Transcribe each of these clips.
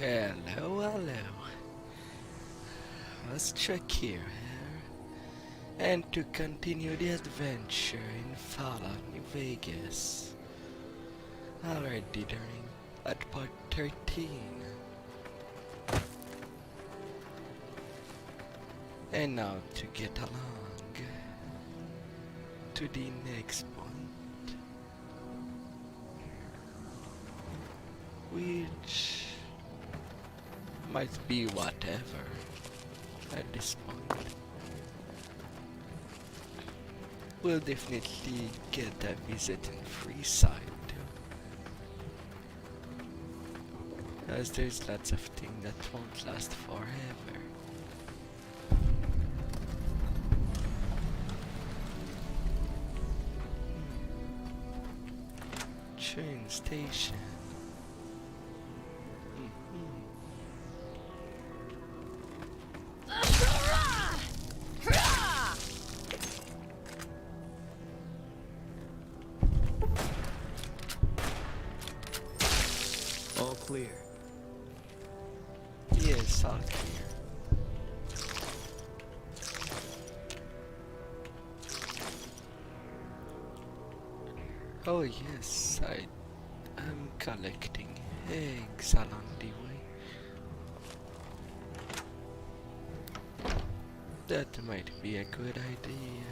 Hello, hello. Austrakear here, and to continue the adventure in Fallout New Vegas. Already during at part 13. And now to get along to the next point, which might be whatever at this point. We'll definitely get a visit in Freeside too, as there's lots of things that won't last forever. Train station. All clear. Yes, all clear. Oh yes, I am collecting eggs along the way. That might be a good idea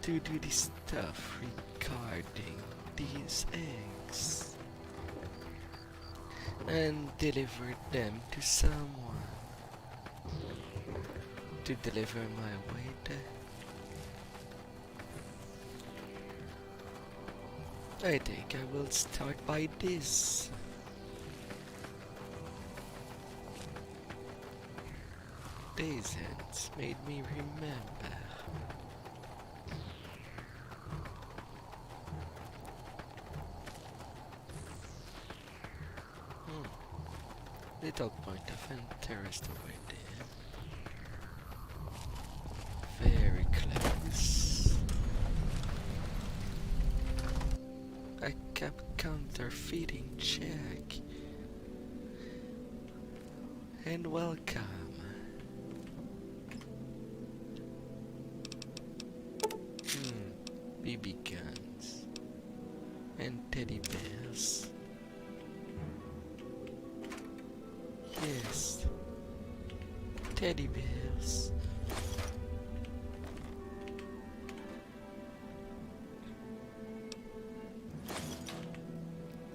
to do the stuff regarding these eggs and deliver them to someone to deliver my weight. I think I will start by this. These ends made me remember. Little point of interest over there. Very close. I kept counterfeiting check. And welcome. BB guns. And teddy bears. Yes. Teddy bears.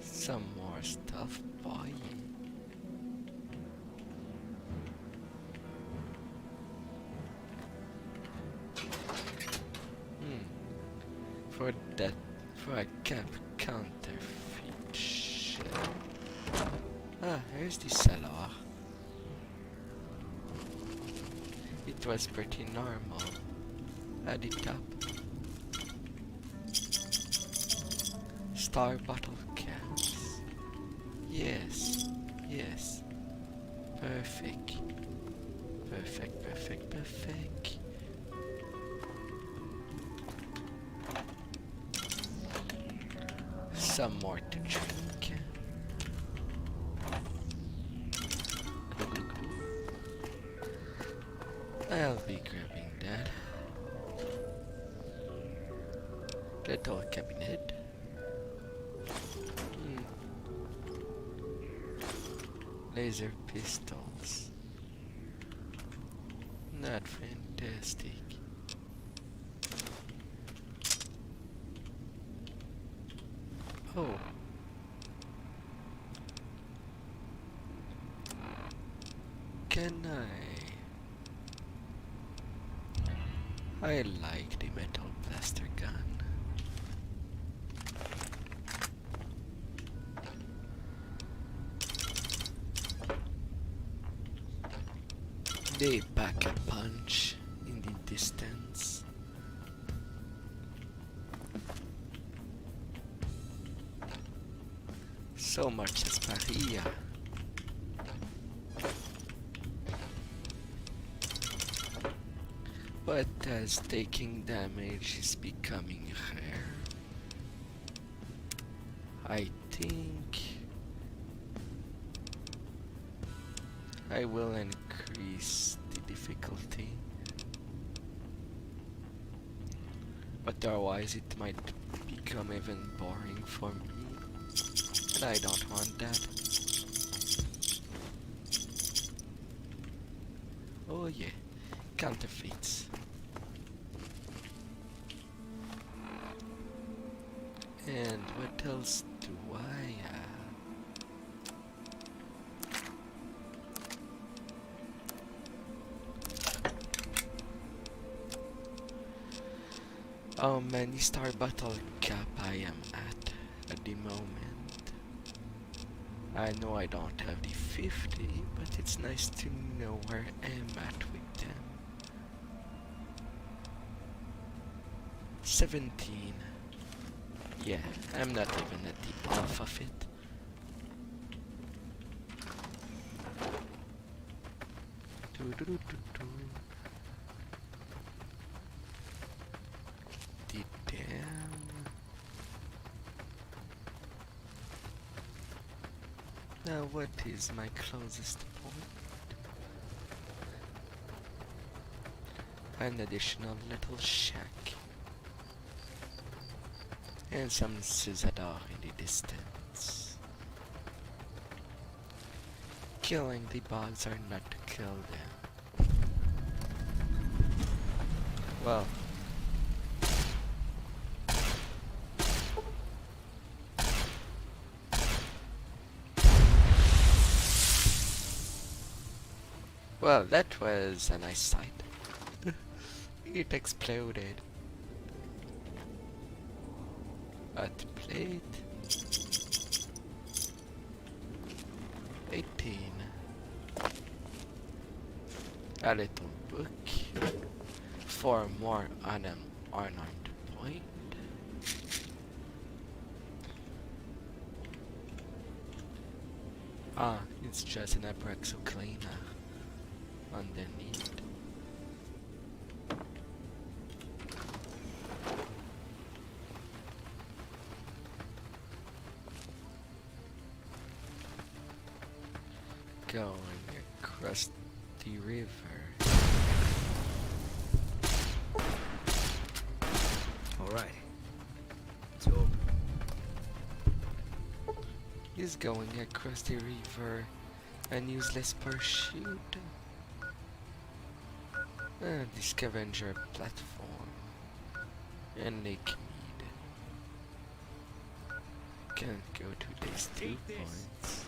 Some more stuff, boy. For a cap counterfeit shit. Ah, here's the cellar. It was pretty normal at the top. Star bottle cans. Yes, yes. Perfect. Perfect, perfect, perfect. Some more to drink. I'll be grabbing that. Little cabinet. Laser pistols. Not fantastic. Oh. Can I like the metal blaster gun. They pack a punch in the distance. So much Asparia. But as taking damage is becoming rare, I think I will increase the difficulty. But otherwise it might become even boring for me. And I don't want that. Oh yeah, counterfeits. And what else do I have? How many star battle cap I am at the moment? I know I don't have the 50, but it's nice to know where I'm at with them. 17. Yeah, I'm not even at the half of it. The dam. Now what is my closest point? An additional little shack. And some Cizadar in the distance. Killing the bugs are not to kill them. Well. Well, that was a nice sight. It exploded. At plate 18. A little book. 4 more on an unarmed point. Ah, it's just an abraxo cleaner underneath. Going across the river. Alright. So He's going across the river. An useless pursuit. The scavenger platform. And Lake Mead. Can't go to these 2 points.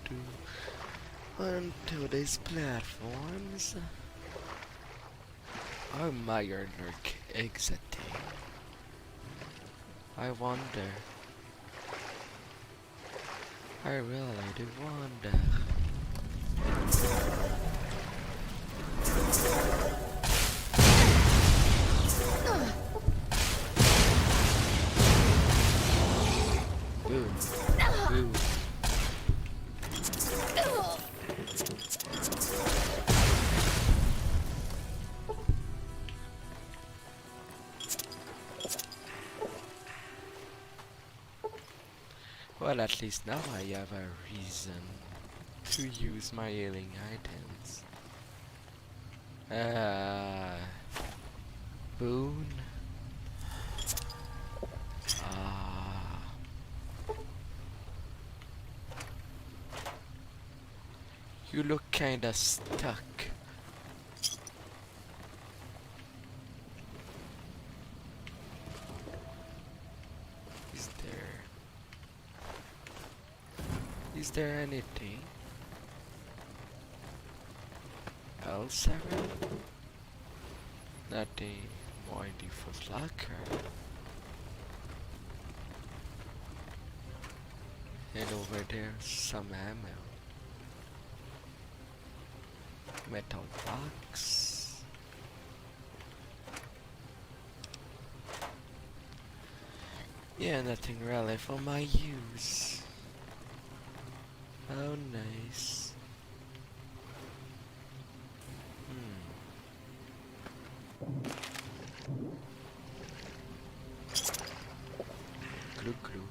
boom. Onto these platforms. Are Meyer Lurk exiting? I wonder. I really do wonder. Boom. Boom. Well, at least now I have a reason to use my healing items. Boon. You look kinda stuck. Is there anything else around? Nothing more in the foot locker. And over there, some ammo. Metal box. Yeah, nothing really for my use. Oh, nice. Glue glue.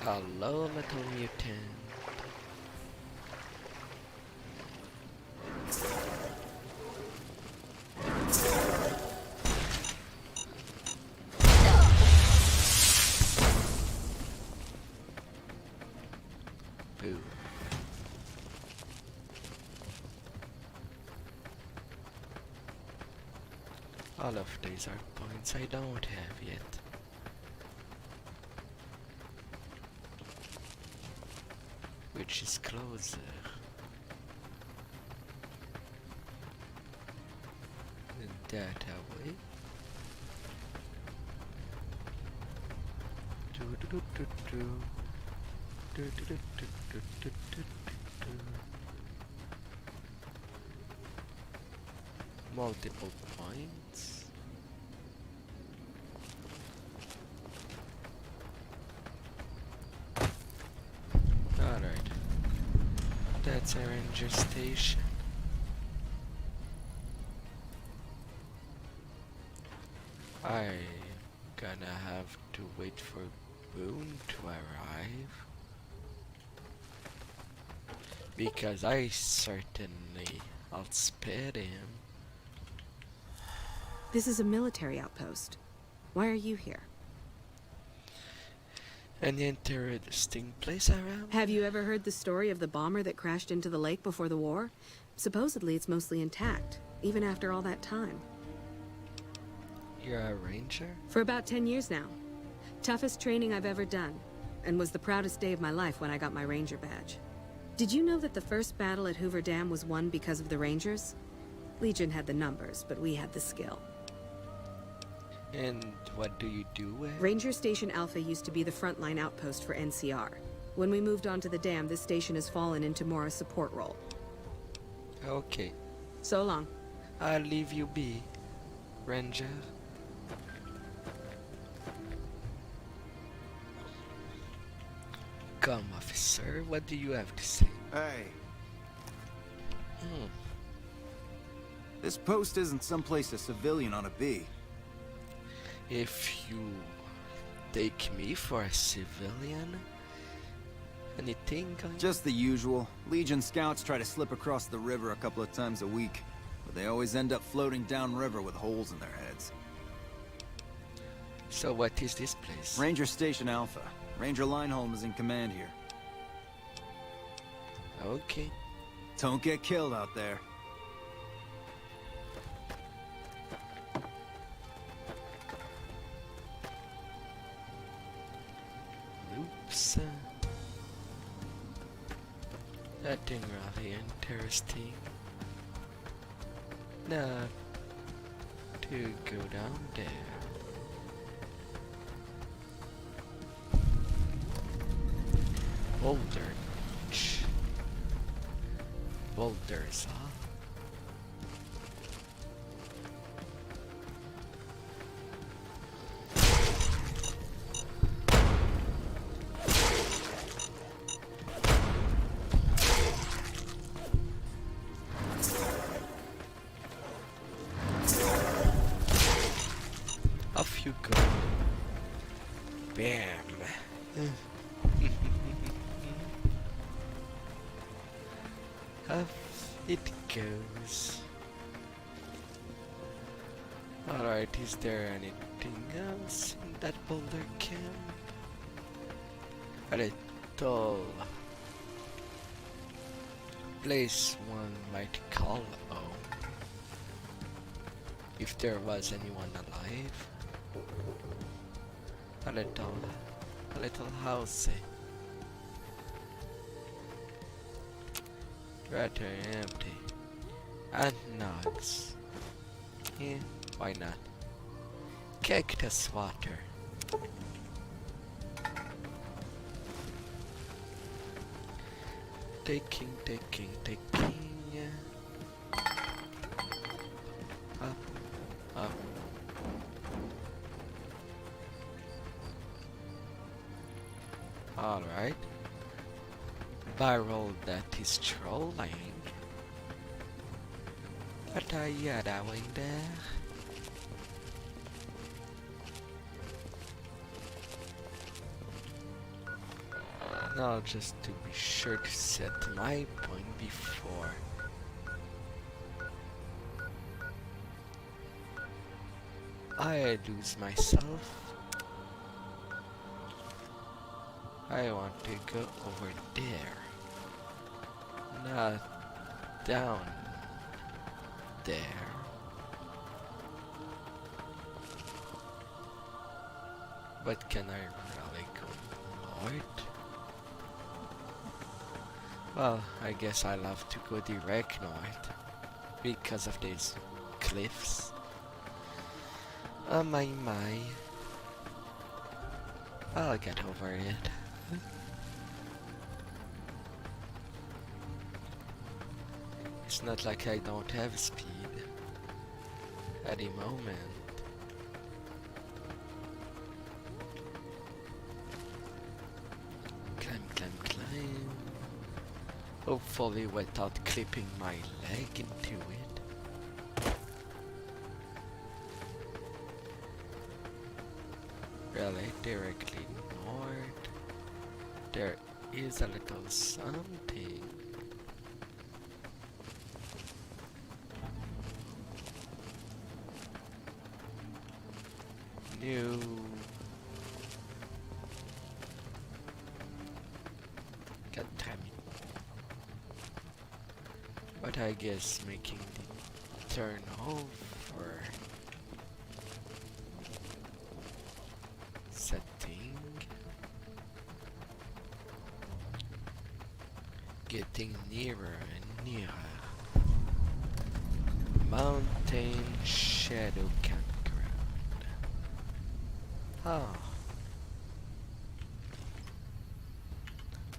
Hello, little mutant. Boo. All of these are points I don't have yet. Which is closer? That away. Multiple points. Alright. That's a ranger station. I'm gonna have to wait for Boone to arrive. Because I certainly outsped him. This is a military outpost. Why are you here? An interesting place around? Have you ever heard the story of the bomber that crashed into the lake before the war? Supposedly it's mostly intact, even after all that time. You're a ranger? For about 10 years now. Toughest training I've ever done, and was the proudest day of my life when I got my ranger badge. Did you know that the first battle at Hoover Dam was won because of the rangers? Legion had the numbers, but we had the skill. And what do you do with? Ranger Station Alpha used to be the frontline outpost for NCR. When we moved on to the dam, this station has fallen into more a support role. Okay. So long. I'll leave you be, ranger. Come, officer, what do you have to say? Hey, Hmm. this post isn't someplace a civilian ought to be. If you take me for a civilian, anything going? Just the usual. Legion scouts try to slip across the river a couple of times a week, but they always end up floating downriver with holes in their heads. So what is this place? Ranger Station Alpha. Ranger Lineholm is in command here. Okay. Don't get killed out there. Oops. Nothing really interesting. Not to go down there. Boulder Beach. Boulders, huh? Off you go. Bam. Off it goes. Alright, is there anything else in that boulder camp? A little place one might call home. If there was anyone alive. A little house. Rather empty. And nuts. Yeah, why not? Cactus water. Taking. Up. Alright. Barrel that is trolling. What are you doing there? Now just to be sure to set my point before. I lose myself. I want to go over there. Not down there. But can I really go north? Well, I guess I'll have to go direct north because of these cliffs. Oh my. I'll get over it. It's not like I don't have speed at the moment. Climb. Hopefully without clipping my leg into it. Really, directly north. There is a little something. New. God damn it. But I guess making the turn over. Setting. Getting nearer and nearer. Mountain Shadow Campground. Oh.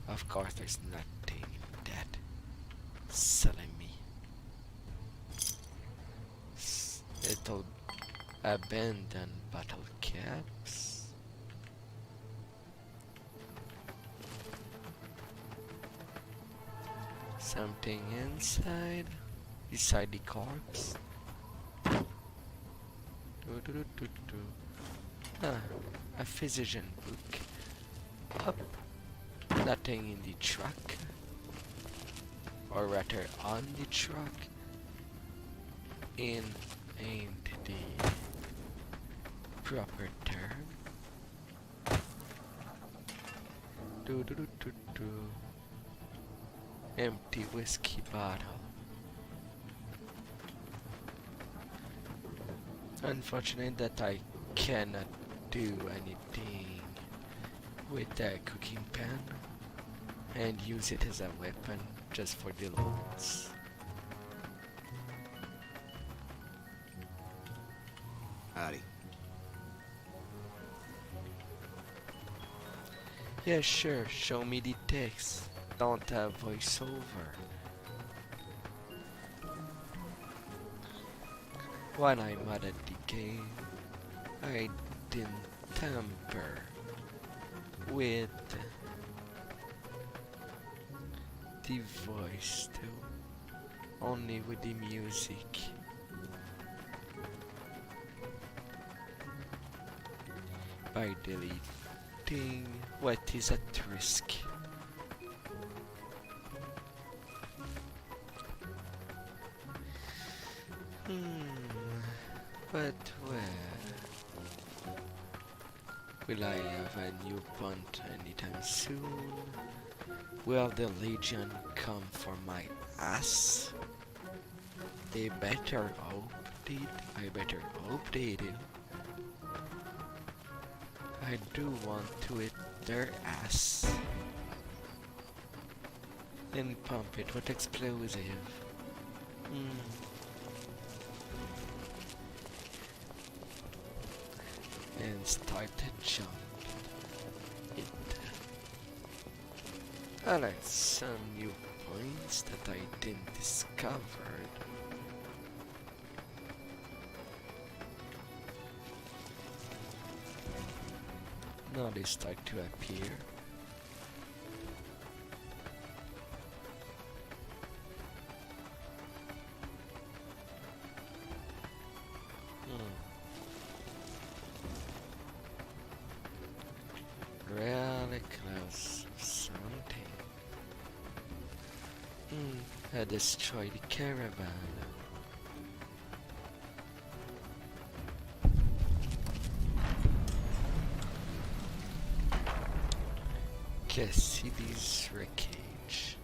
Of course there's nothing in that selling me. Little abandoned bottle caps. Something inside, beside the corpse. A physician book. Up. Nothing in the truck. Or rather on the truck. In ain't the proper term. Empty whiskey bottle. Unfortunate that I cannot do anything with that cooking pan and use it as a weapon just for the lulz. Howdy. Yeah, sure, show me the text. Don't have voiceover. When I modded the game, I didn't tamper with the voice too, only with the music. By deleting what is at risk. But where? Will I have a new punt anytime soon? Will the Legion come for my ass? They better hope they do. I better hope they do. I do want to hit their ass. And pump it with explosive. And start to jump it. I like some new points that I didn't discover. Now they start to appear. Destroy the caravan. Cassidy's wreckage.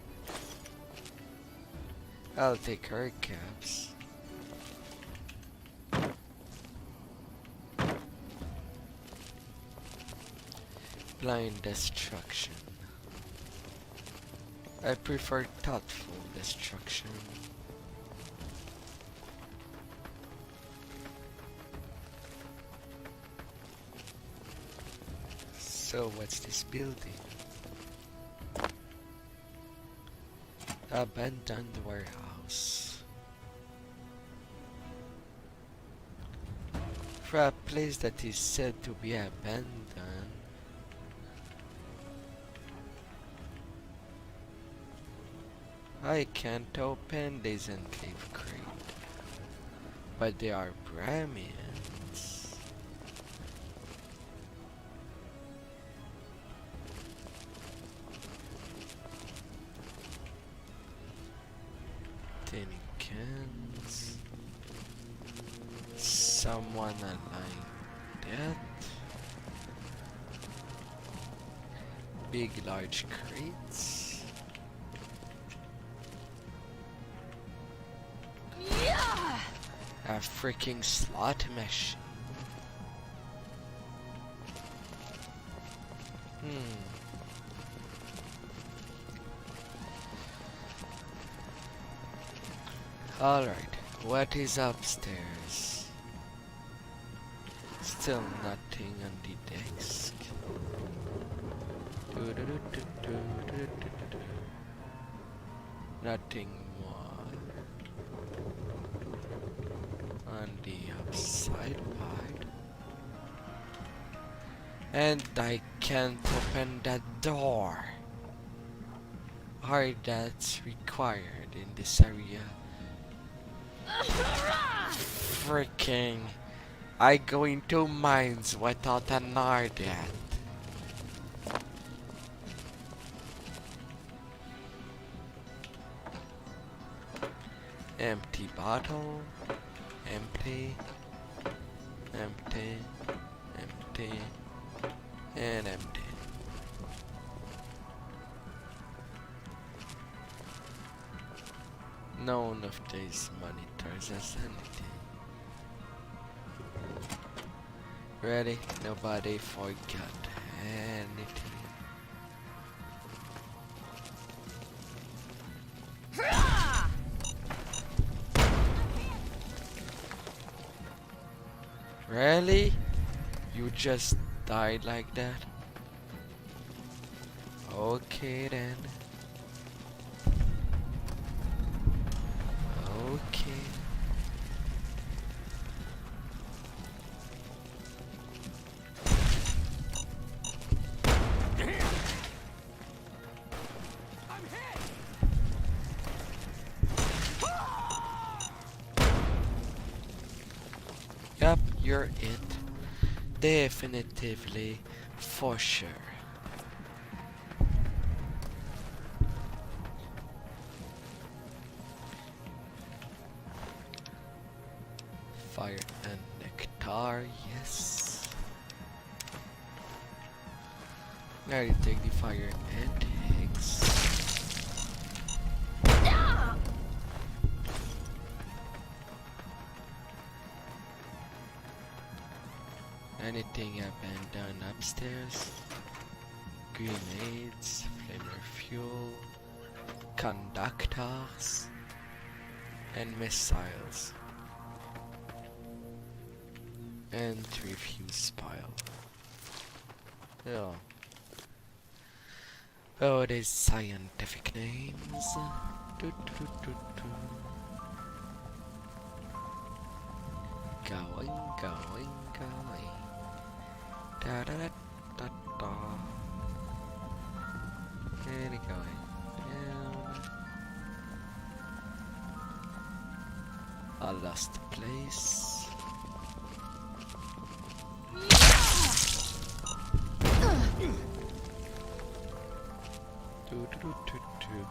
I'll take her caps. Blind destruction. I prefer thoughtful destruction. So what's this building? Abandoned warehouse. For a place that is said to be abandoned, I can't open this enclave crate, but they are Brahmins. Tin cans. Someone aligned that. Big large crates. A freaking slot machine. Alright, what is upstairs? Still nothing on the desk. Nothing more on the upside part. And I can't open that door. Or that's required in this area. Freaking, I go into mines without an RDAT. Empty bottle, empty, empty, empty, and empty. None of these monitors has anything. Ready? Nobody forgot anything. Really? You just died like that? Okay then. Okay. Yup, you're it. Definitively, for sure. Fire and nectar, yes. Now you take the fire and eggs. Anything abandoned upstairs? Grenades, flamer fuel, conductors, and missiles. And refuse pile. Oh. Oh, these scientific names. Do, do, do, do. Going, going, going. Da da da da da. And going down. I lost the place. Do, do, do, do, do.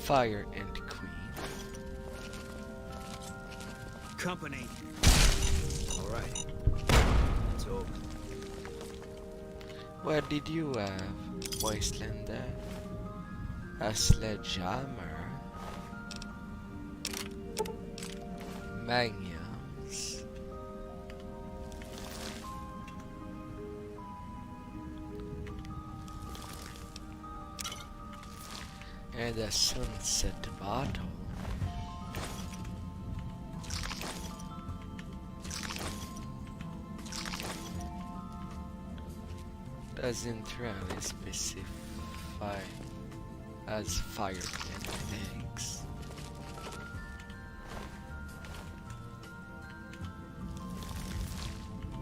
Fire and Queen. Company. All right. It's over. What did you have, Wastelander? A sledgehammer? Magnums? And a sunset bottle? Doesn't really specify as fire and eggs.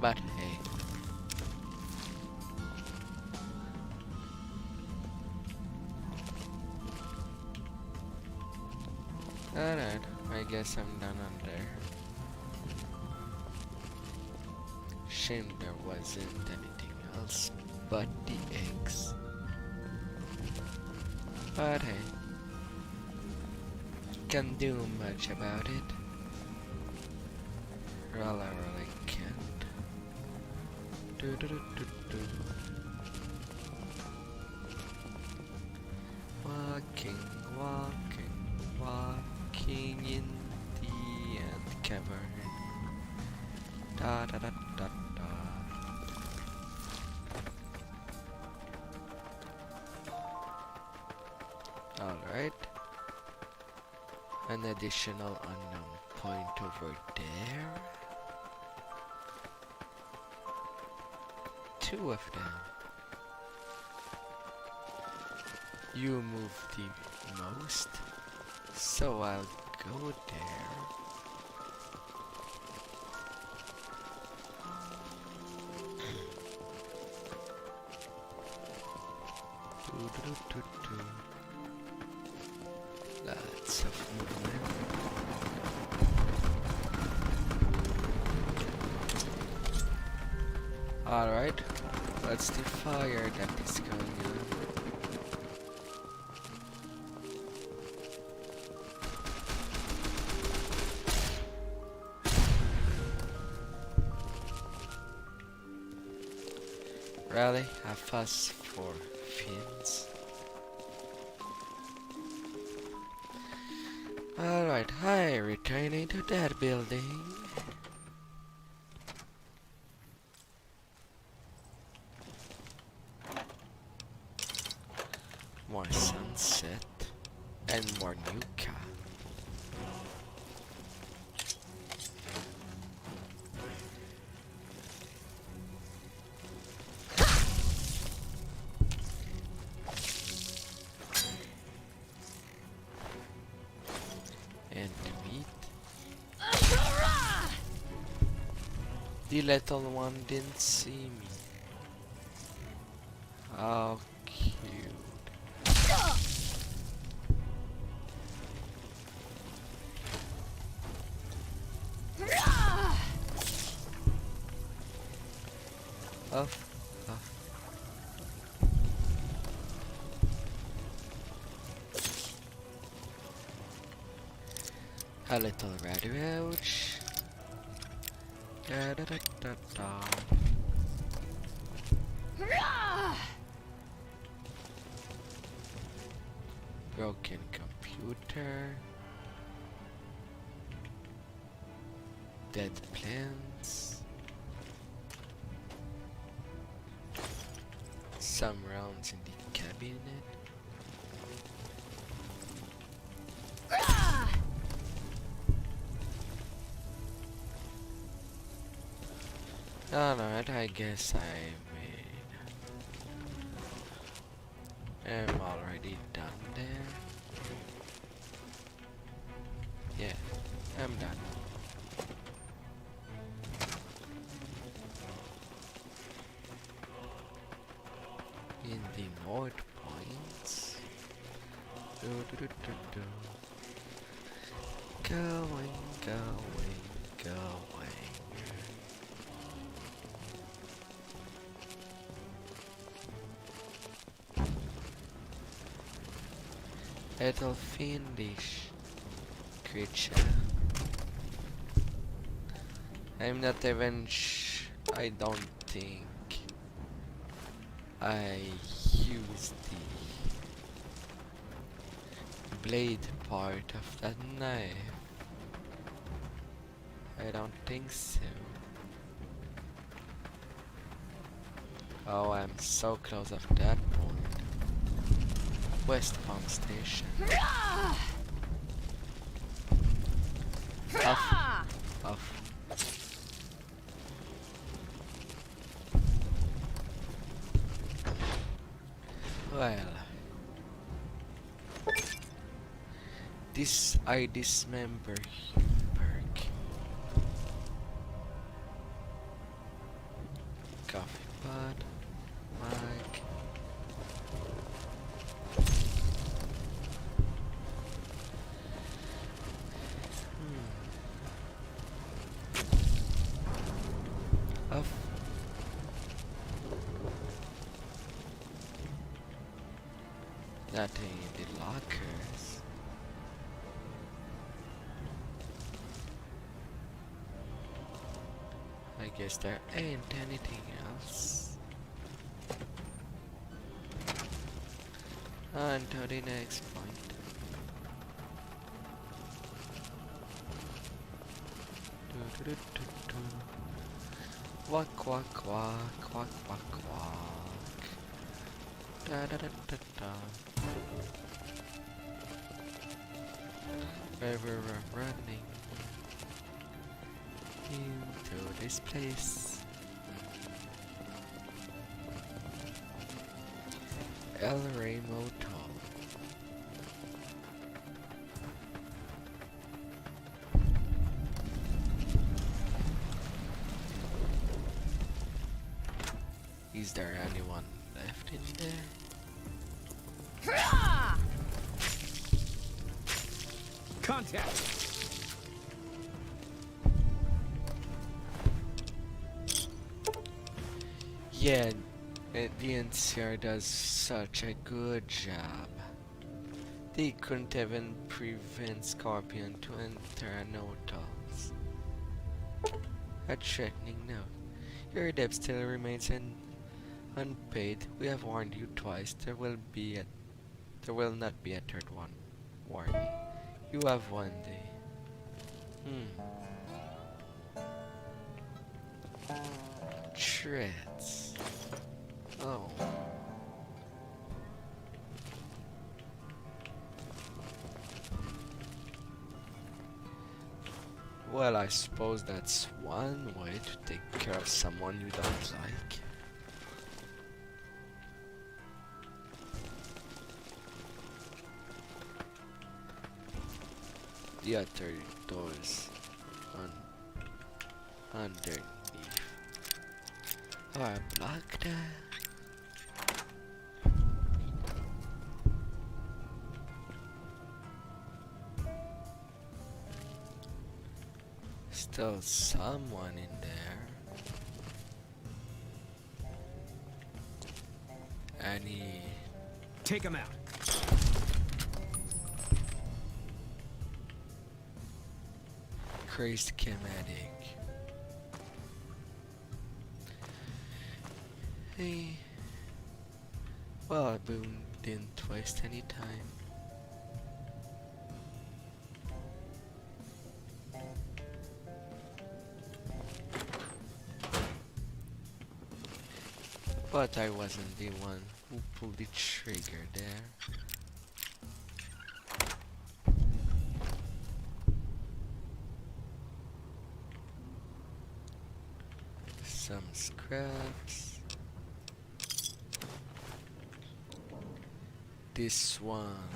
But hey. Alright, I guess I'm done on there. Shame there wasn't anything else but the eggs. But hey, can't do much about it. Well, I really can't. Walking, walking, walking in the ant cavern. Da da da da da. Alright. An additional unknown point over there. Two of them. You move the most, so I'll go there. Lots of movement. Alright, what's the fire that is going on? Really? A fuss for fins? Alright, hi, returning to that building. More sunset and more Nuka. And meat. The little one didn't see me. How cute. Off. A little radio ouch. Da da da da da. Broken computer. Dead plants. Some rounds in the cabinet. Alright, I guess I am already done there. Yeah, I'm done. In the mode points. Going. Little fiendish creature. I'm not even I don't think I used the blade part of that knife. I don't think so. Oh, I'm so close of that point. West Pump Station. Off. Well, I dismember perk. Coffee pot, mic. Off. Nothing in the lockers. I guess there ain't anything else. On to the next point. Walk, walk, walk, walk, walk, walk. Da da da da da. Where we're running into this place. El Rey Motel. Is there anyone left in there? Contact! Yeah, the NCR does such a good job. They couldn't even prevent Scorpion to enter an hotels. A threatening note. Your debt still remains unpaid. We have warned you twice. There will not be a third one. Warning. You have 1 day. Threats. Oh. Well, I suppose that's one way to take care of someone you don't like. The other doors underneath are blocked. Still someone in there. Any Take him out. crazed schematic. Hey. Well, I didn't waste any time. But I wasn't the one who pulled the trigger there. Some scraps. This one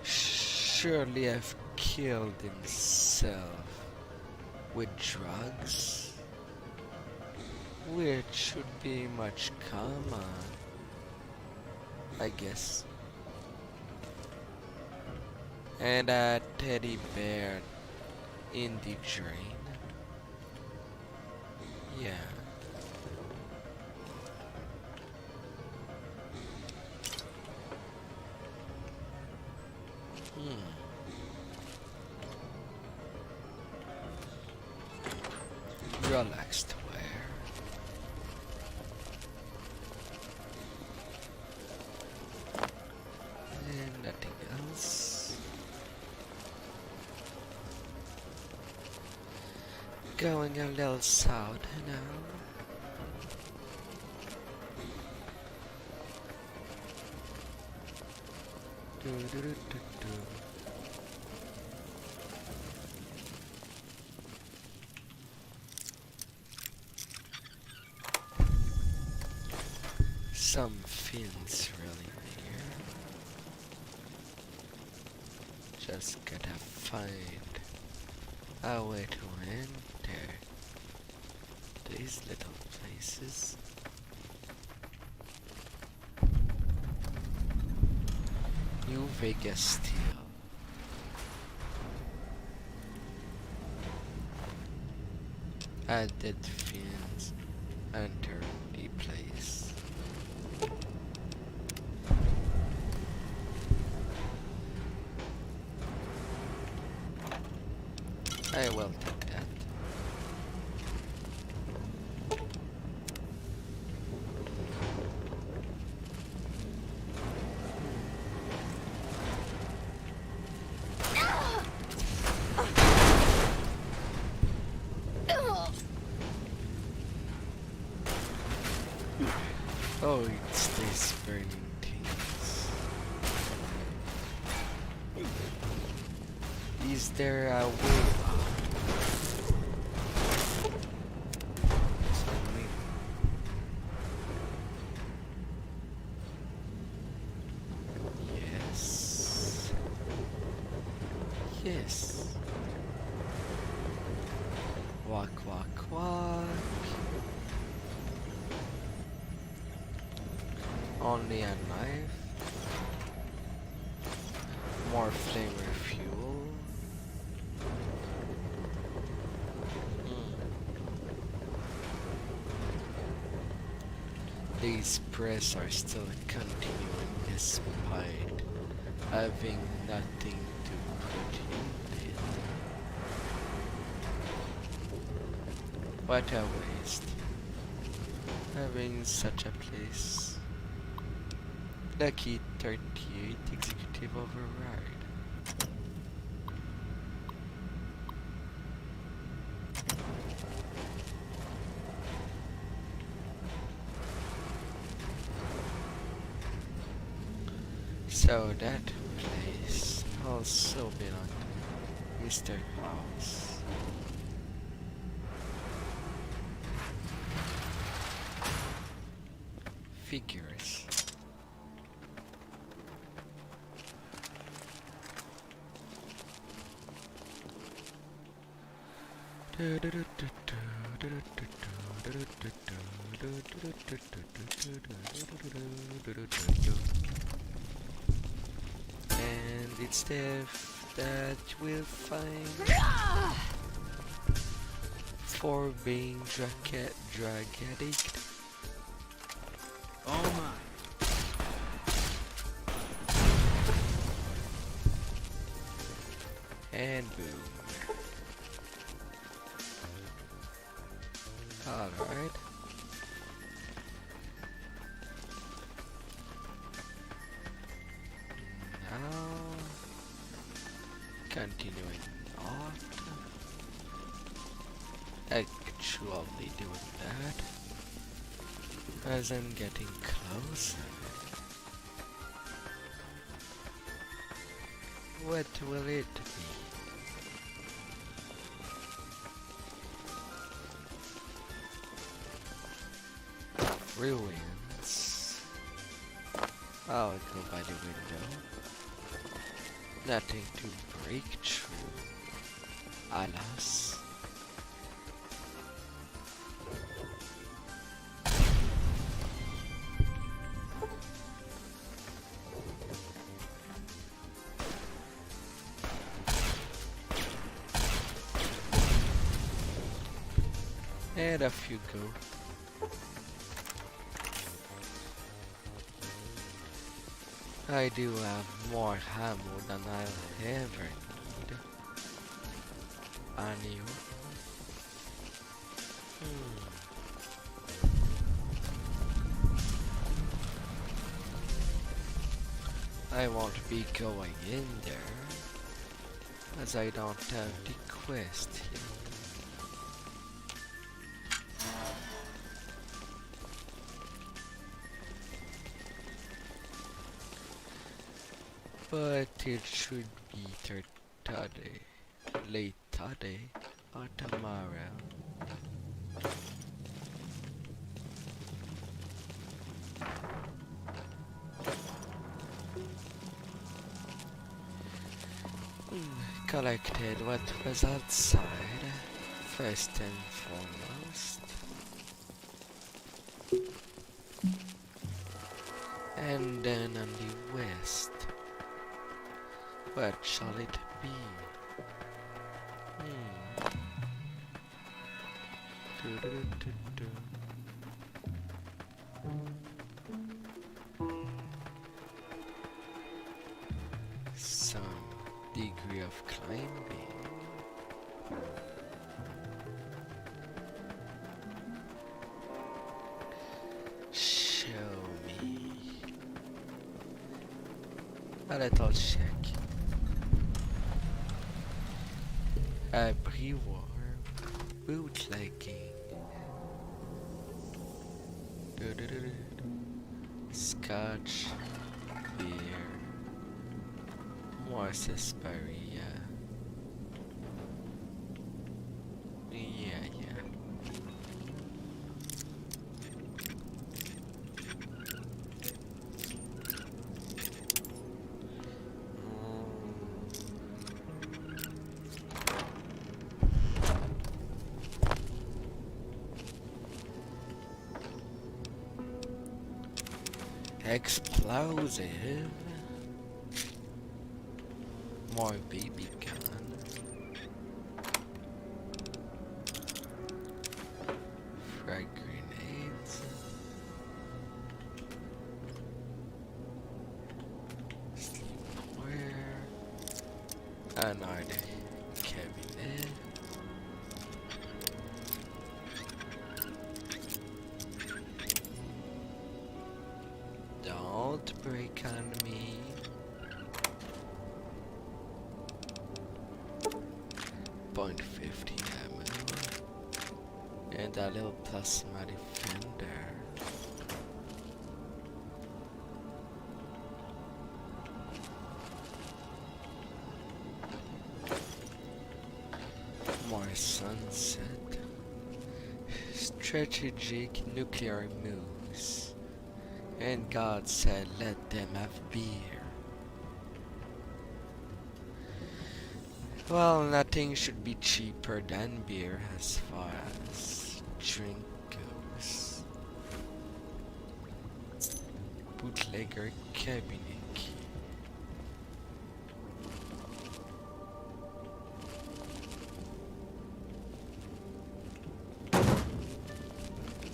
surely have killed himself with drugs, which should be much common, I guess. And a teddy bear in the drain. Yeah. Relaxed wear. And nothing else. Going a little south now. Some fins really here. Just gotta find a way to enter these little places. New Vegas Steel. Added fins enter the place. I will take that. Oh, it's these burning things. Is there a way out? Yes. Yes. Walk, walk, walk. Only a knife. More flamer fuel. These press are still continuing despite having nothing to put in it. What a waste. Having such a place. Lucky 38 executive override. So that place also belonged to Mr. House. Figures. And it's death that we'll find for being drug addict. All mine. And boom. Alright. Now, continuing on. Actually doing that as I'm getting closer. What will it be? Ruins. I'll go by the window. Nothing to break through. Alas. And off you go. I do have more ammo than I'll ever need. And you? I won't be going in there, as I don't have the quest yet. But it should be today, late today, or tomorrow. Collected what was outside, first and foremost. And then on the west, what shall it be? Do-do-do-do-do. Some degree of climbing. Show me. A little check. Pre-war bootlegging. Scotch, beer, more sarsaparilla. Yeah. Explosive. More baby gun. Frag grenades. Sleepwear. Another cabinet. Don't break on me. .50 ammo. And a little plasma defender. More sunset. Strategic nuclear moves. And God said, let them have beer. Well, nothing should be cheaper than beer as far as drink goes. Bootlegger cabinet key.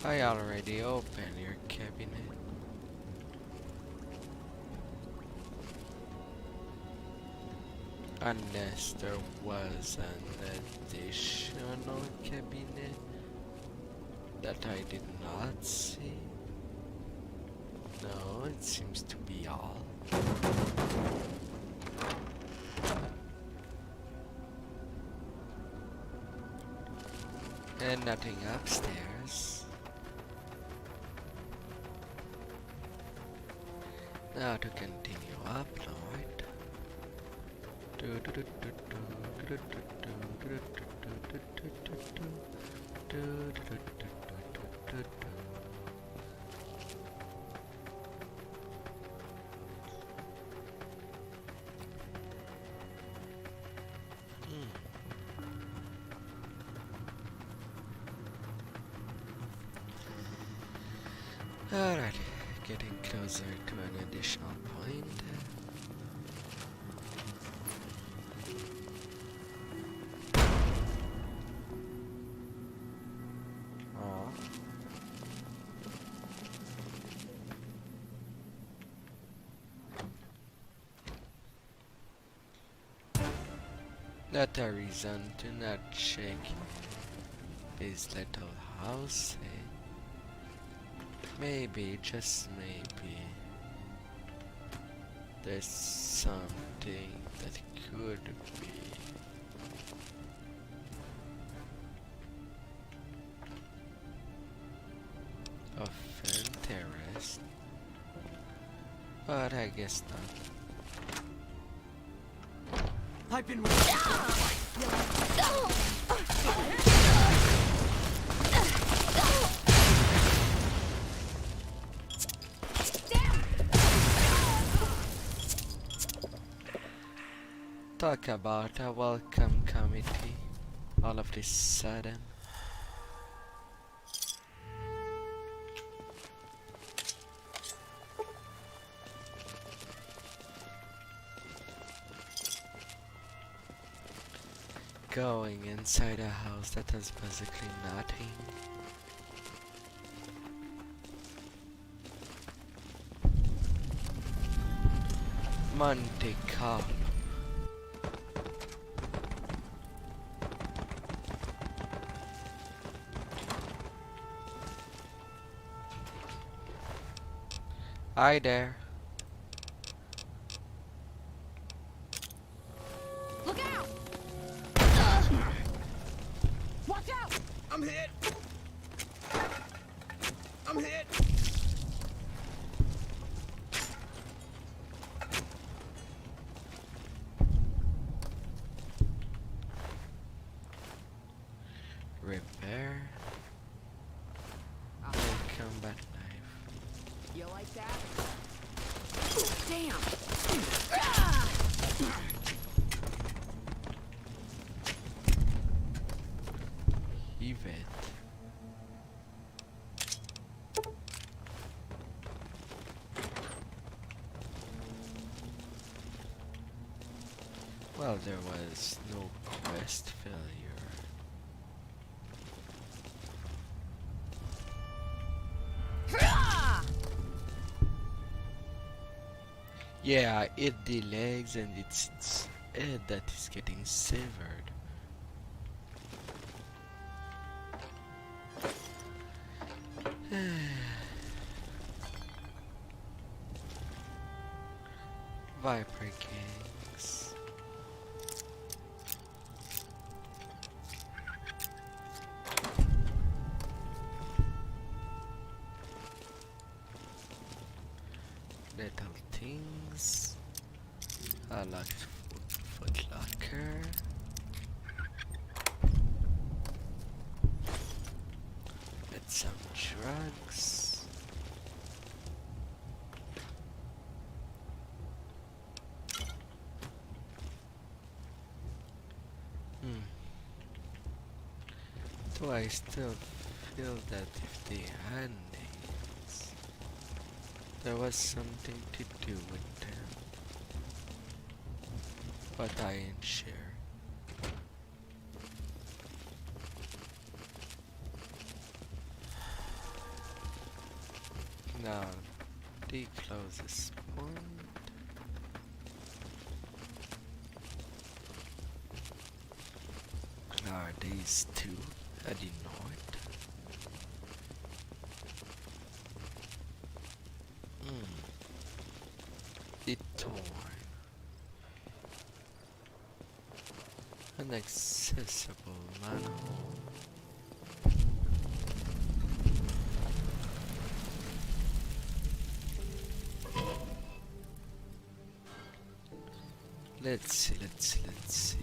I already opened your cabinet. Unless there was an additional cabinet that I did not see. No, it seems to be all. And nothing upstairs. Now to continue upload. Alright, getting closer to an additional point. Not a reason to not check his little house, eh? Maybe, just maybe, there's something that could be. Of interest, but I guess not. I've been Talk about a welcome committee all of this sudden. Going inside a house that has basically nothing. Monte Carlo. Hi there. Look out! Watch out! I'm hit. I'm hit. Repair. And combat knife. You like that? Damn! Heave it. Well, there was no quest failure. Yeah, it the legs and it's head that is getting severed. Viper gangs. Little things. I like foot locker. Get some drugs. Do I still feel that if they had names, there was something to do with them, but I ain't sure. Now, the closest point. Are these two at the north? The torn. Inaccessible manhole. Let's see.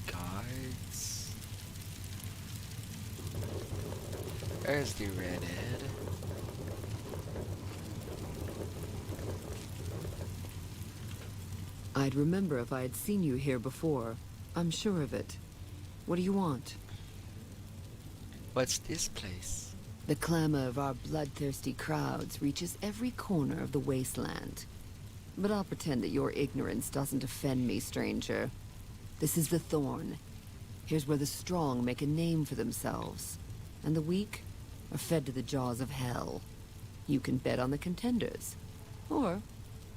Guards. There's the redhead. I'd remember if I had seen you here before. I'm sure of it. What do you want? What's this place? The clamor of our bloodthirsty crowds reaches every corner of the wasteland. But I'll pretend that your ignorance doesn't offend me, stranger. This is the Thorn. Here's where the strong make a name for themselves, and the weak are fed to the jaws of hell. You can bet on the contenders, or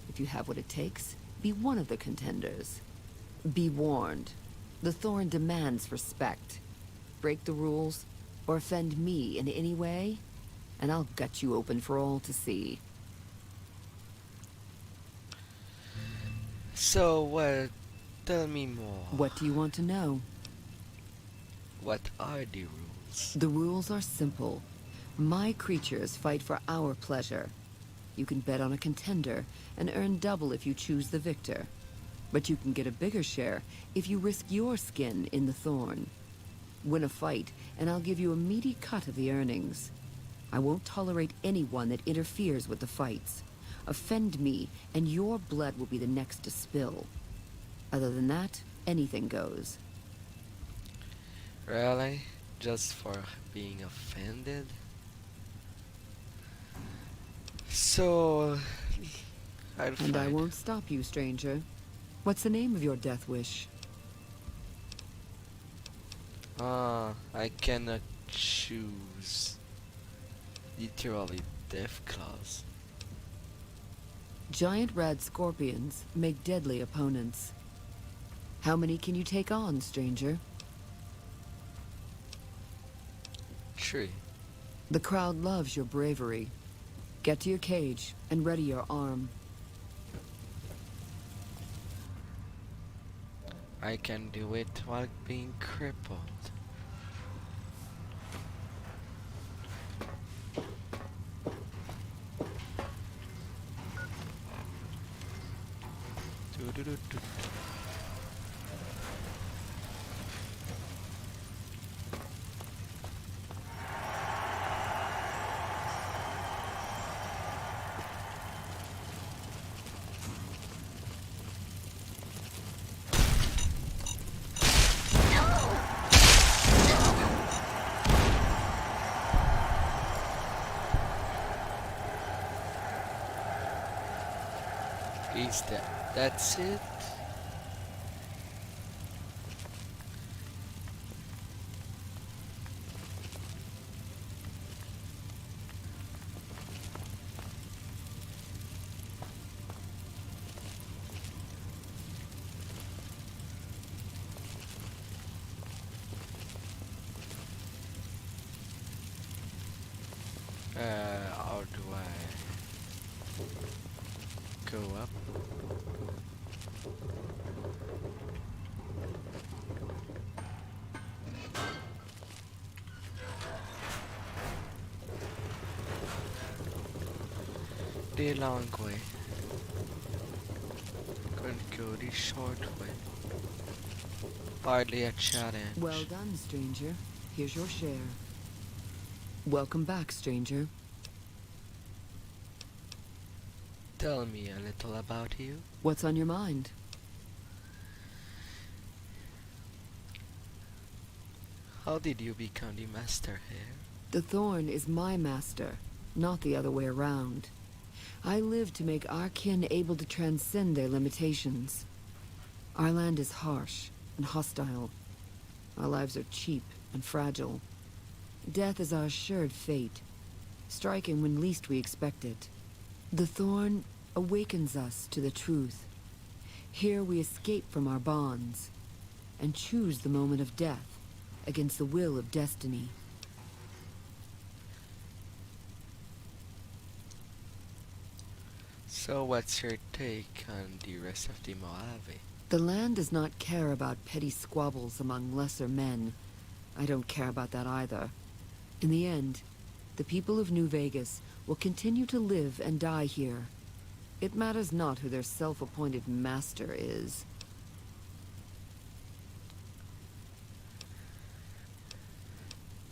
If you have what it takes, be one of the contenders. Be warned. The Thorn demands respect. Break the rules, or offend me in any way, and I'll gut you open for all to see. So, tell me more. What do you want to know? What are the rules? The rules are simple. My creatures fight for our pleasure. You can bet on a contender and earn double if you choose the victor. But you can get a bigger share if you risk your skin in the Thorn. Win a fight, and I'll give you a meaty cut of the earnings. I won't tolerate anyone that interferes with the fights. Offend me, and your blood will be the next to spill. Other than that, anything goes. Really? Just for being offended? So, I'll And find. I won't stop you, stranger. What's the name of your death wish? I cannot choose. Literally, death claws. Giant red scorpions make deadly opponents. How many can you take on, stranger? 3. The crowd loves your bravery. Get to your cage and ready your arm. I can do it while being crippled. Do-do-do-do. Is that's it? How do I go up? The long way. Couldn't go the short way. Hardly a challenge. Well done, stranger. Here's your share. Welcome back, stranger. Tell me a little about you. What's on your mind? How did you become the master here? The Thorn is my master, not the other way around. I live to make our kin able to transcend their limitations. Our land is harsh and hostile. Our lives are cheap and fragile. Death is our assured fate, striking when least we expect it. The Thorn awakens us to the truth. Here we escape from our bonds and choose the moment of death against the will of destiny. So what's your take on the rest of the Mojave? The land does not care about petty squabbles among lesser men. I don't care about that either. In the end, the people of New Vegas will continue to live and die here. It matters not who their self-appointed master is.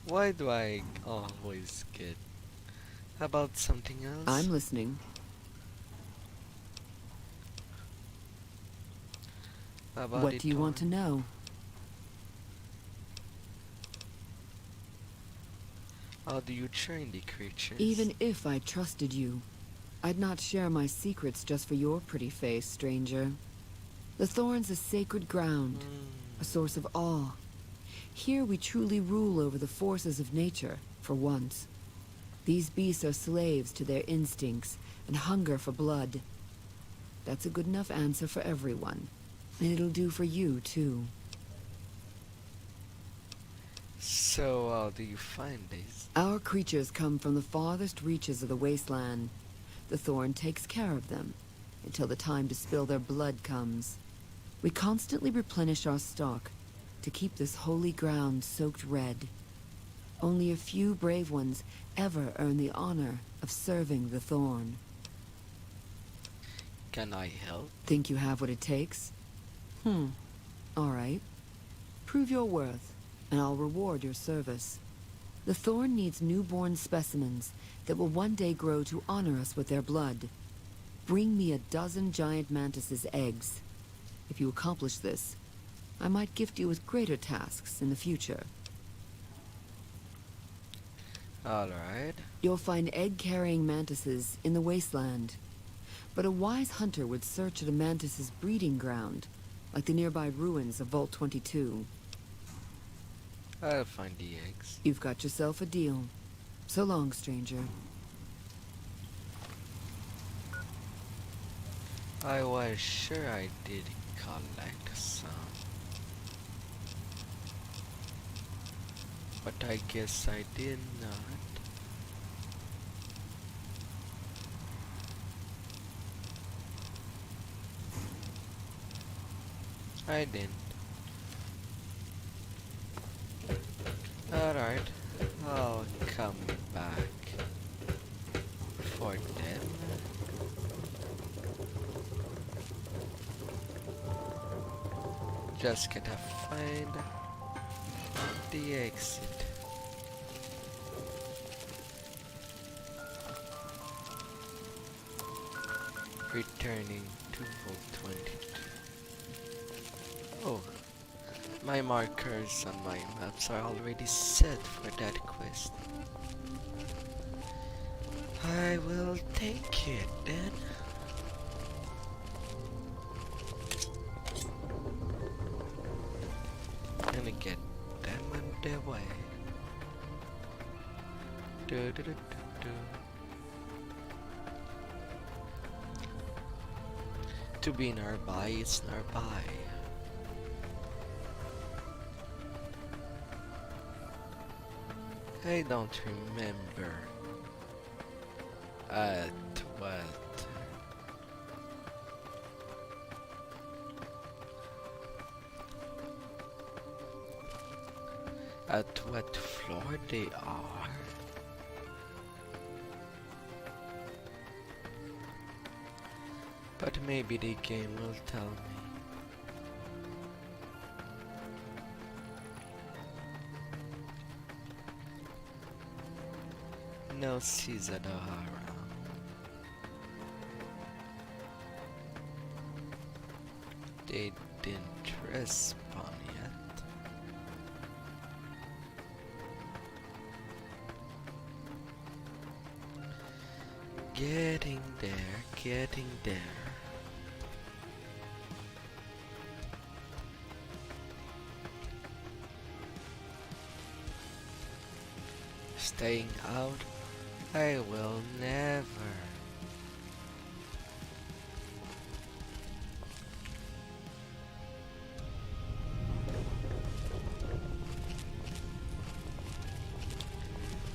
Why do I always get about something else? I'm listening. About What do you want to know? How do you train the creatures? Even if I trusted you, I'd not share my secrets just for your pretty face, stranger. The Thorn's a sacred ground, a source of awe. Here we truly rule over the forces of nature, for once. These beasts are slaves to their instincts and hunger for blood. That's a good enough answer for everyone. And it'll do for you, too. So how do you find these? Our creatures come from the farthest reaches of the wasteland. The Thorn takes care of them, until the time to spill their blood comes. We constantly replenish our stock, to keep this holy ground soaked red. Only a few brave ones ever earn the honor of serving the Thorn. Can I help? Think you have what it takes? All right. Prove your worth, and I'll reward your service. The Thorn needs newborn specimens that will one day grow to honor us with their blood. Bring me 12 giant mantises' eggs. If you accomplish this, I might gift you with greater tasks in the future. Alright. You'll find egg-carrying mantises in the wasteland. But a wise hunter would search at a mantis's breeding ground, like the nearby ruins of Vault 22. I'll find the eggs. You've got yourself a deal. So long, stranger. I was sure I did collect some. But I guess I did not. I didn't. Alright, I'll come back for them. Just gotta find the exit. Returning to Vault 22. Oh, my markers on my maps are already set for that quest. I will take it then. Gonna get them on their way. Do, do, do, do, do. To be nearby is nearby. I don't remember at what floor they are. But maybe the game will tell me. No Caesar around. They didn't respawn yet. Getting there, getting there. Staying out, I will never.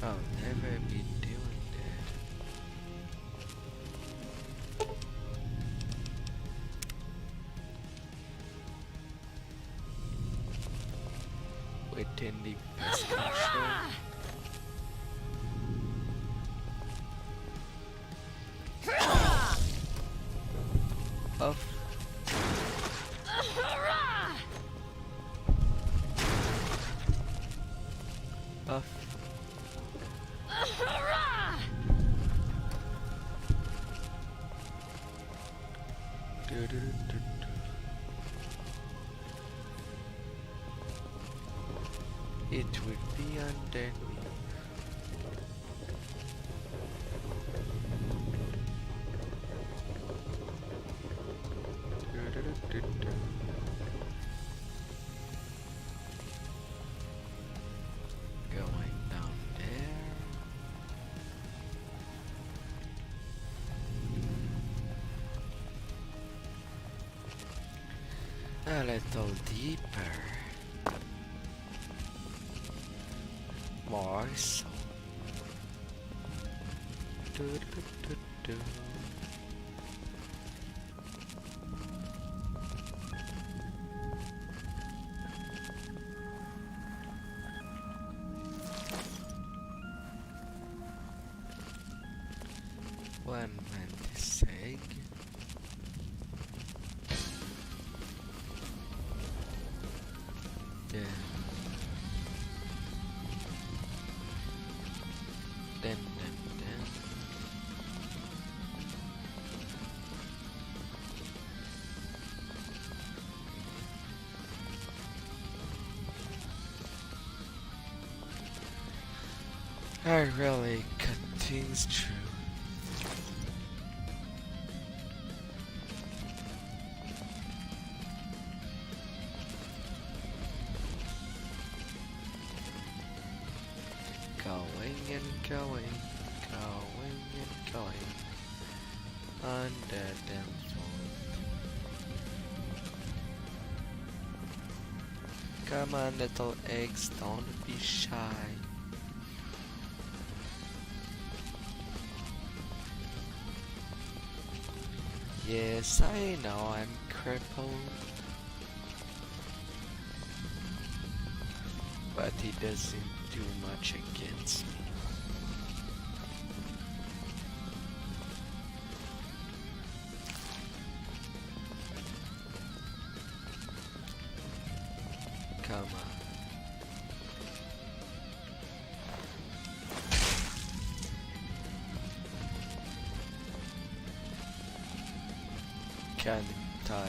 I'll never be doing that. Within the best control. Of it would be underneath. Going down there. A little deeper. More so. Do, do, do, do. One mantis egg. Then I really cut things through. Going and going, going and going under them fold. Come on, little eggs, don't be shy. Yes, I know I'm crippled, but he doesn't do much against me. Come on. Can't die.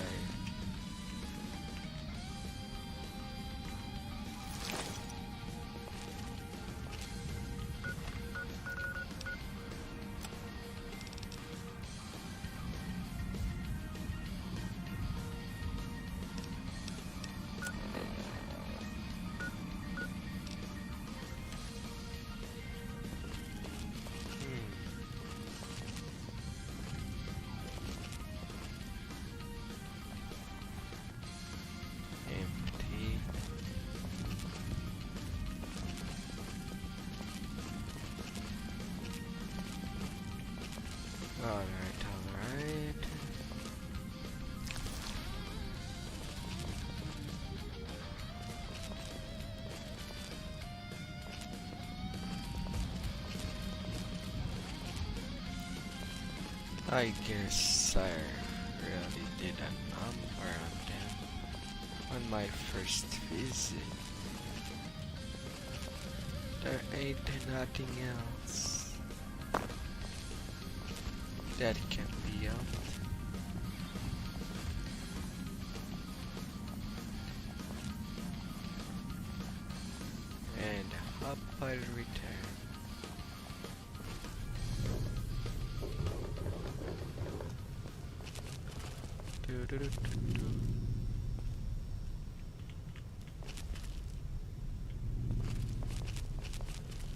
Empty. Alright, alright. I guess I really did a number on them on my first visit. There ain't nothing else that can be up. And up I return. Do, do, do, do, do.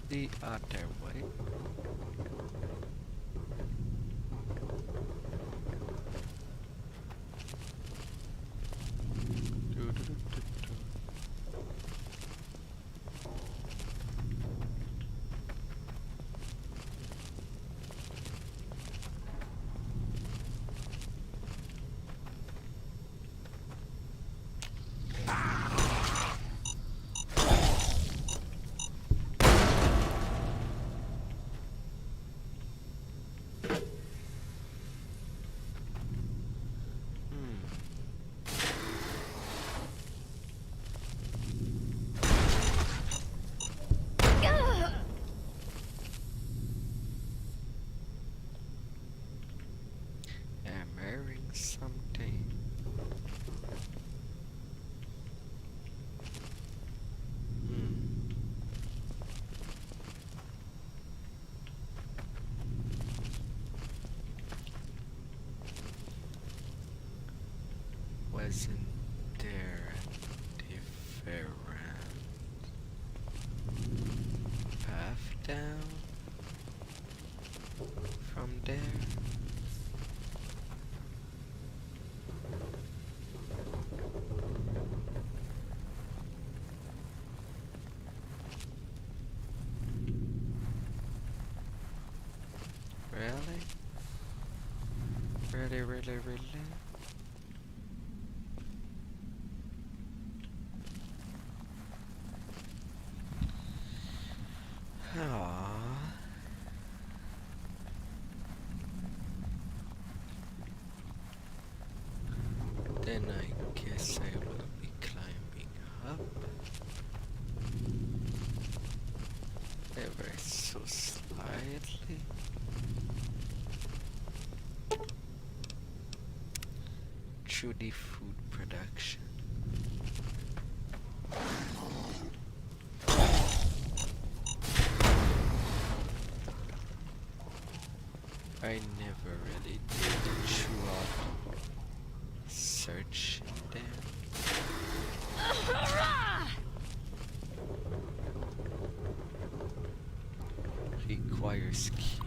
The other way. Do, do, do, do, do. I'm wearing something. Wasn't there a different path down from there? Really, really, really? Ah. Then I guess I will be climbing up. Ever so slightly. Through the food production. I never really did throughout searching them. Requires key.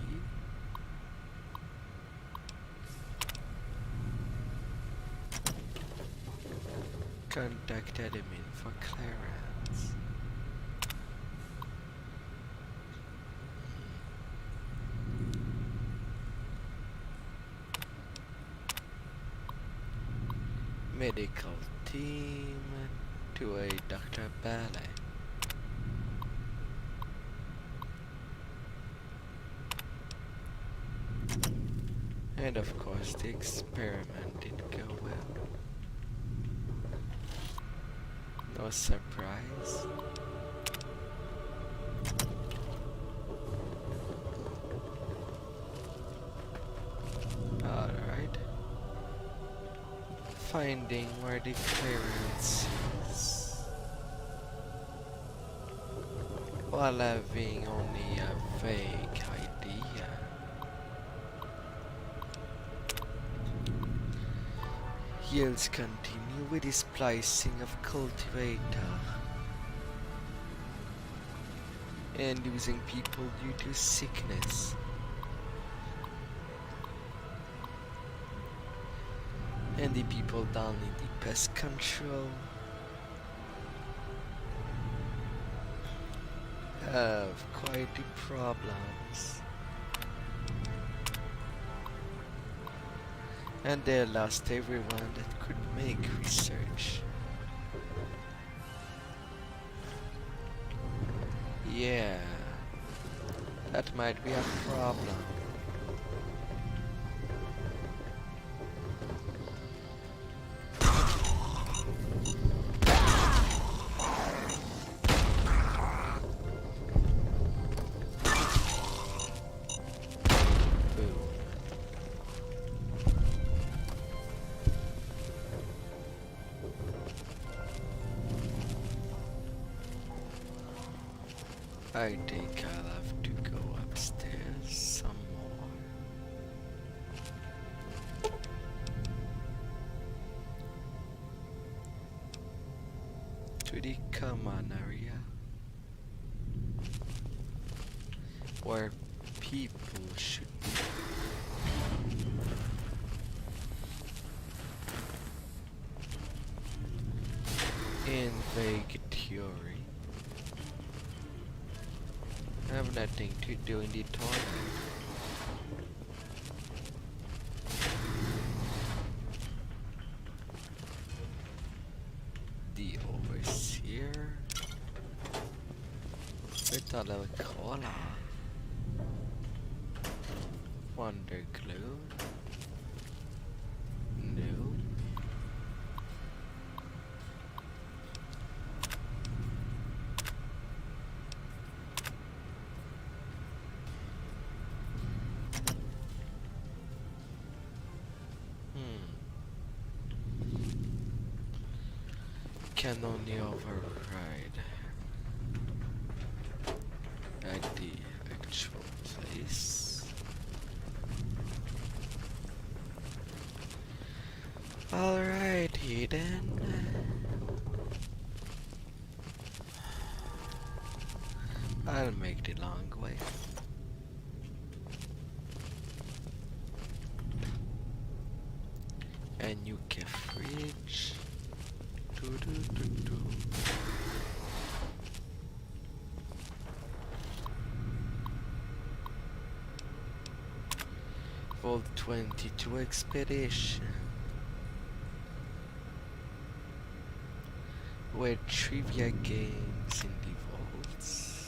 Contact admin for clearance. Medical team to a Dr. Ballet. And of course the experiment didn't go well. No surprise. Alright. Finding where the clearance is. While having only a vague idea. Yields continue with the splicing of cultivator and losing people due to sickness. And the people down in the pest control have quite the problems. And they lost everyone that could make research. Yeah, that might be a problem. I think I'll have to go upstairs some more. To the common area where people should be. In vague theory, I have nothing to do in the toilet. The overseer with a little cola. Wonder glue. No. Can only override at the actual place. Alrighty then. I'll make the long way. And you get fridge. Do, do, do, do. Vault 22 Expedition. With trivia games in the vaults.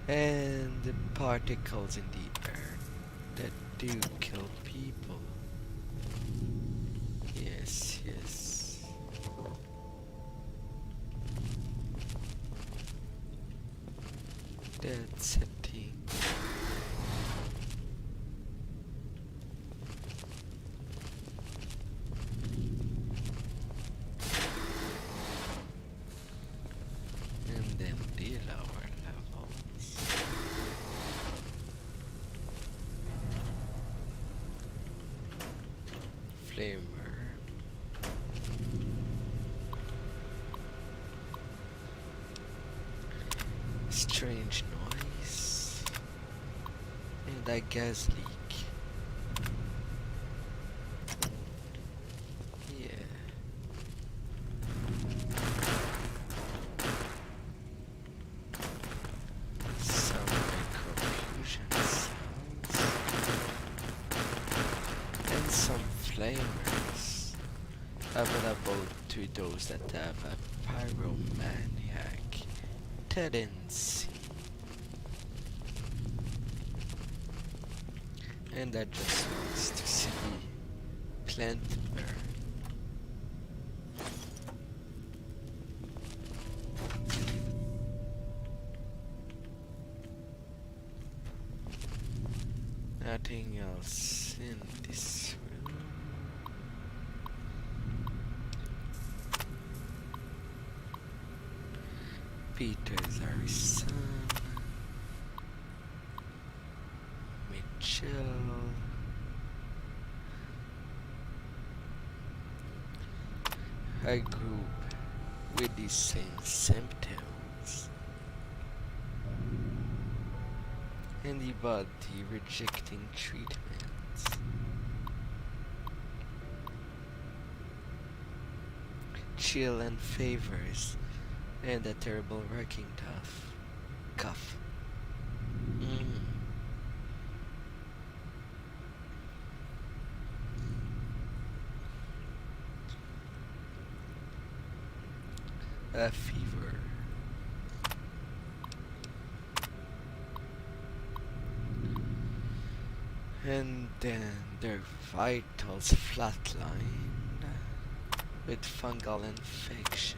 And the particles in the earth that do kill people. Yes, yes. That's a thing. And then the lower levels. Flamer. Strange noise. And a gas leak. Yeah. Some microfusion sounds. And some flamers. Available to those that have a pyromaniac tendency. And that just wants to see plant burn. Nothing else in this room. Peter's our son. Mitchell. A group with the same symptoms. And the body rejecting treatments. Chill and favors. And a terrible working cough. A fever. And then their vitals flatlined with fungal infection.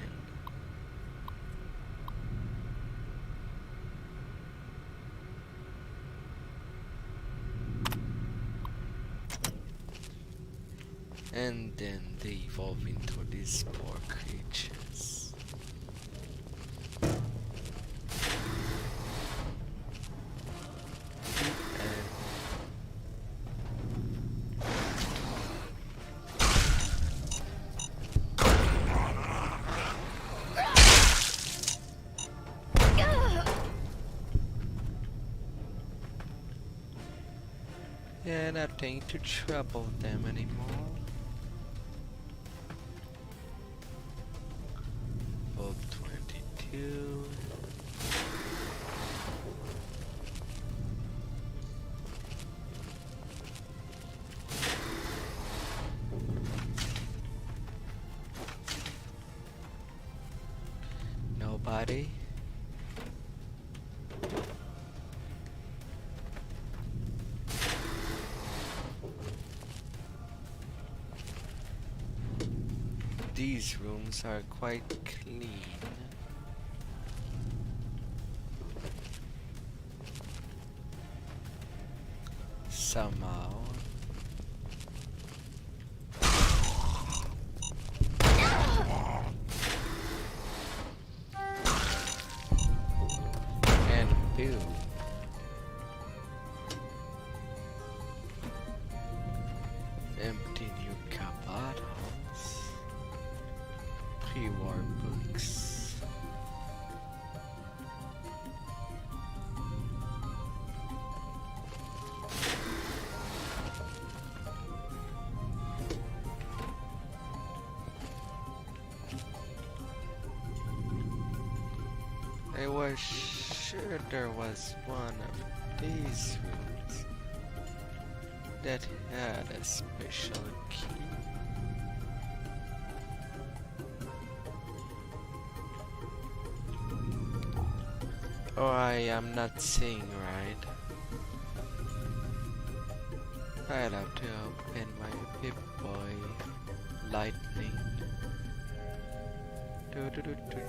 And then they evolve into these poor creatures. Yeah, nothing to trouble them anymore. Vault 22. Nobody. These rooms are quite clean. Somehow. And boom. Empty new bottles. Pre-war books. I was sure there was one of these rooms that had a special key. Oh, I am not seeing right. I'll have to open my Pip-Boy lightning. Do, do, do, do, do.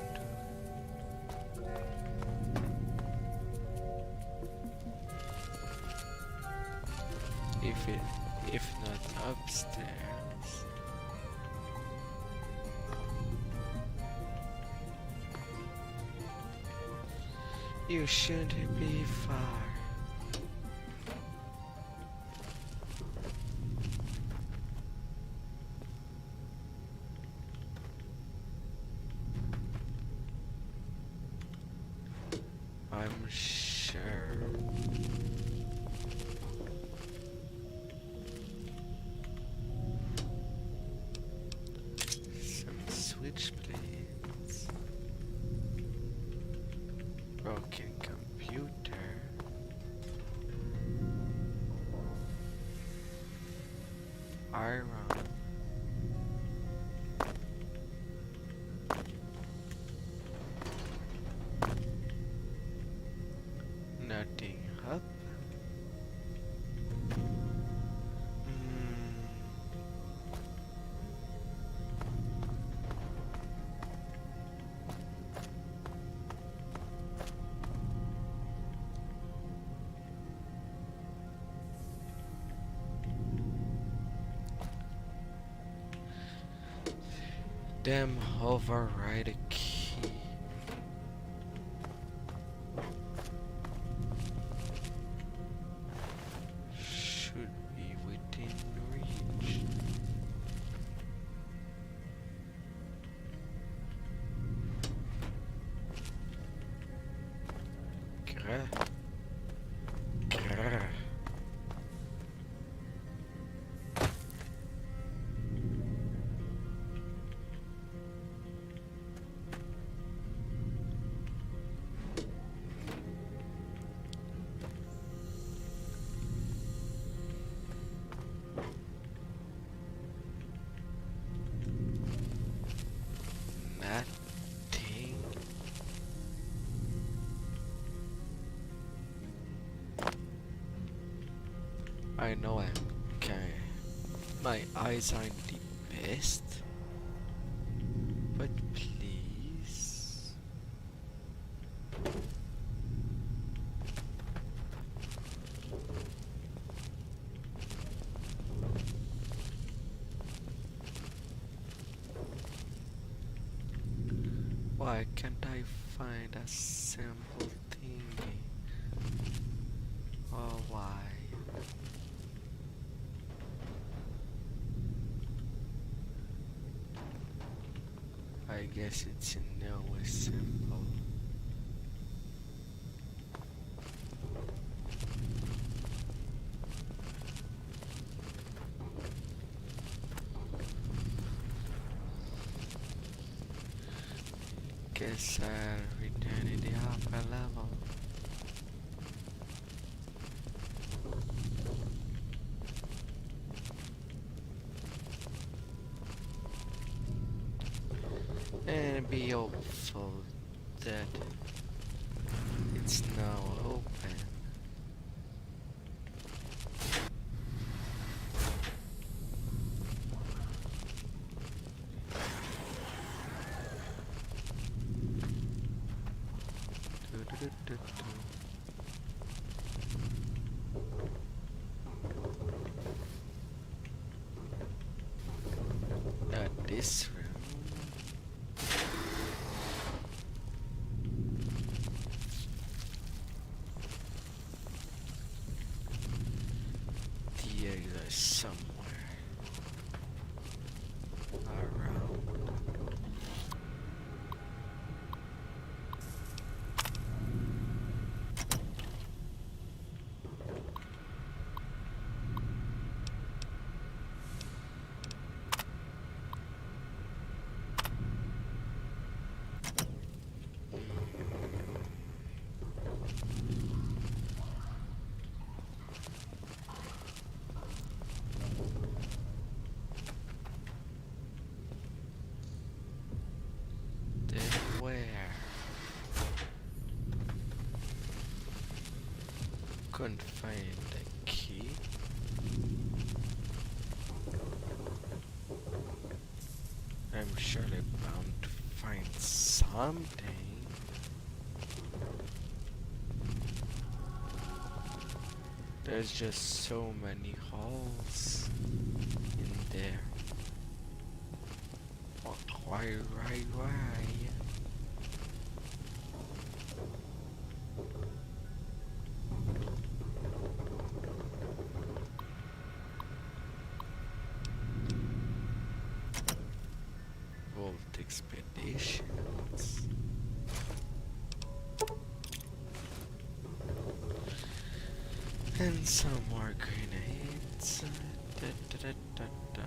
If not upstairs. You shouldn't be far. I'm sure. Some switchblades. Broken computer. Iron. Nothing up. Damn, override a key. Should be within reach. Grr. Grr. Nothing. I know I'm kind. My eyes aren't the best, but please. Why can't I find a simple thingy? Oh, why? I guess it's no simple. Guess I'll return in the upper level. And be hopeful that it's now open. This room. The eggs are somewhere around. couldn't find the key. I'm surely bound to find something. There's just so many holes in there. Why? Vault expeditions. And some more grenades. Da, da, da, da, da.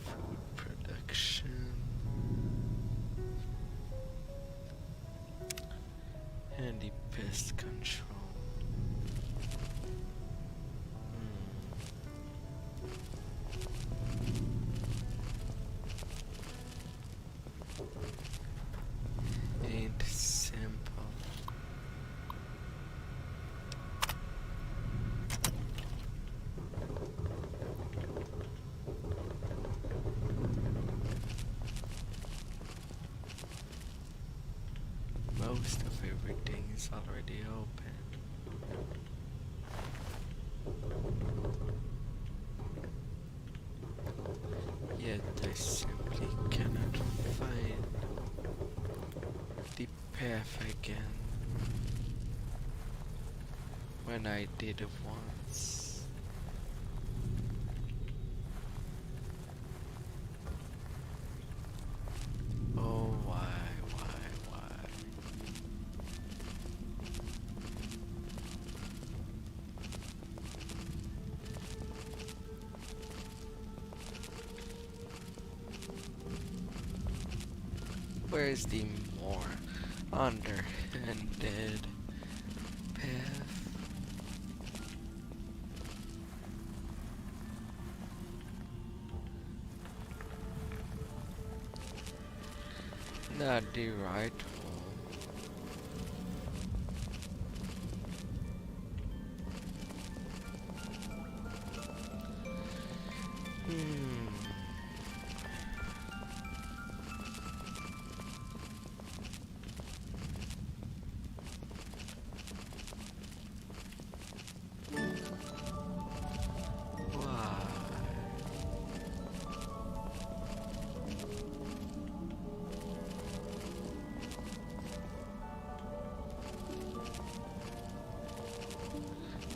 Food production. And the pest control. Ain't simple. Most of everything is already open. Yet I simply cannot find the path again when I did it once. Oh, why? Where's the more underhanded path? Not the right hole.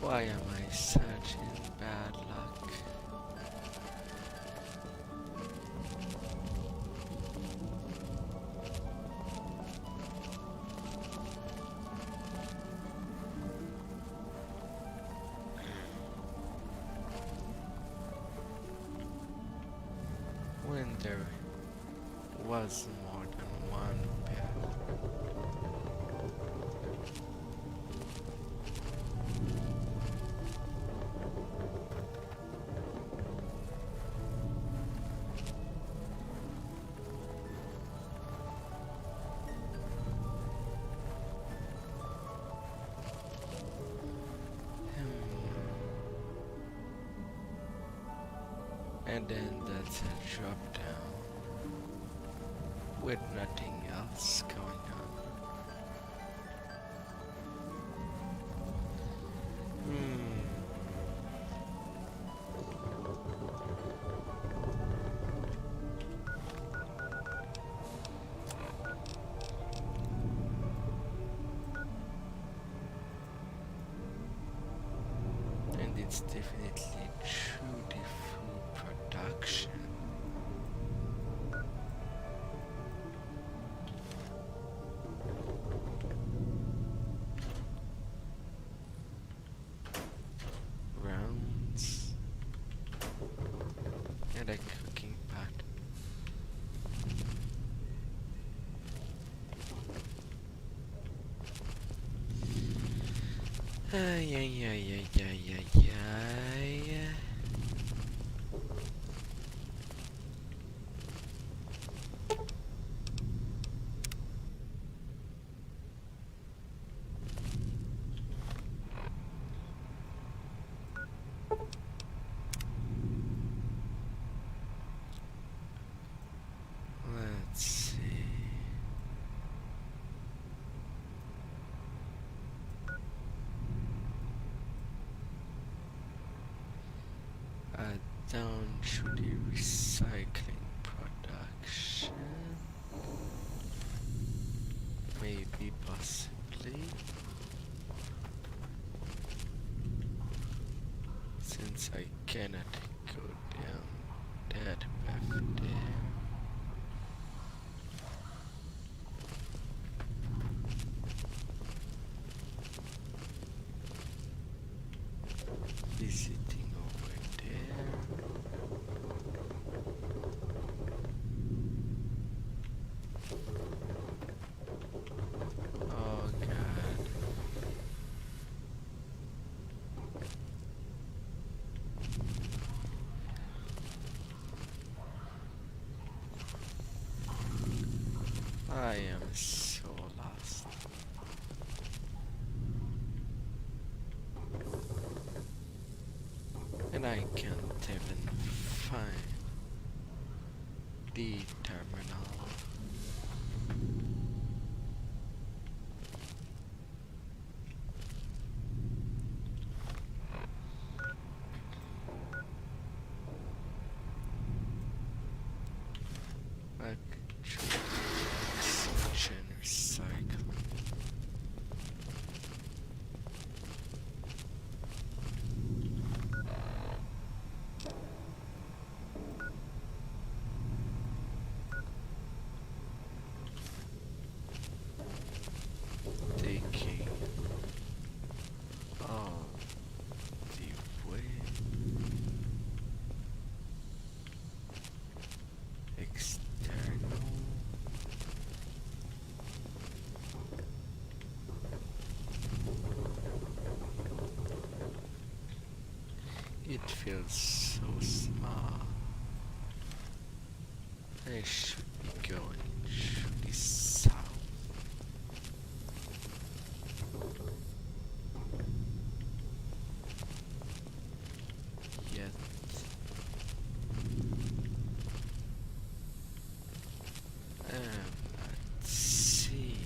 Why am I such in bad luck? When there was more than one path. And then that's a drop down with nothing else going on. And it's definitely true the food production. Rounds and a cooking pot. Ay, ay, ay, ay, ay, ay, ay. Let's see. Down to the recycling production. Maybe, possibly. Since I cannot go down that path there. Visiting over there. Oh god. I am so lost. And I can't even find the terminal. Oxygen recycle. Taking all the way external. It feels so small. I should be going to the south. Yet I'm not seeing.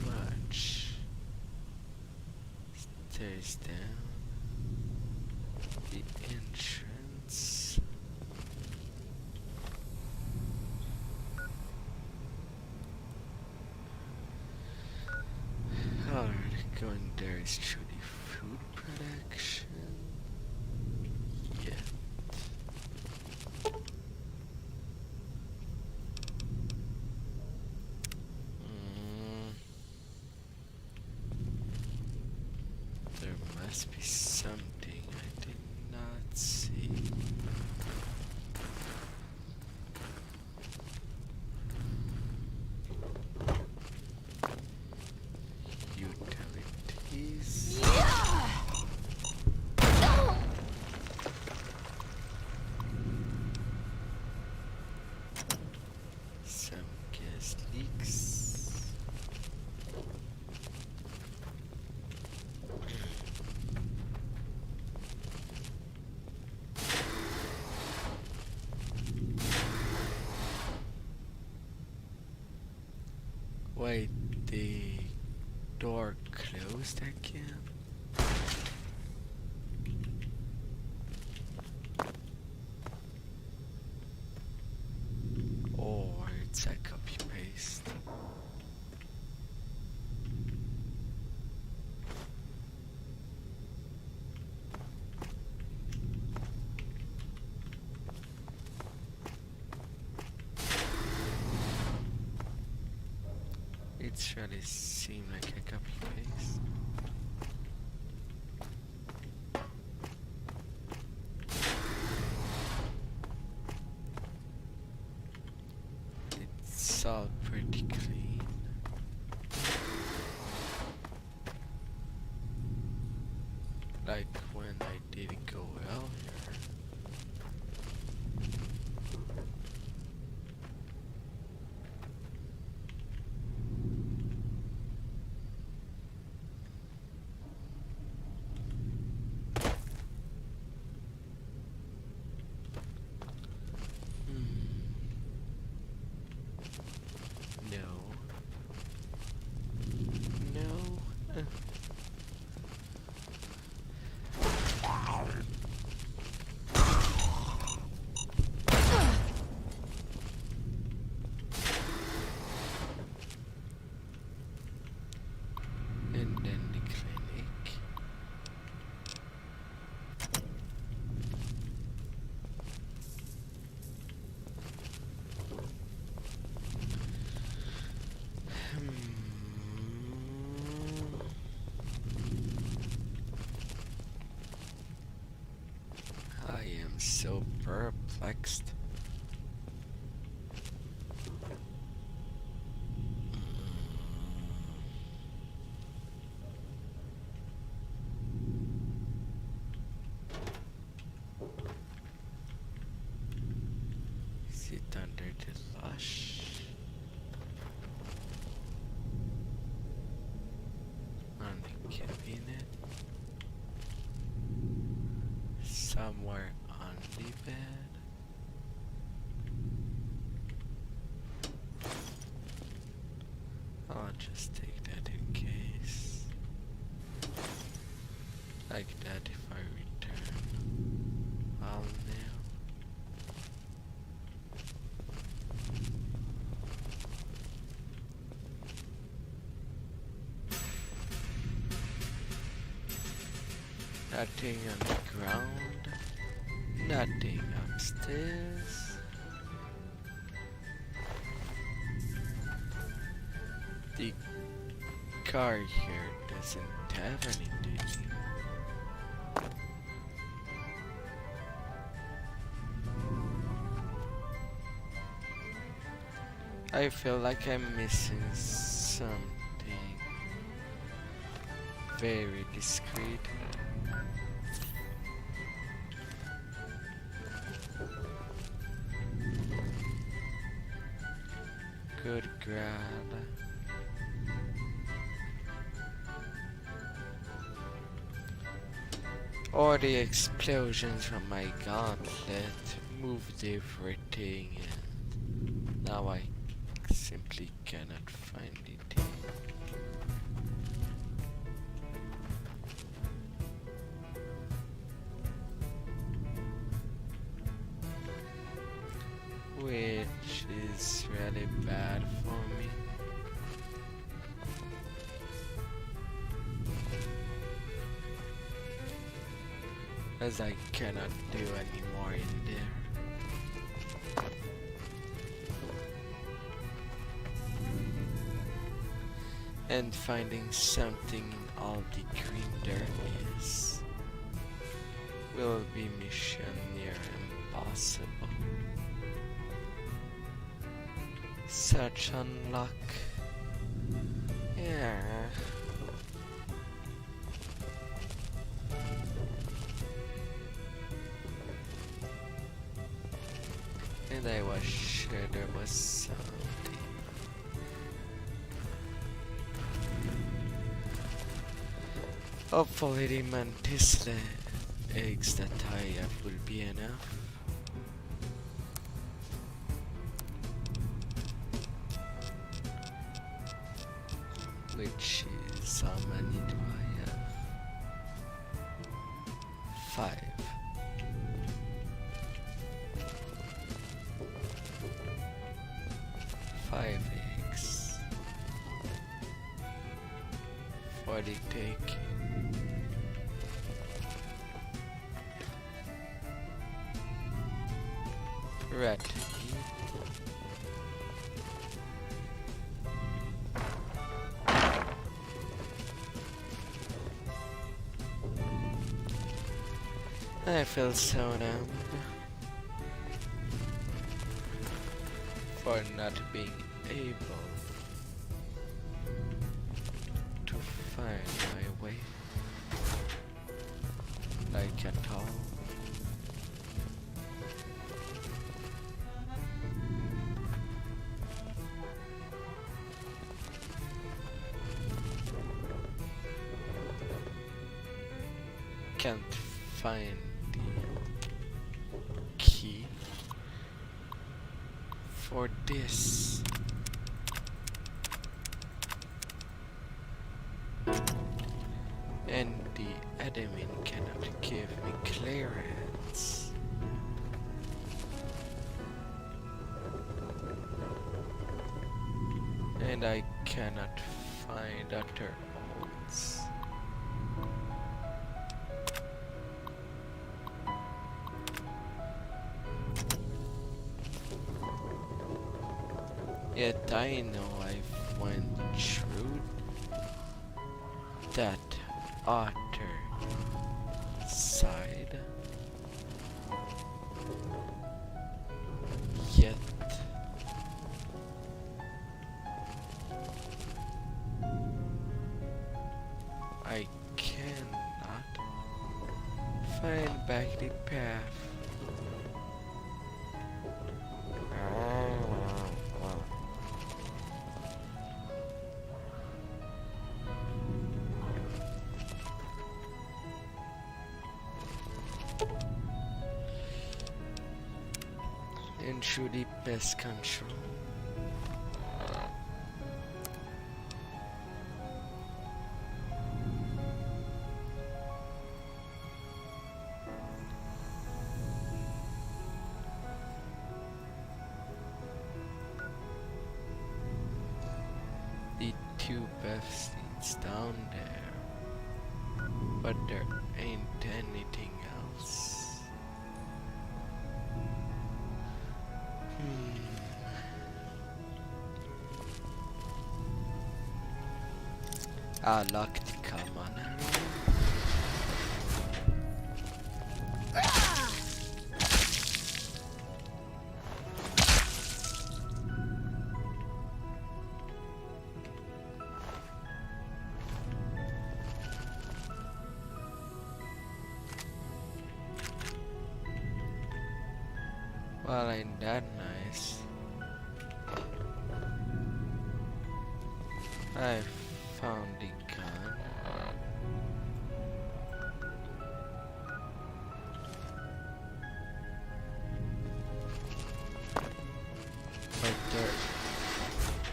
Much. Stairs down. The entrance. Alright, going there is through the food production. Yet. There must be something I did not see. Utilities. Some gas leaks. Wait, the door closed again? Or it's a copy paste. It really seemed like a copy paste. Like when I did go earlier. No. No. And then the clinic. I am so perplexed. Sit under the lush. On the cabinet. Somewhere on the bed. I'll just take that in case. Like that if I return. I'll now. Nothing on the ground. Nothing upstairs. The car here doesn't have anything. I feel like I'm missing something very discreet. Good grab. Or the explosions from my gauntlet moved everything and now I simply cannot find it. Which is really bad for me. As I cannot do any more in there. And finding something in all the green there is will be mission near impossible. Such unluck. Yeah. And I was sure there was something. Hopefully the mantis eggs that I have will be enough. Which is how many do I have? 5. Five eggs for the taking. Rat. I feel so dumb for not being able to find my way. like at all. Can't find the key for this. And the admin cannot give me clearance. And I cannot find Dr. Owens. Yet I know I've went through that other side. Yet I cannot find back the path. Ensure the pest control. The two paths leads down there, but there ain't anything else. I locked, come on. Well, ain't that nice? I found the gun. But there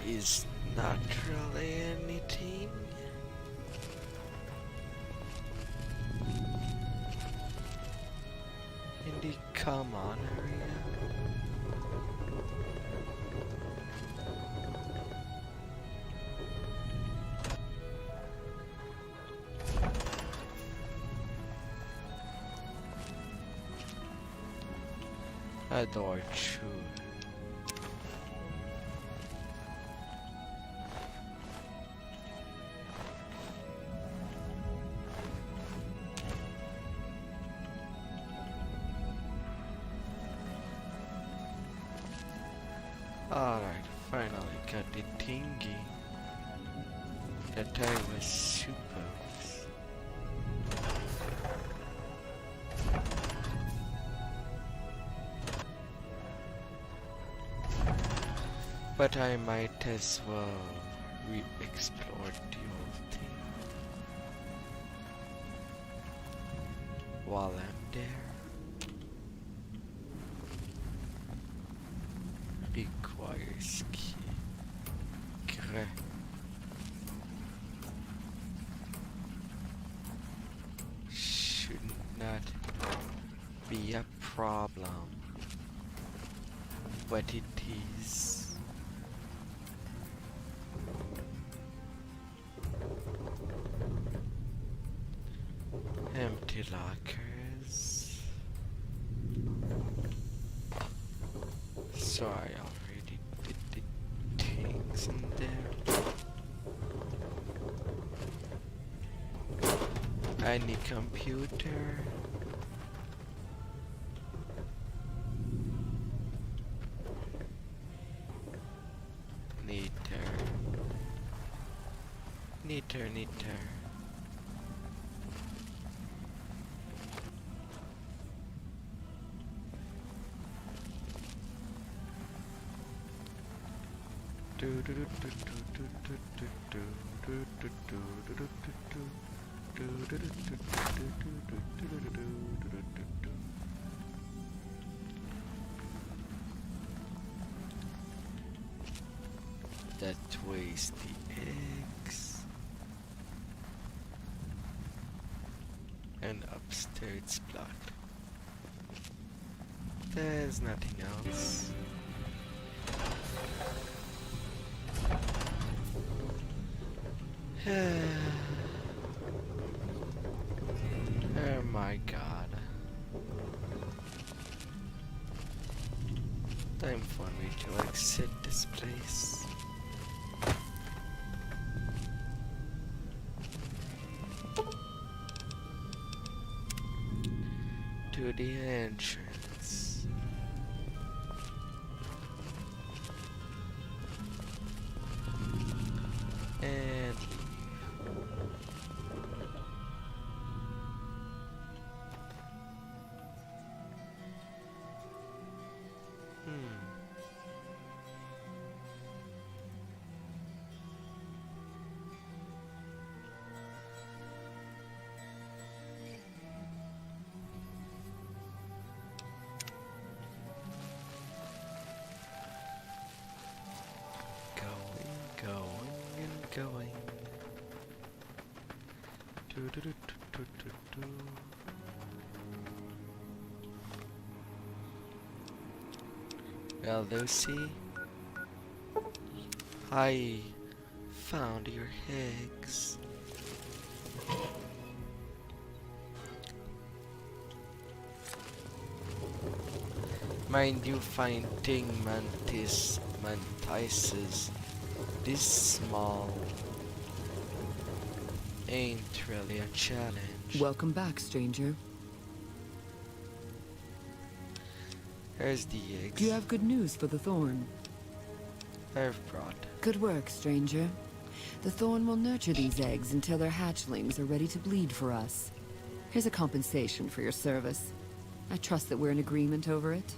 is not really anything. In the common area. A door true. Alright, finally got the thingy that I was supposed. But I might as well re-explore the whole thing while I'm there. Requires key. Should not be a problem, but it is. Empty lockers. So I already did the things in there. I need computer. Neater. That weighs the eggs. And upstairs blocked. There's nothing else. Oh my god. Time for me to exit this place. To the entrance. And leave. Going. Well, Lucy, I found your eggs. Mind you, finding mantises this small ain't really a challenge. Welcome back, stranger. Here's the eggs. Do you have good news for the Thorn? I've brought. Good work, stranger. The Thorn will nurture these eggs until their hatchlings are ready to bleed for us. Here's a compensation for your service. I trust that we're in agreement over it.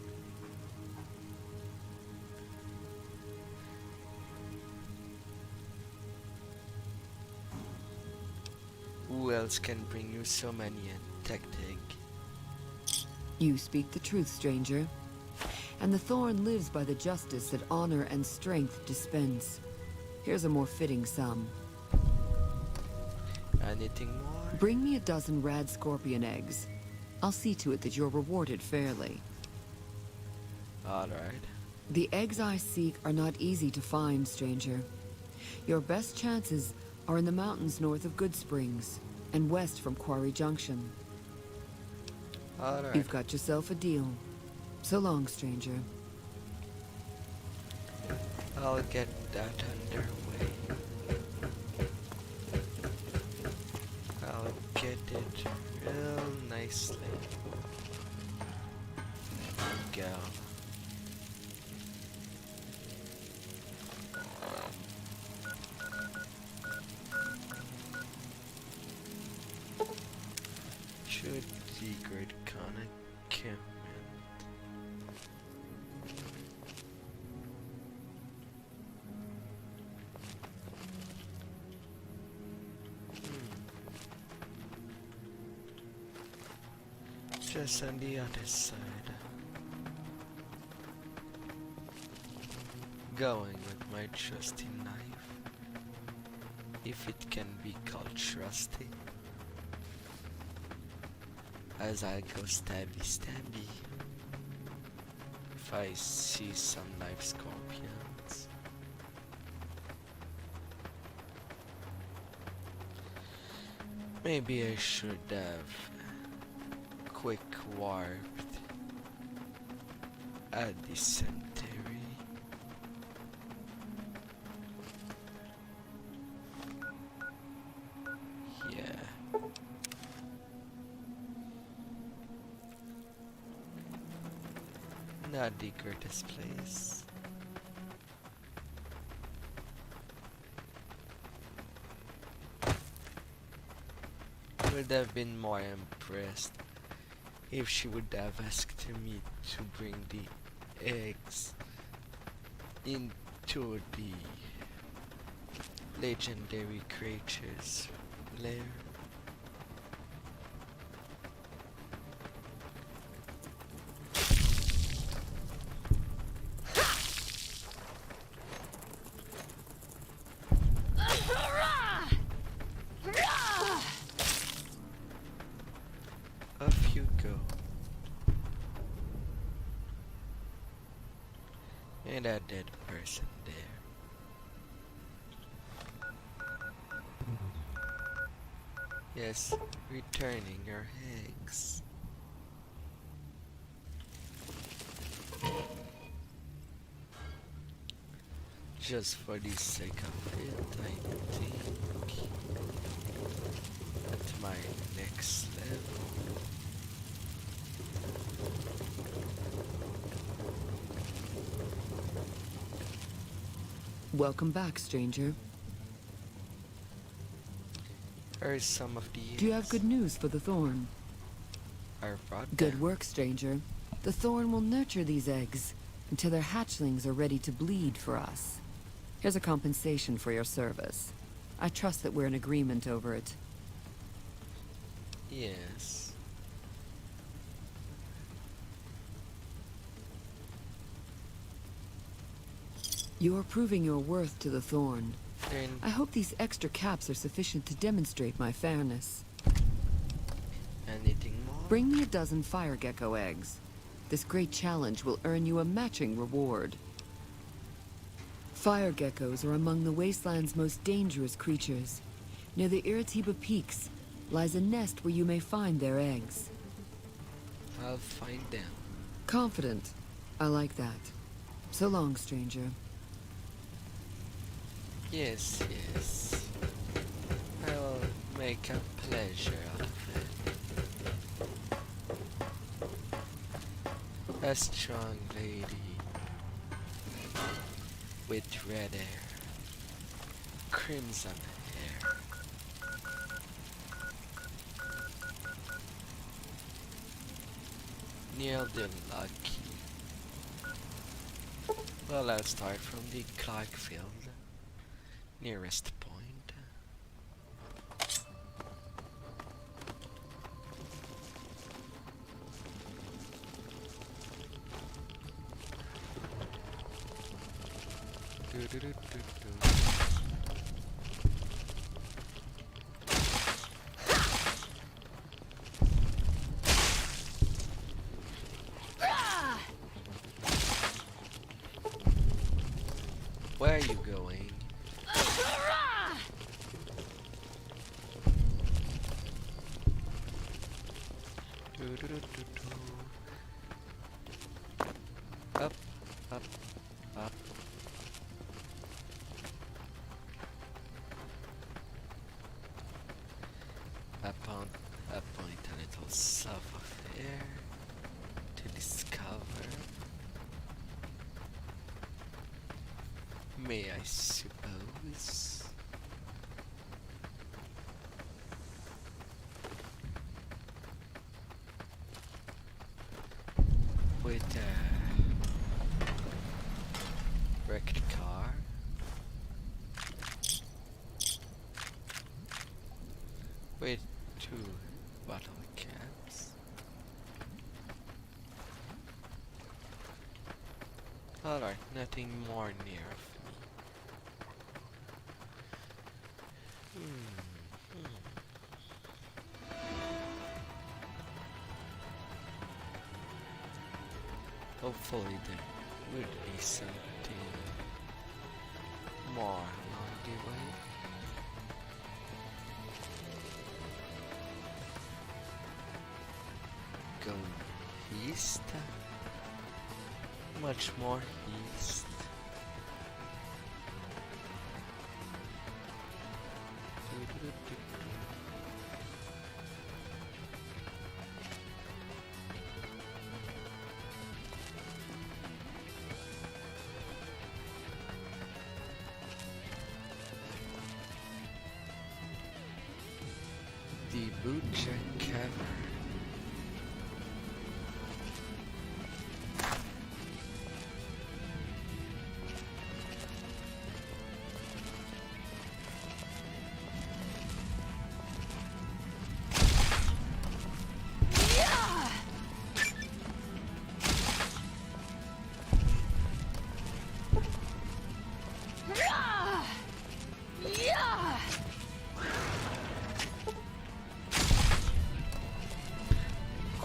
Who else can bring you so many intact egg? You speak the truth, stranger. And the Thorn lives by the justice that honor and strength dispense. Here's a more fitting sum. Anything more? Bring me a dozen rad scorpion eggs. I'll see to it that you're rewarded fairly. Alright. The eggs I seek are not easy to find, stranger. Your best chances are in the mountains north of Good Springs and west from Quarry Junction. Alright. You've got yourself a deal. So long, stranger. I'll get that underway. I'll get it real nicely. Go. Should the great Kana come in? Just on the other side. Going with my trusty knife. If it can be called trusty. As I go stabby stabby. If I see some live scorpions. Maybe I should have quick warped at the cemetery. Yeah. Not the greatest place. Would have been more impressed if she would have asked me to bring the eggs in to the legendary creatures lair. Off you go. And that dead person there. Yes, returning your eggs. Just for the sake of it, I think. At my next level. Welcome back, stranger. Are some of the Do you have good news for the Thorn? are brought Good down. work, stranger. The Thorn will nurture these eggs until their hatchlings are ready to bleed for us. Here's a compensation for your service. I trust that we're in agreement over it. Yes. You're proving your worth to the Thorn. Then I hope these extra caps are sufficient to demonstrate my fairness. anything more? Bring me a dozen fire gecko eggs. This great challenge will earn you a matching reward. Fire geckos are among the wasteland's most dangerous creatures. Near the Iritiba Peaks lies a nest where you may find their eggs. I'll find them. Confident. I like that. So long, stranger. Yes, yes. I'll make a pleasure out of it. A strong lady with red hair, crimson hair. Nearly lucky. Well, I'll start from the Clarkfield nearest point. Do-do-do-do-do. Where are you going? Do-do-do-do-do. Up, up, up. Appoint a little self of air to discover. May I suppose? With a wrecked car. With 2 bottle caps. Alright, nothing more near of me. Hopefully there would be something more along the way. Go east. Much more east. The Bootjack Cavern.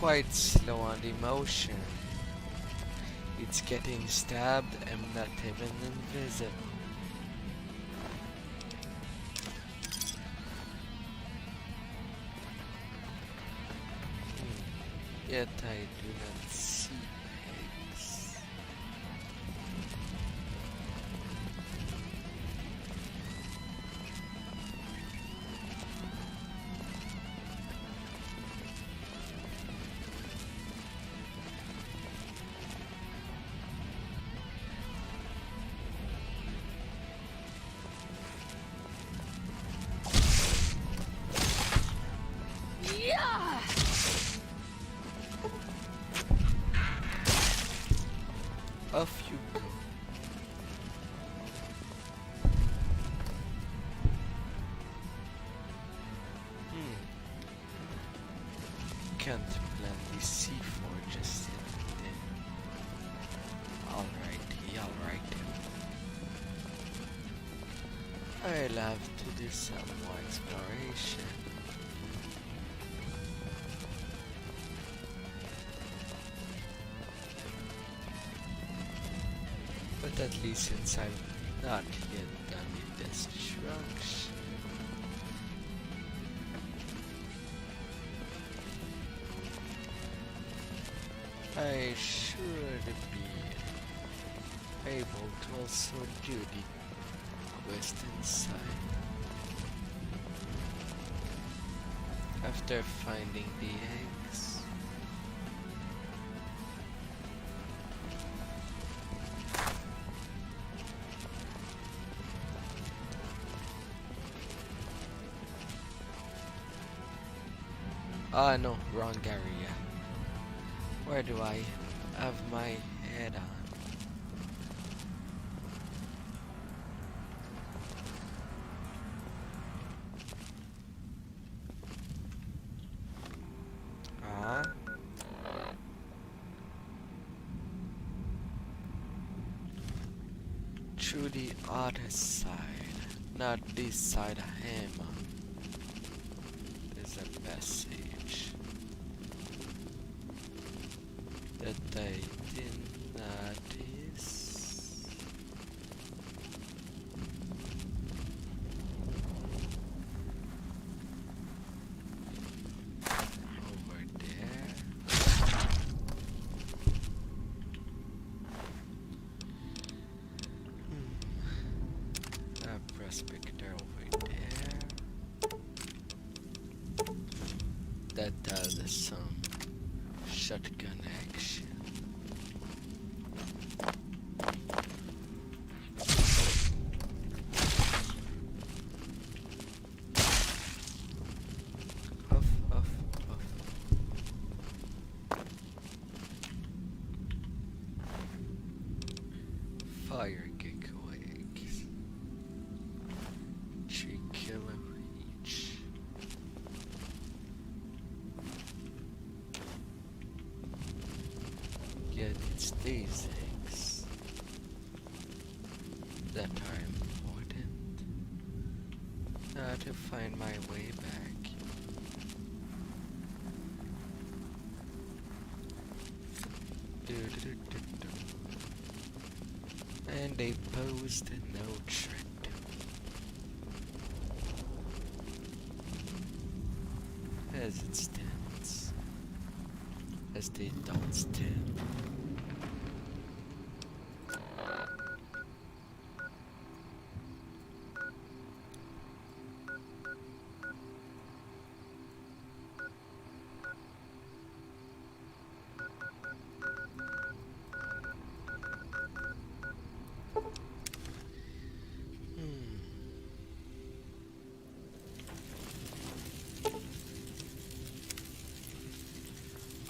quite slow on the motion. It's getting stabbed and not even invisible. Yet I do not see eggs. Off you go. Can't plant the C4 just yet. Alrighty, alrighty. I'll have to do some more exploration. But at least since I've not yet done the destruction, I should be able to also do the quest inside. After finding the eggs. Ah no, wrong area. Where do I have my head on? Through the other side, not this side I am on. There's a passage that I didn't notice. Over there. A prospector over there. That does some shotgun action. Huff, huff, huff. Fire gecko eggs. 3 kilo each. Yet it's these eggs that are important. Now to find my way back. Do. And they posed no threat. As it stands. As they don't stand.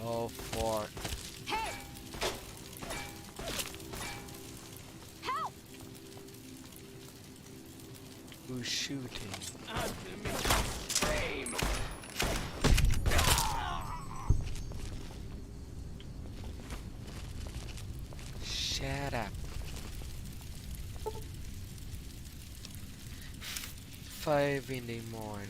All for Hey! Help! who's shooting? Shut up. 5 in the morning.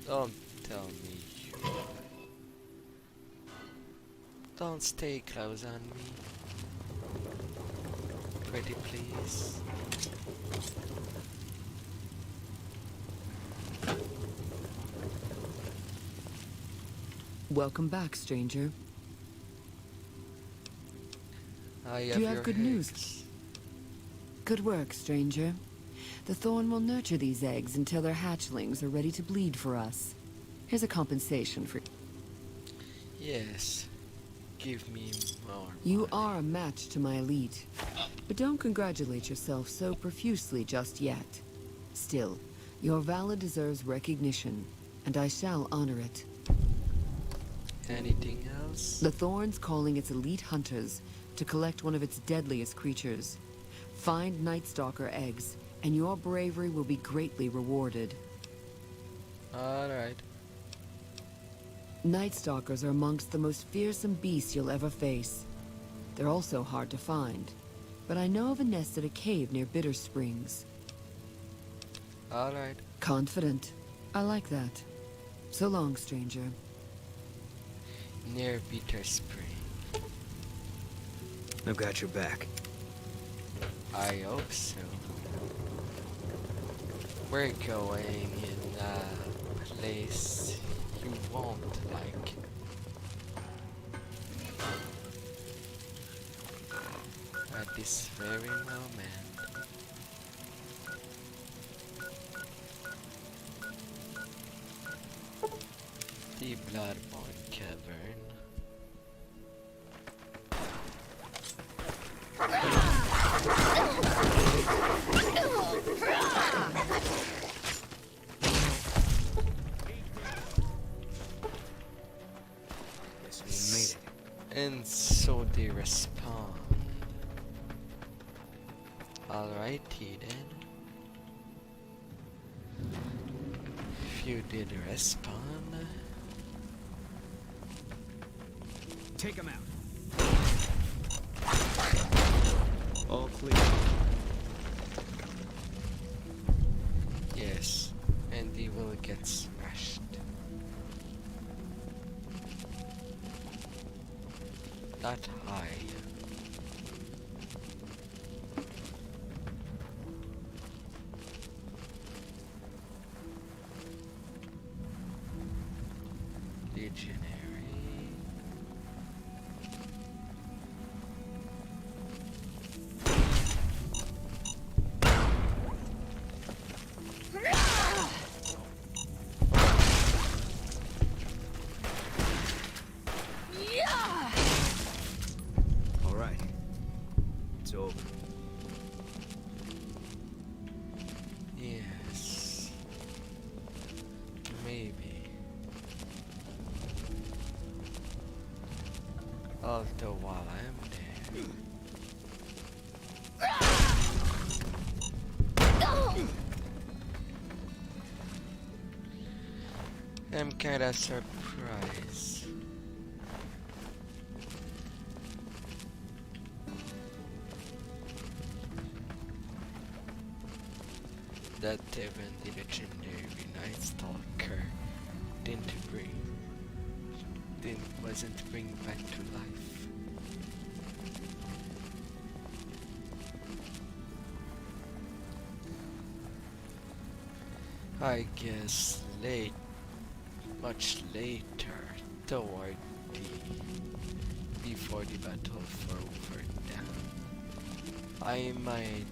Don't tell me you. Don't stay close on me. Pretty please. Welcome back, stranger. I Do you have your good news? eggs. Good work, stranger. The Thorn will nurture these eggs until their hatchlings are ready to bleed for us. Here's a compensation for... Yes. Give me more. You money. are a match to my elite. But don't congratulate yourself so profusely just yet. Still, your valor deserves recognition, and I shall honor it. Anything else? The Thorn's calling its elite hunters to collect one of its deadliest creatures. Find Night Stalker eggs, and your bravery will be greatly rewarded. Alright. Night Stalkers are amongst the most fearsome beasts you'll ever face. They're also hard to find, but I know of a nest at a cave near Bitter Springs. Alright. Confident. I like that. So long, stranger. Near Bitter Spring. I've got your back. I hope so. We're going in a place you won't like. At this very moment. The Bloodborne Cavern. Guess we made it. And so they respond. Alrighty then. If you did respawn, Take him out. All clear. yes, and he will get smashed. Not high. Legionary. All right. It's over. Yes. Maybe. Although while I'm there. I'm kinda surprised that even the legendary Night Stalker wasn't bring back to life. I guess much later, toward before the battle for Verdun, I might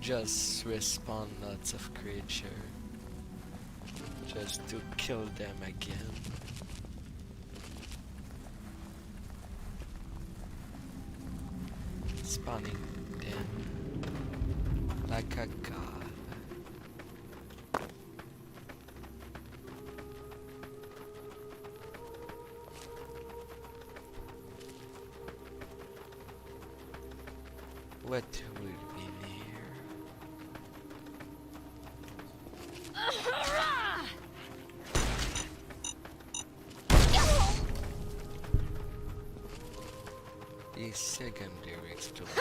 just respawn lots of creatures just to kill them again. Spawning them like a god. What will be near? The secondary explosion.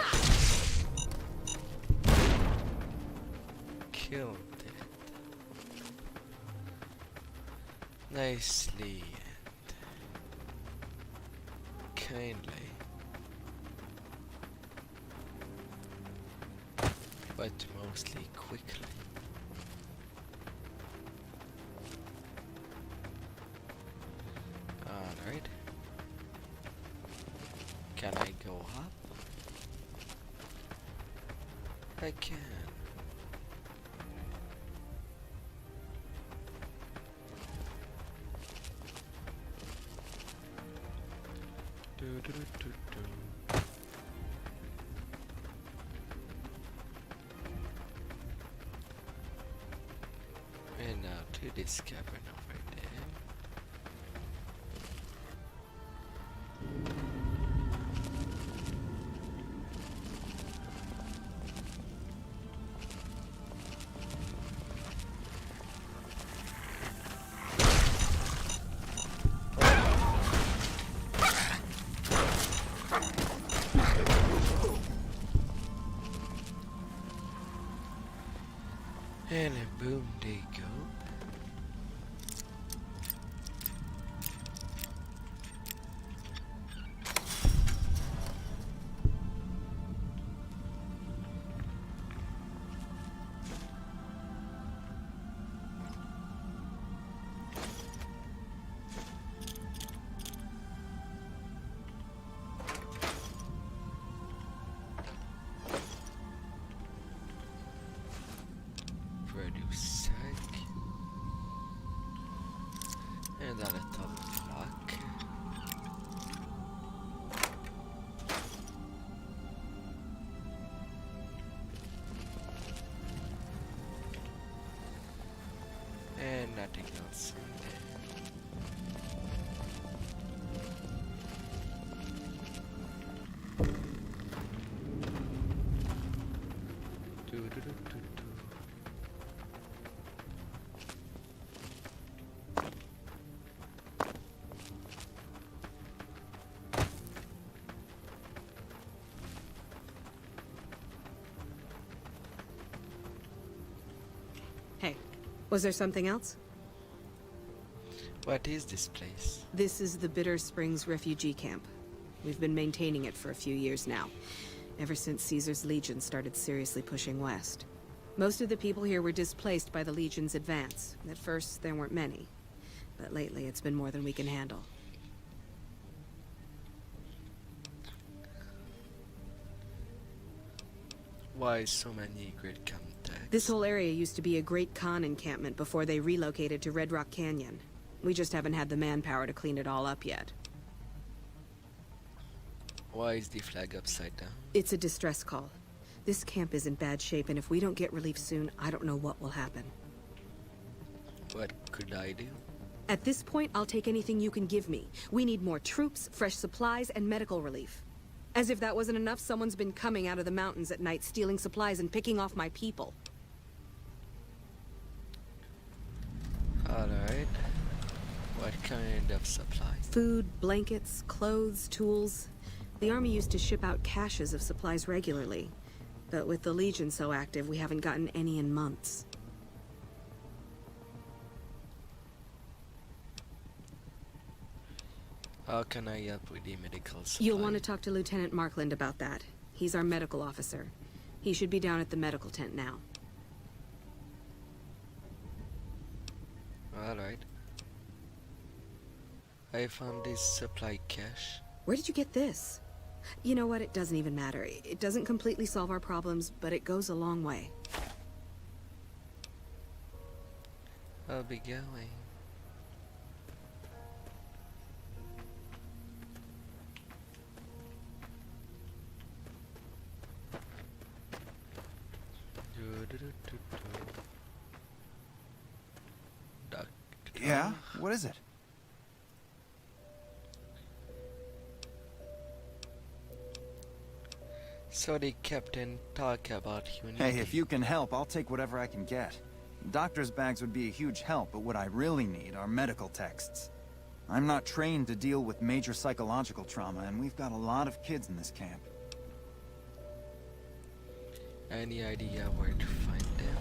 Killed it. Nicely and kindly, but mostly quickly. Alright. Can I go up? I can. Do, do, do, do, do. And now to this cavern over there. And boom, they go. Produce sack. And a little block. And nothing else in there. Do, do, do, do, do. Hey, was there something else? What is this place? This is the Bitter Springs refugee camp. We've been maintaining it for a few years now, ever since Caesar's Legion started seriously pushing west. Most of the people here were displaced by the Legion's advance. At first, there weren't many, but lately it's been more than we can handle. Why so many great contacts? This whole area used to be a Great Khan encampment before they relocated to Red Rock Canyon. We just haven't had the manpower to clean it all up yet. Why is the flag upside down? It's a distress call. This camp is in bad shape, and if we don't get relief soon, I don't know what will happen. What could I do? At this point, I'll take anything you can give me. We need more troops, fresh supplies, and medical relief. As if that wasn't enough, someone's been coming out of the mountains at night, stealing supplies and picking off my people. Alright. What kind of supplies? Food, blankets, clothes, tools. The army used to ship out caches of supplies regularly. But with the Legion so active, we haven't gotten any in months. How can I help with the medical supplies? You'll want to talk to Lieutenant Markland about that. He's our medical officer. He should be down at the medical tent now. Alright. I found this supply cache. Where did you get this? You know what? It doesn't even matter. It doesn't completely solve our problems, but it goes a long way. I'll be going. Yeah? What is it? So the captain talk about unity. Hey, if you can help, I'll take whatever I can get. Doctor's bags would be a huge help, but what I really need are medical texts. I'm not trained to deal with major psychological trauma, and we've got a lot of kids in this camp. Any idea where to find them?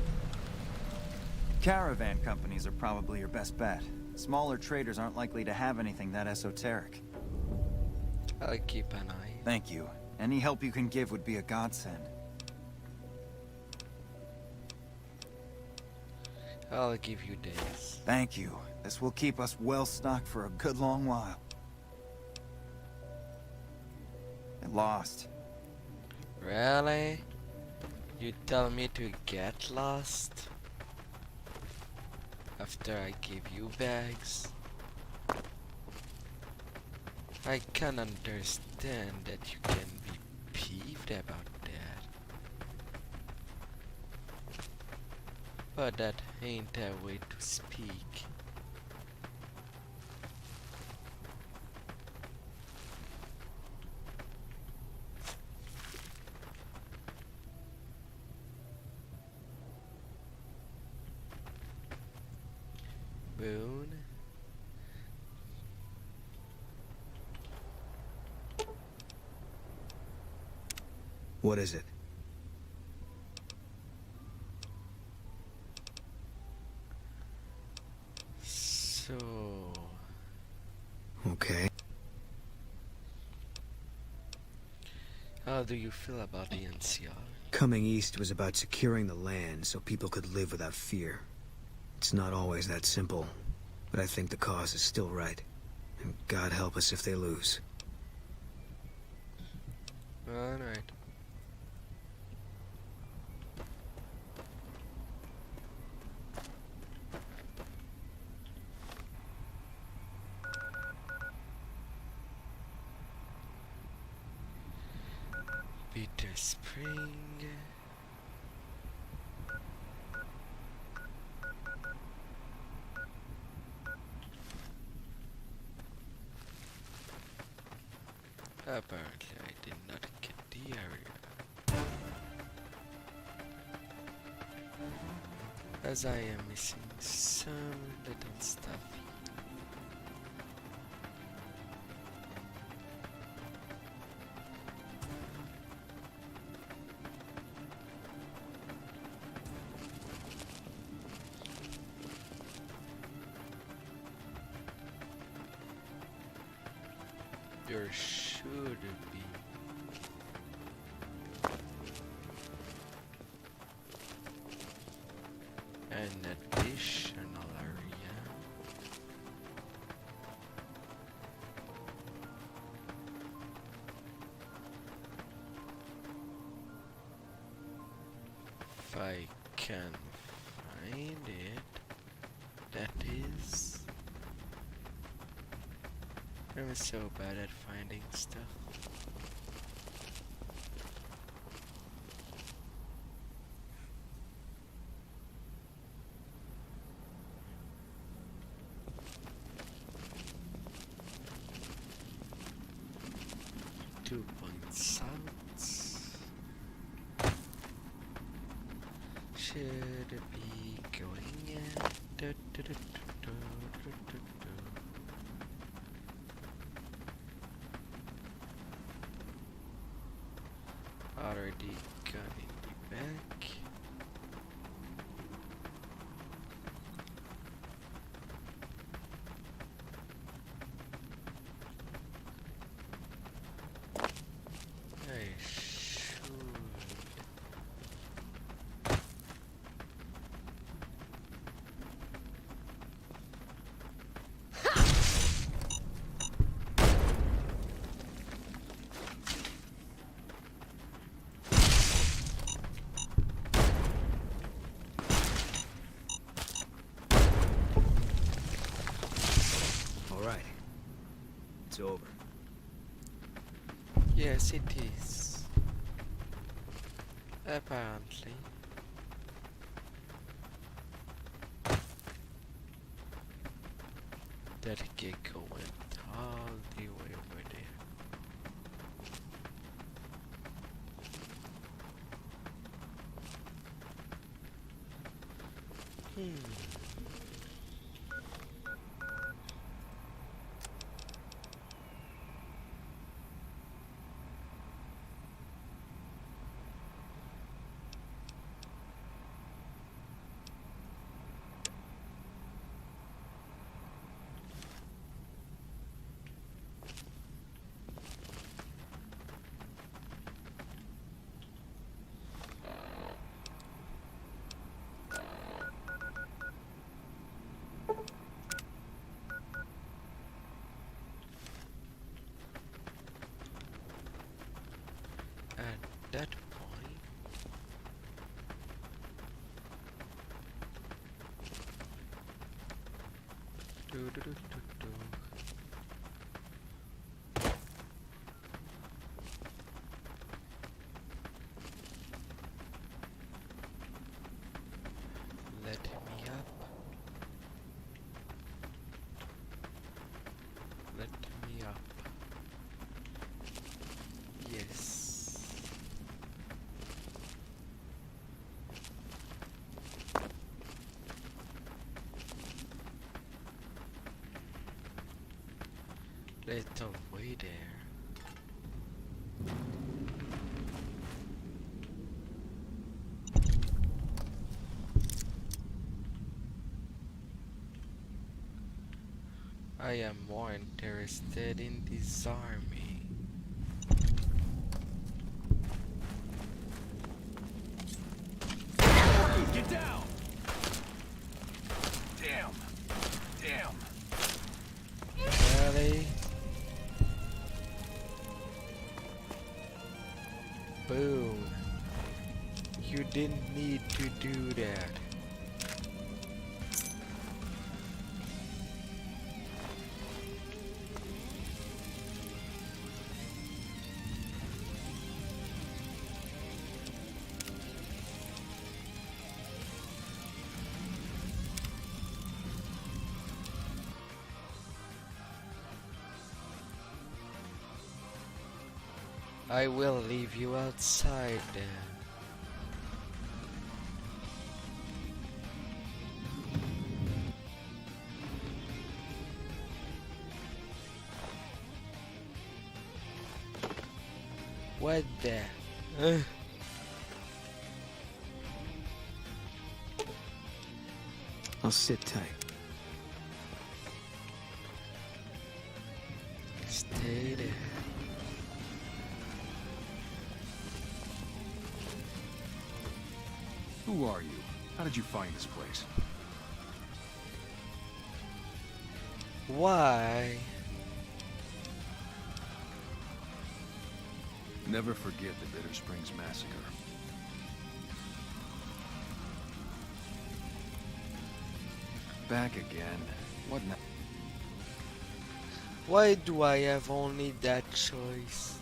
Caravan companies are probably your best bet. Smaller traders aren't likely to have anything that esoteric. I'll keep an eye. Thank you. Any help you can give would be a godsend. I'll give you days. Thank you. This will keep us well stocked for a good long while. Get lost. Really? You tell me to get lost? After I give you bags? I can understand that you can be peeved about that. But that ain't a way to speak. Boone. What is it? So... Okay. how do you feel about the NCR? Coming east was about securing the land so people could live without fear. It's not always that simple, but I think the cause is still right. And God help us if they lose. Alright. Bitter Spring. Apparently I did not get the area. As I am missing some little stuff. There should be an additional area. If I can find it, that is. I'm so bad at finding stuff. South. Should be going already got in the back. I should. All right. It's over. Yes, it is. Apparently. That gecko went all the way over there. Do, do, do, do, do. Let me up. Let me up. Yes. Little way there. I am more interested in this army. Get down! Damn! Damn! Really? Boom. You didn't need to do that. I will leave you outside then. What the? I'll sit tight. Stay there. Who are you? How did you find this place? Why? Never forget the Bitter Springs Massacre. Back again. What now? Why do I have only that choice?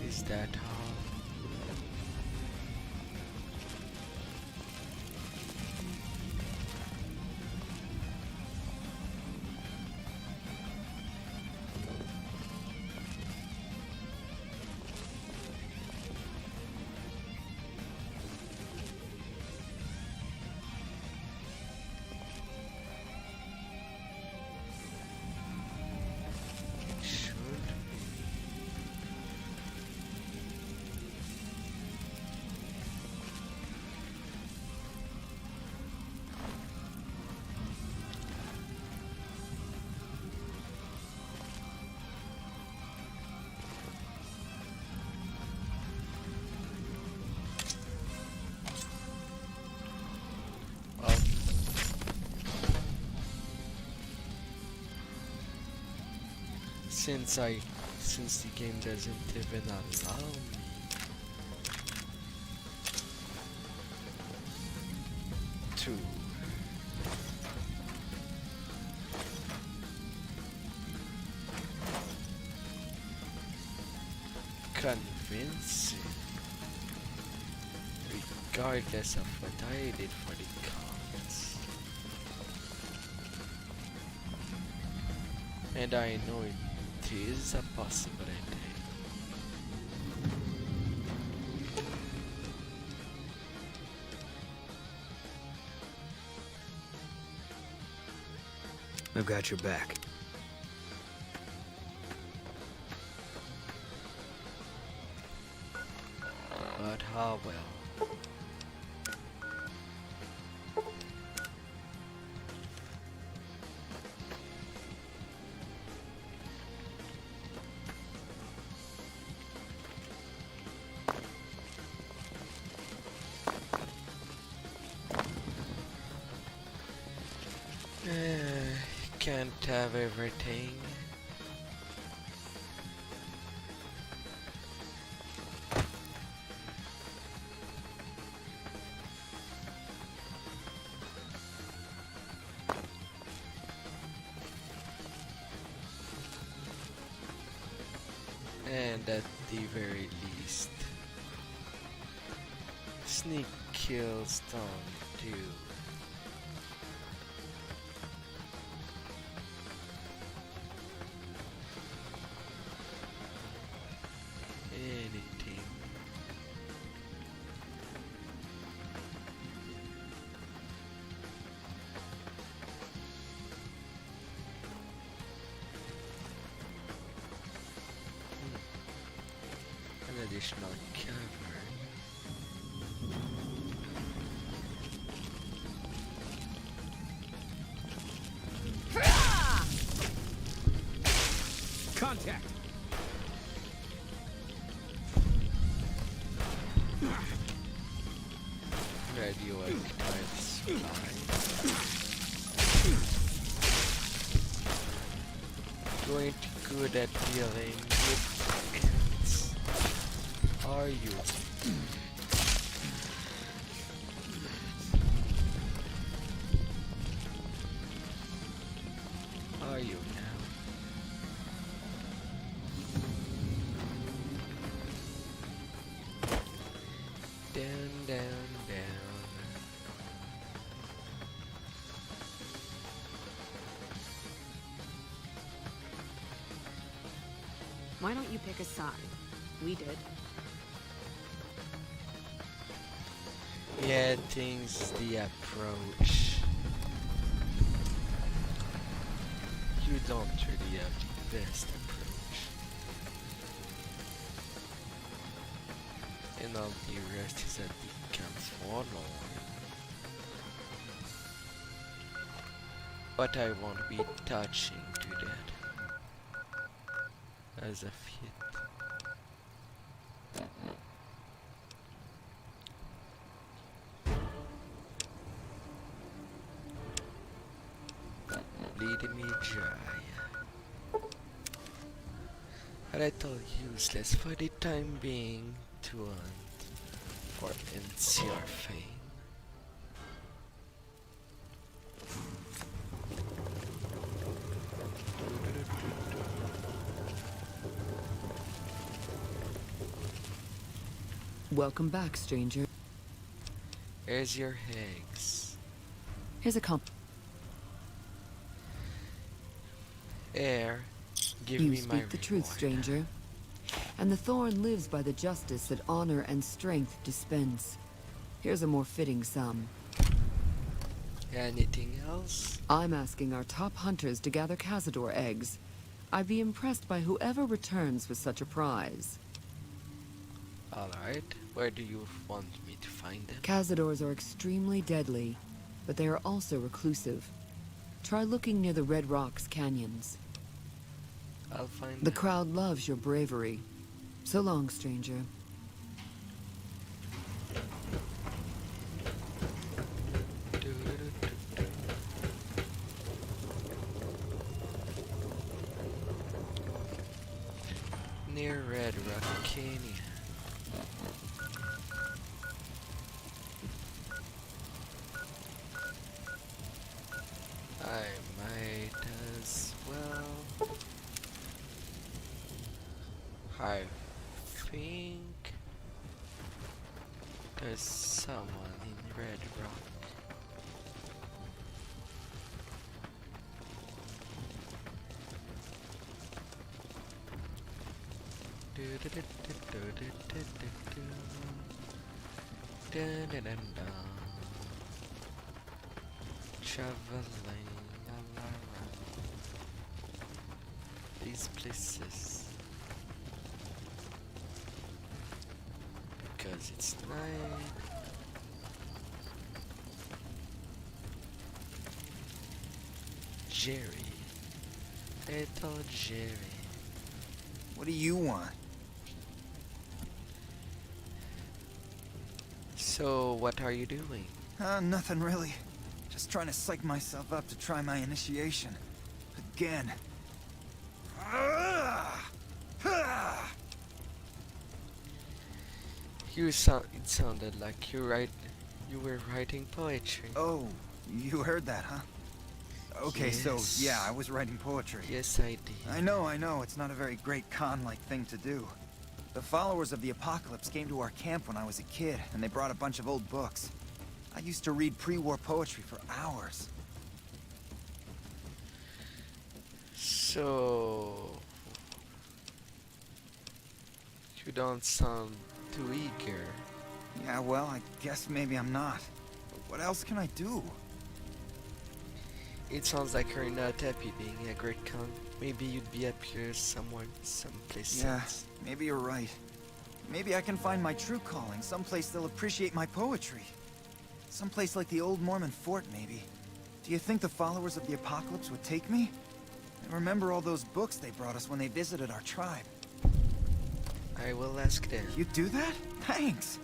Is that how? Should well, since the game doesn't even allow me to convince it, regardless of what I did for the comments. And I know it is a possibility. I've got your back. But how well? Can't have everything. And at the very least, sneak kills don't do. Anything. An additional cavern. Contact! Radioactive supply. You ain't good at dealing with ants, are you? Are you now? Down, down, down. Why don't you pick a side? We did. Yeah, things the approach. You don't really have the best approach. And all the rest is that becomes forlorn. But I won't be touching to that. As a fit. Bleed me dry. But I thought useless for the time being to hunt for NCR fame. Welcome back, stranger. Here's your eggs. Here's a comp. Air, give You me my speak the truth, reward. stranger. And the thorn lives by the justice that honor and strength dispense. Here's a more fitting sum. Anything else? I'm asking our top hunters to gather Cazador eggs. I'd be impressed by whoever returns with such a prize. Alright, where do you want me to find them? Cazadors are extremely deadly, but they are also reclusive. Try looking near the Red Rocks canyons. I'll find The them. crowd loves your bravery. So long, stranger. Near Red Rock Canyon. I might as well. I think there's someone in Red Rock. Traveling all around. these places because it's night. Jerry. Little Jerry. What do you want? So, what are you doing? Nothing really. Just trying to psych myself up to try my initiation. Again. It sounded like you were writing poetry. Oh, you heard that, huh? Okay, Yes. so, yeah, I was writing poetry. Yes, I did. I know, it's not a very great con-like thing to do. The followers of the apocalypse came to our camp when I was a kid, and they brought a bunch of old books. I used to read pre-war poetry for hours. So, you don't sound too eager. Yeah, well, I guess maybe I'm not. But what else can I do? It sounds like you're not happy being a great con. Maybe you'd be happier someplace Yeah, else. maybe you're right. Maybe I can find my true calling, someplace they'll appreciate my poetry. Someplace like the old Mormon fort, maybe. Do you think the followers of the apocalypse would take me? I remember all those books they brought us when they visited our tribe. I will ask them. You'd do that? Thanks!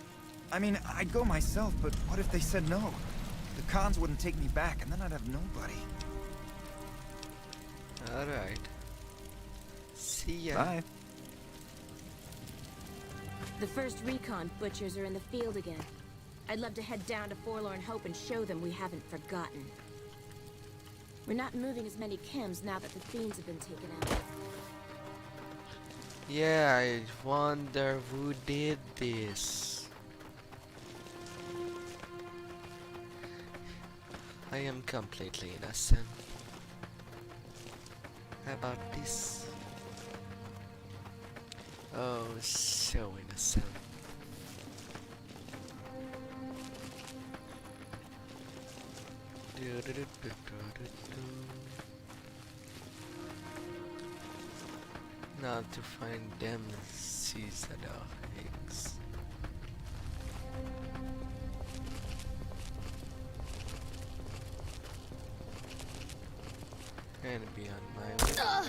I mean, I'd go myself, but what if they said no? The cons wouldn't take me back, and then I'd have nobody. Alright. See ya. Bye. The first recon butchers are in the field again. I'd love to head down to Forlorn Hope and show them we haven't forgotten. We're not moving as many chems now that the fiends have been taken out. Yeah, I wonder who did this. I am completely innocent. How about this? Oh, so innocent. Now to find them seasoned eggs. And be on my way.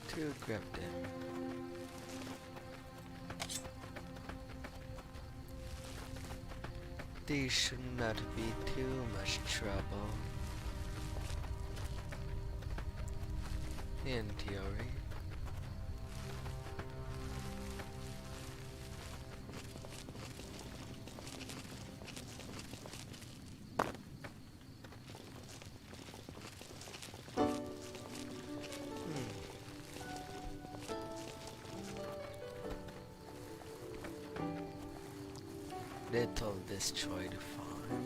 To grab them. They should not be too much trouble. In theory. That'll destroy the farm.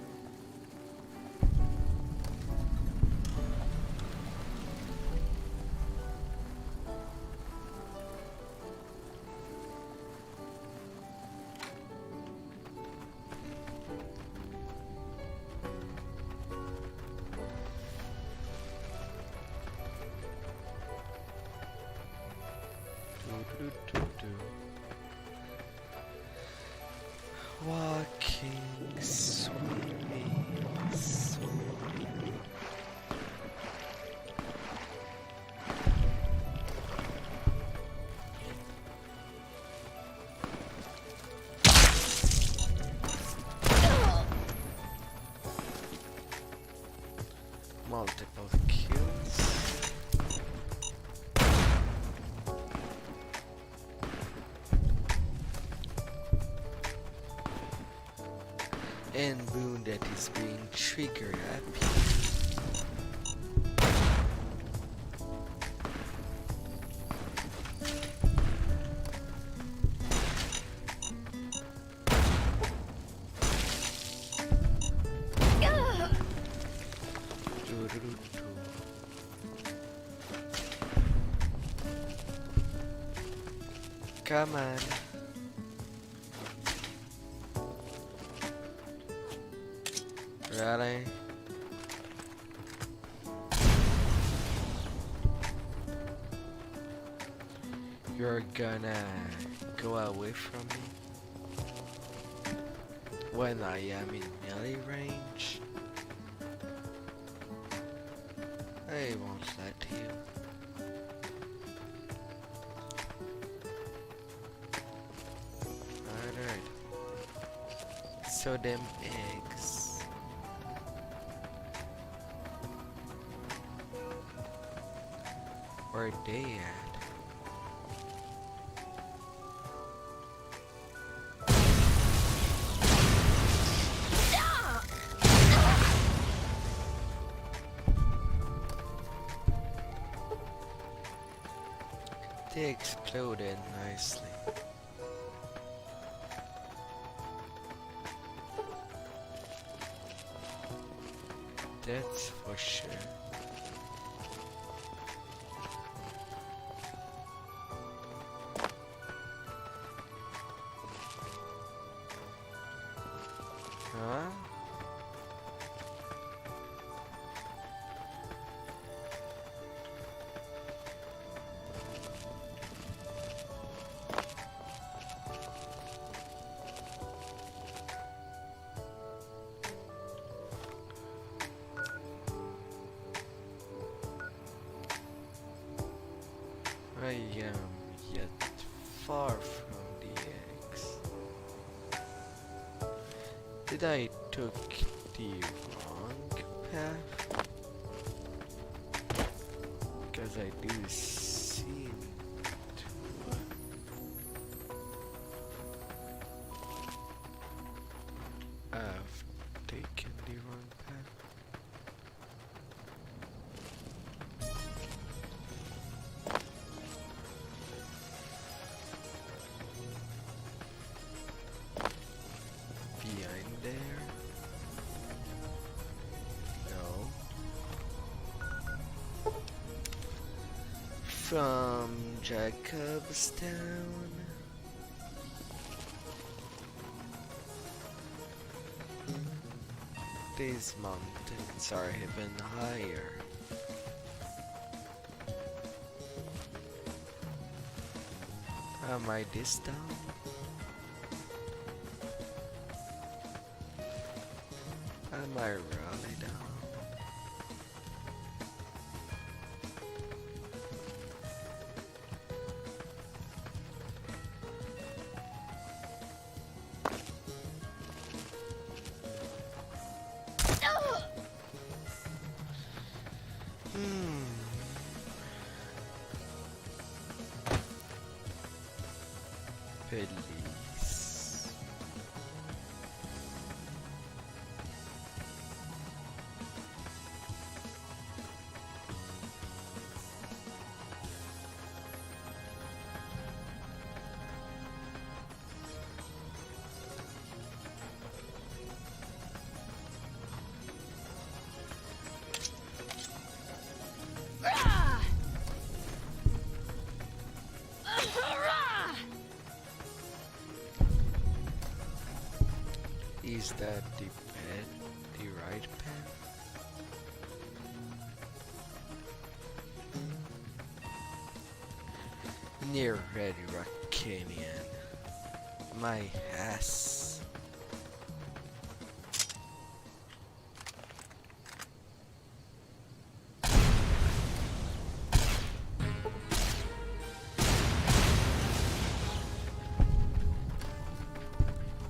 Walking swimming, swimming. Multiple kills. And boom, that is being trigger happy. Come on. Really? You're gonna go away from me when I am in melee range? I won't let you. Alright. So them eggs. Where they at? They exploded nicely. That's for sure. Huh? I am yet far from the eggs. Did I took the wrong path? Because I do seem to have taken the wrong path. Behind there? No. From Jacobstown? These mountains are even higher. Am I this down? Am I really down? Police. Is that the path, the right path? Near Red Rock Canyon. My ass.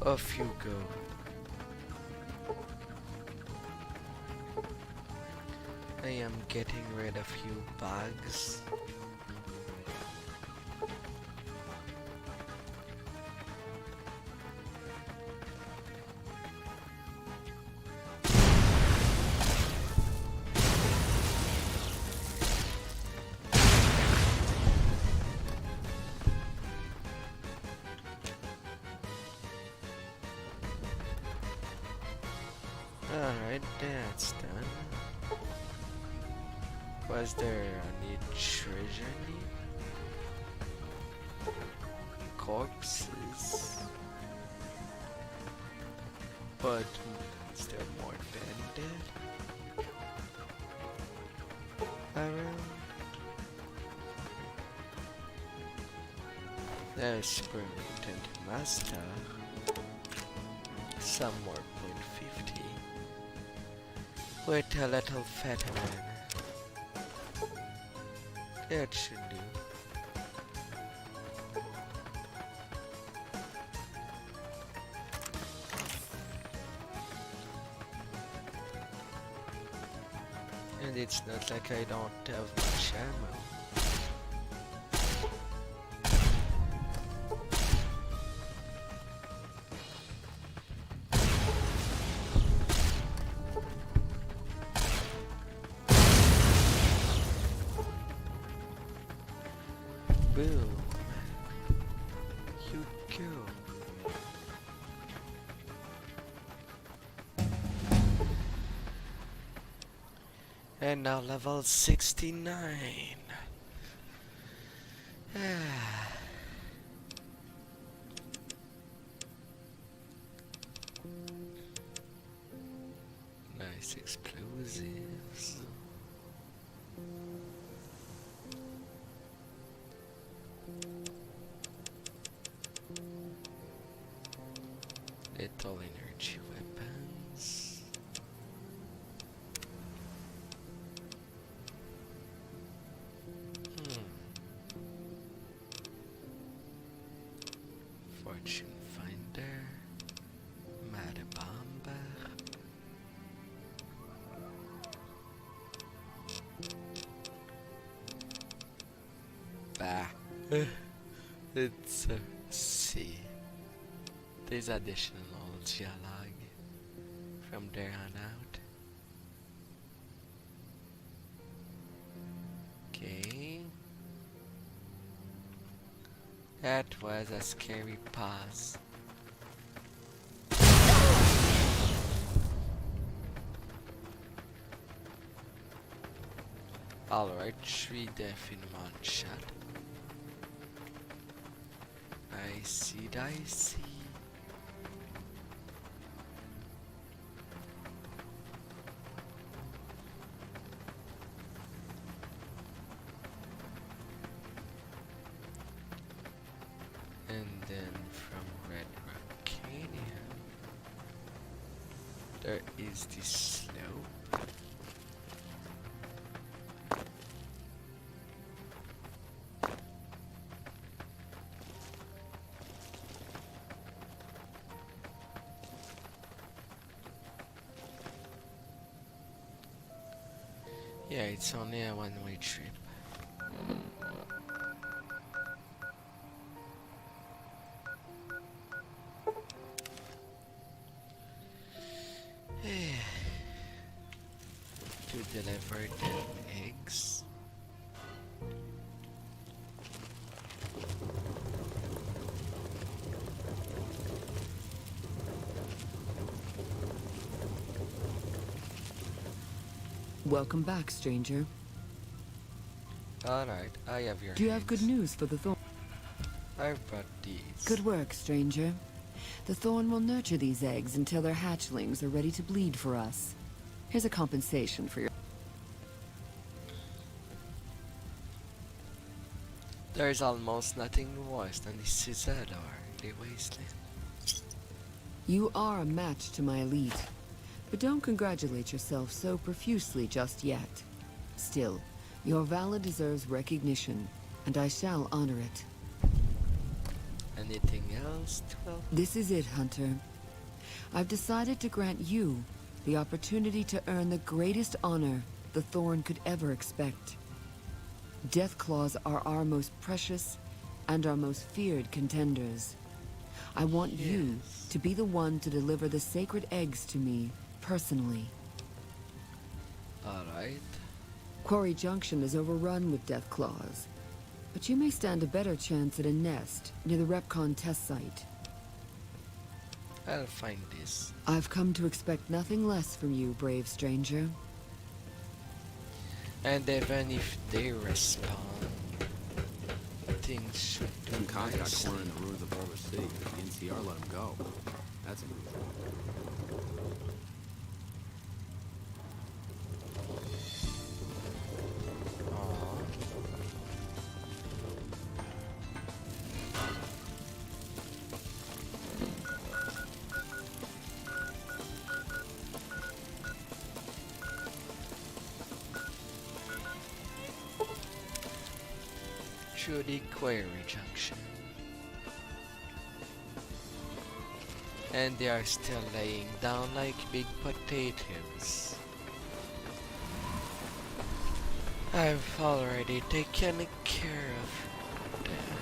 Off you go. I am getting rid of you bugs. Alright, that's done. Was there any treasure need? Corpses? But is there more than that? Around? There's permanent master. Some more .50 with a little veteran. That should do. And it's not like I don't have much ammo. Boom. You go. And now level 69. Nice explosives. Lethal energy weapons. Fortune finder. Mad bomber. Bah. It's C. There's additional dialogue from there on out. Okay. That was a scary pause. Alright, 3 death in one shot. I see. And then from Red Rock Canyon, there is this slope. Yeah, it's only a one-way trip. To deliver the eggs. Welcome back, stranger. Alright, I have your Do you have good eggs. news for the Thorn? I brought these. Good work, stranger. The Thorn will nurture these eggs until their hatchlings are ready to bleed for us. Here's a compensation for your... There's almost nothing worse than the Citadel or the Wasteland. You are a match to my elite. But don't congratulate yourself so profusely just yet. Still, your valor deserves recognition, and I shall honor it. Anything else, 12? This is it, Hunter. I've decided to grant you the opportunity to earn the greatest honor the Thorn could ever expect. Deathclaws are our most precious and our most feared contenders. I want you to be the one to deliver the sacred eggs to me personally. Alright. Quarry Junction is overrun with Deathclaws, but you may stand a better chance at a nest near the Repcon test site. I'll find this. I've come to expect nothing less from you, brave stranger. And even if they respawn, things should do Some contact nicely. corner in the ruins of Arbor City. The NCR let him go. That's unusual. Aw. through the quarry junction. And they are still laying down like big potatoes. I've already taken care of them.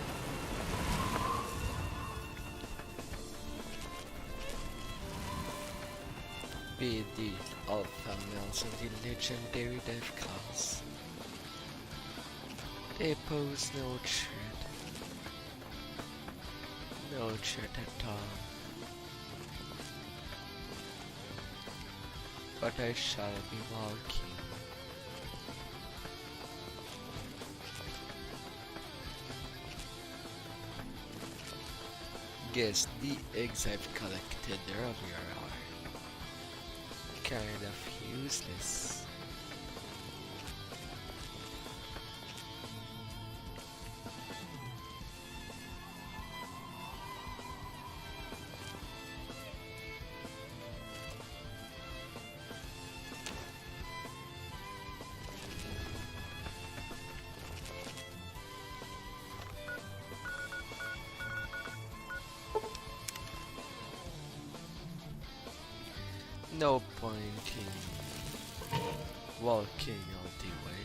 Be the alpha males of the legendary death class. They pose no threat. No threat at all. But I shall be walking. Guess the eggs I've collected earlier are kind of useless. No point in walking all the way.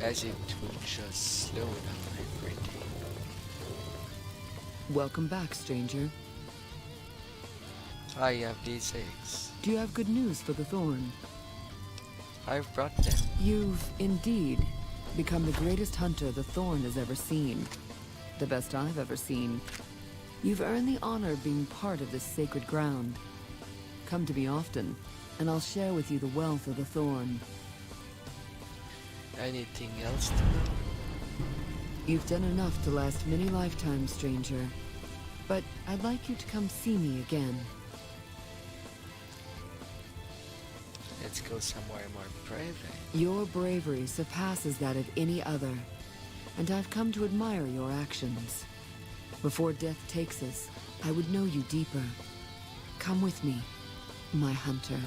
As it would just slow down everything. Welcome back, stranger. I have these eggs. Do you have good news for the Thorn? I've brought them. You've, indeed, become the greatest hunter the Thorn has ever seen. The best I've ever seen. You've earned the honor of being part of this sacred ground. Come to me often, and I'll share with you the wealth of the Thorn. Anything else to know? You've done enough to last many lifetimes, stranger. But I'd like you to come see me again. Let's go somewhere more private. Your bravery surpasses that of any other, and I've come to admire your actions. Before death takes us, I would know you deeper. Come with me, my hunter.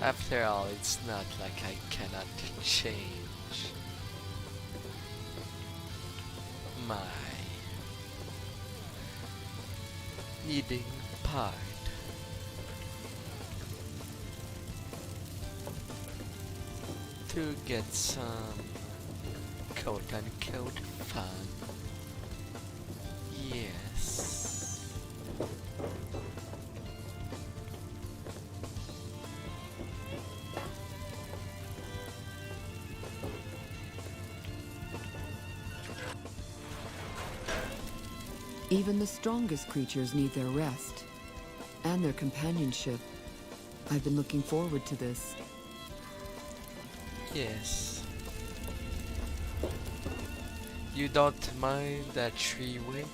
After all, it's not like I cannot change my eating part. To get some quote-unquote fun. Yes. Even the strongest creatures need their rest and their companionship. I've been looking forward to this. Yes. You don't mind that three-way?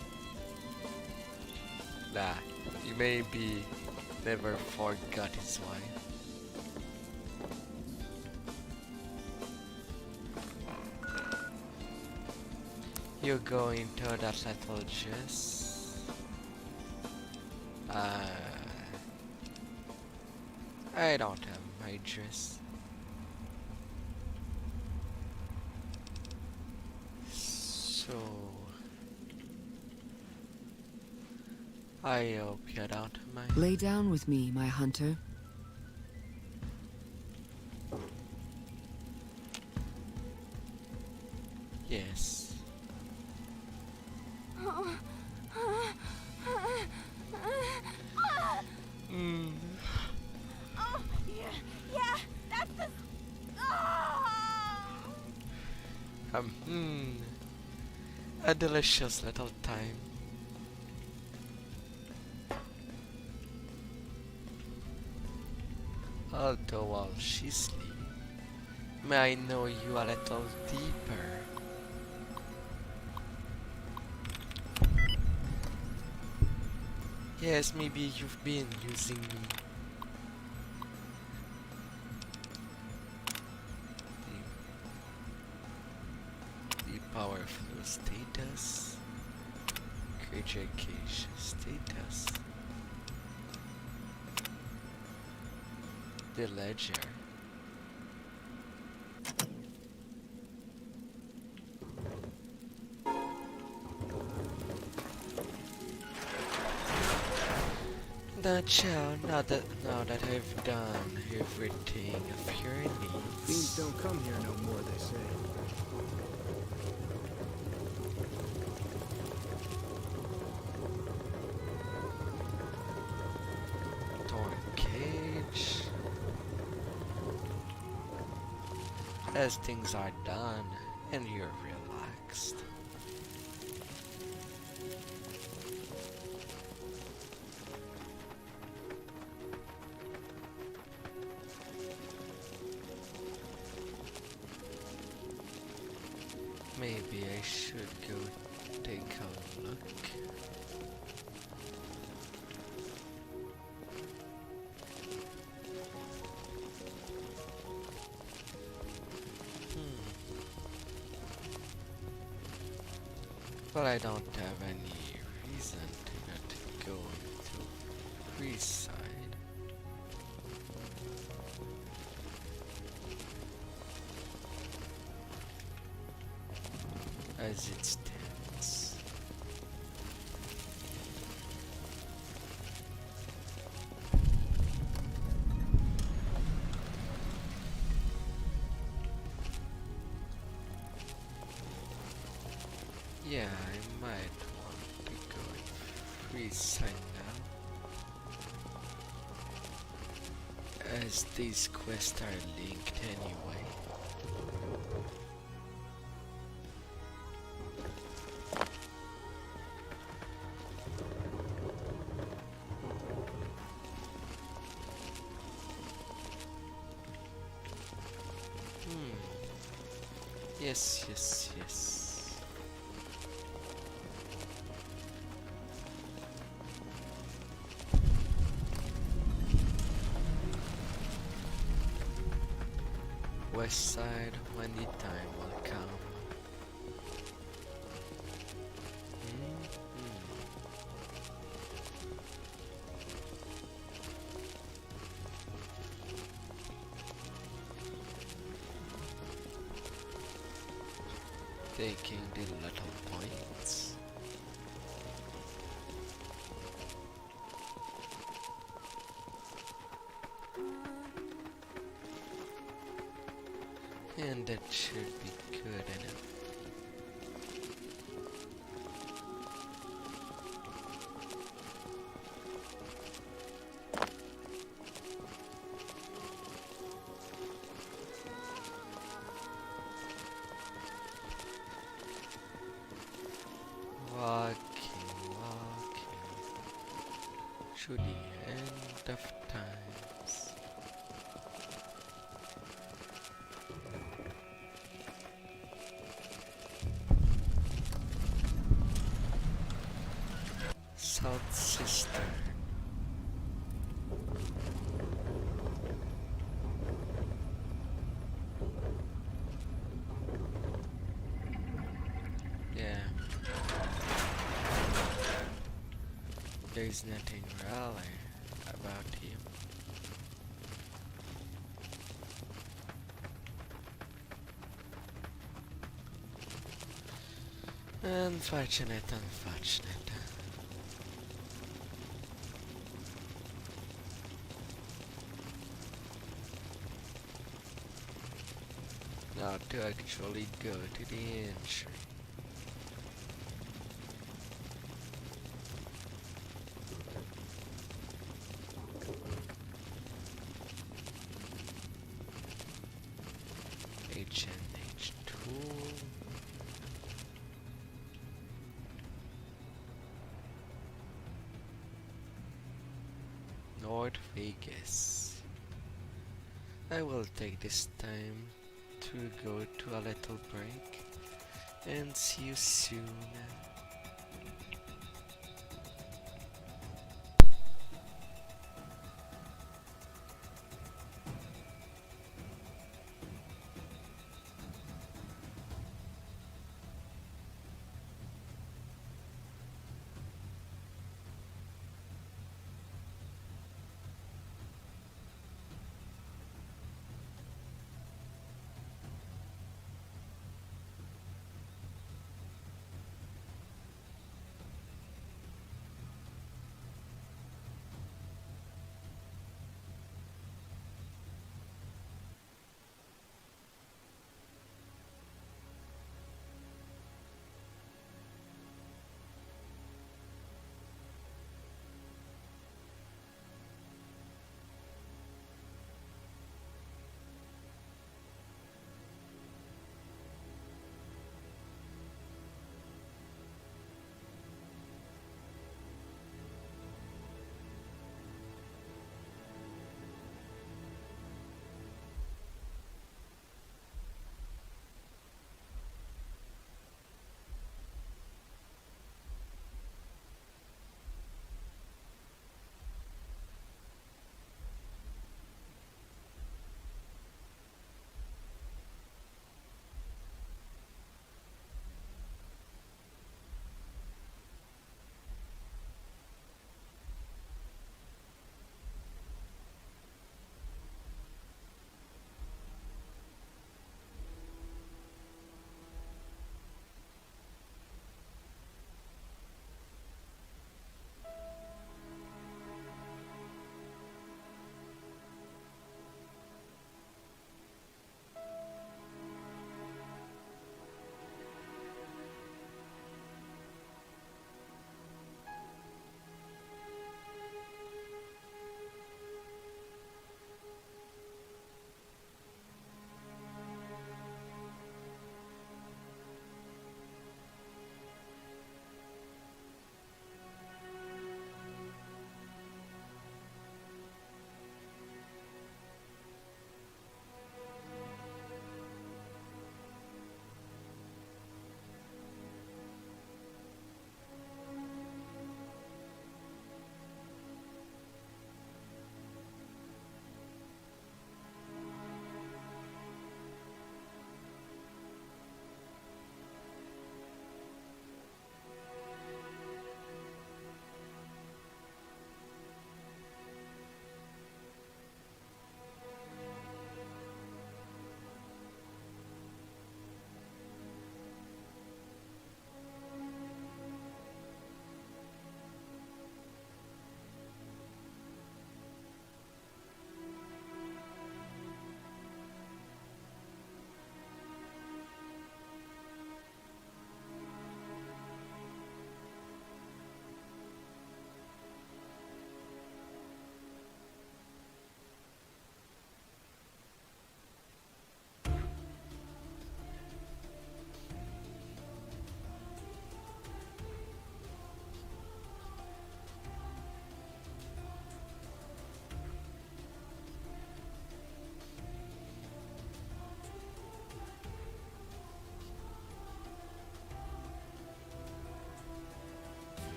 Nah, you maybe never forgot his wife. You go into that little dress. I don't have my dress. So I hope you don't mind. Lay down with me, my hunter. Yes. Mm. Oh, yeah, that's the... A delicious little time. Although while she sleeps, may I know you a little deeper. Yes, maybe you've been using me. The powerful status. Creature cage status. the ledger. Now that I've done everything of your Fiends needs. don't come here no more, they say. Torn cage. As things are done and you're relaxed. Maybe I should go take a look. But I don't have any reason to not go to Freeside. As it stands. Yeah, I might want to go Freeside now. As these quests are linked anyway. Yes. West side when the time will come. Taking the little points. And that should be good enough. Walking to the end of times. South Sister. Yeah. There's nothing really about him. Unfortunate. Now to actually go to the entry. H&H tool. North Vegas. I will take this time to go to a little break and see you soon.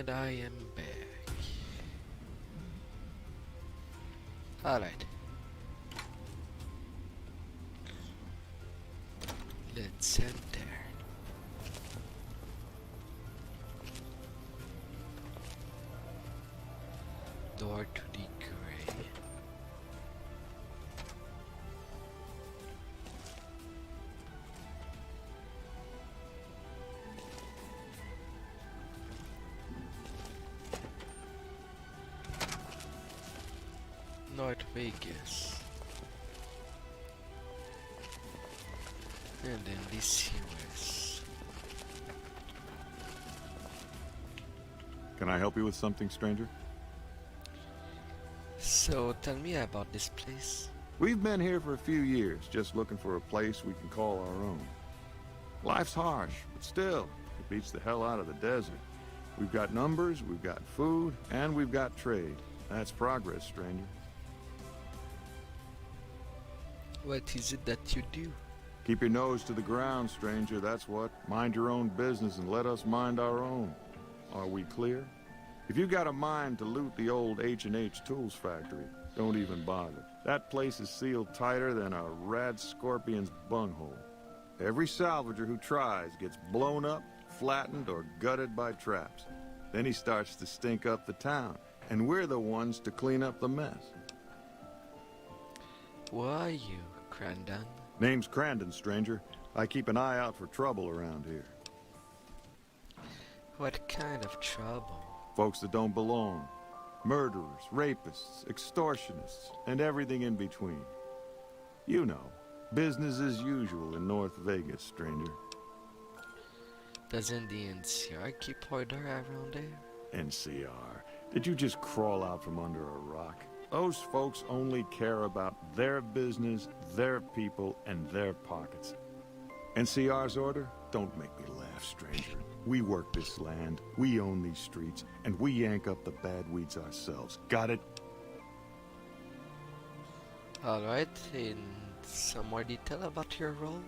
And I am back. Alright. Let's head there. Door to the grey. North Vegas. And then the sewers. Can I help you with something, stranger? So tell me about this place. We've been here for a few years, just looking for a place we can call our own. Life's harsh, but still, it beats the hell out of the desert. We've got numbers, we've got food, and we've got trade. That's progress, stranger. What is it that you do? Keep your nose to the ground, stranger, that's what. Mind your own business and let us mind our own. Are we clear? If you got a mind to loot the old H&H Tools factory, don't even bother. That place is sealed tighter than a rad scorpion's bunghole. Every salvager who tries gets blown up, flattened, or gutted by traps. Then he starts to stink up the town, and we're the ones to clean up the mess. Who are you, Crandon? Name's Crandon, stranger. I keep an eye out for trouble around here. What kind of trouble? Folks that don't belong. Murderers, rapists, extortionists, and everything in between. You know, business as usual in North Vegas, stranger. Doesn't the NCR keep order around there? NCR. Did you just crawl out from under a rock? Those folks only care about their business, their people, and their pockets. NCR's order? Don't make me laugh, stranger. We work this land, we own these streets, and we yank up the bad weeds ourselves. Got it? Alright, in some more detail about your role?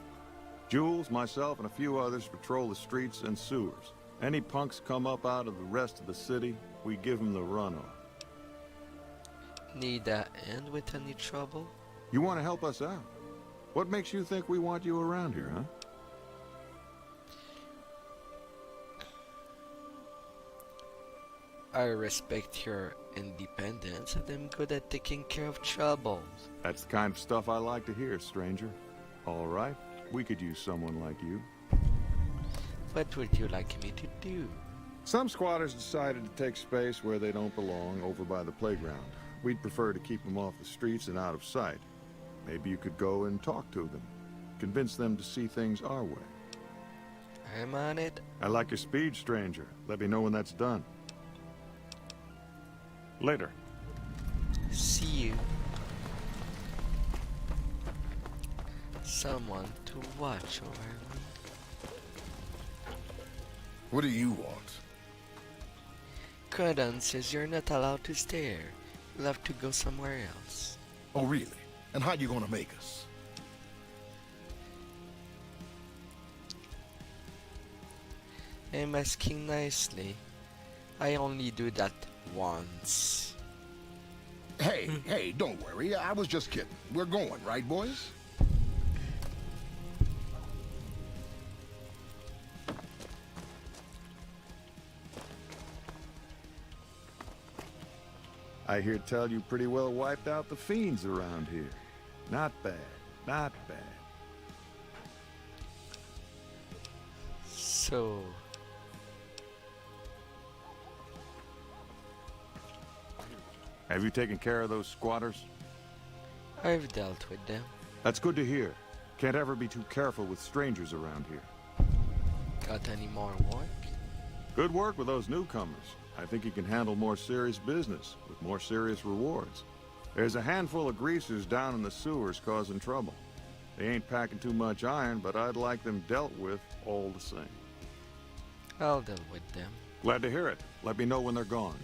Jules, myself, and a few others patrol the streets and sewers. Any punks come up out of the rest of the city, we give them the runoff. Need that end with any trouble? You want to help us out? What makes you think we want you around here, huh? I respect your independence and am good at taking care of troubles. That's the kind of stuff I like to hear, stranger. All right, we could use someone like you. What would you like me to do? Some squatters decided to take space where they don't belong over by the playground. We'd prefer to keep them off the streets and out of sight. Maybe you could go and talk to them. Convince them to see things our way. I'm on it. I like your speed, stranger. Let me know when that's done. Later. See you. Someone to watch over me. What do you want? Crandon says you're not allowed to stay here. You'll have to go somewhere else. Oh, really? And how you gonna make us? I'm asking nicely. I only do that once. Hey, don't worry. I was just kidding. We're going, right, boys? I hear tell you pretty well wiped out the fiends around here. Not bad, not bad. So, Have you taken care of those squatters? I've dealt with them. That's good to hear. Can't ever be too careful with strangers around here. Got any more work? Good work with those newcomers. I think you can handle more serious business with more serious rewards. There's a handful of greasers down in the sewers causing trouble. They ain't packing too much iron, but I'd like them dealt with all the same. I'll deal with them. Glad to hear it. Let me know when they're gone.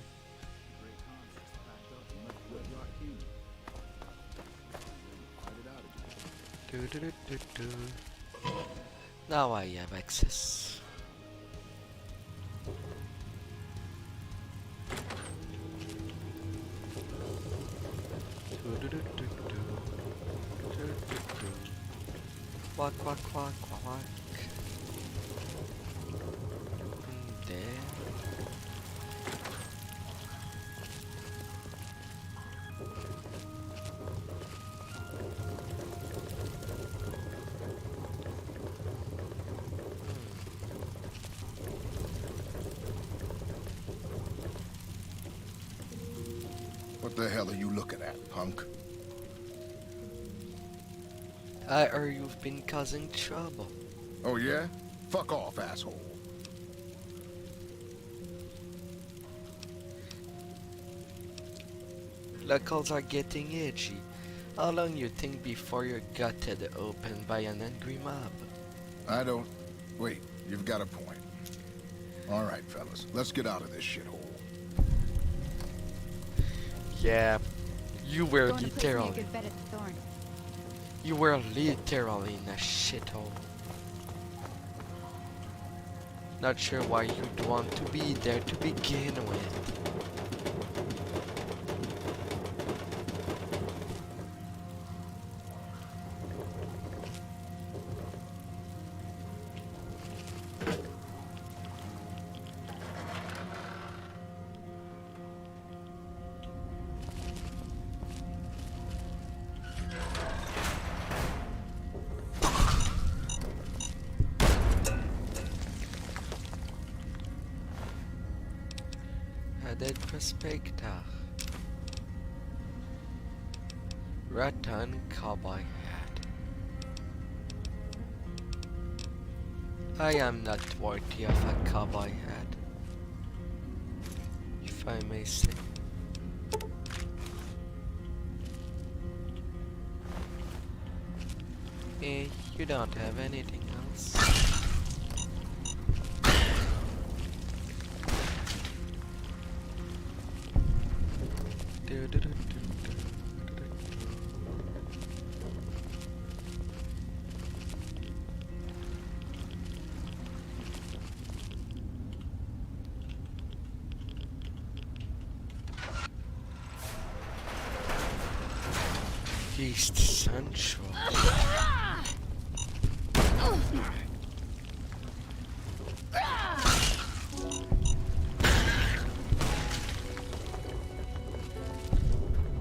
Now I have access. Quack, quack, quack, quack. There. What the hell are you looking at, punk? I heard you've been causing trouble. Oh, yeah? Fuck off, asshole. Locals are getting edgy. How long you think before you're gutted open by an angry mob? I don't... Wait, you've got a point. All right, fellas, let's get out of this shithole. Yeah, you were Going to place me a literally. good bed at the Thorn. You were literally in a shithole. Not sure why you'd want to be there to begin with. Dead prospector. Rattan cowboy hat. I am not worthy of a cowboy hat, if I may say. You don't have anything else. East Central.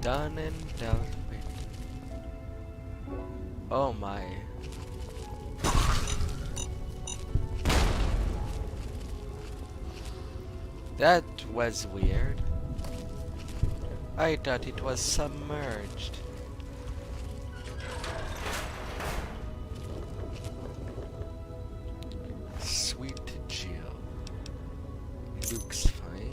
Done and dealt with. Oh my. That was weird. I thought it was submerged. Sweet Jill. Looks fine.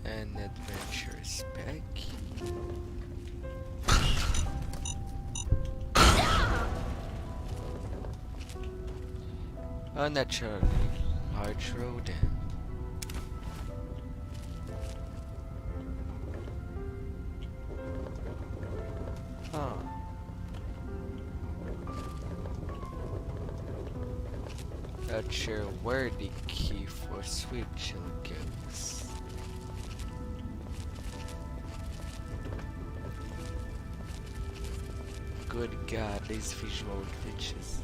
An adventure spec. Unnaturally large rodent. Huh. Not sure where the key for Sweet Chill goes. Good God, these visual glitches.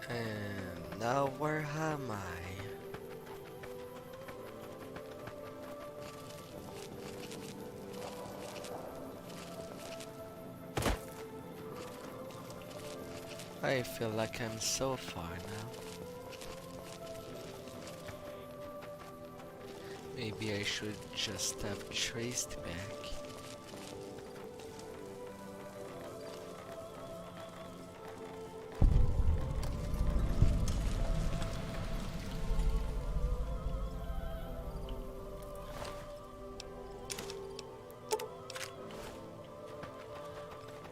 And now where am I? I feel like I'm so far now. Maybe I should just have traced back.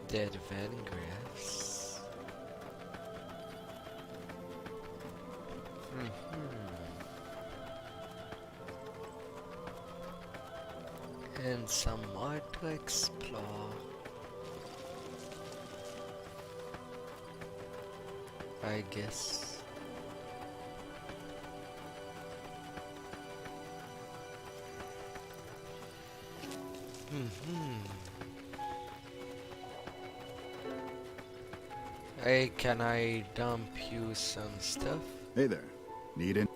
Dead vangraphs. And some more to explore. I guess. Hey, can I dump you some stuff? Hey there. Need it?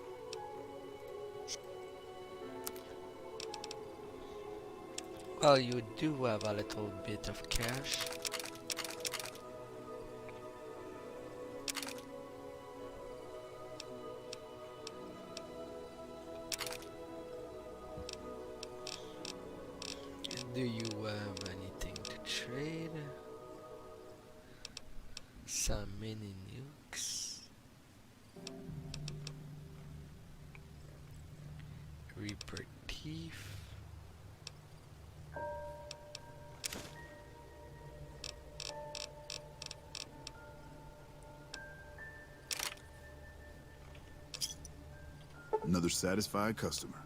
Well, you do have a little bit of cash. Do you have anything to trade? Some mini nukes. Reaper teeth. Another satisfied customer.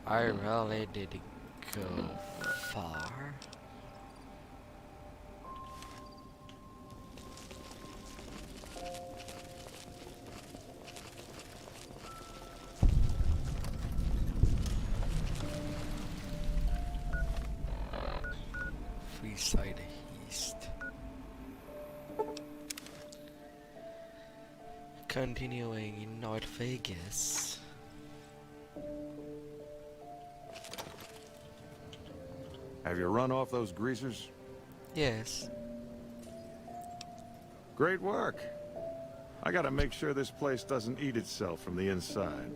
I really did go far. Freeside East. Continuing in North Vegas. Have you run off those greasers? Yes. Great work. I gotta make sure this place doesn't eat itself from the inside.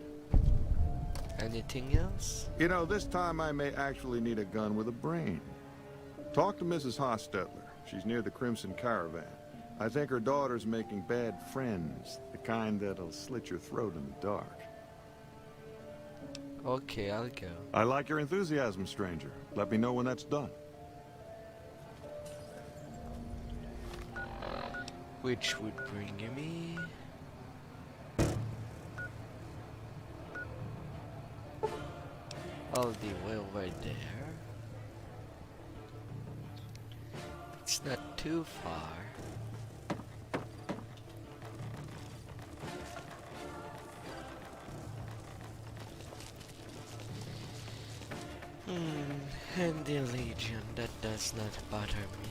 Anything else? You know, this time I may actually need a gun with a brain. Talk to Mrs. Hostetler. She's near the Crimson Caravan. I think her daughter's making bad friends, the kind that'll slit your throat in the dark. Okay, I'll go. I like your enthusiasm, stranger. Let me know when that's done. Which would bring me... all the way over there. It's not too far. And the Legion, that does not bother me.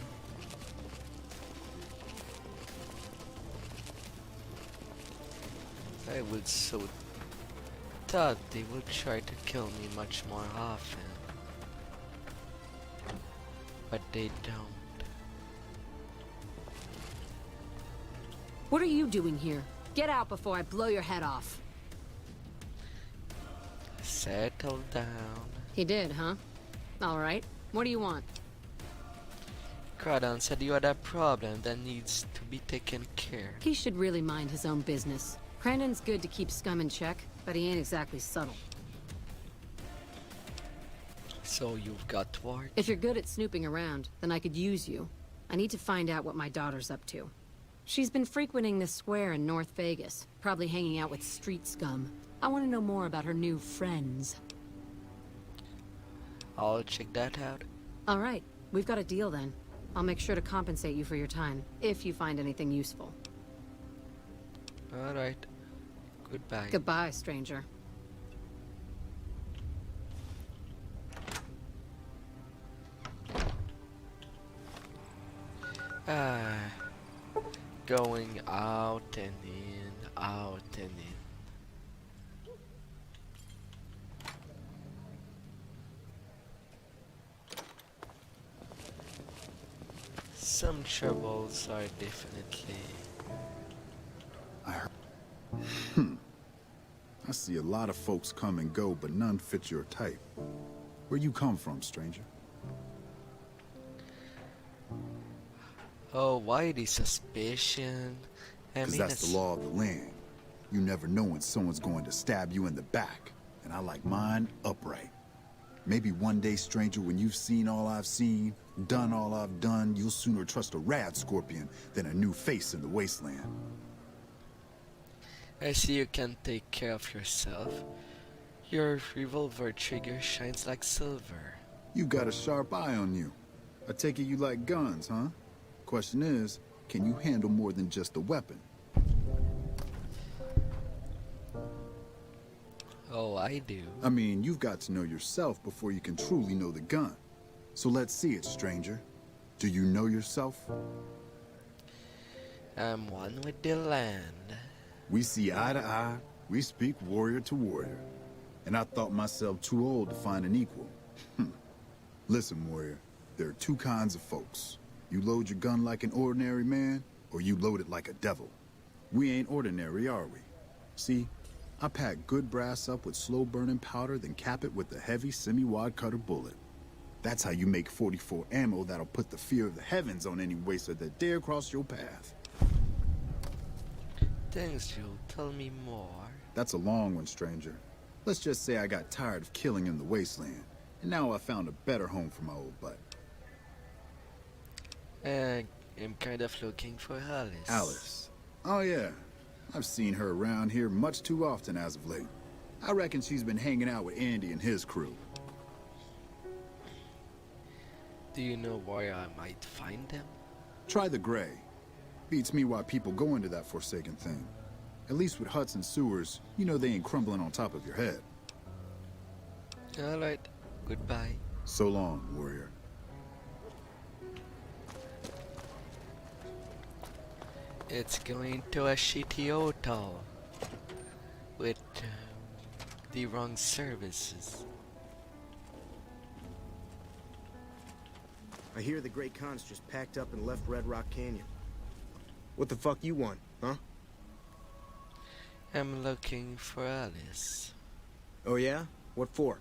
I would so thought they would try to kill me much more often. But they don't. What are you doing here? Get out before I blow your head off. Settle down. He did, huh? Alright. What do you want? Crawdon said you had a problem that needs to be taken care. He should really mind his own business. Crandon's good to keep scum in check, but he ain't exactly subtle. So you've got Ward? If you're good at snooping around, then I could use you. I need to find out what my daughter's up to. She's been frequenting this square in North Vegas, probably hanging out with street scum. I want to know more about her new friends. I'll check that out. Alright, we've got a deal then. I'll make sure to compensate you for your time, if you find anything useful. Alright. Goodbye. Goodbye, stranger. Going out and in, out and in. Some troubles are definitely... I heard. I see a lot of folks come and go, but none fit your type. Where you come from, stranger? Oh, why the suspicion? I Because mean, that's the law of the land. You never know when someone's going to stab you in the back. And I like mine upright. Maybe one day, stranger, when you've seen all I've seen, Done all I've done, you'll sooner trust a rad scorpion than a new face in the wasteland. I see you can take care of yourself. Your revolver trigger shines like silver. You got a sharp eye on you. I take it you like guns, huh? Question is, can you handle more than just a weapon? Oh, I do. I mean, you've got to know yourself before you can truly know the gun. So let's see it, stranger. Do you know yourself? I'm one with the land. We see eye to eye, we speak warrior to warrior. And I thought myself too old to find an equal. Listen, warrior, there are two kinds of folks. You load your gun like an ordinary man, or you load it like a devil. We ain't ordinary, are we? See, I pack good brass up with slow-burning powder, then cap it with a heavy semi-wad cutter bullet. That's how you make 44 ammo that'll put the fear of the heavens on any waster that dare cross your path. Thanks, Joel. Tell me more. That's a long one, stranger. Let's just say I got tired of killing in the wasteland, and now I found a better home for my old butt. I'm kind of looking for Alice. Alice. Oh yeah, I've seen her around here much too often as of late. I reckon she's been hanging out with Andy and his crew. Do you know where I might find them? Try the gray. Beats me why people go into that forsaken thing. At least with huts and sewers, you know they ain't crumbling on top of your head. Alright, goodbye. So long, warrior. It's going to a shitty hotel with the wrong services. I hear the Great Khan's just packed up and left Red Rock Canyon. What the fuck you want, huh? I'm looking for Alice. Oh yeah? What for?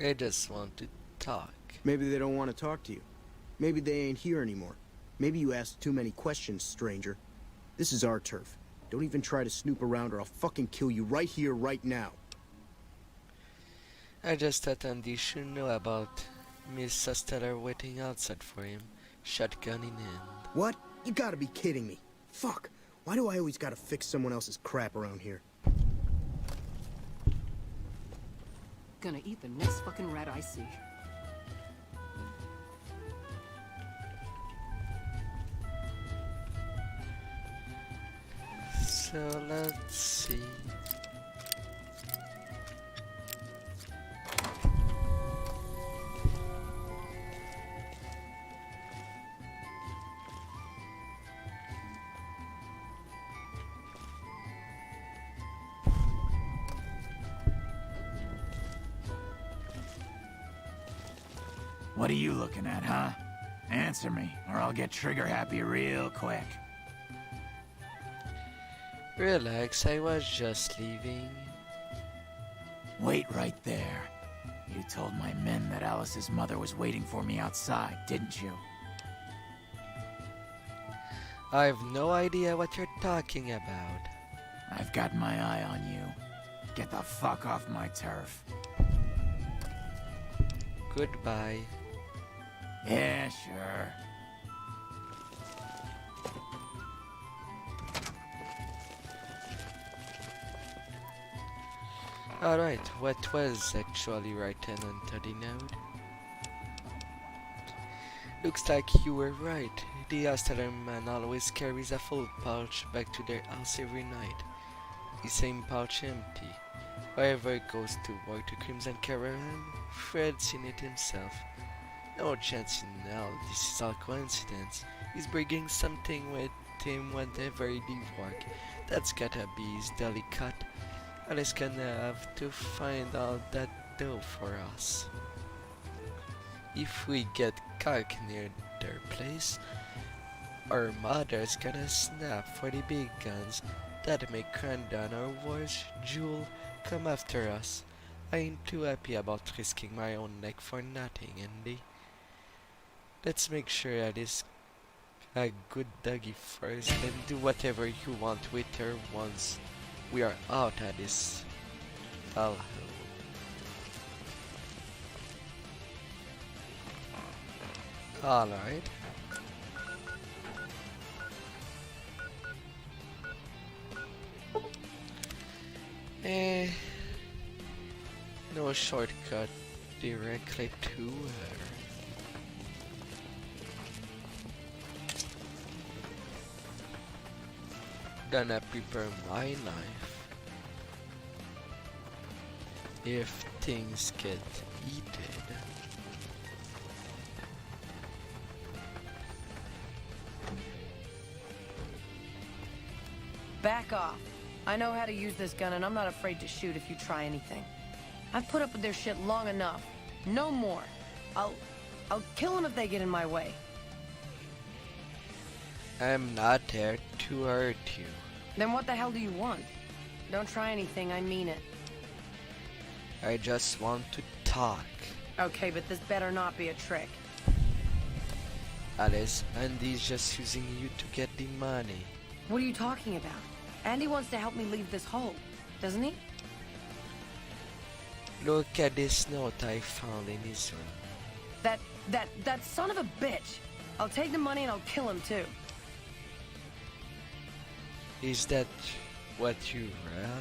I just want to talk. Maybe they don't want to talk to you. Maybe they ain't here anymore. Maybe you asked too many questions, stranger. This is our turf. Don't even try to snoop around or I'll fucking kill you right here, right now. I just thought Andy should know about Miss Stellar waiting outside for him, shotgun in hand. What? You gotta be kidding me. Fuck. Why do I always gotta fix someone else's crap around here? Gonna eat the next fucking rat I see. So let's see. What are you looking at, huh? Answer me, or I'll get trigger happy real quick. Relax, I was just leaving. Wait right there. You told my men that Alice's mother was waiting for me outside, didn't you? I've no idea what you're talking about. I've got my eye on you. Get the fuck off my turf. Goodbye. Yeah, sure. Alright, what was actually written onto the note? Looks like you were right. The Australian man always carries a full pouch back to their house every night. The same pouch empty. Wherever it goes to work to Crimson Caravan, Fred's in it himself. No chance in hell this is all coincidence. He's bringing something with him whenever he leaves work. That's gotta be his daily cut. Alice gonna have to find all that dough for us. If we get caught near their place, our mother's gonna snap for the big guns that make Crandon or worse, Jewel, come after us. I ain't too happy about risking my own neck for nothing, Andy. Let's make sure Alice a good doggy first and do whatever you want with her once we are out at this hellhole. Alright. Eh, no shortcut directly to her. Gonna prepare my knife if things get heated. Back off. I know how to use this gun, and I'm not afraid to shoot if you try anything. I've put up with their shit long enough. No more. I'll kill them if they get in my way. I'm not there to hurt you. Then what the hell do you want? Don't try anything, I mean it. I just want to talk. Okay, but this better not be a trick. Alice, Andy's just using you to get the money. What are you talking about? Andy wants to help me leave this hole, doesn't he? Look at this note I found in his room. That son of a bitch! I'll take the money and I'll kill him too. Is that what you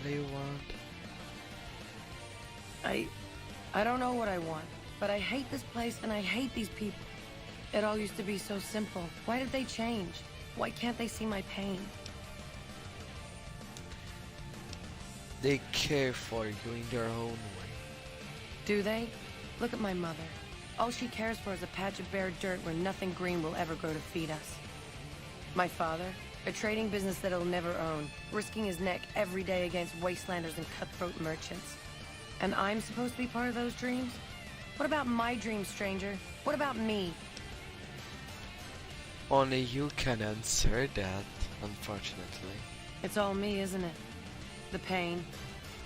really want? I don't know what I want, but I hate this place and I hate these people. It all used to be so simple. Why did they change? Why can't they see my pain? They care for you in their own way. Do they? Look at my mother. All she cares for is a patch of bare dirt where nothing green will ever grow to feed us. My father, a trading business that he'll never own, risking his neck every day against wastelanders and cutthroat merchants. And I'm supposed to be part of those dreams? What about my dreams, stranger? What about me? Only you can answer that, unfortunately. It's all me, isn't it? The pain,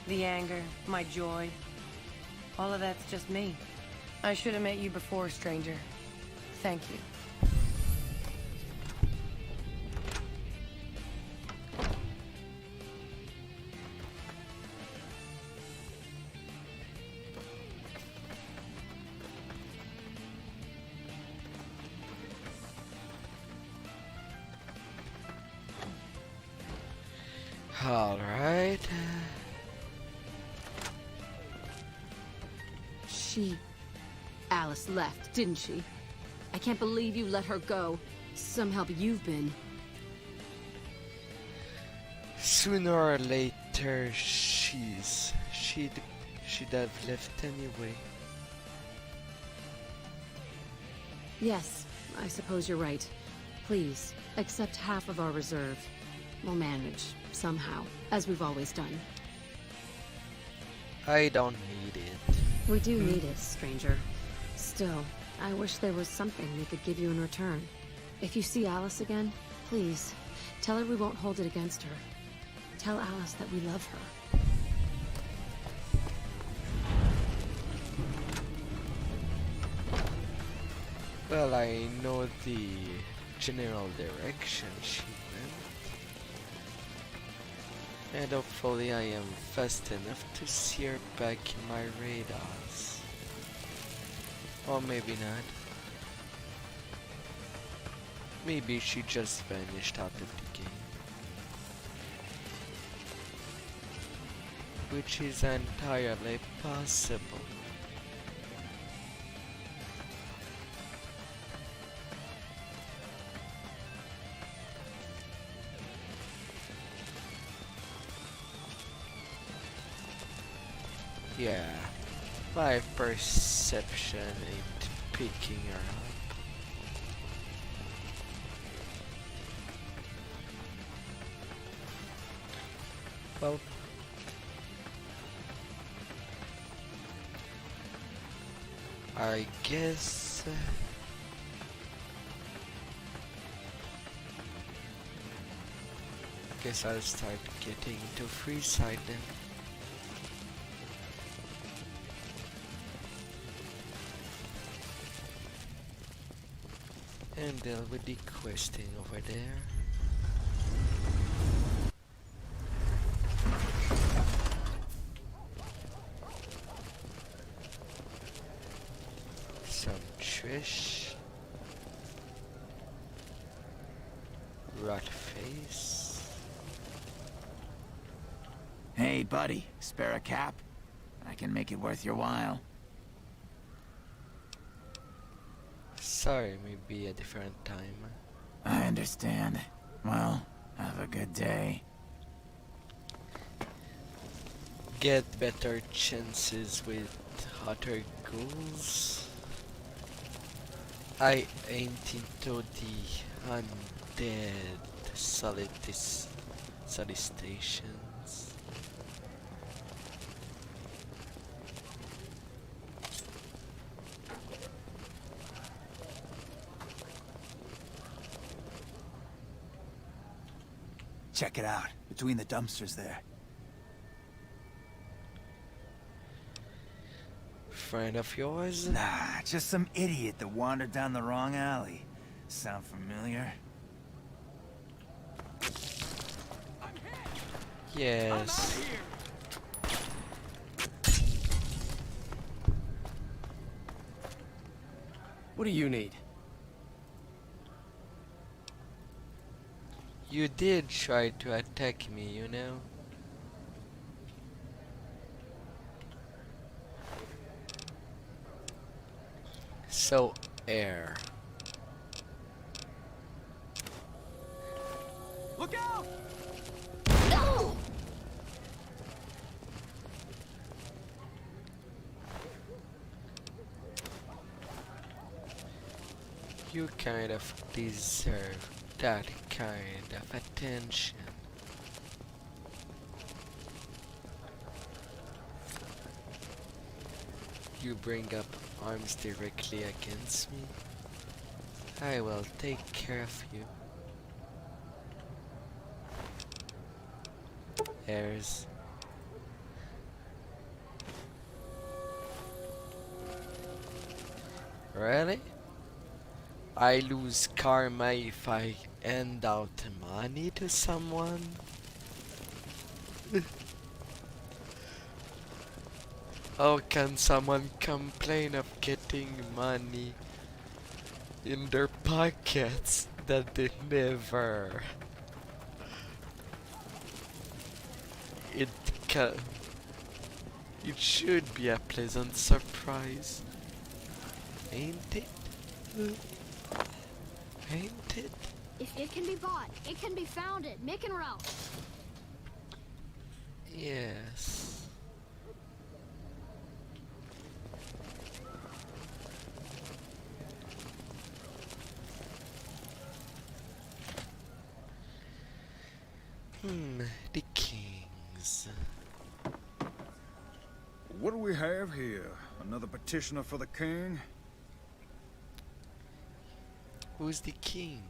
the anger, my joy. All of that's just me. I should have met you before, stranger. Thank you. Alright. Alice left, didn't she? I can't believe you let her go. Some help you've been. Sooner or later, she'd have left anyway. Yes, I suppose you're right. Please, accept half of our reserve. We'll manage, somehow, as we've always done. I don't need it. We do need it, stranger. Still, I wish there was something we could give you in return. If you see Alice again, please, tell her we won't hold it against her. Tell Alice that we love her. Well, I know the general direction she went. And hopefully I am fast enough to see her back in my radars. Or maybe not. Maybe she just vanished out of the game. Which is entirely possible. Yeah, my perception ain't picking her up. Well, I guess I'll start getting into Freeside then. And deal with the questing over there. Some Trish. Rat face. Hey, buddy, spare a cap? I can make it worth your while. Sorry, maybe a different time. I understand. Well, have a good day. Get better chances with hotter ghouls. I ain't into the undead solicitations. Check it out, between the dumpsters there. Friend of yours? Nah, just some idiot that wandered down the wrong alley. Sound familiar? Yes. What do you need? You did try to attack me, you know? So, air. Look out! No! You kind of deserve that kind of attention. You bring up arms directly against me. I will take care of you. Airs. Really? I lose karma if I hand out money to someone? How can someone complain of getting money in their pockets that they never? It should be a pleasant surprise, ain't it? Ain't it? If it can be bought, it can be founded. Mick and Ralph. Yes. The kings. What do we have here? Another petitioner for the king? Who's the king?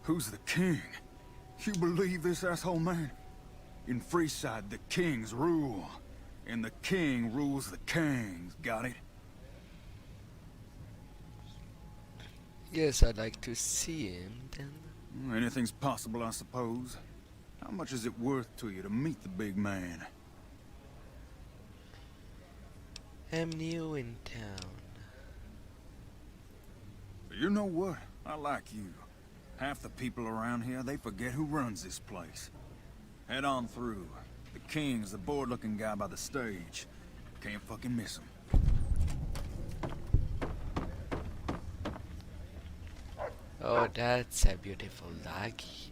Who's the king? You believe this, asshole man? In Freeside, the kings rule. And the king rules the kings. Got it? Yes, I'd like to see him then. Anything's possible, I suppose. How much is it worth to you to meet the big man? I'm new in town. You know what? I like you. Half the people around here, they forget who runs this place. Head on through. The king's the bored-looking guy by the stage. Can't fucking miss him. Oh, that's a beautiful doggy.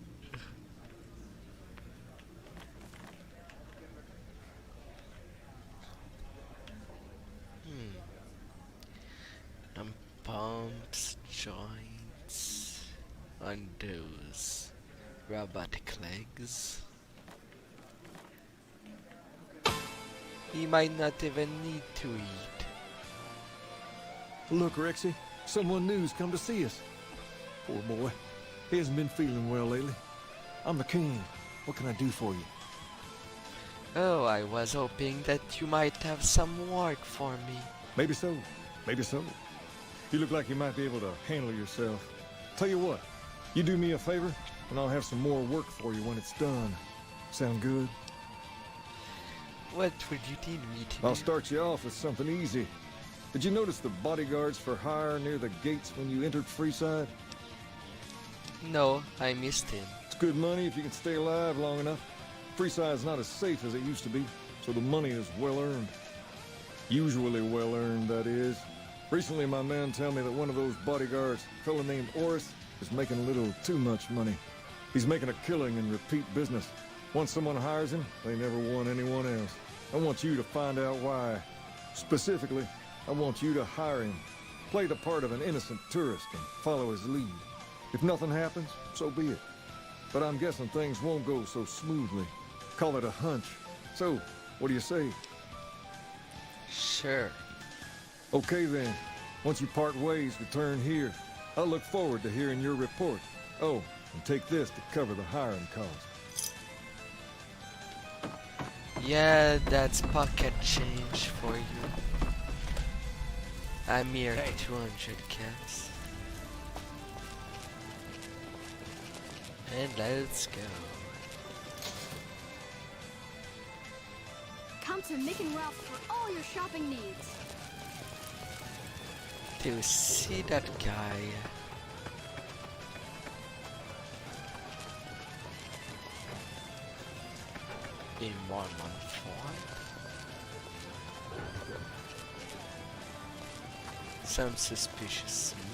Pumps, joints on those robotic legs. He might not even need to eat. Look, Rexy, someone new's come to see us. Poor boy. He hasn't been feeling well lately. I'm the king. What can I do for you? Oh, I was hoping that you might have some work for me. Maybe so. Maybe so. You look like you might be able to handle yourself. Tell you what, you do me a favor, and I'll have some more work for you when it's done. Sound good? What would you need me to do? I'll start you off with something easy. Did you notice the bodyguards for hire near the gates when you entered Freeside? No, I missed him. It's good money if you can stay alive long enough. Freeside's not as safe as it used to be, so the money is well earned. Usually well earned, that is. Recently, my man tell me that one of those bodyguards, a fella named Oris, is making a little too much money. He's making a killing in repeat business. Once someone hires him, they never want anyone else. I want you to find out why. Specifically, I want you to hire him. Play the part of an innocent tourist and follow his lead. If nothing happens, so be it. But I'm guessing things won't go so smoothly. Call it a hunch. So, what do you say? Sure. Okay then. Once you part ways, return here. I'll look forward to hearing your report. Oh, and take this to cover the hiring cost. Yeah, that's pocket change for you. I'm here 200 cats. And let's go. Come to Mick and Ralph for all your shopping needs. Do you see that guy? In Mormon form? Some suspicious meat.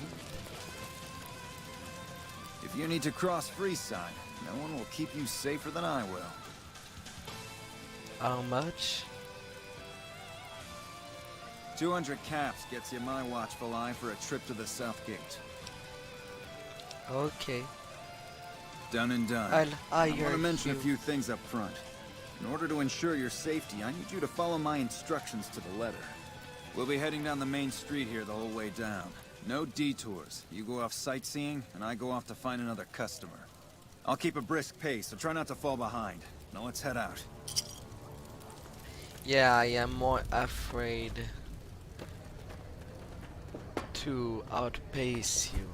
If you need to cross Freeside, no one will keep you safer than I will. How much? 200 caps gets you my watchful eye for a trip to the South Gate. Okay. Done and done. I want to mention a few things up front. In order to ensure your safety, I need you to follow my instructions to the letter. We'll be heading down the main street here the whole way down. No detours. You go off sightseeing, and I go off to find another customer. I'll keep a brisk pace, so try not to fall behind. Now let's head out. Yeah, I am more afraid to outpace you.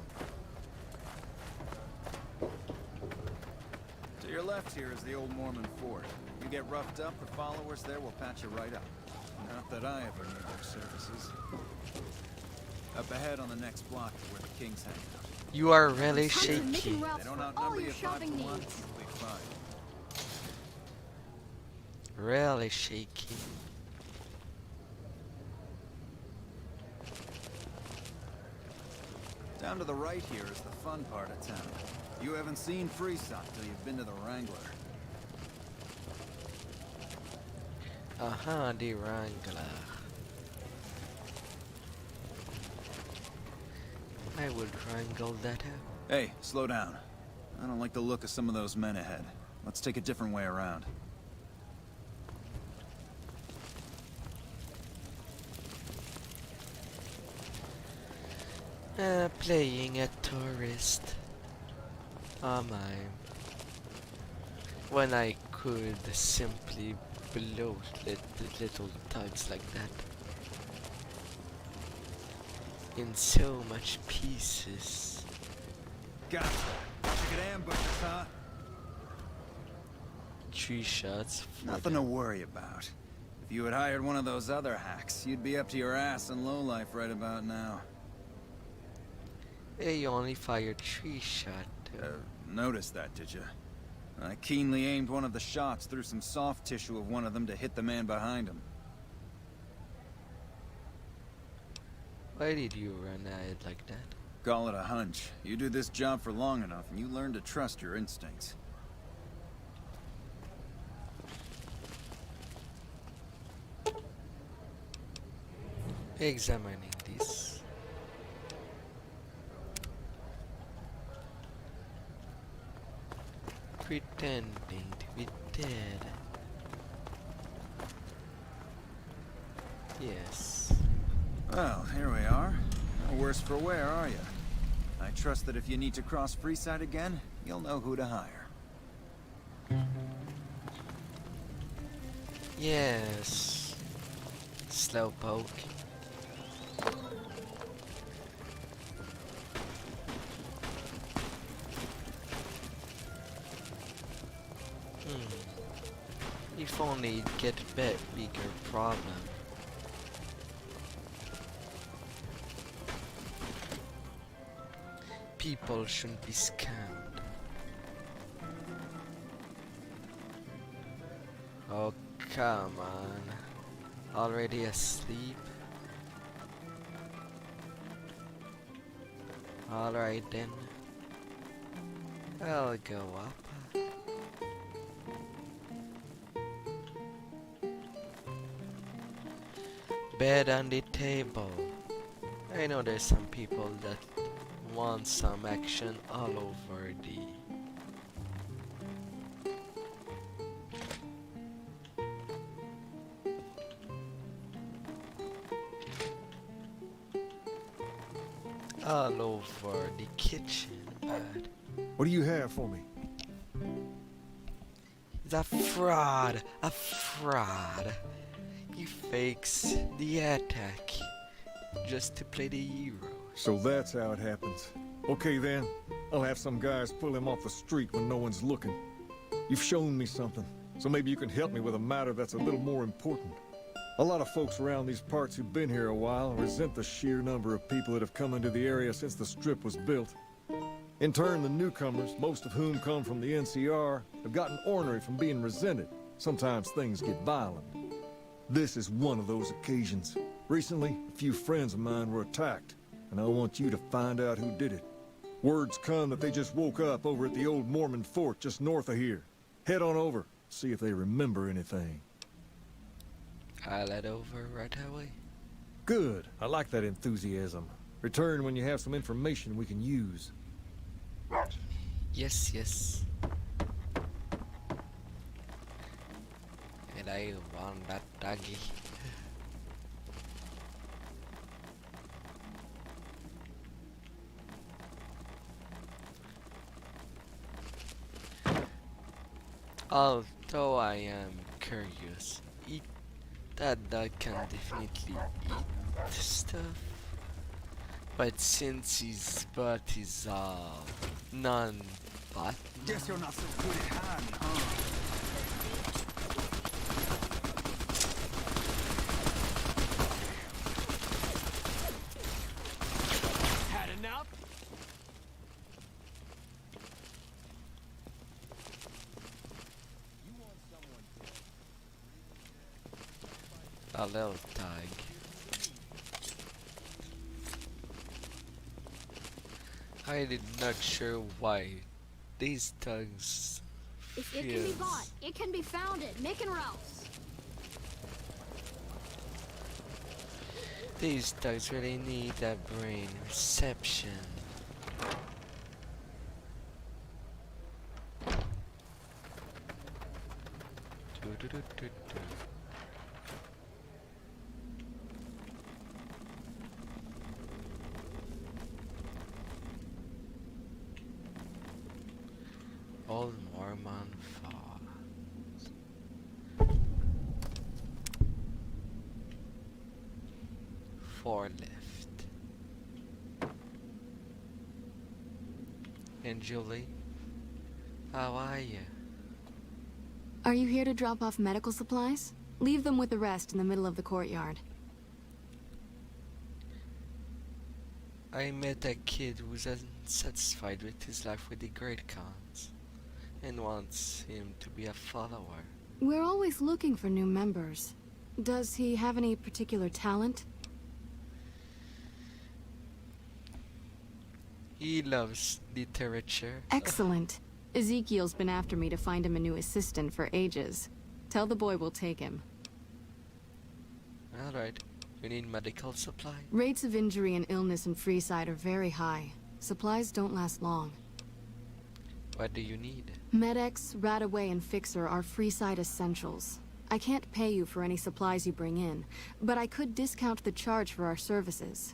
To your left here is the old Mormon fort. You get roughed up, the followers there will patch you right up. Not that I ever need their services. Up ahead on the next block is where the kings hang out. You are really Come to Mick shaky. and Ralph They don't for outnumber all you your 5 shopping to 1. needs. You'll be fine. Really shaky. Down to the right here is the fun part of town. You haven't seen Freeside till you've been to the Wrangler. The Wrangler. I would wrangle that out. Hey, slow down. I don't like the look of some of those men ahead. Let's take a different way around. Playing a tourist. Am I? When I could simply blow little thugs like that. In so much pieces. Gotcha. You could ambush us, huh? 3 shots. Nothing to worry about. If you had hired one of those other hacks, you'd be up to your ass in lowlife right about now. Hey, you only fired 3 shots. Noticed that, did you? I keenly aimed one of the shots through some soft tissue of one of them to hit the man behind him. Why did you run ahead like that? Call it a hunch. You do this job for long enough and you learn to trust your instincts. Examining this. Pretending to be dead. Yes. Well, here we are. No worse for wear, are you? I trust that if you need to cross Freeside again, you'll know who to hire. Yes. Slowpoke. If only it'd get a bit bigger problem. people shouldn't be scammed. Oh, come on. Already asleep? Alright then. I'll go up. Bed on the table. I know there's some people that want some action all over the kitchen, but What do you have for me? he's a fraud, a fraud. He fakes the attack just to play the hero. So that's how it happens. Okay then, I'll have some guys pull him off the street when no one's looking. You've shown me something, so maybe you can help me with a matter that's a little more important. A lot of folks around these parts who've been here a while resent the sheer number of people that have come into the area since the strip was built. In turn, the newcomers, most of whom come from the NCR, have gotten ornery from being resented. Sometimes things get violent. This is one of those occasions. Recently, a few friends of mine were attacked, and I want you to find out who did it. Word's come that they just woke up over at the old Mormon fort just north of here. Head on over, see if they remember anything. I'll head over right away. Good. I like that enthusiasm. Return when you have some information we can use. Yes, yes. And I want that doggy. Although I am curious, that dog can definitely eat stuff. But since his butt is non-butt, Guess you're not so good at hiding, huh? Had enough? a little tag. I did not sure why these thugs If it can be bought, it can be found at Mick and Ralph's. These thugs really need that brain reception. Old Mormon Falls. Four left. And Julie, how are you? Are you here to drop off medical supplies? Leave them with the rest in the middle of the courtyard. I met a kid who's unsatisfied with his life with the Great Khans and wants him to be a follower. We're always looking for new members. Does he have any particular talent? He loves literature. Excellent. Ezekiel's been after me to find him a new assistant for ages. Tell the boy we'll take him. Alright, you need medical supply? Rates of injury and illness in Freeside are very high. Supplies don't last long. What do you need? Med-X, Radaway, and Fixer are Freeside essentials. I can't pay you for any supplies you bring in, but I could discount the charge for our services.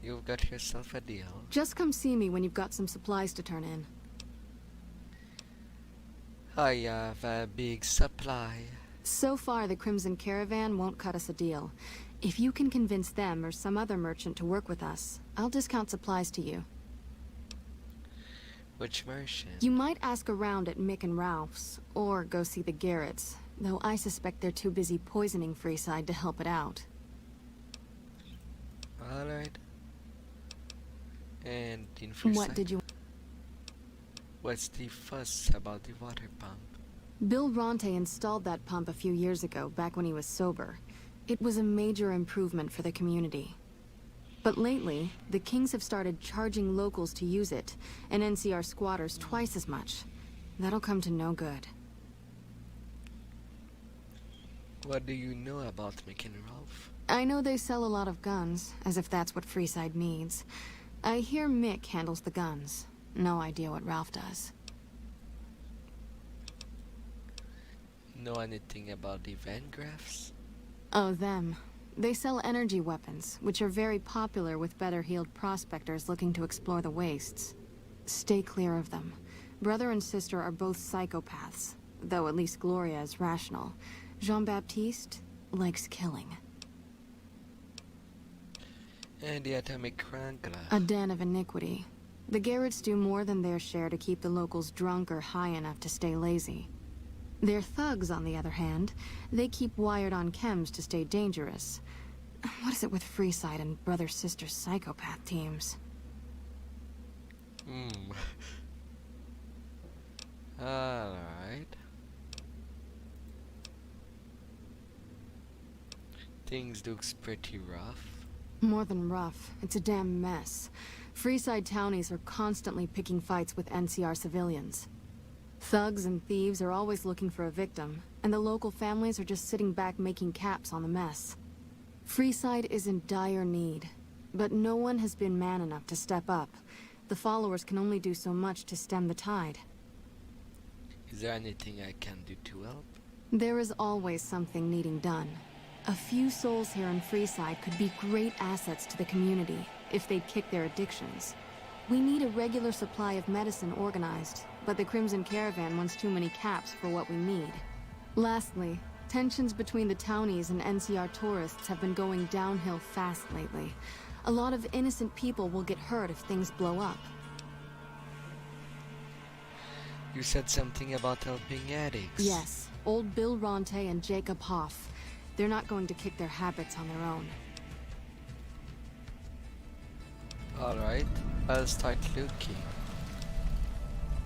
You've got yourself a deal. Just come see me when you've got some supplies to turn in. I have a big supply. So far, the Crimson Caravan won't cut us a deal. If you can convince them or some other merchant to work with us, I'll discount supplies to you. Which merchant? You might ask around at Mick and Ralph's, or go see the Garretts, though I suspect they're too busy poisoning Freeside to help it out. Alright. And in What Freeside, did you... what's the fuss about the water pump? Bill Ronte installed that pump a few years ago, back when he was sober. It was a major improvement for the community. But lately, the Kings have started charging locals to use it, and NCR squatters twice as much. That'll come to no good. What do you know about Mick and Ralph? I know they sell a lot of guns, as if that's what Freeside needs. I hear Mick handles the guns. No idea what Ralph does. Know anything about the Vangraphs? Oh, them. They sell energy weapons, which are very popular with better-heeled prospectors looking to explore the wastes. Stay clear of them. Brother and sister are both psychopaths, though at least Gloria is rational. Jean-Baptiste likes killing. And the Atomic Wrangler. A den of iniquity. The Garretts do more than their share to keep the locals drunk or high enough to stay lazy. Their thugs, on the other hand, they keep wired on chems to stay dangerous. What is it with Freeside and brother-sister psychopath teams? Alright. Things looks pretty rough. More than rough, it's a damn mess. Freeside townies are constantly picking fights with NCR civilians. Thugs and thieves are always looking for a victim, and the local families are just sitting back making caps on the mess. Freeside is in dire need, but no one has been man enough to step up. The followers can only do so much to stem the tide. Is there anything I can do to help? There is always something needing done. A few souls here in Freeside could be great assets to the community if they'd kick their addictions. We need a regular supply of medicine organized, but the Crimson Caravan wants too many caps for what we need. Lastly, tensions between the townies and NCR tourists have been going downhill fast lately. A lot of innocent people will get hurt if things blow up. You said something about helping addicts. Yes, old Bill Ronte and Jacob Hoff. They're not going to kick their habits on their own. Alright, I'll start looking.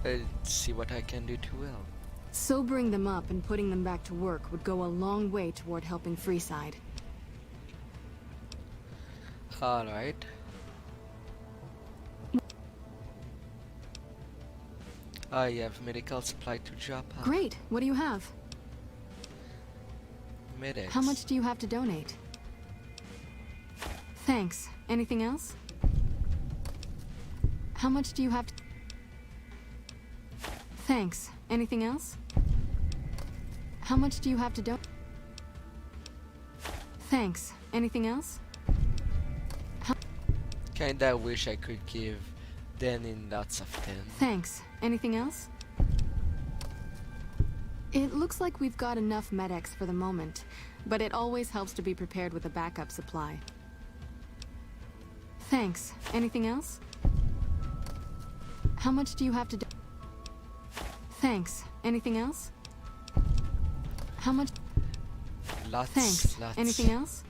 Let's see what I can do to help. Sobering them up and putting them back to work would go a long way toward helping Freeside. Alright. I have medical supply to drop off. Great, what do you have? Medics. How much do you have to donate? Thanks. Anything else? How much do you have to... Thanks. Anything else? How much do you have to donate? Thanks. Anything else? Kinda wish I could give Denin lots of 10. Thanks. Anything else? It looks like we've got enough medics for the moment, but it always helps to be prepared with a backup supply. Thanks. Anything else? How much do you have to do? Thanks. Anything else? How much? Lots. Thanks. Lots. Anything else?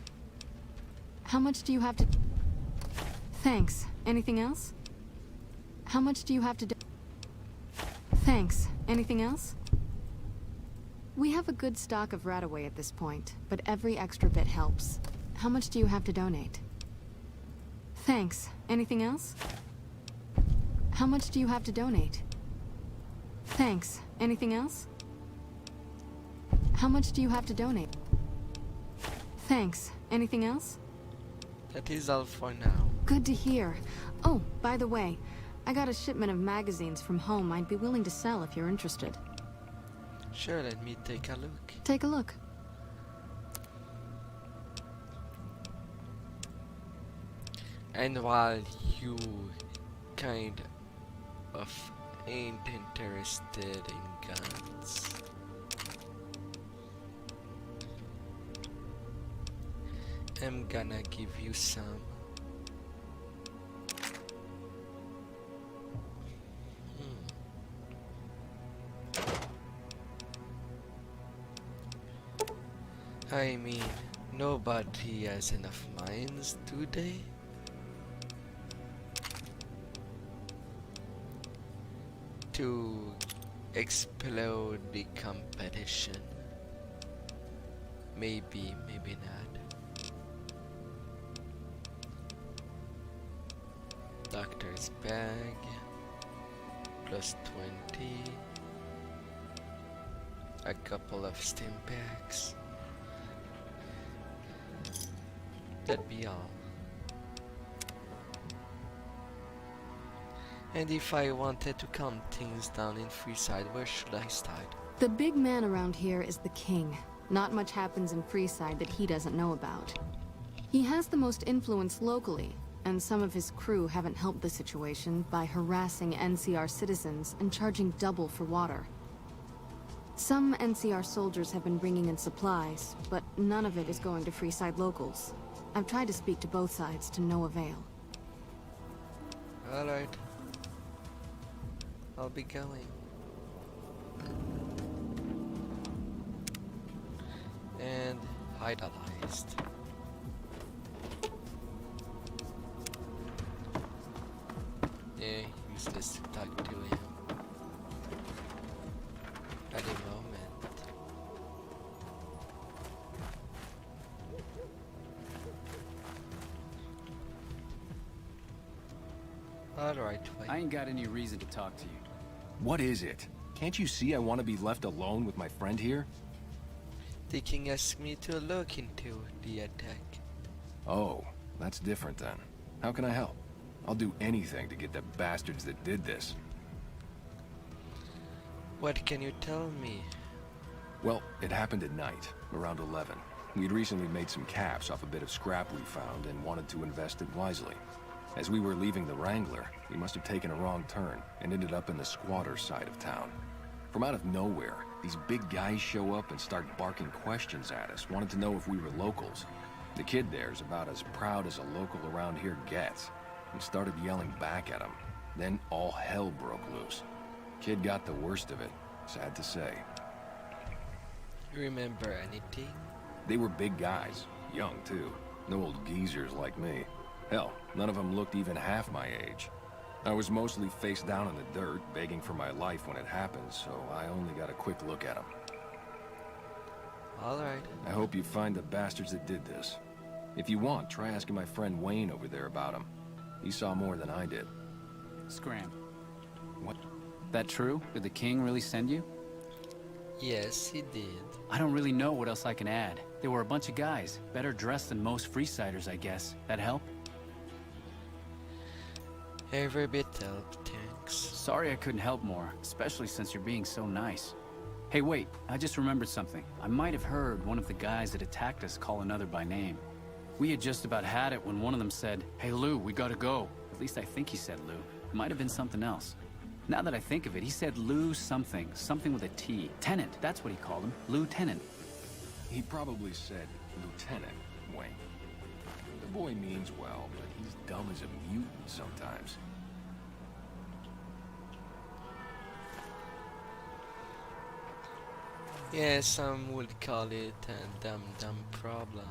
How much do you have to? Thanks. Anything else? How much do you have to do? Thanks. Anything else? We have a good stock of Radaway at this point, but every extra bit helps. How much do you have to donate? Thanks. Anything else? How much do you have to donate? Thanks. Anything else? How much do you have to donate? Thanks. Anything else? That is all for now. Good to hear. Oh, by the way, I got a shipment of magazines from home I'd be willing to sell if you're interested. Sure, let me take a look. Take a look. And while you kind of ain't interested in guns, I'm gonna give you some. I mean, nobody has enough mines, do they? to explode the competition. Maybe, maybe not. Doctor's bag. Plus 20. A couple of stim packs. That'd be all. And if I wanted to calm things down in Freeside, where should I start? The big man around here is the king. Not much happens in Freeside that he doesn't know about. He has the most influence locally, and some of his crew haven't helped the situation by harassing NCR citizens and charging double for water. Some NCR soldiers have been bringing in supplies, but none of it is going to Freeside locals. I've tried to speak to both sides to no avail. Alright. I'll be going. And idolized. Yeah, useless to talk to him at the moment. Alright, wait. I ain't got any reason to talk to you. What is it? Can't you see I want to be left alone with my friend here? The king asked me to look into the attack. Oh, that's different then. How can I help? I'll do anything to get the bastards that did this. What can you tell me? Well, it happened at night, around 11. We'd recently made some caps off a bit of scrap we found and wanted to invest it wisely. As we were leaving the Wrangler, we must have taken a wrong turn and ended up in the squatter side of town. From out of nowhere, these big guys show up and start barking questions at us, wanted to know if we were locals. The kid there's about as proud as a local around here gets. We started yelling back at him. Then all hell broke loose. Kid got the worst of it, sad to say. You remember anything? They were big guys, young too. No old geezers like me. Hell, none of them looked even half my age. I was mostly face down in the dirt, begging for my life when it happened, so I only got a quick look at them. Alright. I hope you find the bastards that did this. If you want, try asking my friend Wayne over there about him. He saw more than I did. Scram. What? That true? Did the king really send you? Yes, he did. I don't really know what else I can add. They were a bunch of guys, better dressed than most Freesiders, I guess. That help? Every bit helped, thanks. Sorry I couldn't help more, especially since you're being so nice. Hey, wait, I just remembered something. I might have heard one of the guys that attacked us call another by name. We had just about had it when one of them said, "Hey Lou, we gotta go." At least I think he said Lou. It might have been something else. Now that I think of it, he said Lou something. Something with a T. Tenant, that's what he called him. Lieutenant. He probably said Lieutenant, Wayne. The boy means well, but he's dumb as a mutant sometimes. Yeah, some would call it a dumb problem.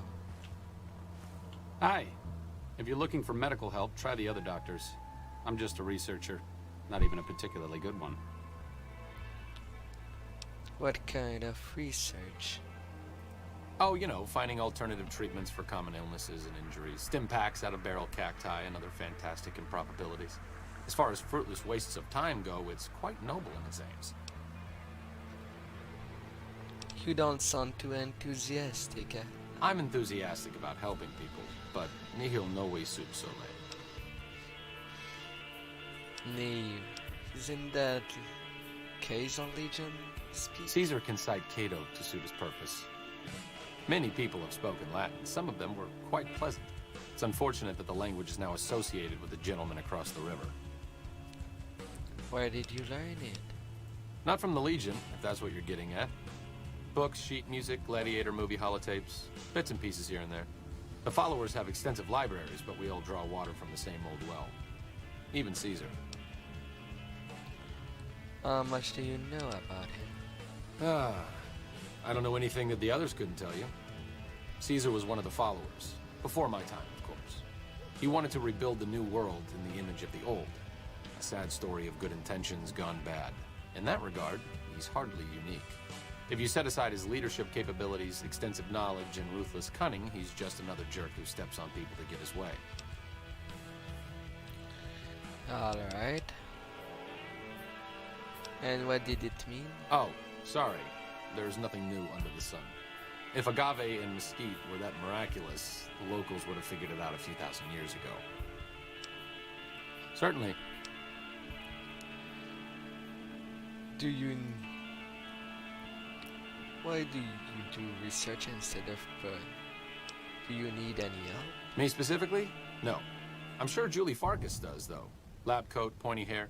Hi. If you're looking for medical help, try the other doctors. I'm just a researcher, not even a particularly good one. What kind of research? Oh, you know, finding alternative treatments for common illnesses and injuries, stim packs out of barrel cacti, and other fantastic improbabilities. As far as fruitless wastes of time go, it's quite noble in its aims. You don't sound too enthusiastic, eh? I'm enthusiastic about helping people, but nihil novi sub sole. Neve, isn't that Caesar Legion speak? Caesar can cite Cato to suit his purpose. Many people have spoken Latin. Some of them were quite pleasant. It's unfortunate that the language is now associated with the gentleman across the river. Where did you learn it? Not from the Legion, if that's what you're getting at. Books, sheet music, gladiator movie holotapes, bits and pieces here and there. The followers have extensive libraries, but we all draw water from the same old well. Even Caesar. How much do you know about him? I don't know anything that the others couldn't tell you. Caesar was one of the followers. Before my time, of course. He wanted to rebuild the new world in the image of the old. A sad story of good intentions gone bad. In that regard, he's hardly unique. If you set aside his leadership capabilities, extensive knowledge, and ruthless cunning, he's just another jerk who steps on people to get his way. Alright. And what did it mean? Oh, sorry. There's nothing new under the sun. If agave and mesquite were that miraculous, the locals would have figured it out a few thousand years ago. Certainly. Why do you do research instead of burn? Do you need any help? Me specifically? No. I'm sure Julie Farkas does, though. Lab coat, pointy hair.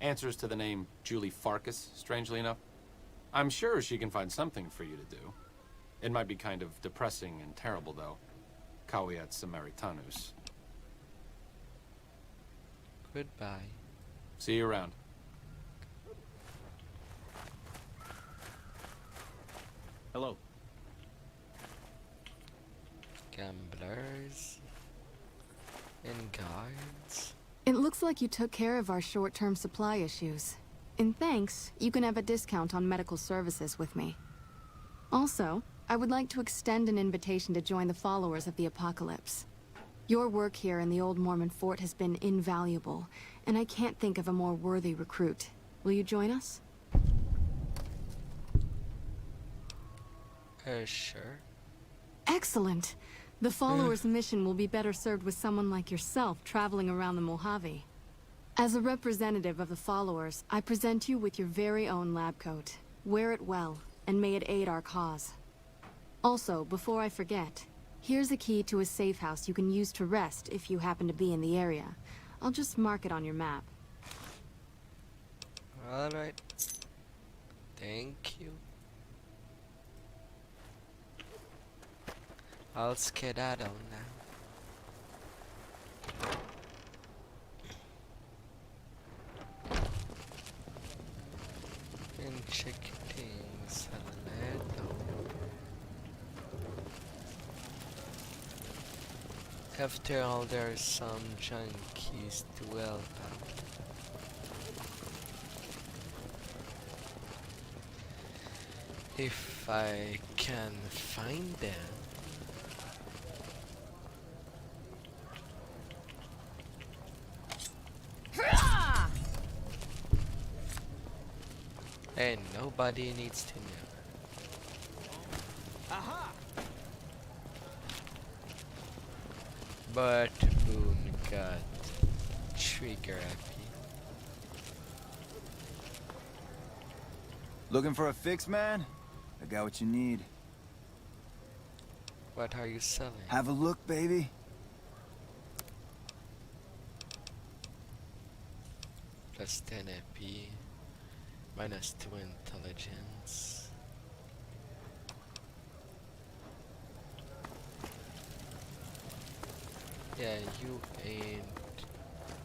Answers to the name Julie Farkas, strangely enough. I'm sure she can find something for you to do. It might be kind of depressing and terrible, though. Caveat Samaritanus. Goodbye. See you around. Hello. Gamblers and guards. It looks like you took care of our short-term supply issues. In thanks, you can have a discount on medical services with me. Also, I would like to extend an invitation to join the followers of the Apocalypse. Your work here in the old Mormon fort has been invaluable, and I can't think of a more worthy recruit. Will you join us? Sure. Excellent. The followers' mission will be better served with someone like yourself traveling around the Mojave. As a representative of the followers, I present you with your very own lab coat. Wear it well, and may it aid our cause. Also, before I forget, here's a key to a safe house you can use to rest if you happen to be in the area. I'll just mark it on your map. Alright. Thank you. I'll skedaddle now. And check things a little. After all, there's some junkies to help out. If I can find them. And nobody needs to know. Aha! But Boone got trigger happy. Looking for a fix, man? I got what you need. What are you selling? Have a look, baby. Plus 10 AP. Minus 2 intelligence. Yeah, you ain't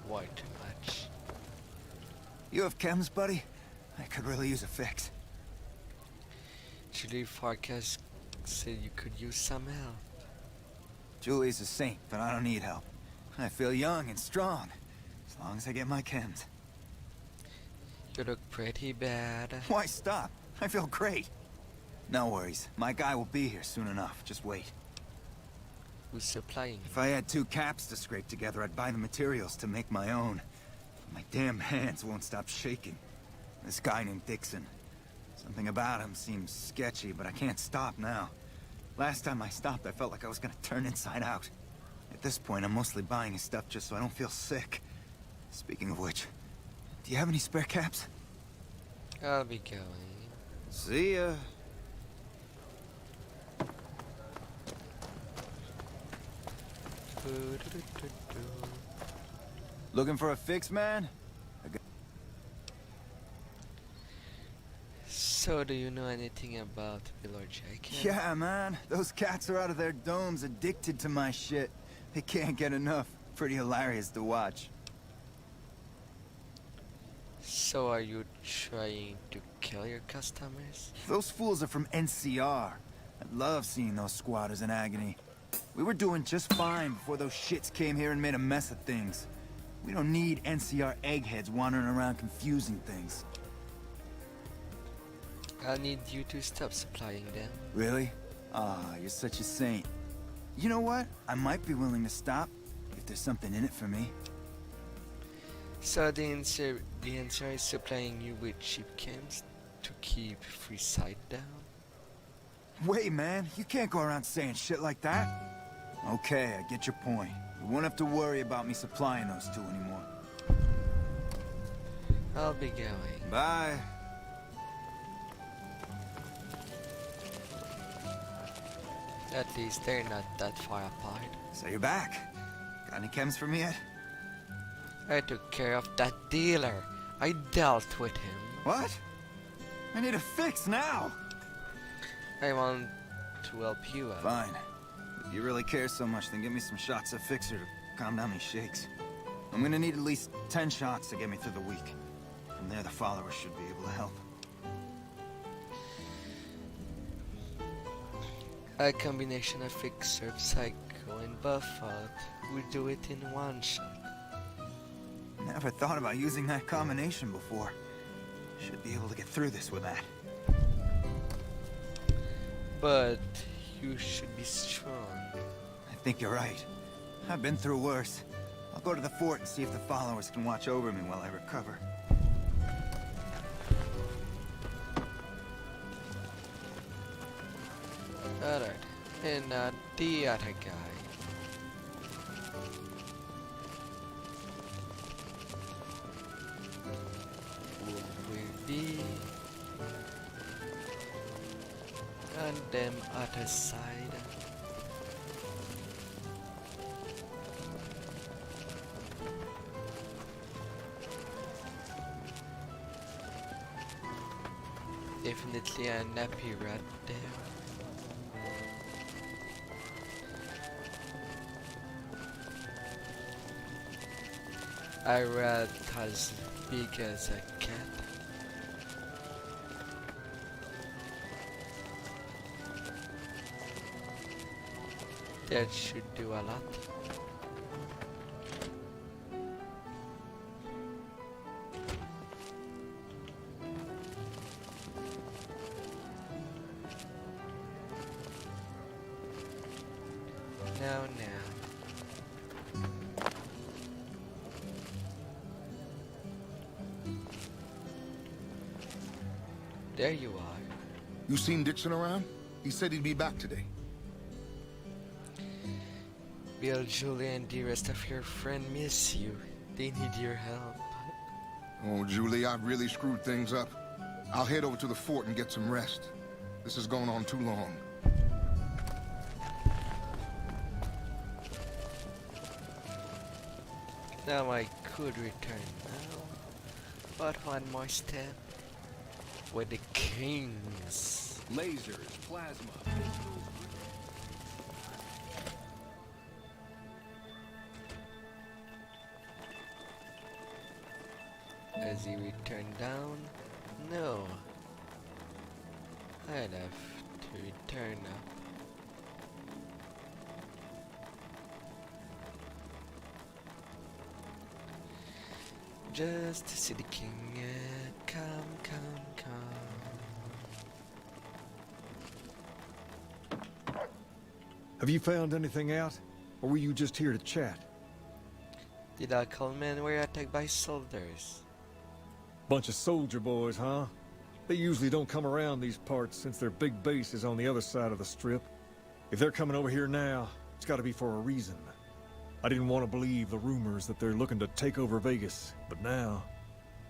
white too much. You have chems, buddy? I could really use a fix. Julie Farkas said you could use some help. Julie's a saint, but I don't need help. I feel young and strong, as long as I get my chems. You look pretty bad. Why stop? I feel great. No worries. My guy will be here soon enough. Just wait. Who's supplying? If I had 2 caps to scrape together, I'd buy the materials to make my own. My damn hands won't stop shaking. This guy named Dixon. Something about him seems sketchy, but I can't stop now. Last time I stopped, I felt like I was gonna turn inside out. At this point, I'm mostly buying his stuff just so I don't feel sick. Speaking of which, do you have any spare caps? I'll be going. See ya. Looking for a fix, man? So, do you know anything about Austrakear? Yeah, man. Those cats are out of their domes addicted to my shit. They can't get enough. Pretty hilarious to watch. So, are you trying to kill your customers? Those fools are from NCR. I love seeing those squatters in agony. We were doing just fine before those shits came here and made a mess of things. We don't need NCR eggheads wandering around confusing things. I need you to stop supplying them. Really? Ah, you're such a saint. You know what? I might be willing to stop if there's something in it for me. So the answer is supplying you with cheap chems to keep Freeside down? Wait, man, you can't go around saying shit like that. Okay, I get your point. You won't have to worry about me supplying those two anymore. I'll be going. Bye. At least they're not that far apart. So you're back. Got any chems for me yet? I took care of that dealer. I dealt with him. What? I need a fix now. I want to help you out. Fine. If you really care so much, then give me some shots of Fixer to calm down these shakes. I'm gonna need at least 10 shots to get me through the week. From there, the followers should be able to help. A combination of Fixer, Psycho, and Buff out would do it in one shot. Never thought about using that combination before. Should be able to get through this with that. But you should be strong. I think you're right. I've been through worse. I'll go to the fort and see if the followers can watch over me while I recover. Alright, and the other guy. Will be on them other side. Definitely a nappy rat there. I rat as big as a cat. That should do a lot. Now. There you are. You seen Dixon around? He said he'd be back today. Bill, Julie, and the rest of your friend miss you. They need your help. Oh, Julie, I've really screwed things up. I'll head over to the fort and get some rest. This has gone on too long. Now I could return now, but one more step. We're the kings. Lasers, plasma. As he returned down? No. I'd have to return up. Just to see the king. Come. Have you found anything out? Or were you just here to chat? The local men were attacked by soldiers. Bunch of soldier boys, huh? They usually don't come around these parts since their big base is on the other side of the strip. If they're coming over here now, it's gotta be for a reason. I didn't want to believe the rumors that they're looking to take over Vegas, but now,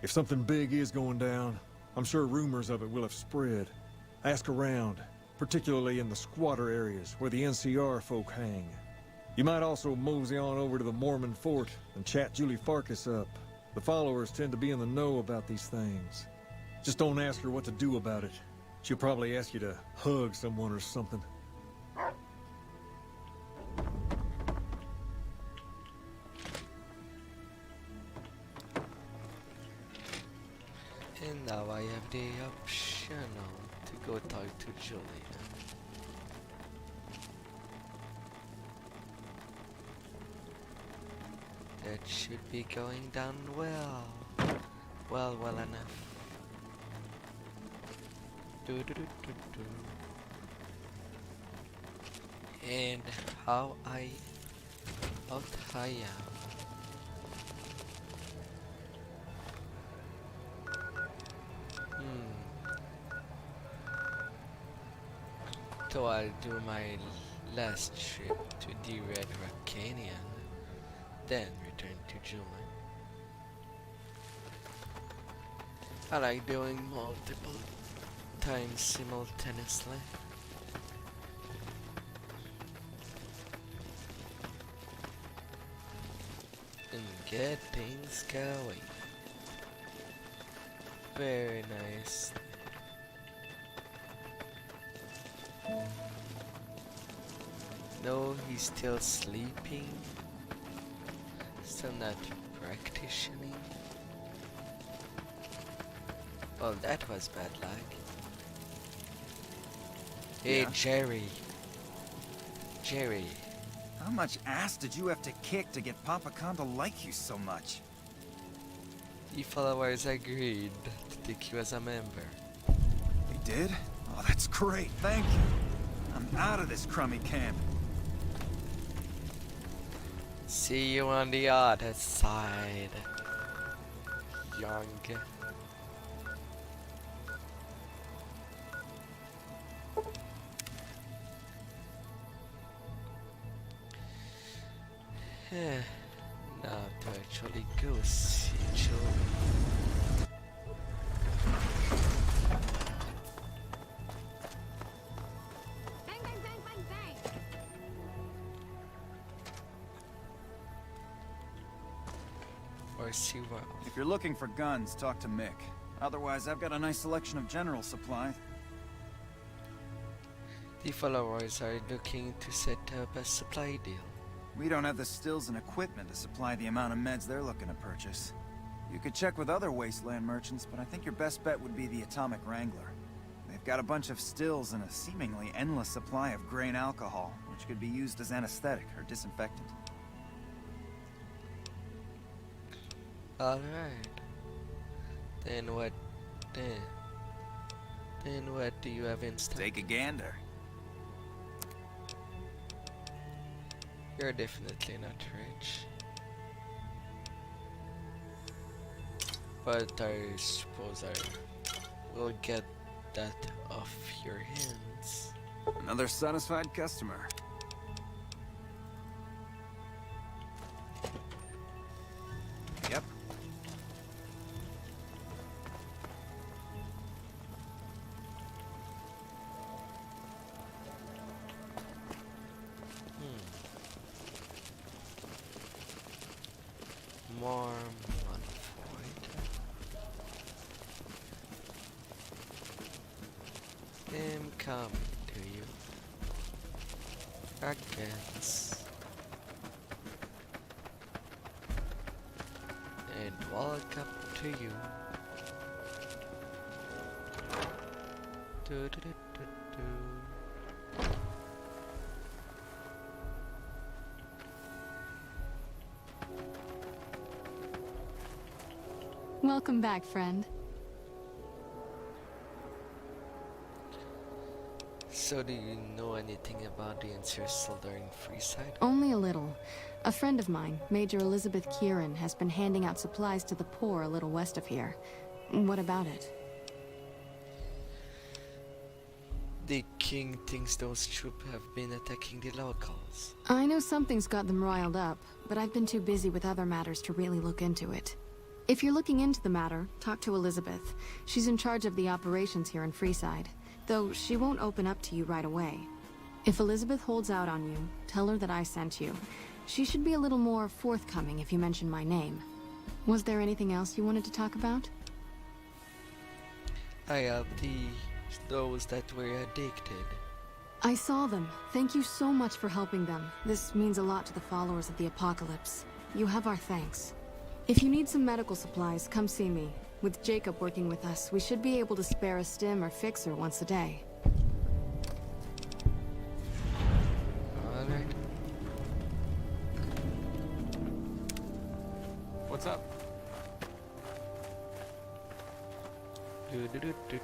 if something big is going down, I'm sure rumors of it will have spread. Ask around, particularly in the squatter areas where the NCR folk hang. You might also mosey on over to the Mormon fort and chat Julie Farkas up. The followers tend to be in the know about these things. Just don't ask her what to do about it. She'll probably ask you to hug someone or something. And now I have the option to go talk to Julie. That should be going down well. Well enough. Do. And how I am. So I'll do my last trip to the Red Rock Canyon, then return to Julian. I like doing multiple times simultaneously. And get things going. Very nice. No, he's still sleeping. Still not practicing. Well, that was bad luck. Hey, Yeah. Jerry. How much ass did you have to kick to get Papa Khan to like you so much? The followers agreed to take you as a member. They did? Oh, that's great, thank you. I'm out of this crummy camp. See you on the other side, young. Now to actually go see Joe. Bang, bang, bang, bang, bang. Or see what. If you're looking for guns, talk to Mick. Otherwise, I've got a nice selection of general supplies. The followers are looking to set up a supply deal. We don't have the stills and equipment to supply the amount of meds they're looking to purchase. You could check with other wasteland merchants, but I think your best bet would be the Atomic Wrangler. They've got a bunch of stills and a seemingly endless supply of grain alcohol, which could be used as anesthetic or disinfectant. Alright. Then what do you have in stock? Take a gander. You're definitely not rich. But I suppose I will get that off your hands. Another satisfied customer. Yep. More money for it. I'm coming to you. Against. And welcome to you. Do, do, do, do, do. Welcome back, friend. So do you know anything about the intercessor during Freeside? Only a little. A friend of mine, Major Elizabeth Kieran, has been handing out supplies to the poor a little west of here. What about it? The king thinks those troops have been attacking the locals. I know something's got them riled up, but I've been too busy with other matters to really look into it. If you're looking into the matter, talk to Elizabeth. She's in charge of the operations here in Freeside, though she won't open up to you right away. If Elizabeth holds out on you, tell her that I sent you. She should be a little more forthcoming if you mention my name. Was there anything else you wanted to talk about? I helped those that were addicted. I saw them. Thank you so much for helping them. This means a lot to the followers of the Apocalypse. You have our thanks. If you need some medical supplies, come see me. With Jacob working with us, we should be able to spare a stim or fixer once a day. Alright. Do-do-do-do-do.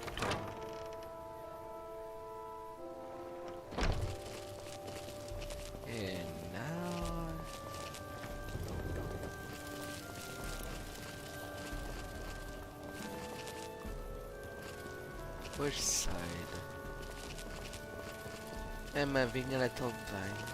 And now... Which side? I'm having a little blank.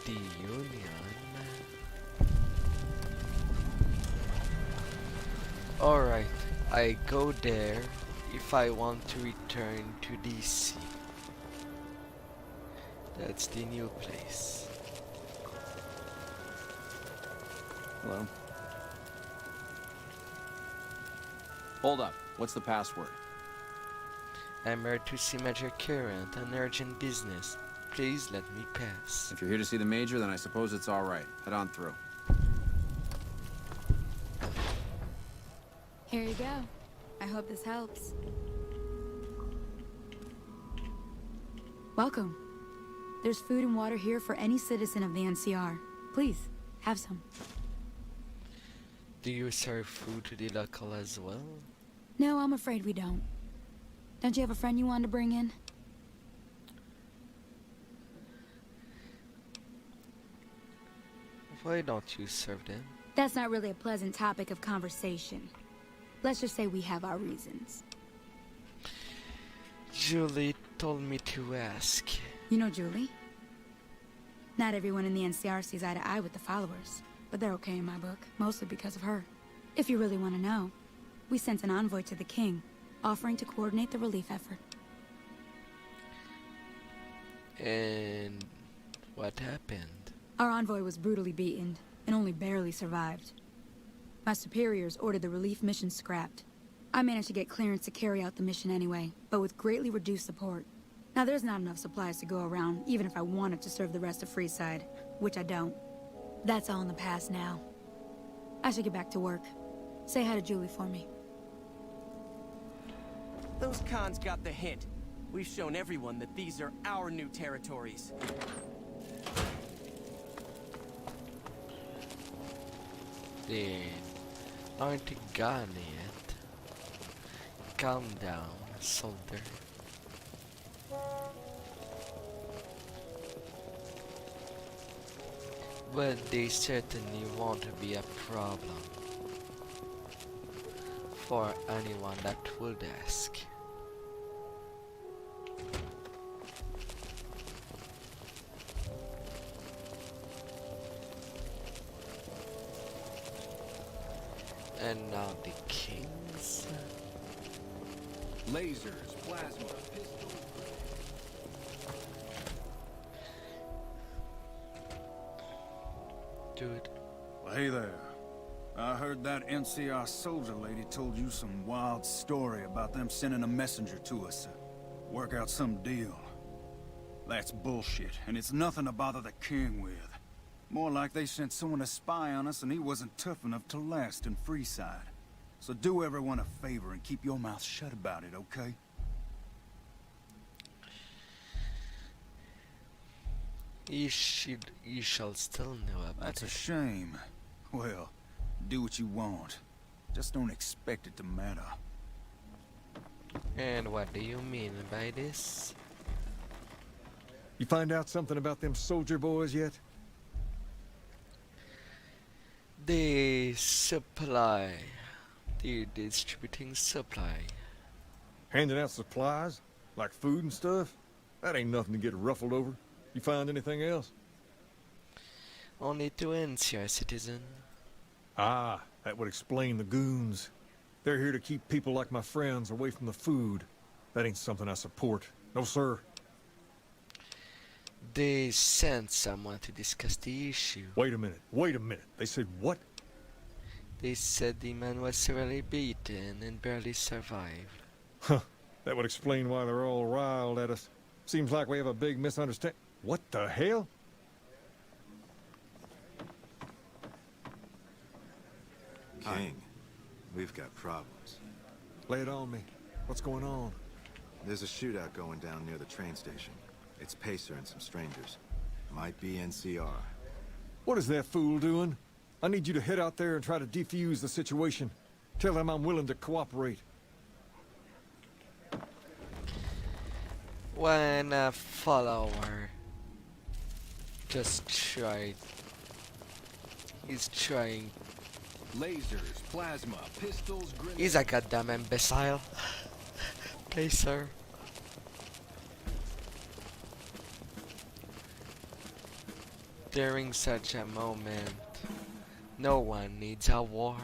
The Union. Alright, I go there if I want to return to DC. That's the new place. Hello? Hold up. What's the password? I'm here to see Major Current on urgent business. Please let me pass. If you're here to see the Major, then I suppose it's all right. Head on through. Here you go. I hope this helps. Welcome. There's food and water here for any citizen of the NCR. Please, have some. Do you serve food to the local as well? No, I'm afraid we don't. Don't you have a friend you wanted to bring in? Why don't you serve them? That's not really a pleasant topic of conversation. Let's just say we have our reasons. Julie told me to ask. You know Julie? Not everyone in the NCR sees eye to eye with the followers, but they're okay in my book, mostly because of her. If you really want to know, we sent an envoy to the king, offering to coordinate the relief effort. And what happened? Our envoy was brutally beaten, and only barely survived. My superiors ordered the relief mission scrapped. I managed to get clearance to carry out the mission anyway, but with greatly reduced support. Now there's not enough supplies to go around, even if I wanted to serve the rest of Freeside, which I don't. That's all in the past now. I should get back to work. Say hi to Julie for me. Those cons got the hint. We've shown everyone that these are our new territories. They aren't gone yet. Calm down, soldier. But they certainly won't be a problem for anyone that would ask. And now the kings. Lasers, plasma, pistols. Dude. Well, hey there. I heard that NCR soldier lady told you some wild story about them sending a messenger to us to work out some deal. That's bullshit, and it's nothing to bother the king with. More like they sent someone to spy on us and he wasn't tough enough to last in Freeside. So do everyone a favor and keep your mouth shut about it, okay? You shall still know about That's it. a shame. Well, do what you want. Just don't expect it to matter. And what do you mean by this? You find out something about them soldier boys yet? They supply. They're distributing supply. Handing out supplies? Like food and stuff? That ain't nothing to get ruffled over. You find anything else? Only to NCR citizen. Ah, that would explain the goons. They're here to keep people like my friends away from the food. That ain't something I support. No, sir. They sent someone to discuss the issue. Wait a minute. They said what? They said the man was severely beaten and barely survived. Huh. That would explain why they're all riled at us. Seems like we have a big misunderstanding. What the hell? King, we've got problems. Lay it on me. What's going on? There's a shootout going down near the train station. It's Pacer and some strangers. Might be NCR. What is that fool doing? I need you to head out there and try to defuse the situation. Tell them I'm willing to cooperate. When a follower just tried... He's trying... Lasers, plasma, pistols, grenades... He's a goddamn imbecile. Pacer. During such a moment, no one needs a war.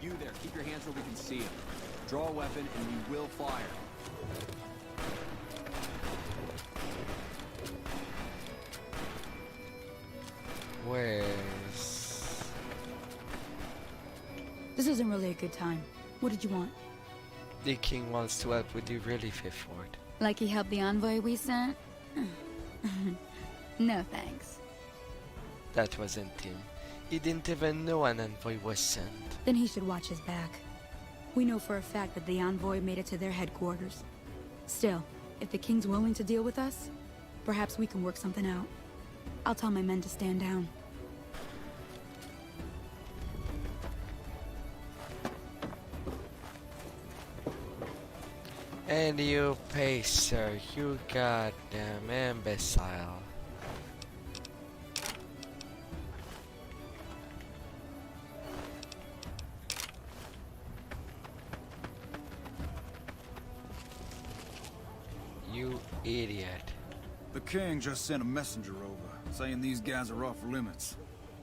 You there, keep your hands where we can see him. Draw a weapon and we will fire. Where's... This isn't really a good time. What did you want? The king wants to help with the relief effort. Like he helped the envoy we sent? No thanks. That wasn't him. He didn't even know an envoy was sent. Then he should watch his back. We know for a fact that the envoy made it to their headquarters. Still, if the king's willing to deal with us, perhaps we can work something out. I'll tell my men to stand down. And you, Pacer, you goddamn imbecile. You idiot. The king just sent a messenger over, saying these guys are off limits.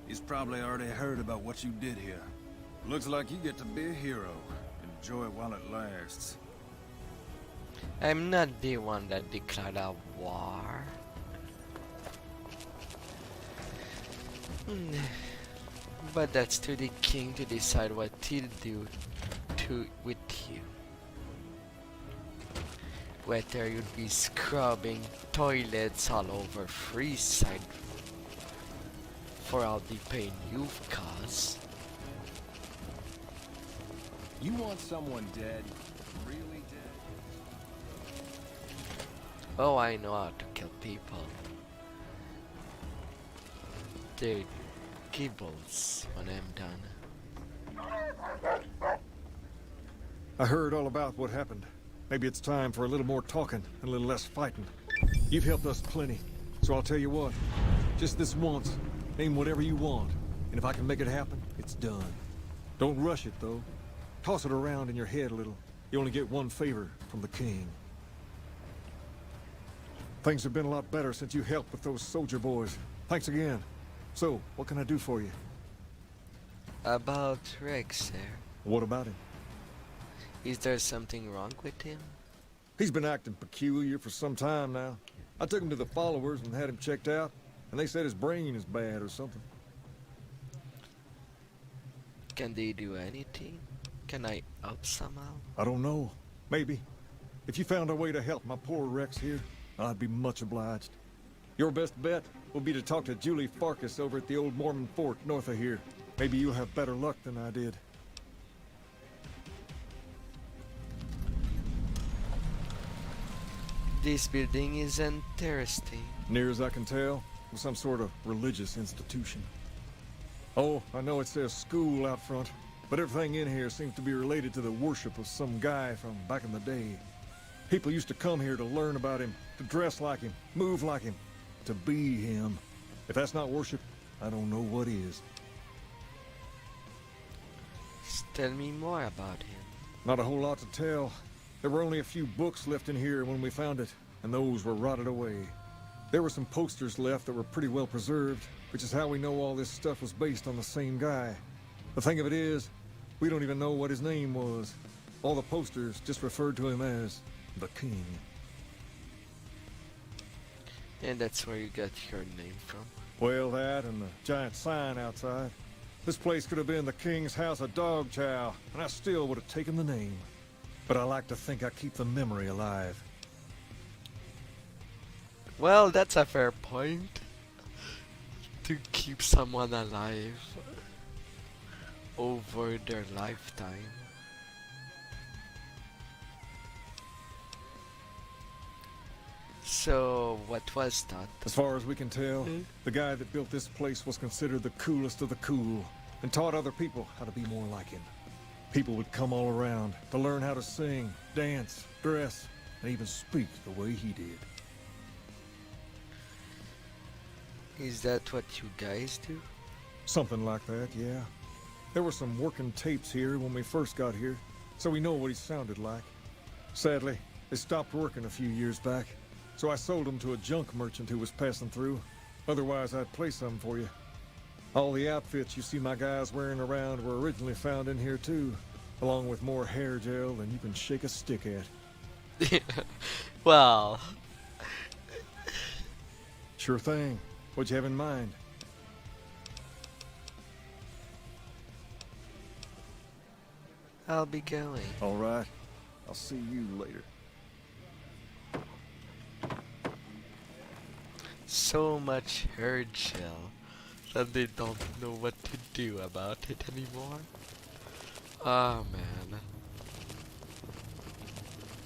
He's probably already heard about what you did here. Looks like you get to be a hero. Enjoy it while it lasts. I'm not the one that declared a war. But that's to the king to decide what he'll do with you. Whether you'd be scrubbing toilets all over Freeside for all the pain you've caused. You want someone dead? Really dead? Oh, I know how to kill people. They're kibbles when I'm done. I heard all about what happened. Maybe it's time for a little more talking and a little less fighting. You've helped us plenty, so I'll tell you what. Just this once, name whatever you want, and if I can make it happen, it's done. Don't rush it, though. Toss it around in your head a little. You only get one favor from the king. Things have been a lot better since you helped with those soldier boys. Thanks again. So, what can I do for you? About Rex, sir. What about him? Is there something wrong with him? He's been acting peculiar for some time now. I took him to the followers and had him checked out, and they said his brain is bad or something. Can they do anything? Can I help somehow? I don't know. Maybe. If you found a way to help my poor Rex here, I'd be much obliged. Your best bet will be to talk to Julie Farkas over at the old Mormon fort north of here. Maybe you'll have better luck than I did. This building is interesting. Near as I can tell, some sort of religious institution. Oh, I know it says school out front, but everything in here seems to be related to the worship of some guy from back in the day. People used to come here to learn about him, to dress like him, move like him, to be him. If that's not worship, I don't know what is. Tell me more about him. Not a whole lot to tell. There were only a few books left in here when we found it, and those were rotted away. There were some posters left that were pretty well preserved, which is how we know all this stuff was based on the same guy. The thing of it is, we don't even know what his name was. All the posters just referred to him as the King. And that's where you got your name from? Well, that and the giant sign outside. This place could have been the King's House of Dog Chow, and I still would have taken the name. But I like to think I keep the memory alive. Well, that's a fair point. To keep someone alive over their lifetime. So, what was that? As far as we can tell, the guy that built this place was considered the coolest of the cool, and taught other people how to be more like him. People would come all around to learn how to sing, dance, dress, and even speak the way he did. Is that what you guys do? Something like that, yeah. There were some working tapes here when we first got here, so we know what he sounded like. Sadly, they stopped working a few years back, so I sold them to a junk merchant who was passing through. Otherwise, I'd play some for you. All the outfits you see my guys wearing around were originally found in here too, along with more hair gel than you can shake a stick at. Well... Sure thing. What'd you have in mind? I'll be going. All right. I'll see you later. So much hair gel that they don't know what to do about it anymore. Oh man.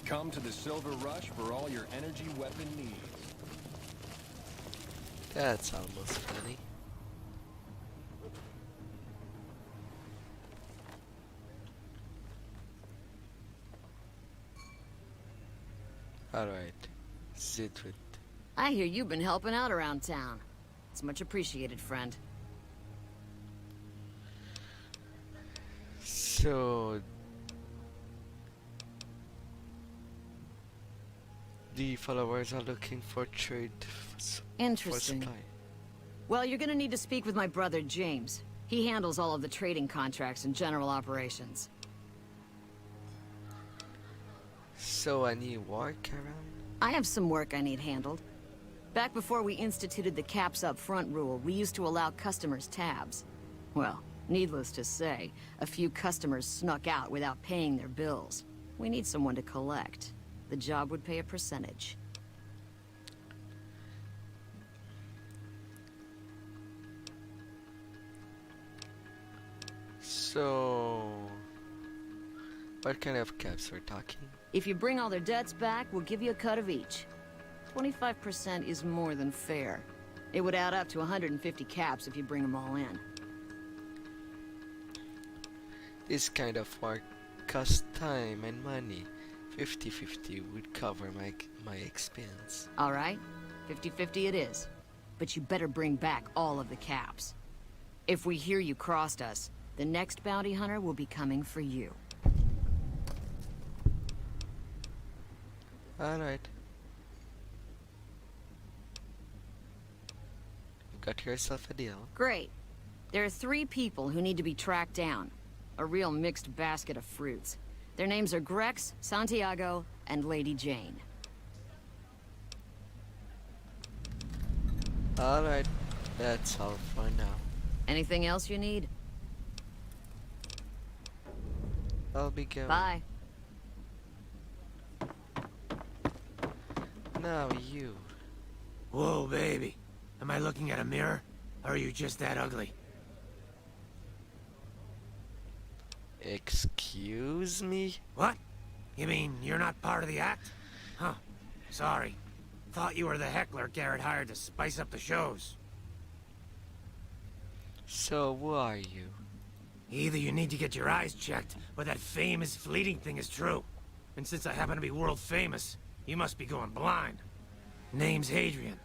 Come to the Silver Rush for all your energy weapon needs. That's almost funny. Alright. Sit with. I hear you've been helping out around town. It's much appreciated, friend. So... the followers are looking for trade Interesting. for supply. Well, you're gonna need to speak with my brother, James. He handles all of the trading contracts and general operations. So I need work around? I have some work I need handled. Back before we instituted the caps up front rule, we used to allow customers tabs. Well, needless to say, a few customers snuck out without paying their bills. We need someone to collect. The job would pay a percentage. So... what kind of caps we're talking? If you bring all their debts back, we'll give you a cut of each. 25% is more than fair. It would add up to 150 caps if you bring them all in. This kind of work costs time and money. 50-50 would cover my expense. Alright, 50-50 it is. But you better bring back all of the caps. If we hear you crossed us, the next bounty hunter will be coming for you. Alright. You got yourself a deal. Great. There are 3 people who need to be tracked down. A real mixed basket of fruits. Their names are Grex, Santiago, and Lady Jane. Alright. That's all for now. Anything else you need? I'll be going. Bye. Now you. Whoa, baby. Am I looking at a mirror? Or are you just that ugly? Excuse me? What? You mean you're not part of the act? Huh. Sorry. Thought you were the heckler Garrett hired to spice up the shows. So who are you? Either you need to get your eyes checked, or that famous fleeting thing is true. And since I happen to be world famous, you must be going blind. Name's Hadrian.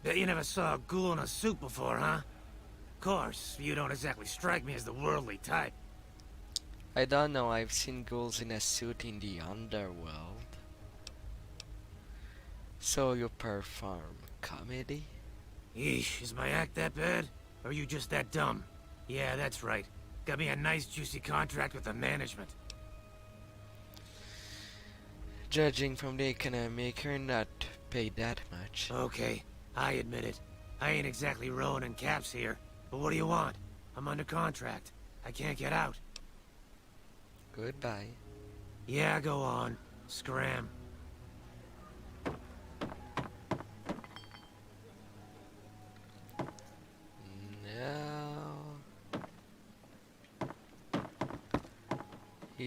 Bet you never saw a ghoul in a suit before, huh? Of course, you don't exactly strike me as the worldly type. I don't know, I've seen ghouls in a suit in the underworld. So you perform comedy? Yeesh, is my act that bad? Or are you just that dumb? Yeah, that's right. Got me a nice juicy contract with the management. Judging from the economic, you're not paid that much. Okay, I admit it. I ain't exactly rowing in caps here. But what do you want? I'm under contract. I can't get out. Goodbye. Yeah, go on. Scram.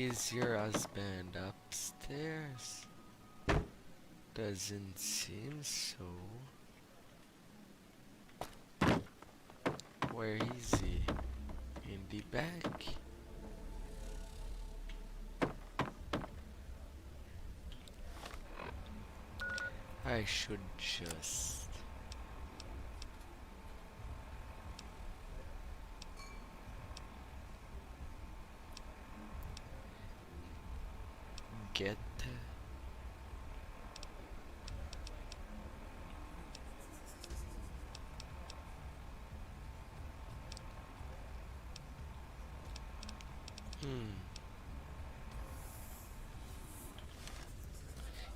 Is your husband upstairs? Doesn't seem so. Where is he? In the back? I should just... get...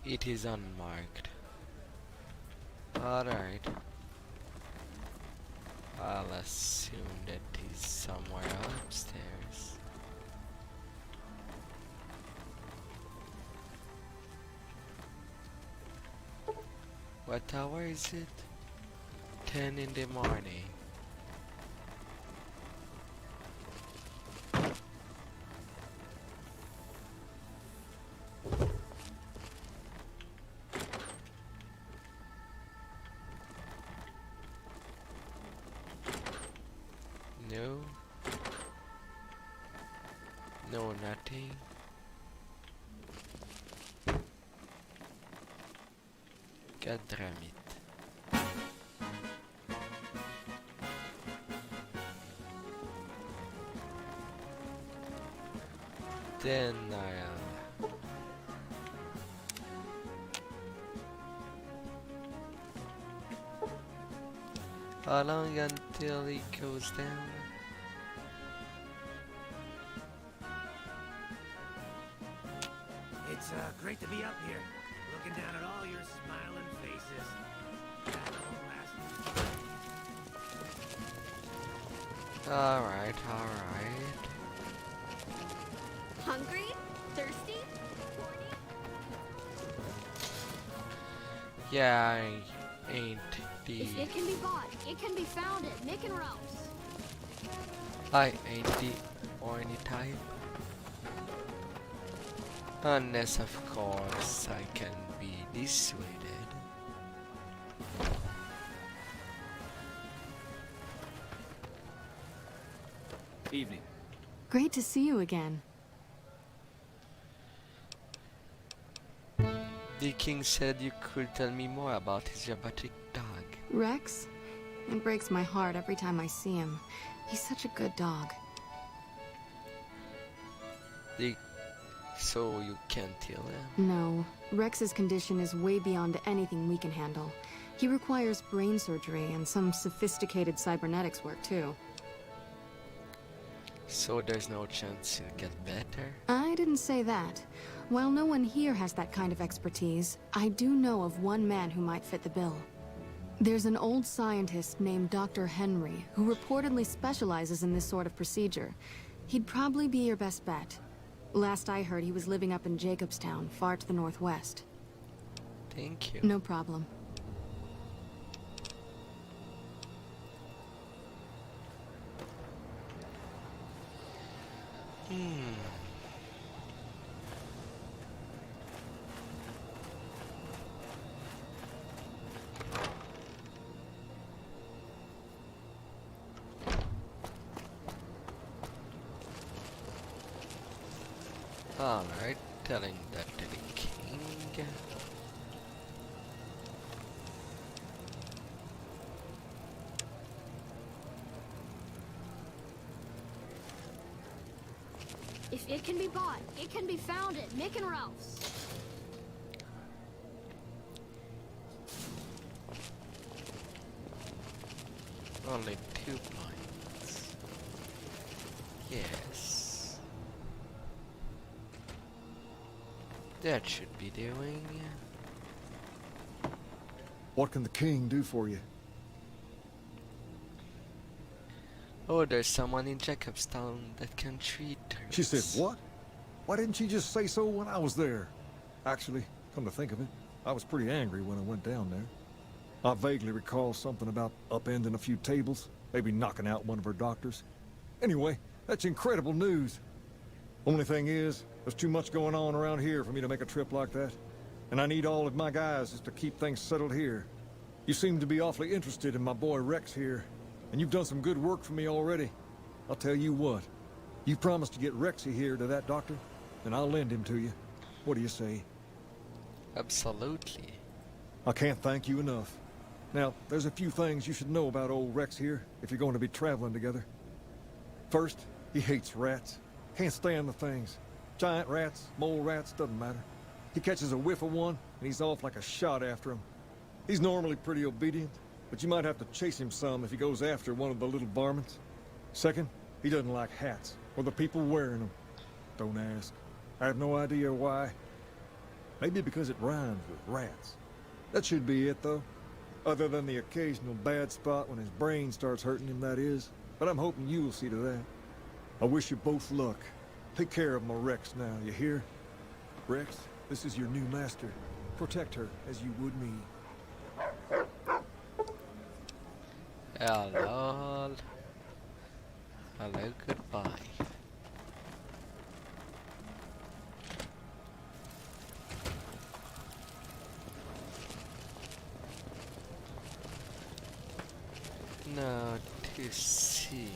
It is unmarked. Alright. I'll assume that he's somewhere upstairs. What hour is it? 10 in the morning. No. No, nothing. God damn it. Then I'll... How long until it goes down? It's great to be up here, looking down at all your smiling faces. Alright, alright. Hungry? Thirsty? Horny? Yeah, I ain't the... If it can be bought, it can be found at Mick and Ralph's. I ain't the horny type. Unless, of course, I can be dissuaded. Evening. Great to see you again. The king said you could tell me more about his robotic dog. Rex? It breaks my heart every time I see him. He's such a good dog. So you can't heal him? No. Rex's condition is way beyond anything we can handle. He requires brain surgery and some sophisticated cybernetics work, too. So there's no chance he'll get better? I didn't say that. While no one here has that kind of expertise, I do know of one man who might fit the bill. There's an old scientist named Dr. Henry, who reportedly specializes in this sort of procedure. He'd probably be your best bet. Last I heard, he was living up in Jacobstown, far to the northwest. Thank you. No problem. Alright, telling that to the king. If it can be bought, it can be found at Mick and Ralph's. Only 2 points. Yes. That should be doing. What can the king do for you? Oh, there's someone in Jacobstown that can treat her. She said what? Why didn't she just say so when I was there? Actually, come to think of it, I was pretty angry when I went down there. I vaguely recall something about upending a few tables, maybe knocking out one of her doctors. Anyway, that's incredible news. Only thing is, there's too much going on around here for me to make a trip like that. And I need all of my guys just to keep things settled here. You seem to be awfully interested in my boy Rex here, and you've done some good work for me already. I'll tell you what, you promised to get Rexy here to that doctor, and I'll lend him to you. What do you say? Absolutely. I can't thank you enough. Now, there's a few things you should know about old Rex here if you're going to be traveling together. First, he hates rats. Can't stand the things. Giant rats, mole rats, doesn't matter. He catches a whiff of one, and he's off like a shot after him. He's normally pretty obedient, but you might have to chase him some if he goes after one of the little varmints. Second, he doesn't like hats, or the people wearing them. Don't ask. I have no idea why. Maybe because it rhymes with rats. That should be it, though. Other than the occasional bad spot when his brain starts hurting him, that is. But I'm hoping you'll see to that. I wish you both luck. Take care of my Rex now, you hear? Rex, this is your new master. Protect her as you would me. Hello. Hello, goodbye. Now to see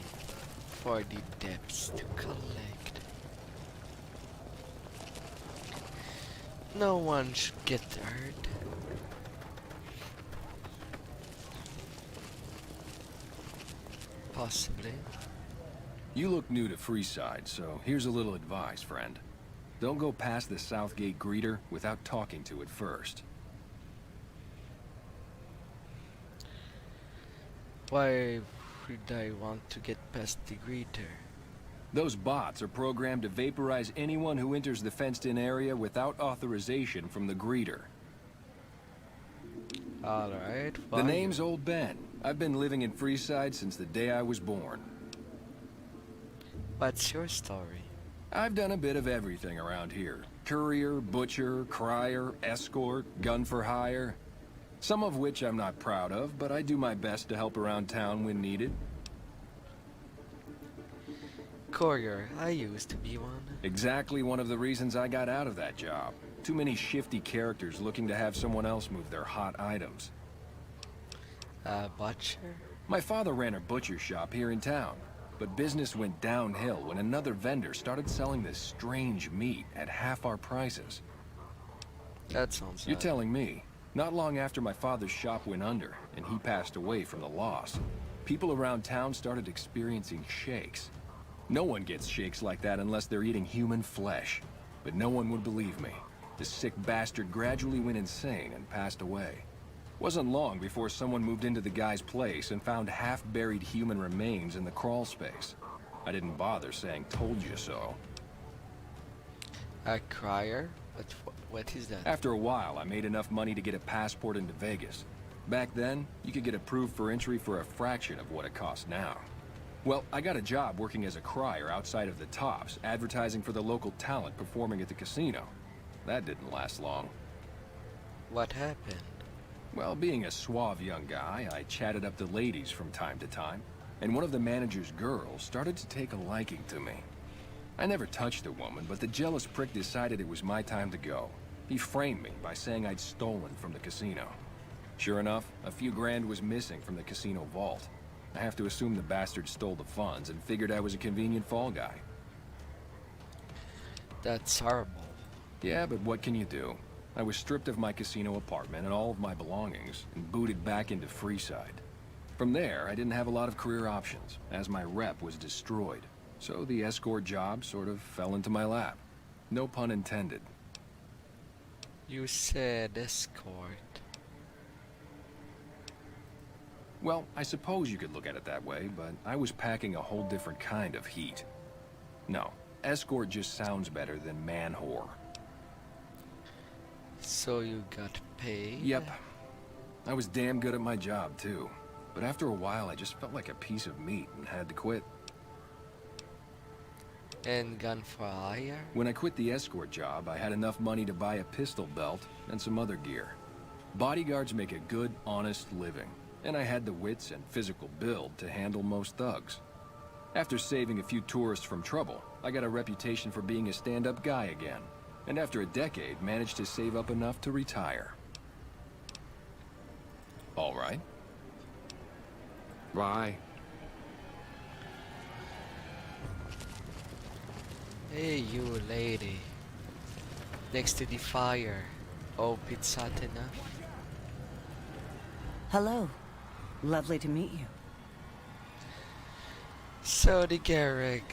for the depths to collect. No one should get hurt. Possibly. You look new to Freeside, so here's a little advice, friend. Don't go past the Southgate greeter without talking to it first. Why would I want to get past the greeter? Those bots are programmed to vaporize anyone who enters the fenced-in area without authorization from the greeter. Alright, The name's Old Ben. I've been living in Freeside since the day I was born. What's your story? I've done a bit of everything around here. Courier, butcher, crier, escort, gun for hire. Some of which I'm not proud of, but I do my best to help around town when needed. Courier, I used to be one. Exactly one of the reasons I got out of that job. Too many shifty characters looking to have someone else move their hot items. Butcher? My father ran a butcher shop here in town, but business went downhill when another vendor started selling this strange meat at half our prices. That sounds You're telling me, not long after my father's shop went under and he passed away from the loss, people around town started experiencing shakes. No one gets shakes like that unless they're eating human flesh. But no one would believe me. The sick bastard gradually went insane and passed away. Wasn't long before someone moved into the guy's place and found half-buried human remains in the crawl space. I didn't bother saying told you so. A crier? What is that? After a while, I made enough money to get a passport into Vegas. Back then, you could get approved for entry for a fraction of what it costs now. Well, I got a job working as a crier outside of the Tops, advertising for the local talent performing at the casino. That didn't last long. What happened? Well, being a suave young guy, I chatted up the ladies from time to time, and one of the manager's girls started to take a liking to me. I never touched the woman, but the jealous prick decided it was my time to go. He framed me by saying I'd stolen from the casino. Sure enough, a few grand was missing from the casino vault. I have to assume the bastard stole the funds and figured I was a convenient fall guy. That's horrible. Yeah, but what can you do? I was stripped of my casino apartment and all of my belongings and booted back into Freeside. From there, I didn't have a lot of career options, as my rep was destroyed. So the escort job sort of fell into my lap. No pun intended. You said escort. Well, I suppose you could look at it that way, but I was packing a whole different kind of heat. No, escort just sounds better than man-whore. So you got paid? Yep. I was damn good at my job, too. But after a while, I just felt like a piece of meat and had to quit. And gun for hire? When I quit the escort job, I had enough money to buy a pistol belt and some other gear. Bodyguards make a good, honest living, and I had the wits and physical build to handle most thugs. After saving a few tourists from trouble, I got a reputation for being a stand-up guy again. And after a decade, managed to save up enough to retire. All right. Bye. Hey, you lady. Next to the fire. Hope it's hot enough. Hello. Lovely to meet you. So the Garrick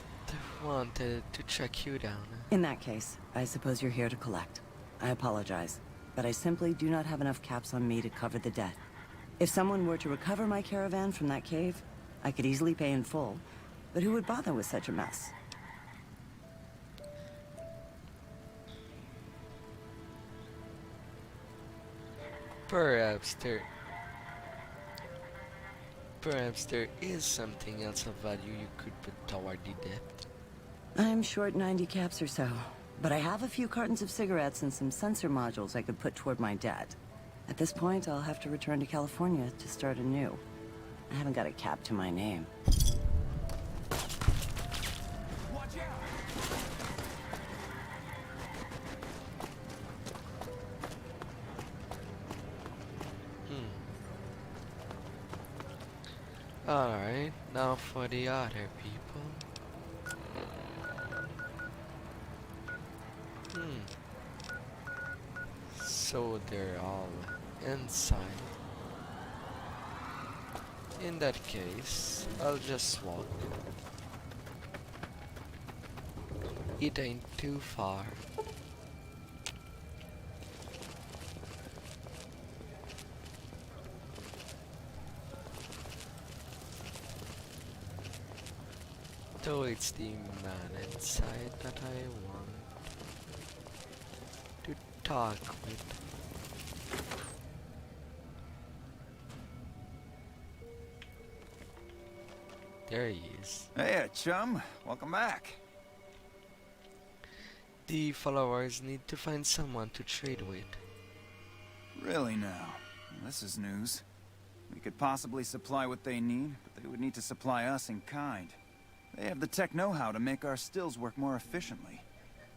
wanted to track you down. In that case, I suppose you're here to collect. I apologize, but I simply do not have enough caps on me to cover the debt. If someone were to recover my caravan from that cave, I could easily pay in full, but who would bother with such a mess? Perhaps there is something else of value you could put toward the debt. I'm short 90 caps or so, but I have a few cartons of cigarettes and some sensor modules I could put toward my debt. At this point, I'll have to return to California to start anew. I haven't got a cap to my name. Alright, now for the other people. So they're all inside. In that case, I'll just walk. It ain't too far. Though it's the man inside that I want to talk with. There he is. Hey, chum. Welcome back. The followers need to find someone to trade with. Really now? This is news. We could possibly supply what they need, but they would need to supply us in kind. They have the tech know-how to make our stills work more efficiently.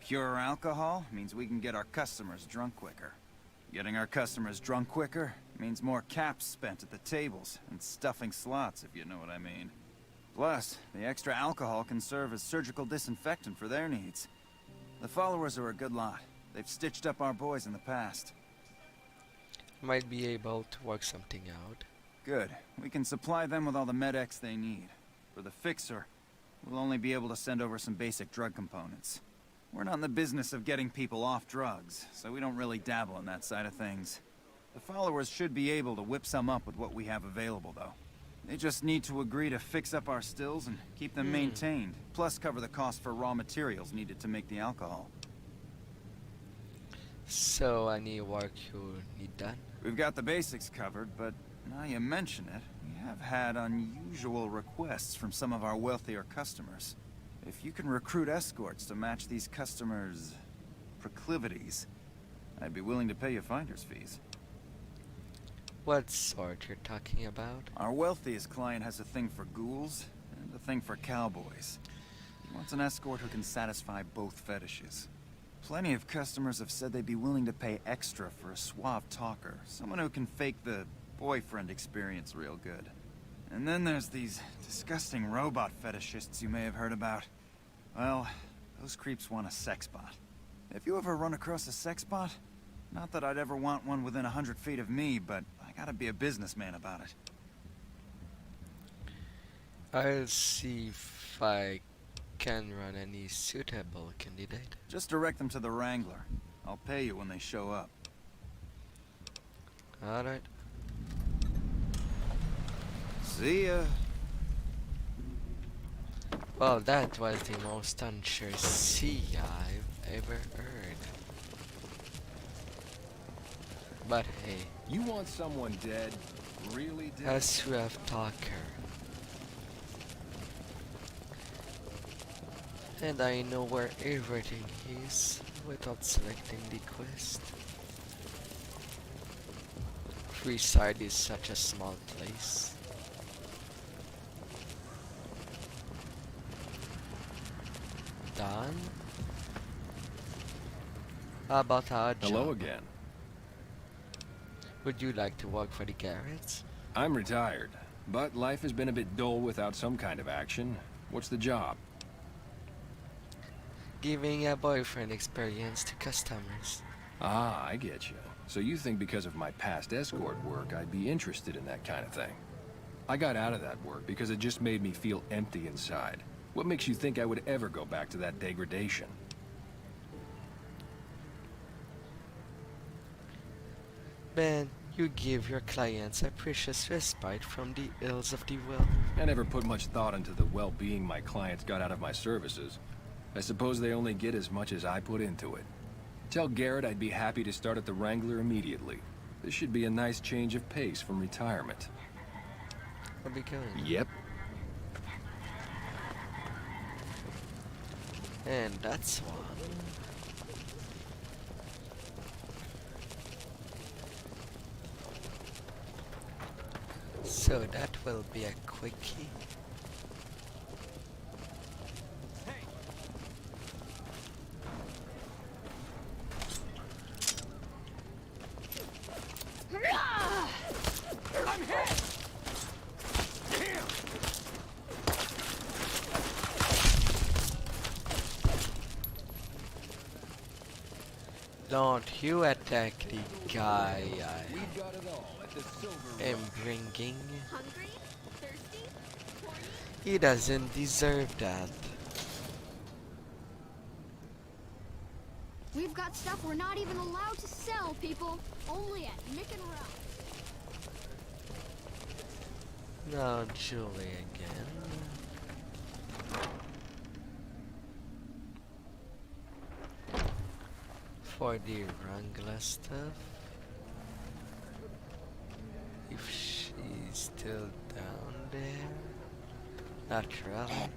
Pure alcohol means we can get our customers drunk quicker. Getting our customers drunk quicker means more caps spent at the tables and stuffing slots, if you know what I mean. Plus, the extra alcohol can serve as surgical disinfectant for their needs. The followers are a good lot. They've stitched up our boys in the past. Might be able to work something out. Good. We can supply them with all the med-X they need. For the fixer, we'll only be able to send over some basic drug components. We're not in the business of getting people off drugs, so we don't really dabble in that side of things. The followers should be able to whip some up with what we have available, though. They just need to agree to fix up our stills and keep them maintained, plus cover the cost for raw materials needed to make the alcohol. So any work you need done? We've got the basics covered, but now you mention it, we have had unusual requests from some of our wealthier customers. If you can recruit escorts to match these customers' proclivities, I'd be willing to pay you finder's fees. What sort you're talking about? Our wealthiest client has a thing for ghouls and a thing for cowboys. He wants an escort who can satisfy both fetishes. Plenty of customers have said they'd be willing to pay extra for a suave talker, someone who can fake the boyfriend experience real good. And then there's these disgusting robot fetishists you may have heard about. Well, those creeps want a sex bot. If you ever run across a sex bot, not that I'd ever want one within 100 feet of me, but I gotta be a businessman about it. I'll see if I can run any suitable candidate. Just direct them to the Wrangler. I'll pay you when they show up. Alright. See ya. Well, that was the most unsure see I've ever heard. But hey. You want someone dead? Really dead? A suave talker. And I know where everything is without selecting the quest. Freeside is such a small place. done. How about our job? Hello again. Would you like to work for the Garretts? I'm retired, but life has been a bit dull without some kind of action. What's the job? Giving a boyfriend experience to customers. Ah, I get you. So you think because of my past escort work, I'd be interested in that kind of thing. I got out of that work because it just made me feel empty inside. What makes you think I would ever go back to that degradation? Ben, you give your clients a precious respite from the ills of the world. I never put much thought into the well-being my clients got out of my services. I suppose they only get as much as I put into it. Tell Garrett I'd be happy to start at the Wrangler immediately. This should be a nice change of pace from retirement. I'll be going. Yep. And that's one. So that will be a quickie. I'm hit! Don't you attack the guy I am bringing. Hungry? Thirsty? Horny? He doesn't deserve that. We've got stuff we're not even allowed to sell, people. Only at Mick and Ralph. Now Julie again. For the Wrangler stuff. If she's still down there. Not really.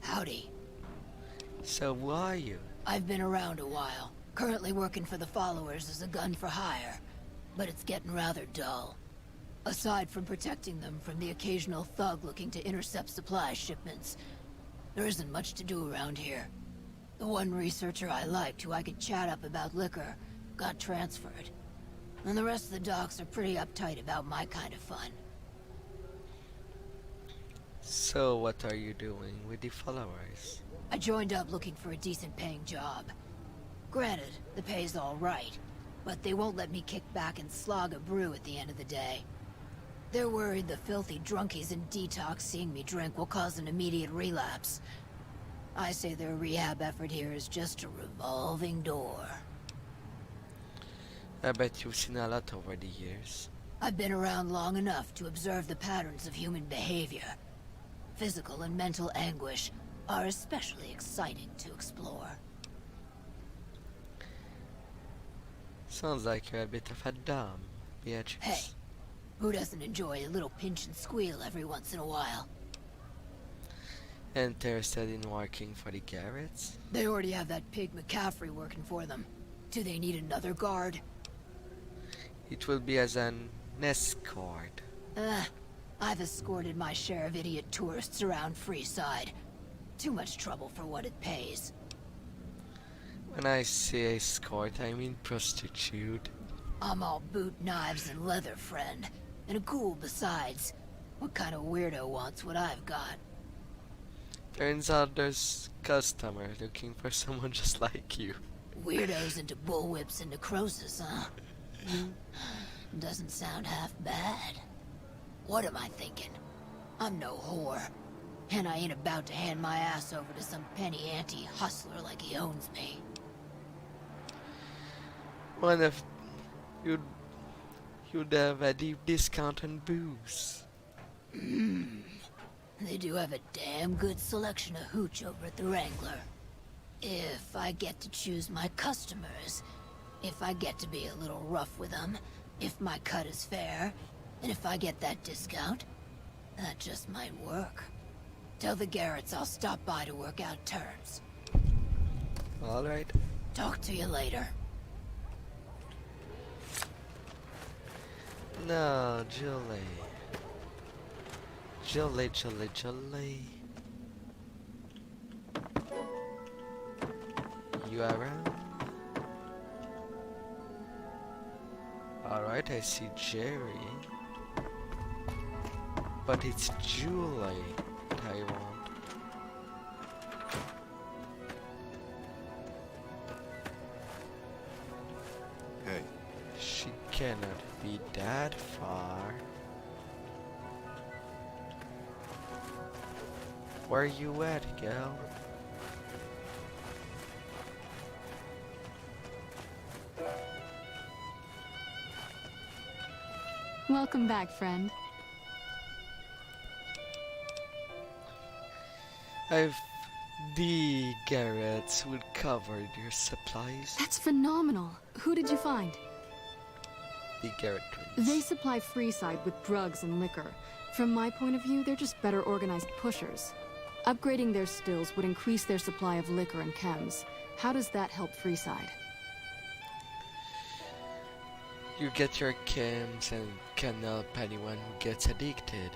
Howdy. So who are you? I've been around a while. Currently working for the followers as a gun for hire. But it's getting rather dull. Aside from protecting them from the occasional thug looking to intercept supply shipments, there isn't much to do around here. The one researcher I liked who I could chat up about liquor got transferred. And the rest of the docs are pretty uptight about my kind of fun. So what are you doing with the followers? I joined up looking for a decent paying job. Granted, the pay's all right, but they won't let me kick back and slog a brew at the end of the day. They're worried the filthy drunkies in detox seeing me drink will cause an immediate relapse. I say their rehab effort here is just a revolving door. I bet you've seen a lot over the years. I've been around long enough to observe the patterns of human behavior. Physical and mental anguish are especially exciting to explore. Sounds like you're a bit of a dumb, Beatrice. Hey, who doesn't enjoy a little pinch and squeal every once in a while? Interested in working for the Garretts? They already have that pig McCaffrey working for them. Do they need another guard? It will be as an escort. I've escorted my share of idiot tourists around Freeside. Too much trouble for what it pays. When I say escort, I mean prostitute. I'm all boot, knives, and leather, friend. And a ghoul besides. What kind of weirdo wants what I've got? Turns out there's customer looking for someone just like you. Weirdos into bullwhips and necrosis, huh? Doesn't sound half bad. What am I thinking? I'm no whore. And I ain't about to hand my ass over to some penny ante hustler like he owns me. One of you'd have a deep discount on booze. They do have a damn good selection of hooch over at the Wrangler. If I get to choose my customers, if I get to be a little rough with them, if my cut is fair, and if I get that discount, that just might work. Tell the Garretts I'll stop by to work out terms. Alright. Talk to you later. No, Julie. Julie. You around? Alright, I see Jerry. But it's Julie that I want. Hey. She cannot be that far. Where you at, girl? Welcome back, friend. The Garretts would cover your supplies. That's phenomenal. Who did you find? The Garrett twins. They supply Freeside with drugs and liquor. From my point of view, they're just better organized pushers. Upgrading their stills would increase their supply of liquor and chems. How does that help Freeside? You get your chems and can help anyone who gets addicted.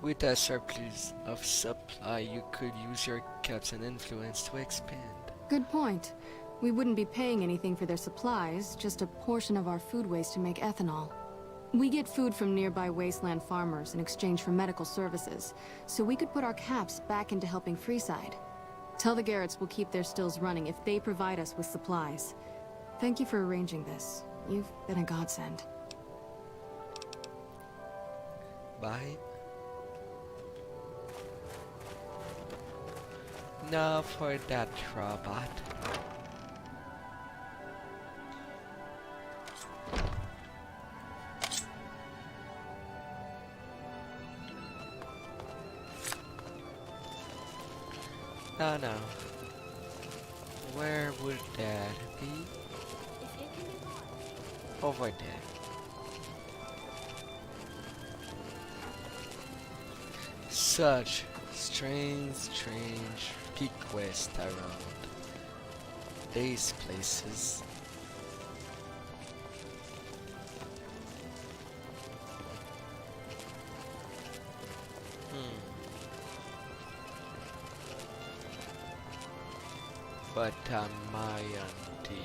With a surplus of supply, you could use your caps and influence to expand. Good point. We wouldn't be paying anything for their supplies, just a portion of our food waste to make ethanol. We get food from nearby wasteland farmers in exchange for medical services, so we could put our caps back into helping Freeside. Tell the Garretts we'll keep their stills running if they provide us with supplies. Thank you for arranging this. You've been a godsend. Bye. Now for that robot. No, no. Where would that be? Over there. Such strange requests around these places. But am I on the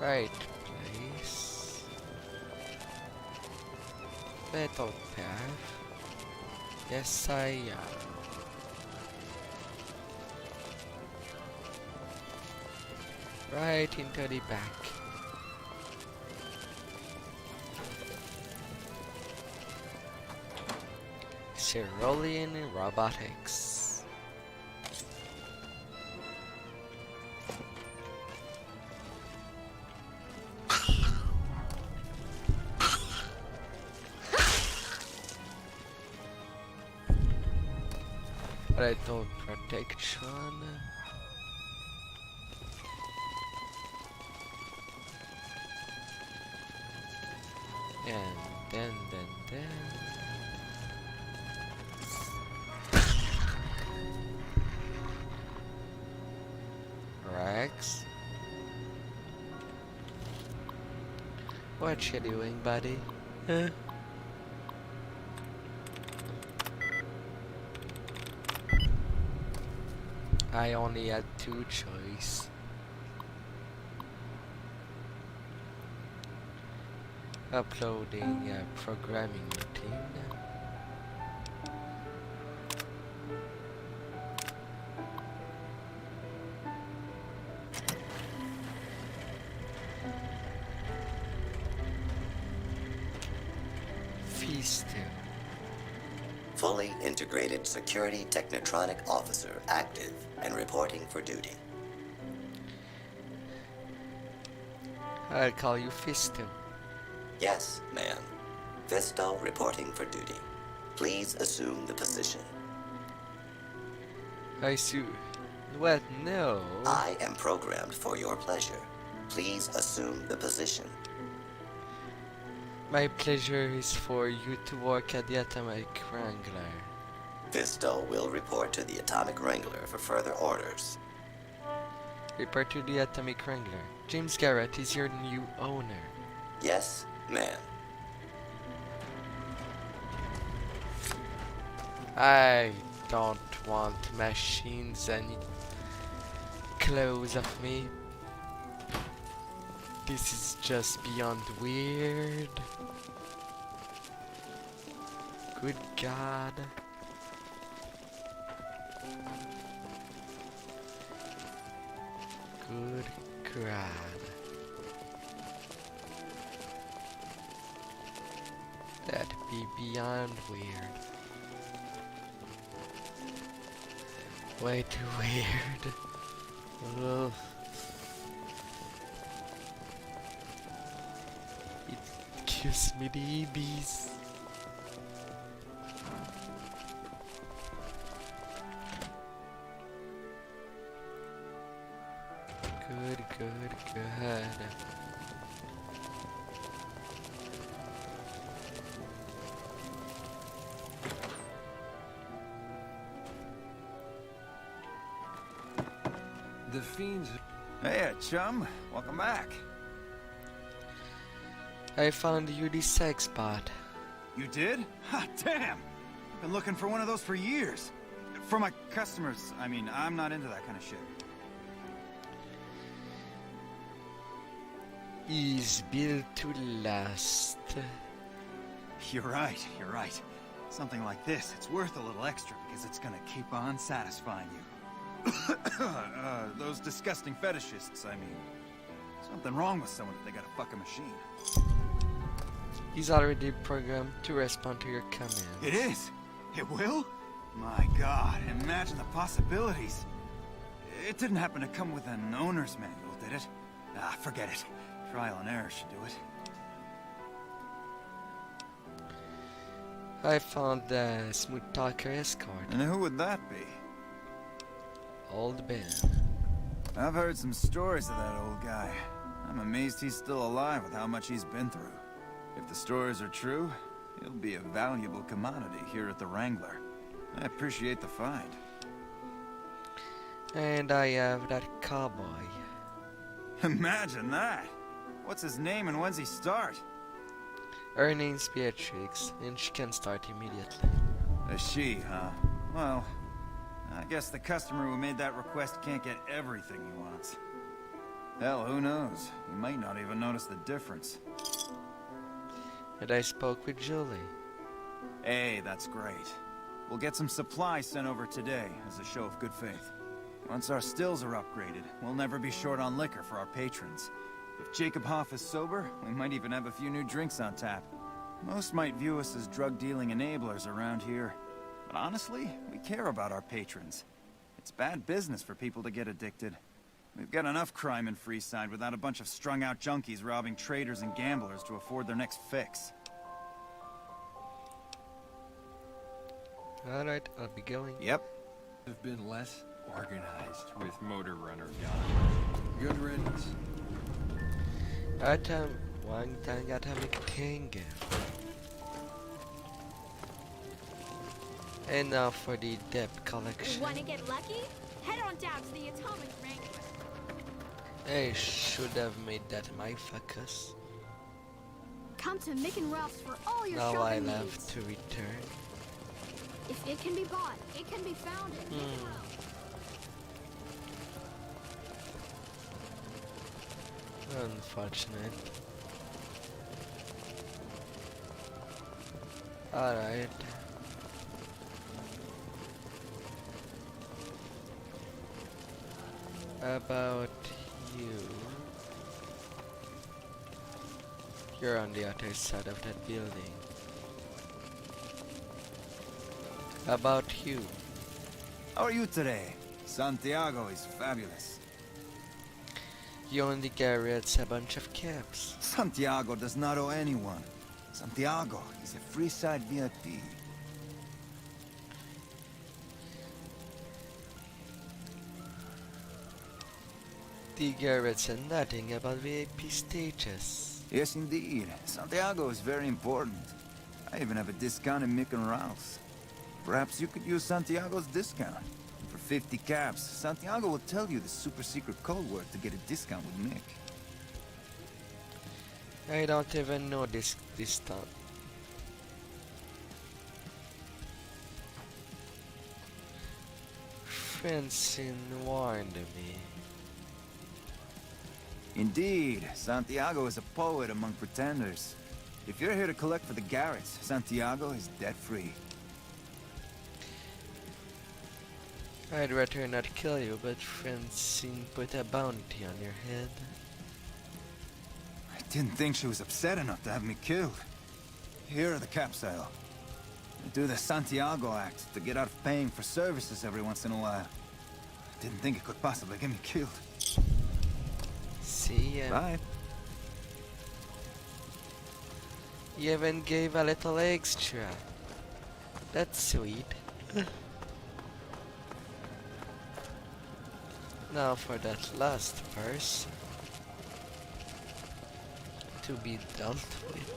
right place? Metal path. Yes, I am. Right into the back. Cerulean Robotics. Rental protection. And then. Rex. What you doing, buddy? Huh? I only had two choices. Uploading a programming routine. Feasting. Fully integrated security technotronic officer active and reporting for duty. I'll call you Fistum. Yes, ma'am. Visto reporting for duty. Please assume the position. I see. What? No. I am programmed for your pleasure. Please assume the position. My pleasure is for you to work at the Atomic Wrangler. Visto will report to the Atomic Wrangler for further orders. Report to the Atomic Wrangler. James Garrett is your new owner. Yes, ma'am. I don't want machines any close of me. This is just beyond weird. Good God. Good God. That'd be beyond weird. Way too weird. Ugh. It gives me the EBs. Good. The fiends... Hey, chum. Welcome back. I found you the sex spot. You did? Ha, damn! I've been looking for one of those for years. For my customers, I mean, I'm not into that kind of shit. Is built to last. You're right. Something like this, it's worth a little extra because it's gonna keep on satisfying you. Those disgusting fetishists, I mean. Something wrong with someone if they got a fucking machine. He's already programmed to respond to your command. It is? It will? My God, imagine the possibilities. It didn't happen to come with an owner's manual, did it? Ah, forget it. Trial and error should do it. I found the smooth talker escort. And who would that be? Old Ben. I've heard some stories of that old guy. I'm amazed he's still alive with how much he's been through. If the stories are true, he'll be a valuable commodity here at the Wrangler. I appreciate the find. And I have that cowboy. Imagine that! What's his name and when's he start? Her name's Beatrix, and she can start immediately. A she, huh? Well, I guess the customer who made that request can't get everything he wants. Hell, who knows? He might not even notice the difference. And I spoke with Julie. Hey, that's great. We'll get some supplies sent over today as a show of good faith. Once our stills are upgraded, we'll never be short on liquor for our patrons. If Jacob Hoff is sober, we might even have a few new drinks on tap. Most might view us as drug-dealing enablers around here. But honestly, we care about our patrons. It's bad business for people to get addicted. We've got enough crime in Freeside without a bunch of strung-out junkies robbing traders and gamblers to afford their next fix. Alright, I'll be going. Yep. Have been less organized with Motor Runner gone. Good riddance. Atam, Wang Tang Atamik. And now for the depth collection. Wanna get lucky? Head on down to the Atomic Wrangler. I should have made that my focus. Come to Mick and Ralph's for all your now shopping I'll have needs. to return. If it can be bought, it can be found at Mick and Ralph's. Unfortunate. Alright. About you. You're on the other side of that building. About you. How are you today? Santiago is fabulous. You only carries a bunch of caps. Santiago does not owe anyone. Santiago is a Freeside VIP. The Garrett said nothing about VIP stages. Yes, indeed. Santiago is very important. I even have a discount in Mick and Ralph's. Perhaps you could use Santiago's discount. For 50 caps, Santiago will tell you the super secret code word to get a discount with Mick. I don't even know this stuff. Francine warned me. Indeed, Santiago is a poet among pretenders. If you're here to collect for the Garretts, Santiago is debt-free. I'd rather not kill you, but Francine put a bounty on your head. I didn't think she was upset enough to have me killed. Here are the capsule. I do the Santiago Act to get out of paying for services every once in a while. I didn't think it could possibly get me killed. See ya. Bye. You even gave a little extra. That's sweet. Now for that last person to be dealt with.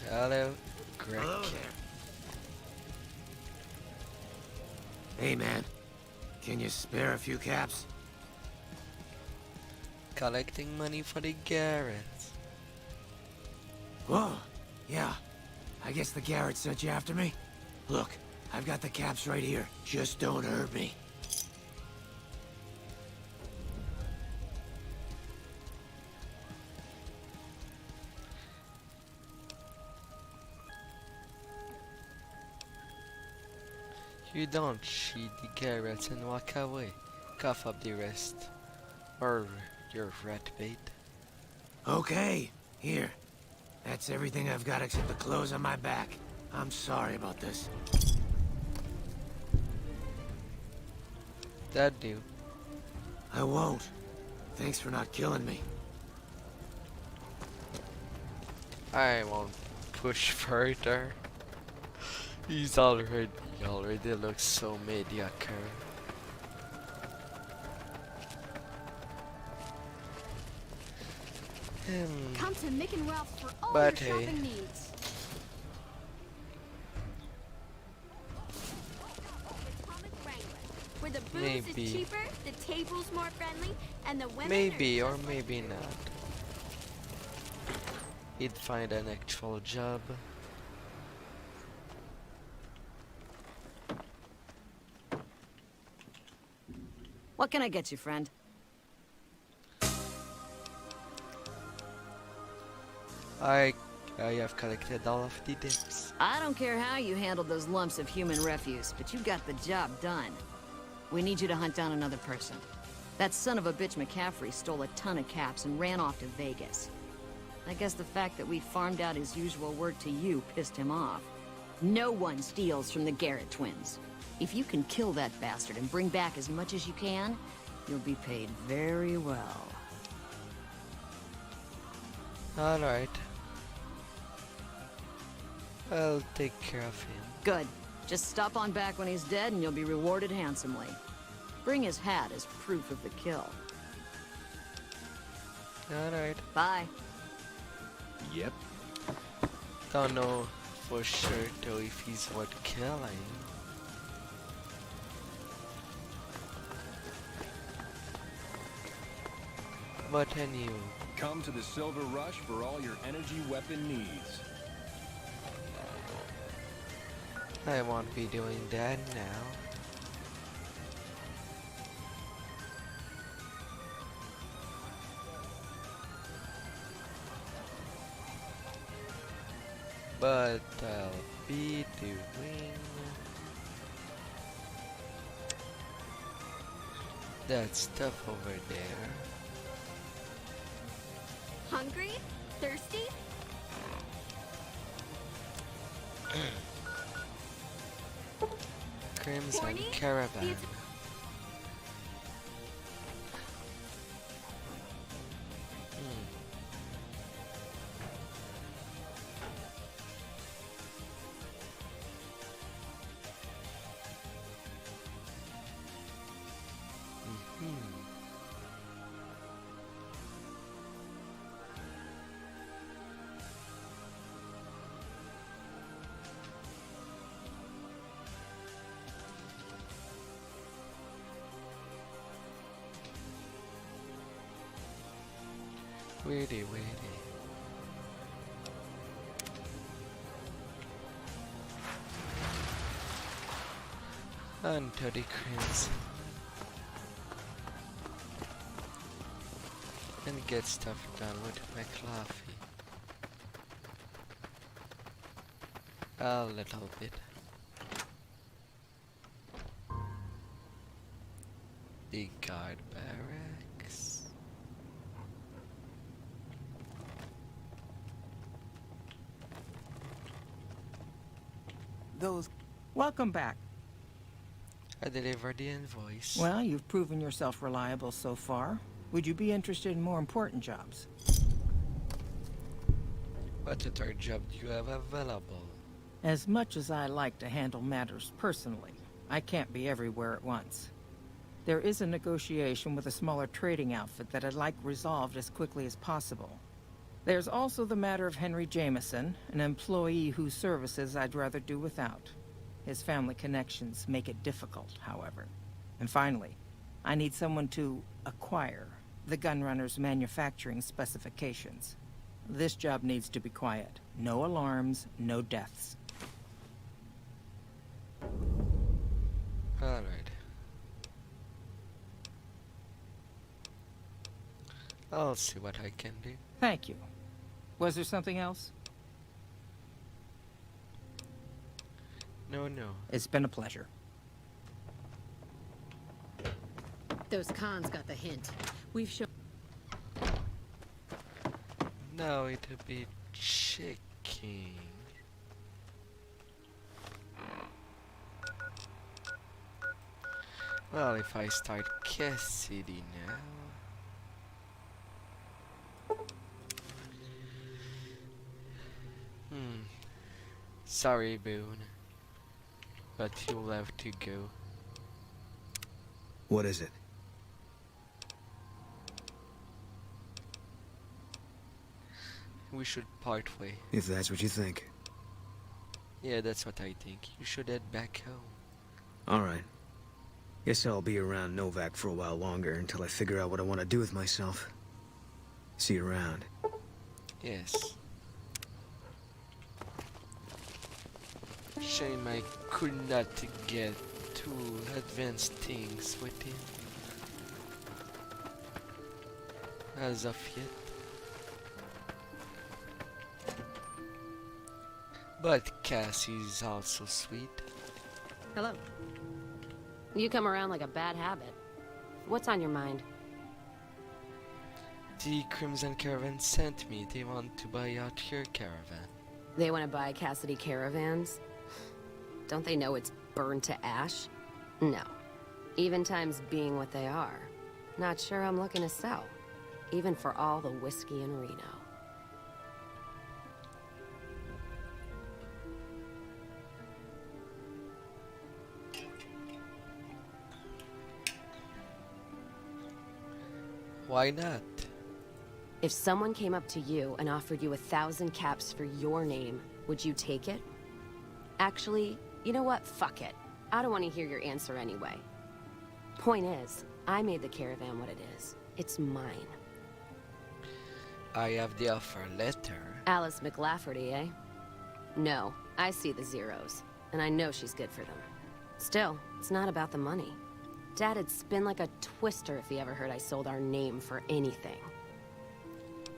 Hello, Greg. Hello there. Hey, man. Can you spare a few caps? Collecting money for the Garretts. Whoa. Yeah. I guess the Garrett sent you after me? Look, I've got the caps right here. Just don't hurt me. You don't cheat the Garretts and walk away. Cough up the rest. Or your rat bait. Okay. Here. That's everything I've got except the clothes on my back. I'm sorry about this. That do. I won't. Thanks for not killing me. I won't push further. He's already looks so mediocre. Come to Mick and Ralph's for all But your hey. shopping needs. Where the booze Maybe. is cheaper, the table's more friendly, and the women Maybe are or just like maybe you. not. He'd find an actual job. What can I get you, friend? I have collected all of the dips. I don't care how you handled those lumps of human refuse, but you got the job done. We need you to hunt down another person. That son of a bitch McCaffrey stole a ton of caps and ran off to Vegas. I guess the fact that we farmed out his usual work to you pissed him off. No one steals from the Garrett twins. If you can kill that bastard and bring back as much as you can, you'll be paid very well. Alright. I'll take care of him. Good. Just stop on back when he's dead and you'll be rewarded handsomely. Bring his hat as proof of the kill. Alright. Bye. Yep. Don't know for sure though if he's worth killing. But anyway. Come to the Silver Rush for all your energy weapon needs. I won't be doing that now. But I'll be doing that stuff over there. Hungry? Thirsty? Crimson Horny? Caravan. Weedy. Onto the crimson. And get stuff done with my coffee. A little bit. The guard barracks. Welcome back. I delivered the invoice. Well, you've proven yourself reliable so far. Would you be interested in more important jobs? What other job do you have available? As much as I like to handle matters personally, I can't be everywhere at once. There is a negotiation with a smaller trading outfit that I'd like resolved as quickly as possible. There's also the matter of Henry Jameson, an employee whose services I'd rather do without. His family connections make it difficult, however. And finally, I need someone to acquire the Gunrunner's manufacturing specifications. This job needs to be quiet. No alarms, no deaths. Alright. I'll see what I can do. Thank you. Was there something else? No. It's been a pleasure. Those cons got the hint. We've shown... Now it'll be checking. Well, if I start Cassidy now... Sorry, Boone. But you'll have to go. What is it? We should part way. If that's what you think. Yeah, that's what I think. You should head back home. Alright. Guess I'll be around Novak for a while longer until I figure out what I want to do with myself. See you around. Yes. Shame I could not get too advanced things with him. As of yet. But Cassie's also sweet. Hello. You come around like a bad habit. What's on your mind? The Crimson Caravan sent me. They want to buy out your caravan. They want to buy Cassidy caravans? Don't they know it's burned to ash? No. Even times being what they are. Not sure I'm looking to sell. Even for all the whiskey in Reno. Why not? If someone came up to you and offered you 1,000 caps for your name, would you take it? Actually, you know what? Fuck it. I don't want to hear your answer anyway. Point is, I made the caravan what it is. It's mine. I have the offer letter. Alice McLafferty, eh? No, I see the zeros, and I know she's good for them. Still, it's not about the money. Dad'd spin like a twister if he ever heard I sold our name for anything.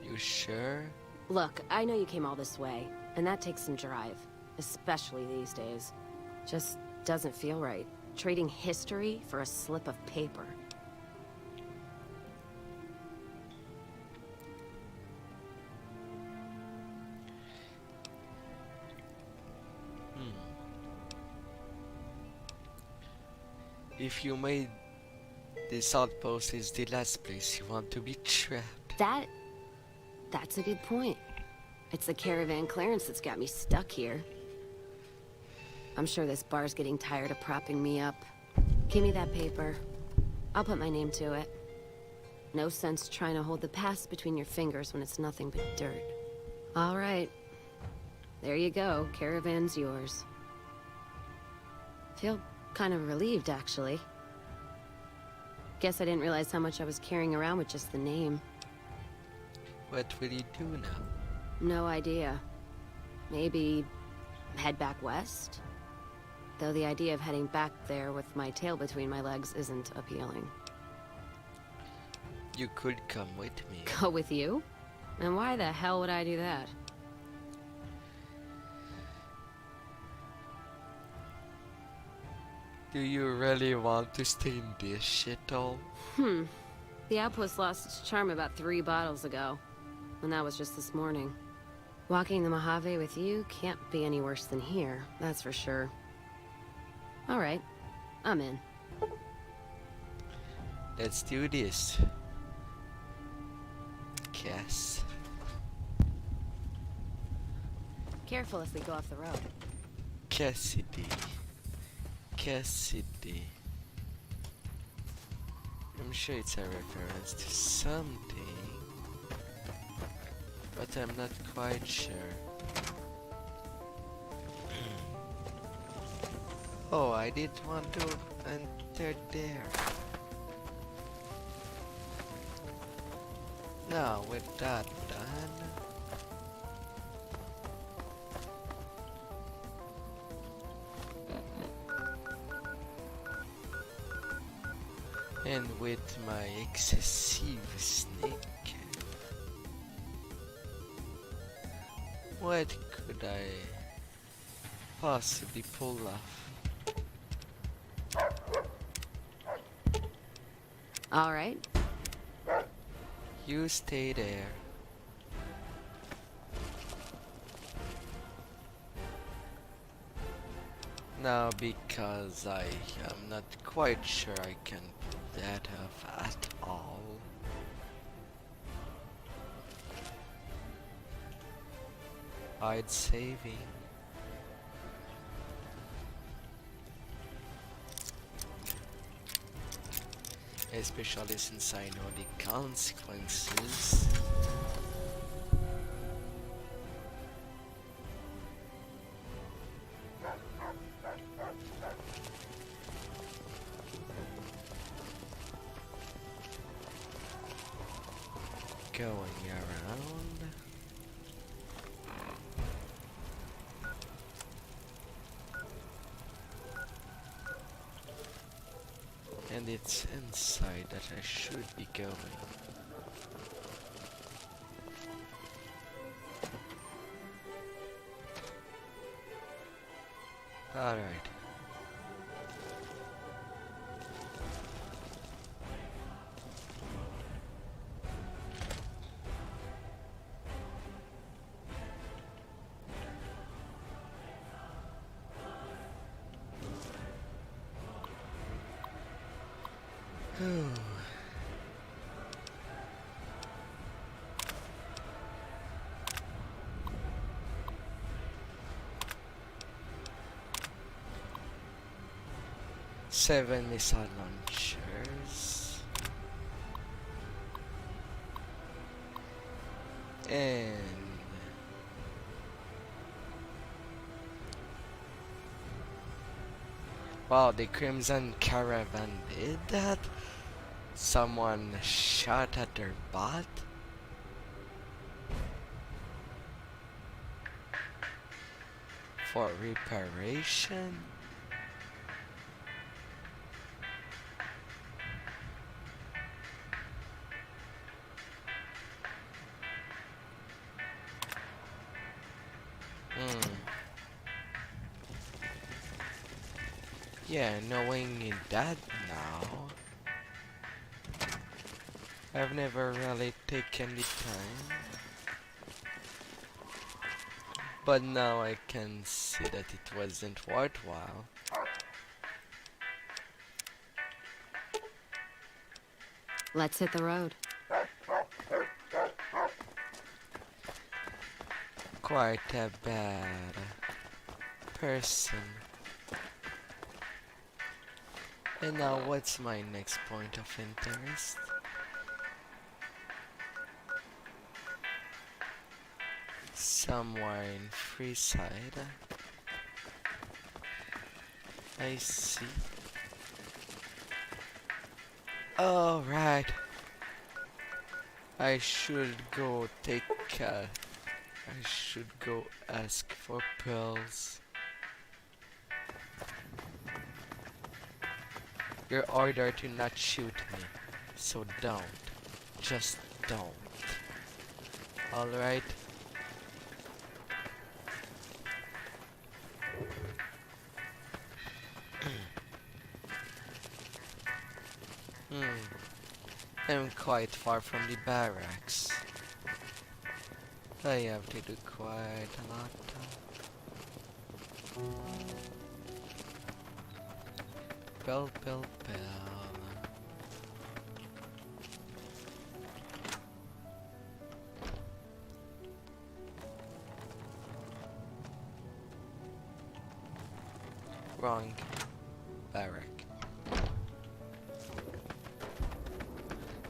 You sure? Look, I know you came all this way, and that takes some drive. Especially these days. Just doesn't feel right. Trading history for a slip of paper. If you made this outpost is the last place you want to be trapped. That's a good point. It's the caravan clearance that's got me stuck here. I'm sure this bar's getting tired of propping me up. Give me that paper. I'll put my name to it. No sense trying to hold the past between your fingers when it's nothing but dirt. All right. There you go. Caravan's yours. Feel kind of relieved, actually. Guess I didn't realize how much I was carrying around with just the name. What will you do now? No idea. Maybe head back west? Though the idea of heading back there with my tail between my legs isn't appealing. You could come with me. Go with you? And why the hell would I do that? Do you really want to stay in this shithole? The outpost lost its charm about 3 bottles ago. And that was just this morning. Walking the Mojave with you can't be any worse than here, that's for sure. Alright, I'm in. Let's do this. Cass. Careful as we go off the road. Cassidy. Cassidy. I'm sure it's a reference to something, but I'm not quite sure. Oh, I did want to enter there. Now, with that done, and with my excessive snake, what could I possibly pull off? All right. You stay there. Now, because I am not quite sure I can pull that off at all. I'd saving. Especially since I know the consequences. Going around. And it's inside that I should be going. Alright. Seven missile launchers. And wow, the Crimson Caravan did that? Someone shot at their bot? For reparation? Yeah, knowing that now, I've never really taken the time, but now I can see that it wasn't worthwhile. Let's hit the road. Quite a bad person. And now what's my next point of interest? Somewhere in Freeside. I see. Alright. I should go take I should go ask for pearls. You're ordered to not shoot me, so don't. Just don't. Alright? I'm quite far from the barracks. I have to do quite a lot. Bell, bell, bell. Wrong barrack.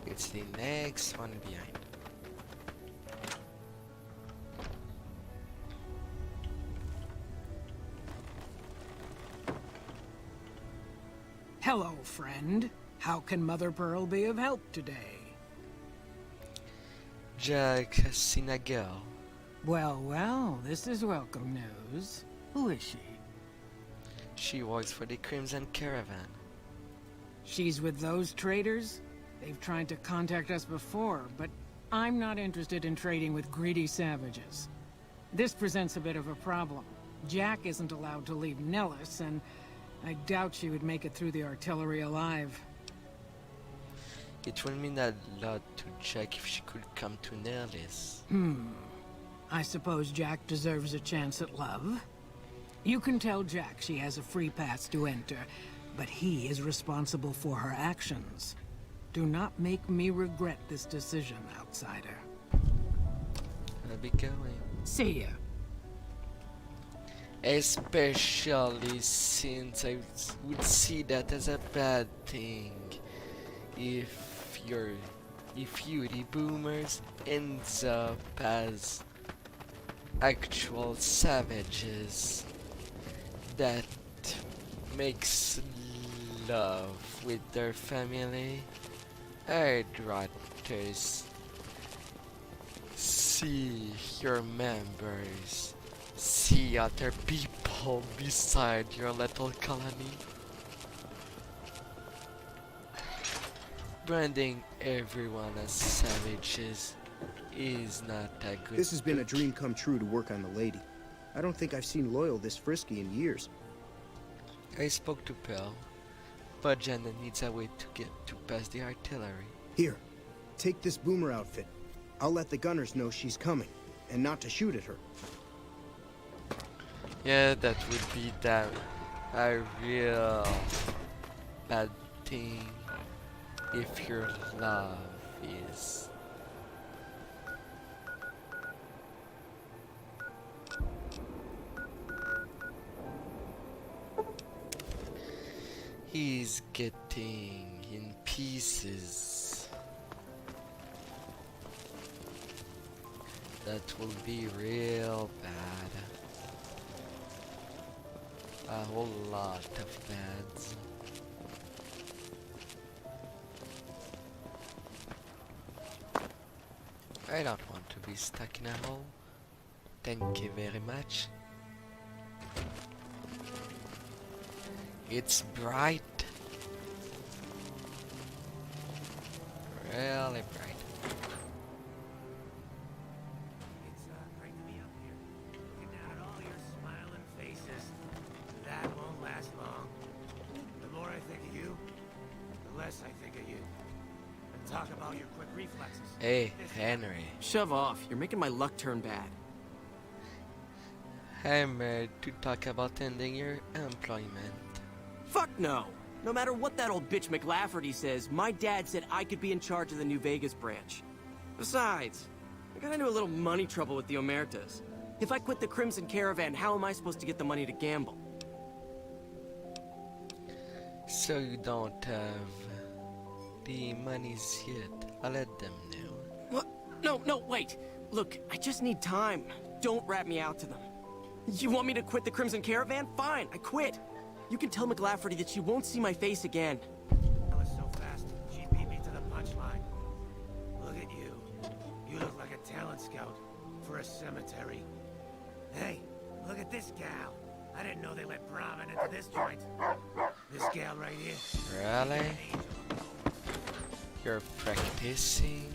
It's the next one behind. Hello, friend. How can Mother Pearl be of help today? Jack has seen a girl. Well, well, this is welcome news. Who is she? She works for the Crimson Caravan. She's with those traders? They've tried to contact us before, but I'm not interested in trading with greedy savages. This presents a bit of a problem. Jack isn't allowed to leave Nellis, and I doubt she would make it through the artillery alive. It will mean a lot to Jack if she could come to Nellis. I suppose Jack deserves a chance at love. You can tell Jack she has a free pass to enter, but he is responsible for her actions. Do not make me regret this decision, outsider. I'll be going. See ya. Especially since I would see that as a bad thing if you the boomers ends up as actual savages that makes love with their family. I'd rather see your members, see other people beside your little colony. Branding everyone as savages is not a good This has been a dream come true to work on the lady. I don't think I've seen Loyal this frisky in years. I spoke to Pearl, but Jenna needs a way to get to past the artillery. Here, take this boomer outfit. I'll let the gunners know she's coming, and not to shoot at her. Yeah, that would be a real bad thing if your love is he's getting in pieces. That will be real bad. A whole lot of bads. I don't want to be stuck in a hole. Thank you very much. It's bright. Really bright. It's great to be up here. Looking down at all your smiling faces. That won't last long. The more I think of you, the less I think of you. And talk about your quick reflexes. Hey, Henry. Shove off. You're making my luck turn bad. I'm ready to talk about ending your employment. Fuck no. No matter what that old bitch McLafferty says, my dad said I could be in charge of the New Vegas branch. Besides, I got into a little money trouble with the Omertas. If I quit the Crimson Caravan, how am I supposed to get the money to gamble? So you don't have the monies yet. I'll let them know. What? No, wait. Look, I just need time. Don't rat me out to them. You want me to quit the Crimson Caravan? Fine, I quit. You can tell McLafferty that she won't see my face again. That was so fast, she beat me to the punchline. Look at you, a cemetery. Hey, look at this gal. I didn't know they let Brahmin into this joint. This gal right here. Really? You're practicing?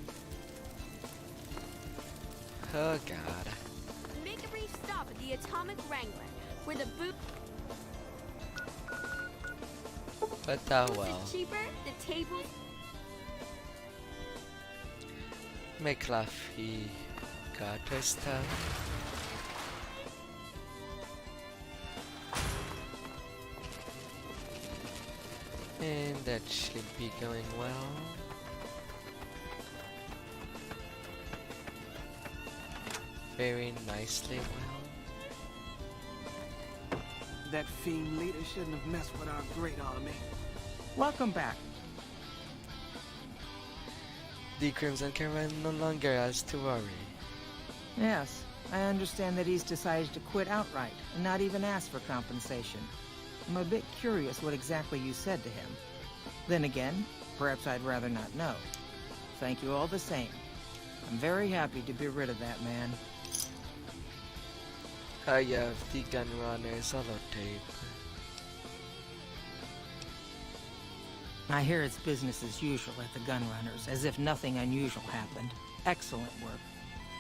Oh god. Make a brief stop at the Atomic Wrangler, where the boot But well. is cheaper, the tables. McLaughlin got her stuff. And that should be going well. Very nicely well. That fiend leader shouldn't have messed with our great army. Welcome back. The Crimson Caravan no longer has to worry. Yes, I understand that he's decided to quit outright and not even ask for compensation. I'm a bit curious what exactly you said to him. Then again, perhaps I'd rather not know. Thank you all the same. I'm very happy to be rid of that man. I have the Gunrunner's holotape. I hear it's business as usual at the Gunrunners, as if nothing unusual happened. Excellent work.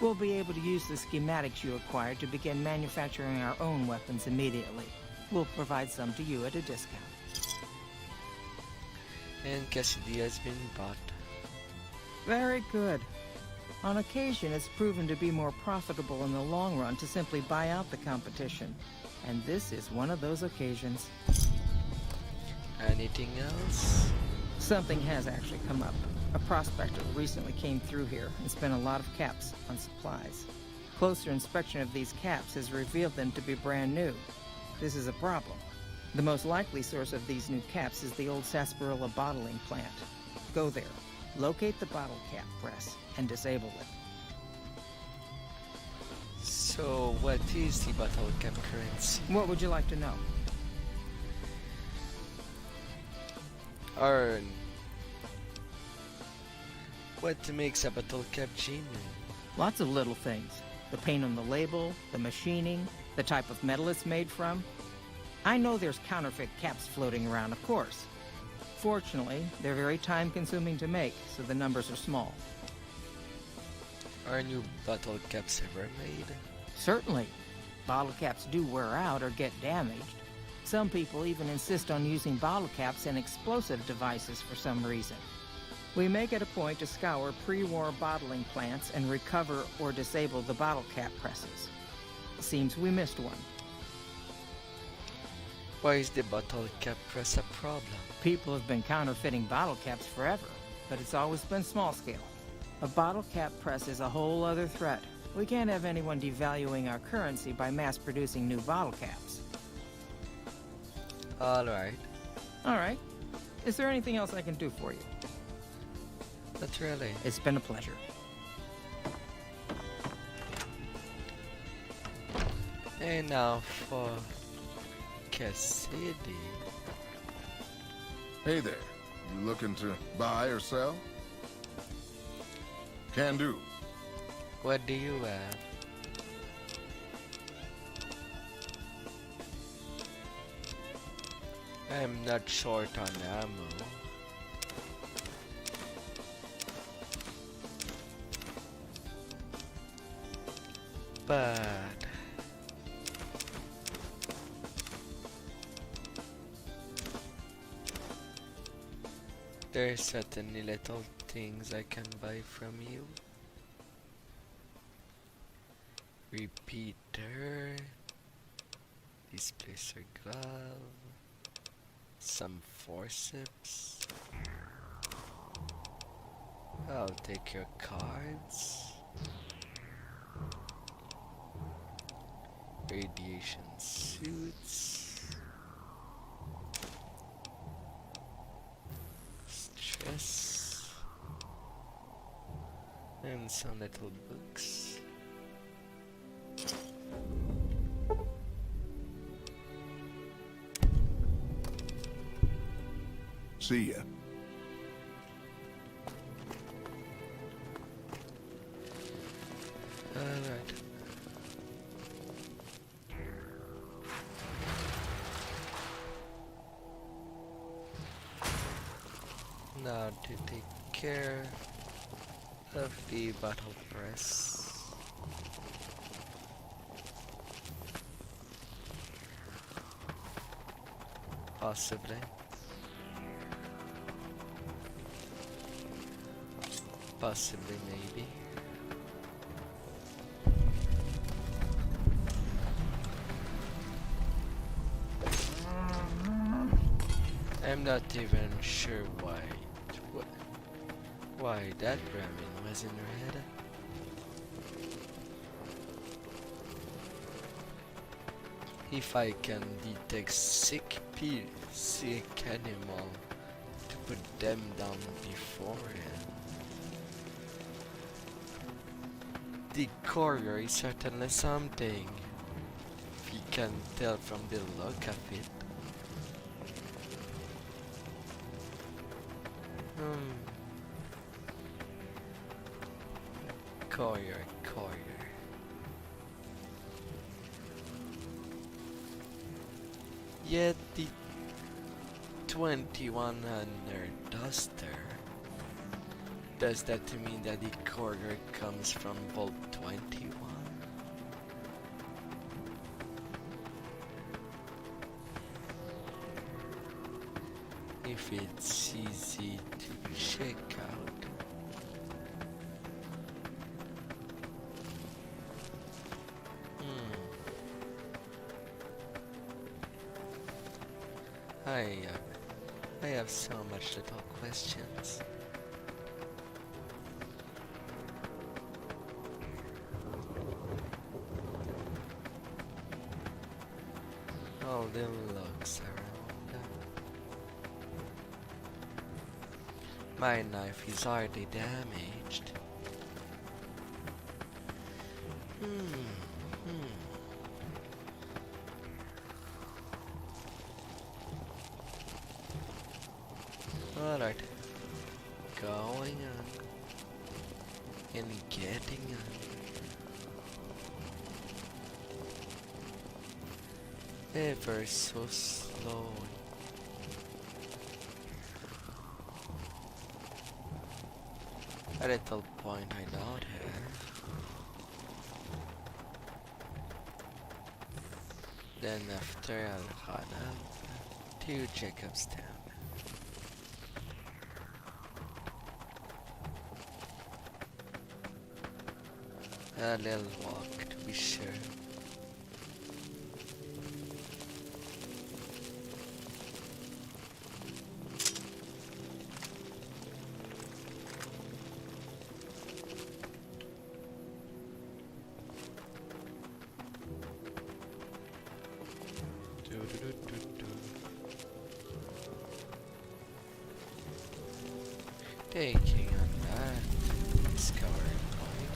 We'll be able to use the schematics you acquired to begin manufacturing our own weapons immediately. We'll provide some to you at a discount. And Cassidy has been bought. Very good. On occasion, it's proven to be more profitable in the long run to simply buy out the competition. And this is one of those occasions. Anything else? Something has actually come up. A prospector recently came through here and spent a lot of caps on supplies. Closer inspection of these caps has revealed them to be brand new. This is a problem. The most likely source of these new caps is the old sarsaparilla bottling plant. Go there, locate the bottle cap press, and disable it. So, what is the bottle cap currency? What would you like to know? Or what makes a bottle cap genuine? Lots of little things. The paint on the label, the machining, the type of metal it's made from. I know there's counterfeit caps floating around, of course. Fortunately, they're very time-consuming to make, so the numbers are small. Are new bottle caps ever made? Certainly. Bottle caps do wear out or get damaged. Some people even insist on using bottle caps in explosive devices for some reason. We make it a point to scour pre-war bottling plants and recover or disable the bottle cap presses. Seems we missed one. Why is the bottle cap press a problem? People have been counterfeiting bottle caps forever, but it's always been small scale. A bottle cap press is a whole other threat. We can't have anyone devaluing our currency by mass-producing new bottle caps. Alright. Alright. Is there anything else I can do for you? Not really. It's been a pleasure. And now for Cassidy. Hey there. You looking to buy or sell? Can do. What do you have? I'm not short on ammo. But there's certainly little things I can buy from you. Repeater, displacer glove, some forceps. I'll take your cards. Radiation suits. Stress. And some little books. See ya. Alright. Now to take care of the battle press. Possibly. Possibly, maybe. I'm not even sure why that ramen was in red. If I can detect sick animal to put them down beforehand. The courier is certainly something, if you can tell from the look of it. Courier. Yet the 2100 duster. Does that mean that the courier comes from Vault 21? If it's easy to check out. I have so much little questions. All the looks around. My knife is already damaged. Alright. Going on. And getting on. Ever so slow. A little point I note here. Then after I'll run up to Jacobstown. A little walk to be sure. Taking on that discovery point.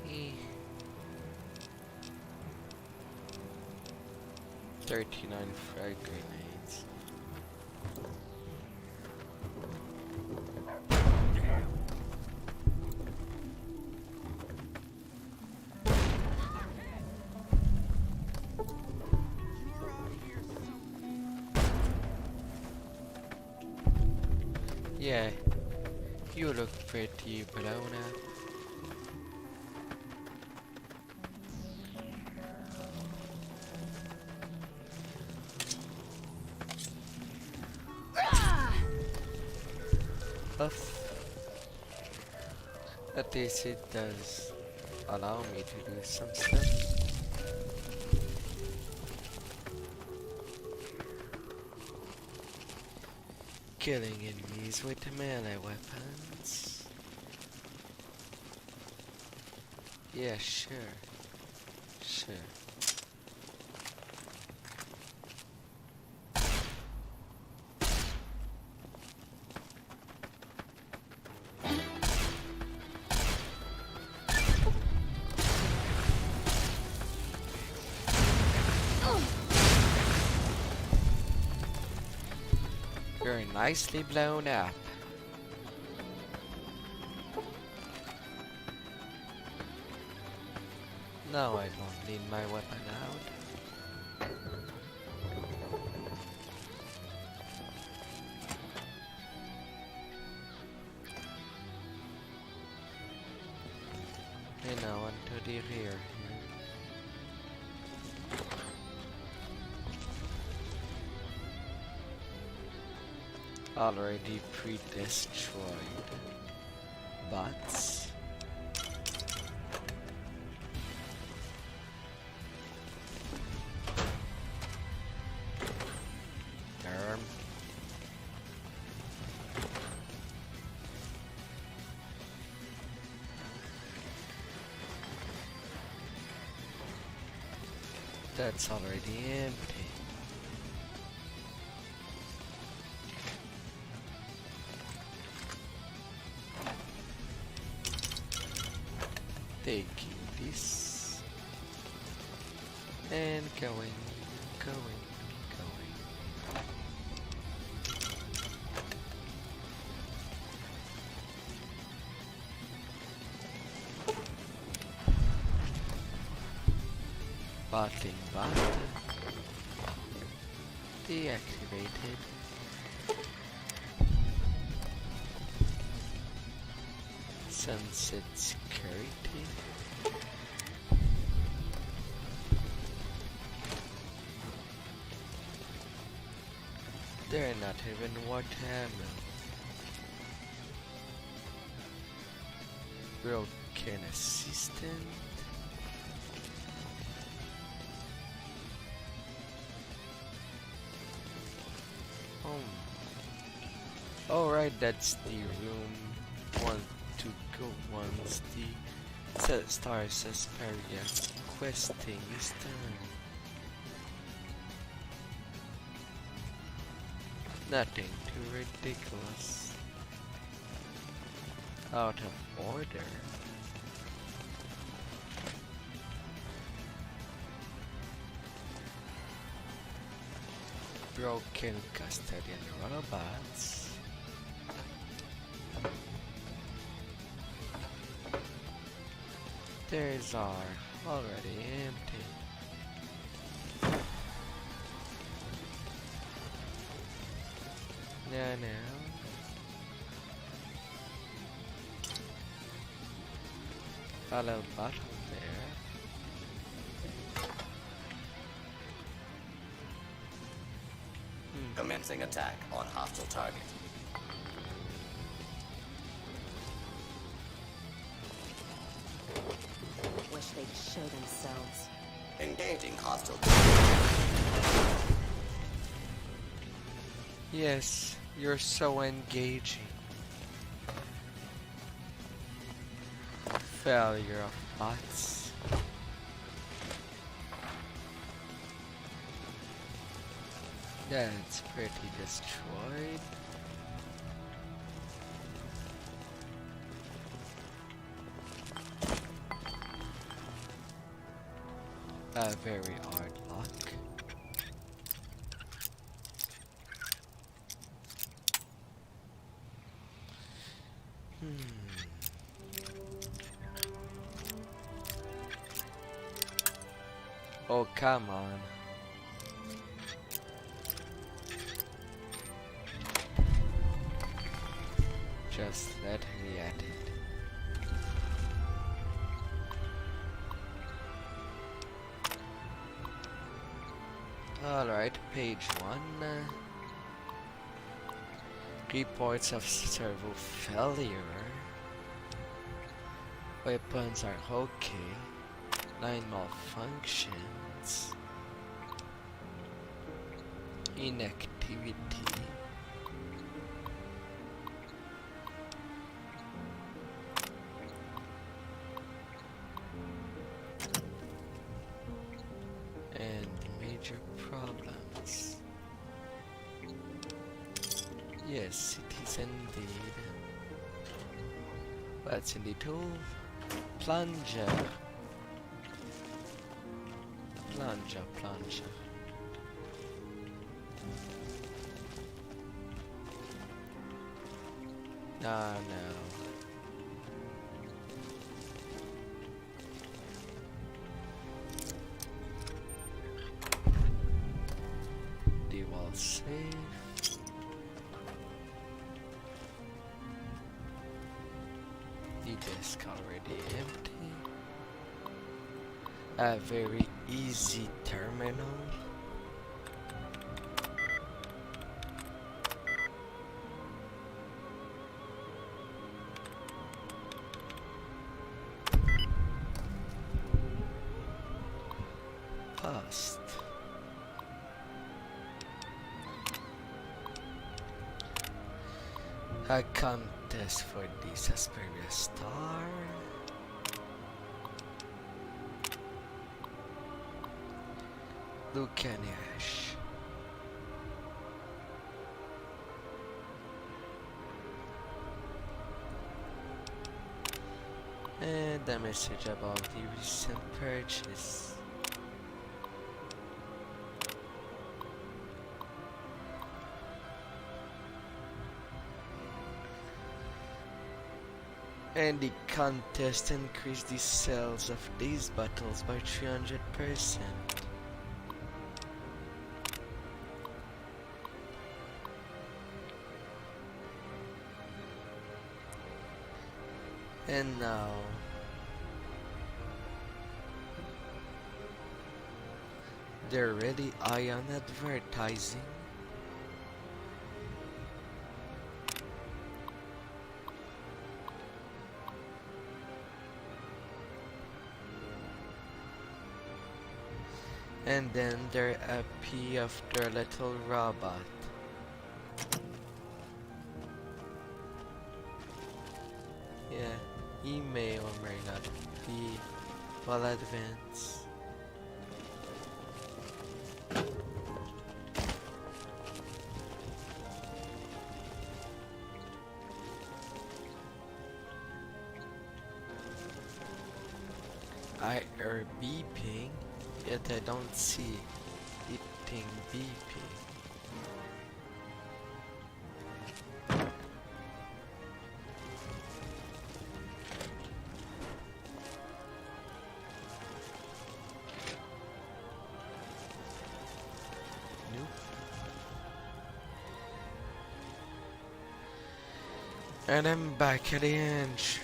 Eh. 39 frag grenades. Yeah, you look pretty blown up. At least it does allow me to do some stuff. Killing enemies with melee weapons. Yeah, sure. You're nicely blown up. Now I don't need my weapon out. And now onto the rear here. Already pre-destroyed bots. Darn. That's already empty. Taking this and going. Bottling bot deactivated. Sunset security. They're not even worth ammo. Broken assistant. Alright, that's the room 1 to go once the Star Sasperia questing is done. Nothing too ridiculous. Out of order. Broken custodian robots. Theirs are already empty. Now. Follow bottom there. Commencing attack on hostile target. Wish they'd show themselves. Engaging hostile. Yes, you're so engaging. Failure of bots. That's pretty destroyed. A very hard lock. Oh, come on. Just let me at it. Alright, page 1. Reports of servo failure. Weapons are okay. 9 malfunctions. Inactivity. And major problems. Yes, it is indeed. What's in the tool? Plunger. Plunger. Ah, no. wall safe. The desk already empty. A very easy terminal. Past. A contest for this Asperia star. Lucaniash. And a message about the recent purchase. And the contest increased the sales of these bottles by 300%. And now they're really high on advertising. And then they're happy of their little robot. Yeah, email, oh my god, the well advance. I hear beeping, yet I don't see it beeping. And I'm back at the entry.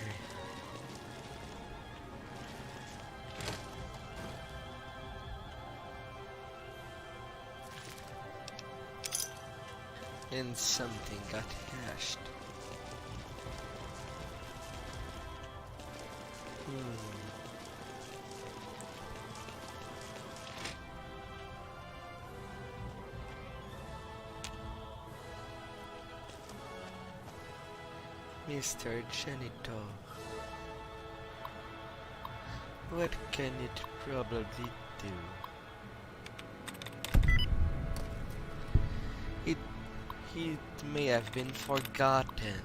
And something got hashed. Mr. Janitor, what can it probably do? It may have been forgotten.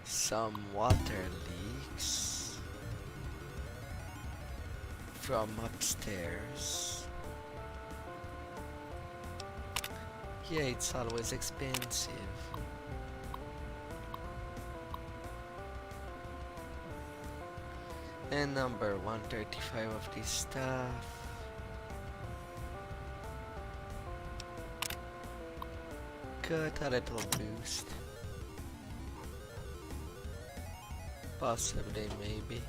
Some water leaks from upstairs. Yeah, it's always expensive. And number 135 of this stuff. Got a little boost. Possibly, maybe.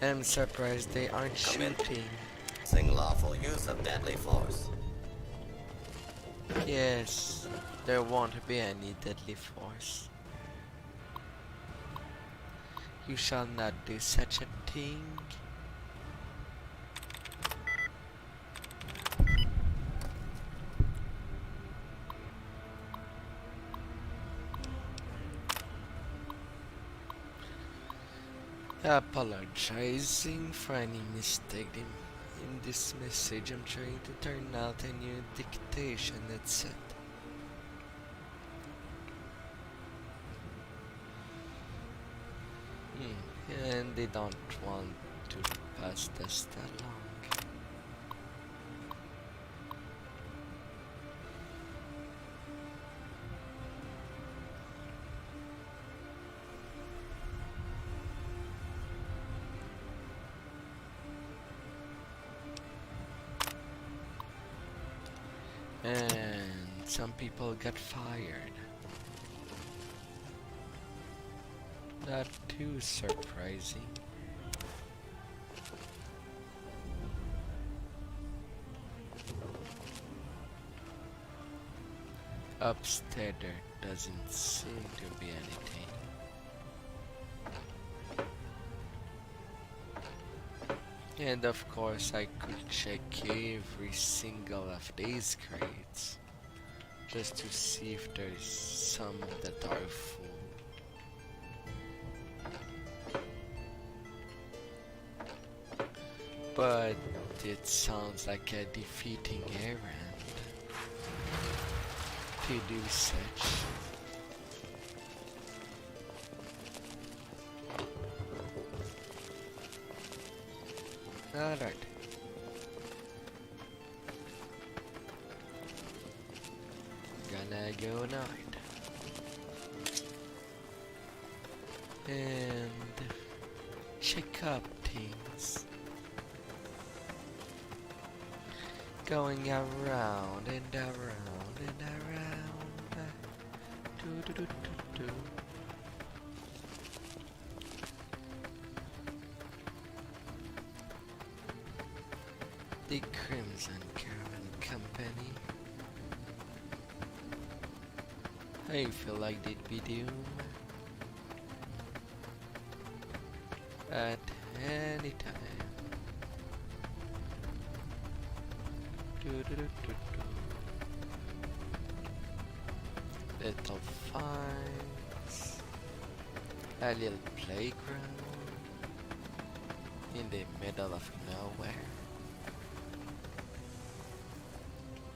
I'm surprised they aren't shooting. Lawful use of deadly force. Yes, there won't be any deadly force. You shall not do such a thing. Apologizing for any mistake in this message. I'm trying to turn out a new dictation, that's it. And they don't want to pass this along. And some people got fired. Not too surprising. Upstairs there doesn't seem to be anything. And of course I could check every single of these crates just to see if there's some that are full. But it sounds like a defeating errand to do such. Alright. Gonna go night. And check up things. Going around and around and around. Do do do do do. The Crimson Caravan Company. I feel like they'd be doomed at any time. Do, do, do, do, do. Little farms, a little playground in the middle of nowhere.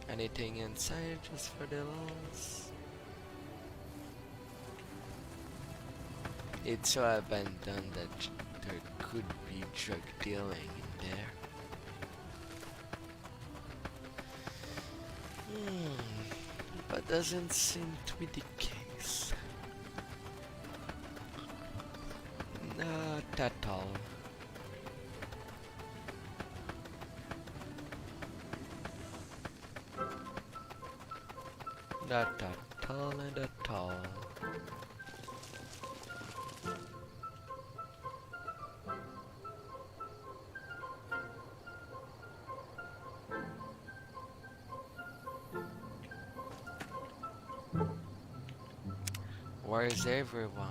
Anything inside just for the lulz? It's so abandoned that there could be drug dealing in there. But doesn't seem to be the case. Not at all. Not at all and at all. Where's everyone?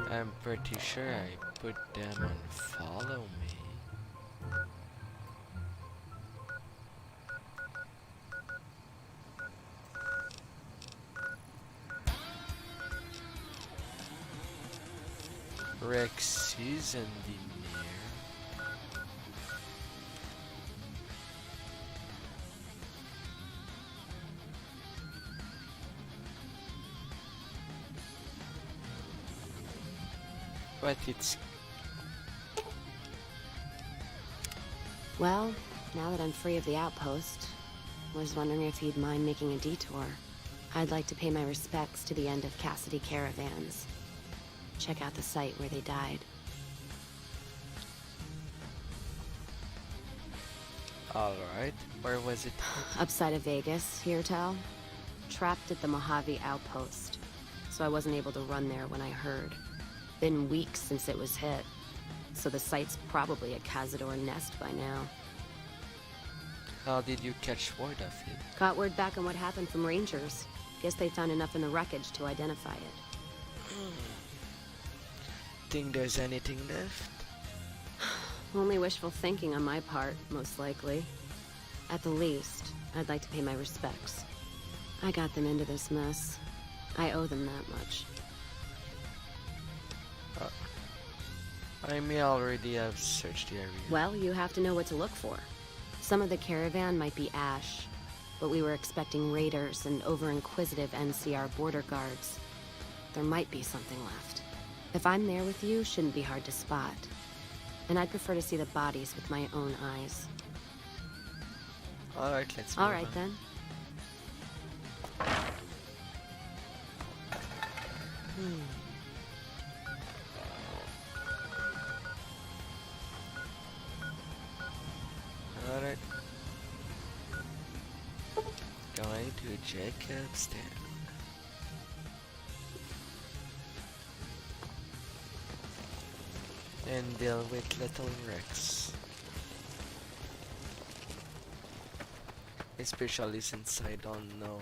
I'm pretty sure I put them on follow me. Rex isn't near. But it's... Well, now that I'm free of the outpost, I was wondering if you'd mind making a detour. I'd like to pay my respects to the end of Cassidy caravans. Check out the site where they died. Alright, where was it? Upside of Vegas, hear tell? Trapped at the Mojave outpost, so I wasn't able to run there when I heard. Been weeks since it was hit, so the site's probably a Cazador nest by now. How did you catch word of it? Got word back on what happened from Rangers. Guess they found enough in the wreckage to identify it. Think there's anything left? Only wishful thinking on my part, most likely. At the least, I'd like to pay my respects. I got them into this mess. I owe them that much. I may already have searched the area. Well, you have to know what to look for. Some of the caravan might be ash. but we were expecting raiders and over-inquisitive NCR border guards. There might be something left. If I'm there with you, shouldn't be hard to spot. And I'd prefer to see the bodies with my own eyes. Alright, let's move All right, on. then. Alright. Going to Jacob's Town. And deal with Little Rex. Especially since I don't know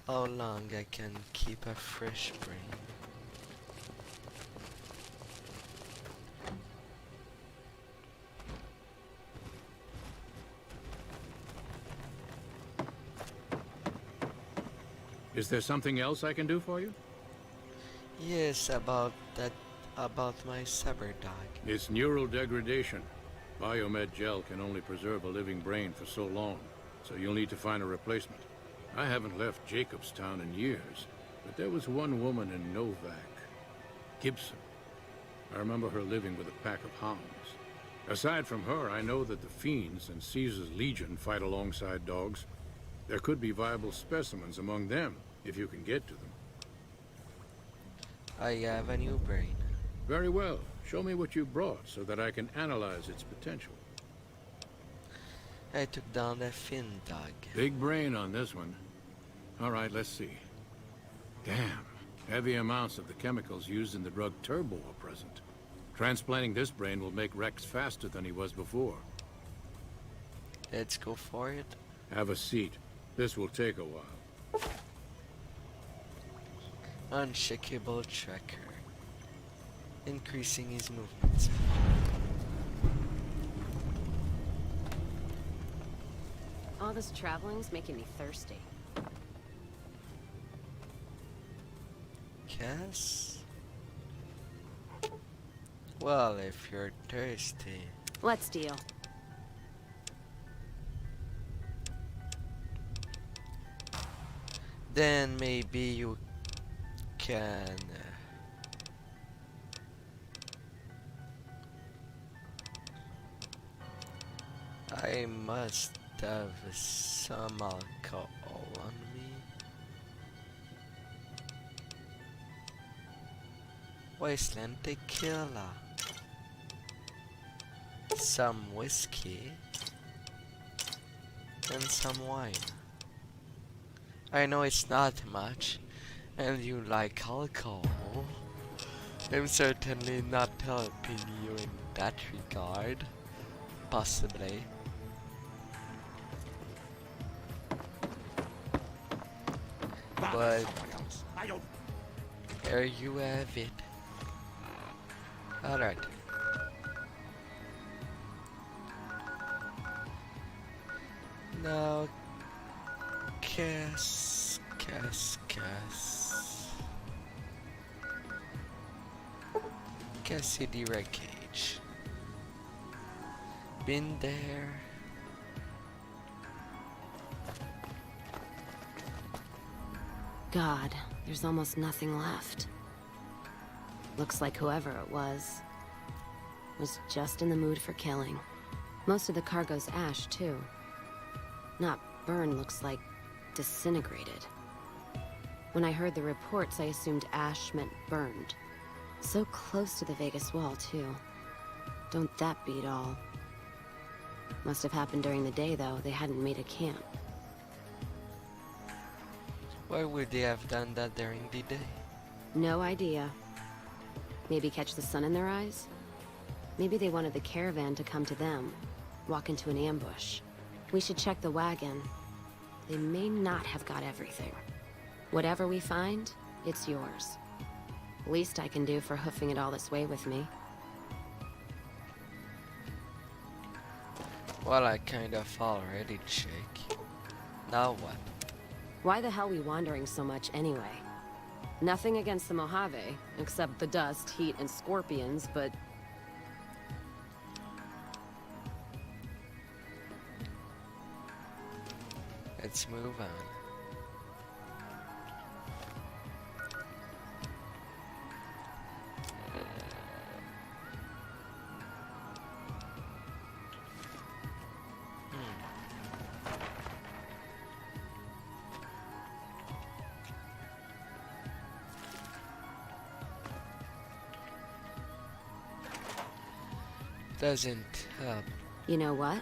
how long I can keep a fresh brain. Is there something else I can do for you? Yes, about my saber dog. It's neural degradation. Biomed gel can only preserve a living brain for so long, so you'll need to find a replacement. I haven't left Jacobstown in years, but there was one woman in Novak, Gibson. I remember her living with a pack of hounds. Aside from her, I know that the Fiends and Caesar's Legion fight alongside dogs. There could be viable specimens among them, if you can get to them. I have a new brain. Very well. Show me what you brought so that I can analyze its potential. I took down a Finn dog. Big brain on this one. All right, let's see. Damn. Heavy amounts of the chemicals used in the drug Turbo are present. Transplanting this brain will make Rex faster than he was before. Let's go for it. Have a seat. This will take a while. Unshakable tracker. Increasing his movements. All this traveling's making me thirsty. Yes? Well, if you're thirsty. Let's deal. Then maybe you can... I must have some alcohol on me. Wasteland tequila. Some whiskey. And some wine. I know it's not much, and you like alcohol. I'm certainly not helping you in that regard. Possibly. But there you have it. Alright. Now Cassidy wreckage. Been there. God, there's almost nothing left. Looks like whoever it was just in the mood for killing. Most of the cargo's ash, too. Not burned, looks like disintegrated. When I heard the reports, I assumed ash meant burned. So close to the Vegas wall, too. Don't that beat all? Must have happened during the day, though. They hadn't made a camp. Why would they have done that during the day? No idea. Maybe catch the sun in their eyes? Maybe they wanted the caravan to come to them, walk into an ambush. We should check the wagon. They may not have got everything. Whatever we find, it's yours. Least I can do for hoofing it all this way with me. Well, I kind of already check. Now what? Why the hell we wandering so much anyway? Nothing against the Mojave, except the dust, heat, and scorpions, but... Let's move on. Doesn't help. You know what?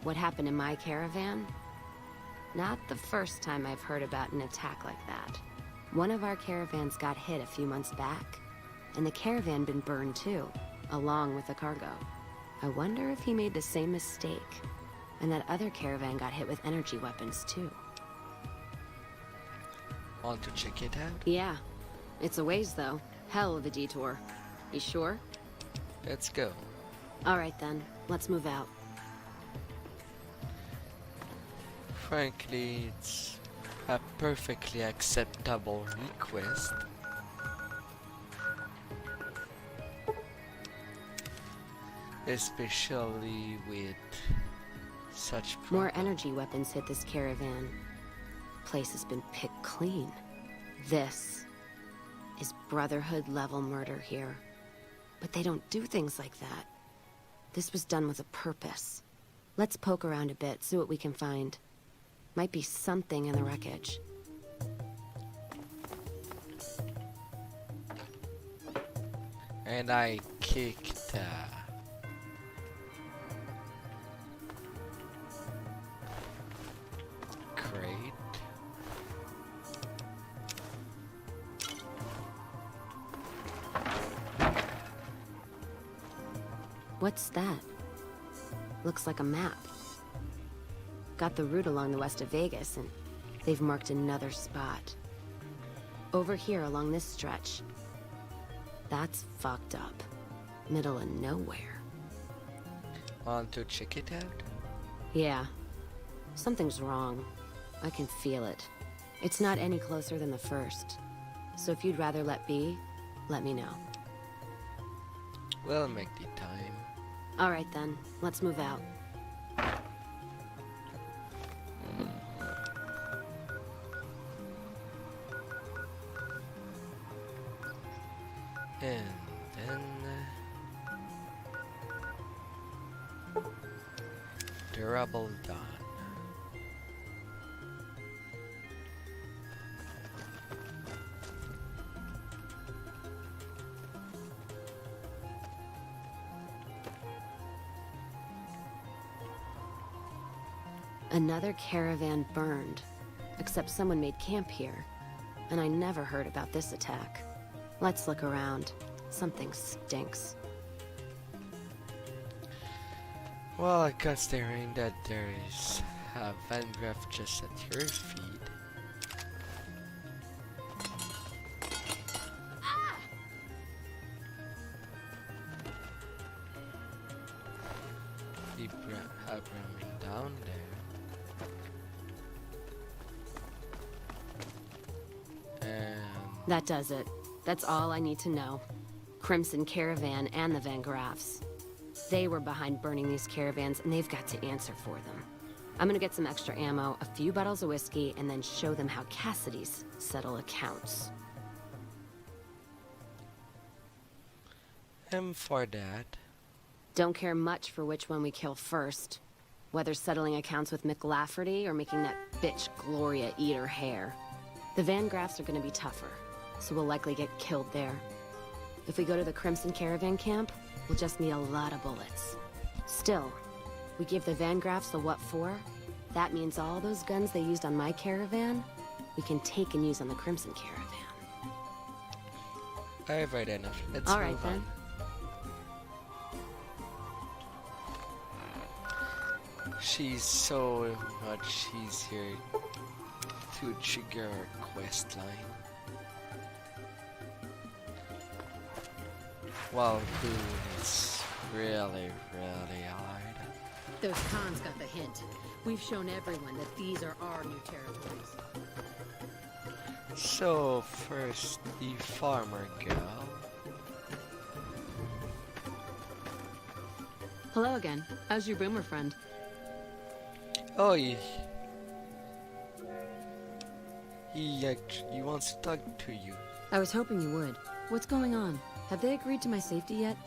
What happened in my caravan? Not the first time I've heard about an attack like that. One of our caravans got hit a few months back, and the caravan been burned too, along with the cargo. I wonder if he made the same mistake, and that other caravan got hit with energy weapons too. Want to check it out? Yeah. It's a ways though. Hell of a detour. You sure? Let's go. Alright then, let's move out. Frankly, it's a perfectly acceptable request. Especially with such More energy weapons hit this caravan. Place has been picked clean. This is Brotherhood level murder here. But they don't do things like that. This was done with a purpose. Let's poke around a bit, see what we can find. Might be something in the wreckage. And I kicked crate. What's that? Looks like a map. Got the route along the west of Vegas, and they've marked another spot. Over here along this stretch. That's fucked up. Middle of nowhere. Want to check it out? Yeah. Something's wrong. I can feel it. It's not any closer than the first. So if you'd rather let be, let me know. We'll make the time. Alright then, let's move out. And then durable done. Another caravan burned, except someone made camp here, and I never heard about this attack. Let's look around. Something stinks. Well, considering that there is a Van Graph just at your feet. Keep ramming down there. And That does it. That's all I need to know. Crimson Caravan and the Van Graffs. They were behind burning these caravans, and they've got to answer for them. I'm gonna get some extra ammo, a few bottles of whiskey, and then show them how Cassidy's settle accounts. I'm for that. Don't care much for which one we kill first. Whether settling accounts with Mick Lafferty or making that bitch Gloria eat her hair. The Van Graffs are gonna be tougher, so we'll likely get killed there. If we go to the Crimson Caravan camp, we'll just need a lot of bullets. Still, we give the Van Graffs the what for. That means all those guns they used on my caravan, we can take and use on the Crimson Caravan. I've read enough. Let's All right move then. on. She's so much easier to trigger our quest line. While doing is really, really hard. Those cons got the hint. We've shown everyone that these are our new territories. So, first, the farmer girl. Hello again. How's your boomer friend? Oh, He wants to talk to you. I was hoping you would. What's going on? Have they agreed to my safety yet?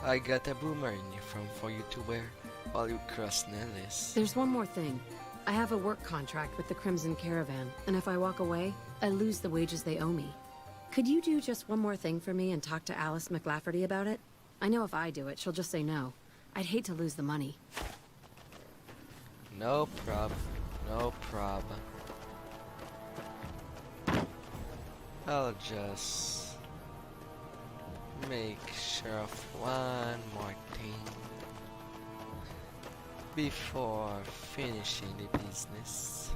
I got a boomer uniform for you to wear while you cross Nellis. There's one more thing. I have a work contract with the Crimson Caravan, and if I walk away, I lose the wages they owe me. Could you do just one more thing for me and talk to Alice McLafferty about it? I know if I do it, she'll just say no. I'd hate to lose the money. No problem. No problem. I'll just make sure of one more thing before finishing the business.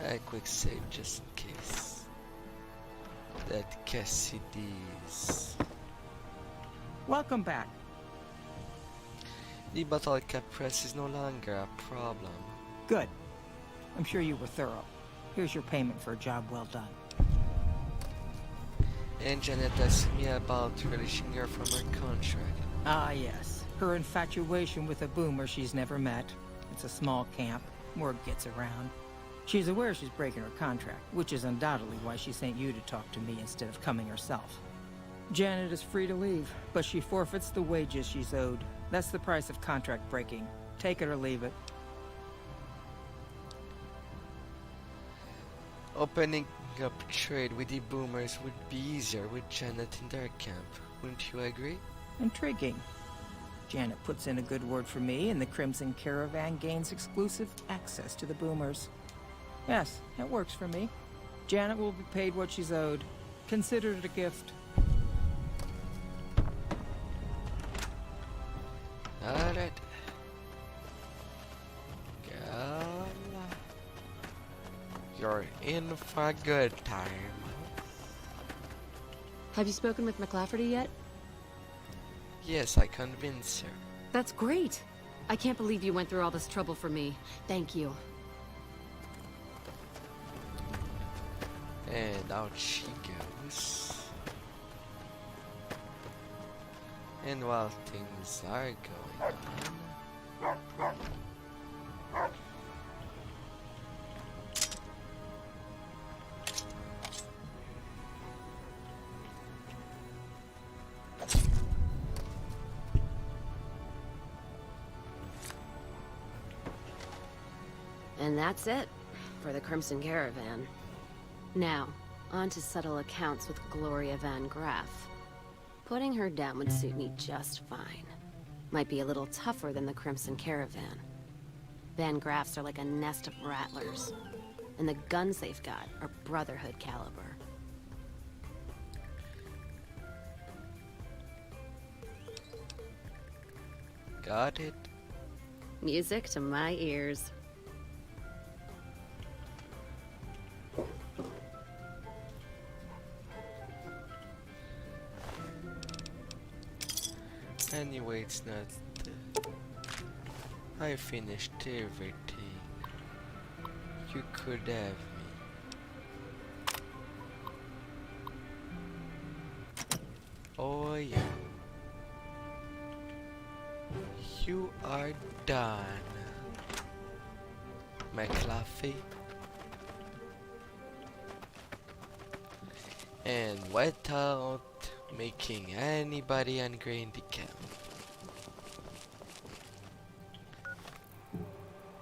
A quick save just in case. That Cassidy's. Welcome back. The bottle cap press is no longer a problem. Good. I'm sure you were thorough. Here's your payment for a job well done. And Janet asked me about releasing her from her contract. Ah, yes. Her infatuation with a boomer she's never met. It's a small camp. Word gets around. She's aware she's breaking her contract, which is undoubtedly why she sent you to talk to me instead of coming herself. Janet is free to leave, but she forfeits the wages she's owed. That's the price of contract breaking. Take it or leave it. Opening up trade with the boomers would be easier with Janet in their camp. Wouldn't you agree? Intriguing. Janet puts in a good word for me, and the Crimson Caravan gains exclusive access to the boomers. Yes, that works for me. Janet will be paid what she's owed. Consider it a gift. Alright. Girl, you're in for a good time. Have you spoken with McLafferty yet? Yes, I convinced her. That's great. I can't believe you went through all this trouble for me. Thank you. And out she goes. And while things are going on, And that's it for the Crimson Caravan. Now, on to settle accounts with Gloria Van Graff. Putting her down would suit me just fine. Might be a little tougher than the Crimson Caravan. Van Graffs are like a nest of rattlers. And the guns they've got are Brotherhood caliber. got it? Music to my ears. Anyway, it's not. I finished everything. You could have me. Oh yeah. You are done, McLaughlin. And without making anybody angry in the camp.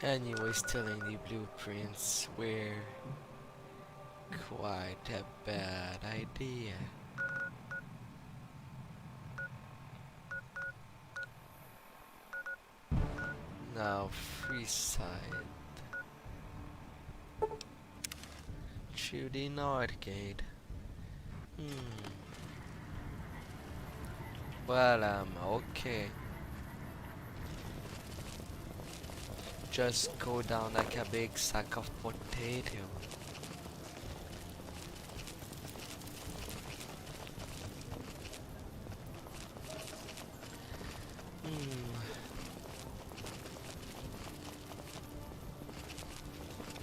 Anyway, stealing the blueprints were quite a bad idea. Now, Freeside. Through the North Gate. Well, okay. Just go down like a big sack of potato.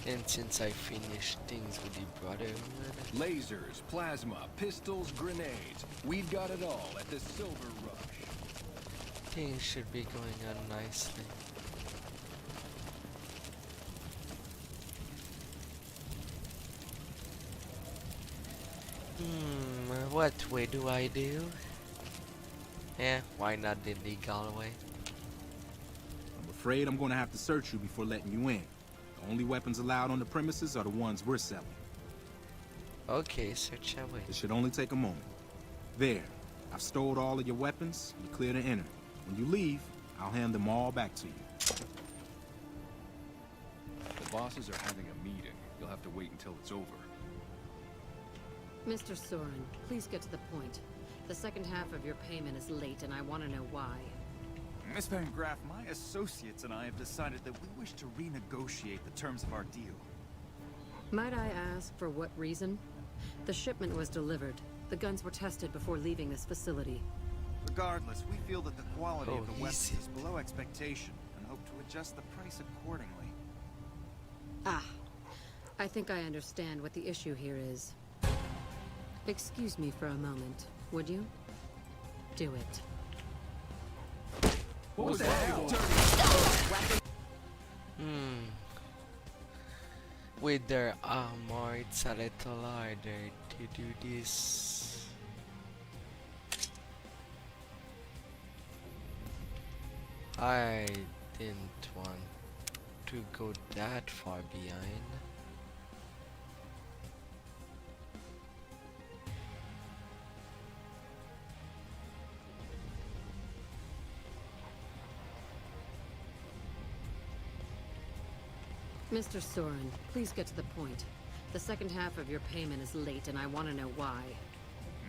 And since I finished things with the Brotherhood... Lasers, plasma, pistols, grenades. We've got it all at the Silver Rush. Things should be going on nicely. What way do I do? Yeah, why not the legal way? I'm afraid I'm gonna have to search you before letting you in. The only weapons allowed on the premises are the ones we're selling. Okay, search away. It should only take a moment. There. I've stored all of your weapons. You're clear to enter. When you leave, I'll hand them all back to you. The bosses are having a meeting. You'll have to wait until it's over. Mr. Soren, please get to the point. The second half of your payment is late, and I want to know why. Miss Van Graff, my associates and I have decided that we wish to renegotiate the terms of our deal. Might I ask for what reason? The shipment was delivered. The guns were tested before leaving this facility. Regardless, we feel that the quality of the weapons easy. is below expectation and hope to adjust the price accordingly. Ah, I think I understand what the issue here is. Excuse me for a moment, would you? Do it. What the hell? With their armor, it's a little harder to do this. I didn't want to go that far behind. Mr. Soren, please get to the point. The second half of your payment is late, and I want to know why.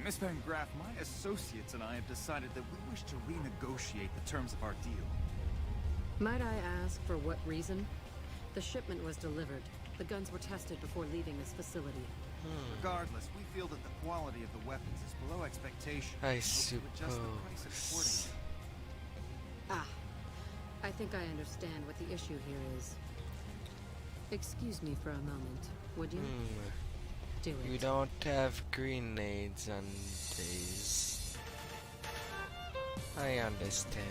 Miss Van Graff, my associates and I have decided that we wish to renegotiate the terms of our deal. Might I ask for what reason? The shipment was delivered. The guns were tested before leaving this facility. Regardless, we feel that the quality of the weapons is below expectation. I and hope to adjust the price suppose. accordingly. Ah, I think I understand what the issue here is. Excuse me for a moment, would you? Do it. You don't have grenades on these. I understand.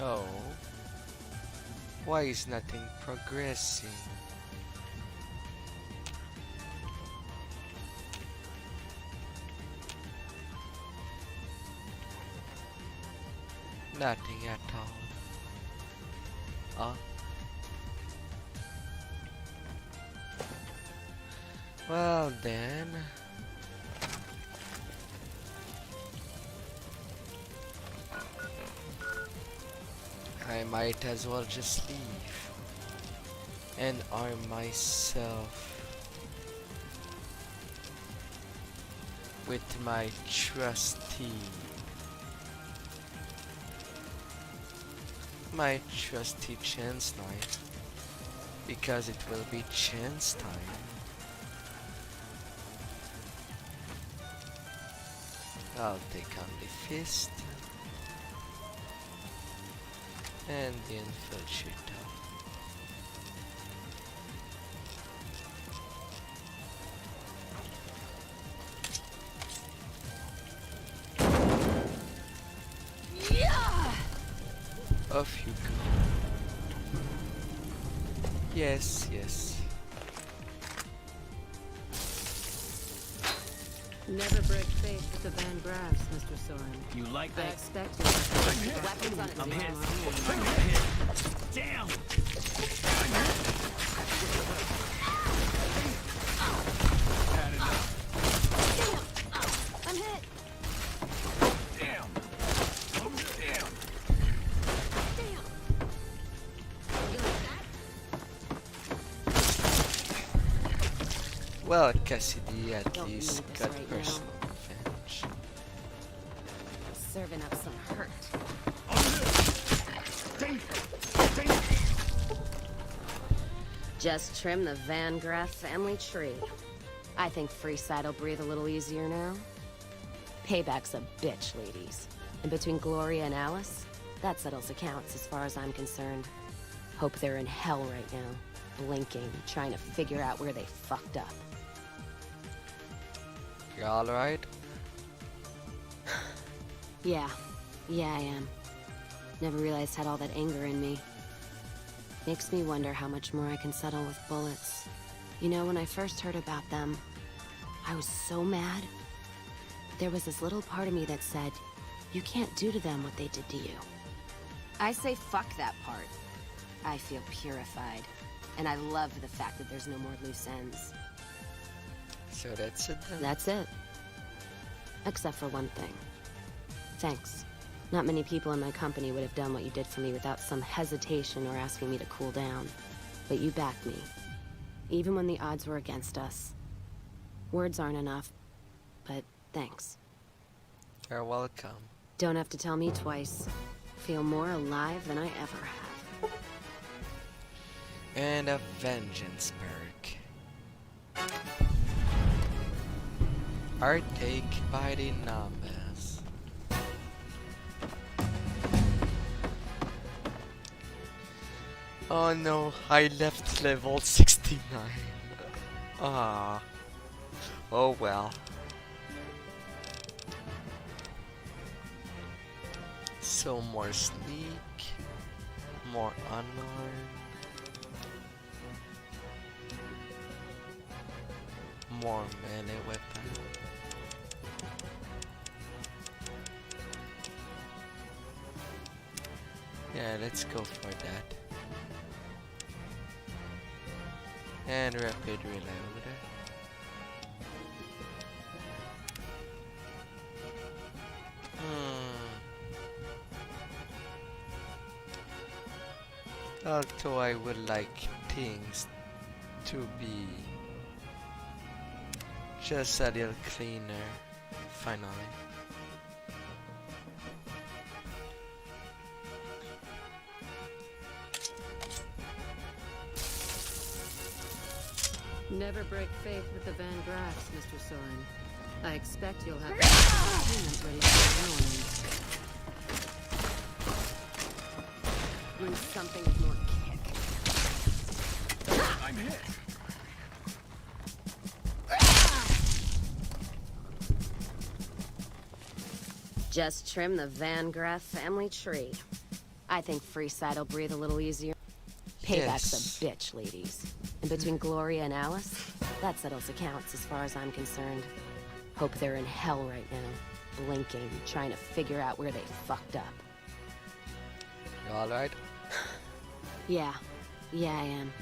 Oh, why is nothing progressing? Nothing at all. Well then. I might as well just leave and arm myself with my trusty chance knife, because it will be chance time. I'll take on the fist and the infiltrator. Off you go. Yes, yes. Never break faith with the Van Graffs, Mr. Soren. You like I that? expect it. Weapons on its I'm hit. Damn! I'm hit! Damn! Damn! Well, Cassidy at least got personal revenge. Serving up some hurt. Just trim the Van Graff family tree. I think Freeside will breathe a little easier now. Payback's a bitch, ladies. And between Gloria and Alice, That settles accounts as far as I'm concerned. Hope they're in hell right now, blinking, trying to figure out where they fucked up. You alright? Yeah. Yeah, I am. Never realized I had all that anger in me. Makes me wonder how much more I can settle with bullets. You know, when I first heard about them, I was so mad. But there was this little part of me that said, you can't do to them what they did to you. I say fuck that part. I feel purified. And I love the fact that there's no more loose ends. So that's it then? That's it. Except for one thing. Thanks. Not many people in my company would have done what you did for me without some hesitation or asking me to cool down. But you backed me. Even when the odds were against us. Words aren't enough, but thanks. You're welcome. Don't have to tell me twice. Feel more alive than I ever have. And a vengeance perk. Partake by the numbers. Oh no, I left level 69. Ah. Oh well. So more sneak, more unarmed, more melee weapon. Yeah, let's go for that. And rapid reload. Although I would like things to be just a little cleaner, finally. Never break faith with the Van Graffs, Mr. Soren. I expect you'll have humans ready for the morning. When something with more kick. I'm hit. Just trim the Van Graff family tree. I think Freeside will breathe a little easier. Payback's a bitch, ladies. And between Gloria and Alice, that settles accounts as far as I'm concerned. Hope they're in hell right now, blinking, trying to figure out where they fucked up. You alright? Yeah. Yeah, I am.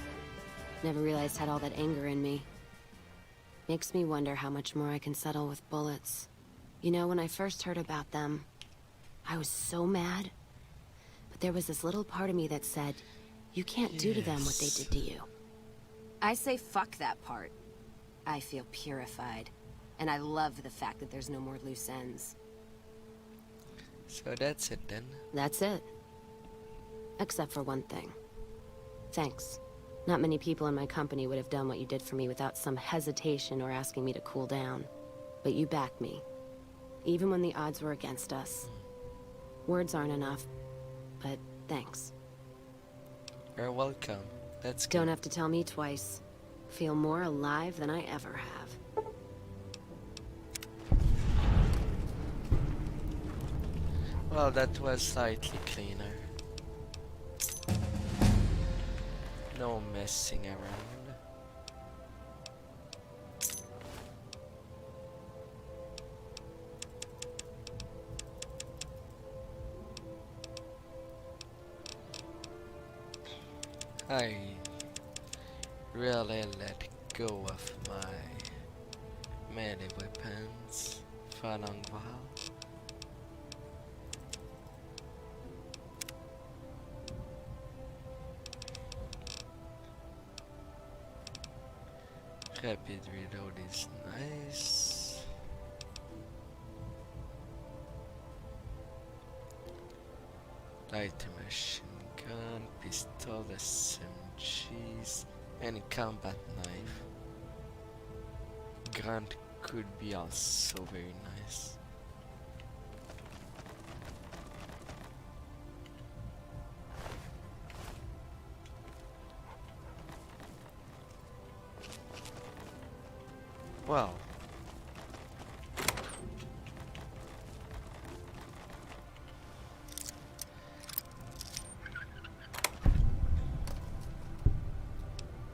Never realized I had all that anger in me. Makes me wonder how much more I can settle with bullets. You know, when I first heard about them, I was so mad. But there was this little part of me that said, you can't do to them what they did to you. I say fuck that part. I feel purified. And I love the fact that there's no more loose ends. So that's it then? That's it. Except for one thing. Thanks. Not many people in my company would have done what you did for me without some hesitation or asking me to cool down. But you backed me. Even when the odds were against us. Words aren't enough, but thanks. You're welcome. That's good. Don't have to tell me twice. Feel more alive than I ever have. Well, that was slightly cleaner. No messing around. I really let go of my melee weapons for a long while. Rapid reload is nice. Light machine gun, pistol, SMGs, and combat knife. Grunt could be also very nice. Well.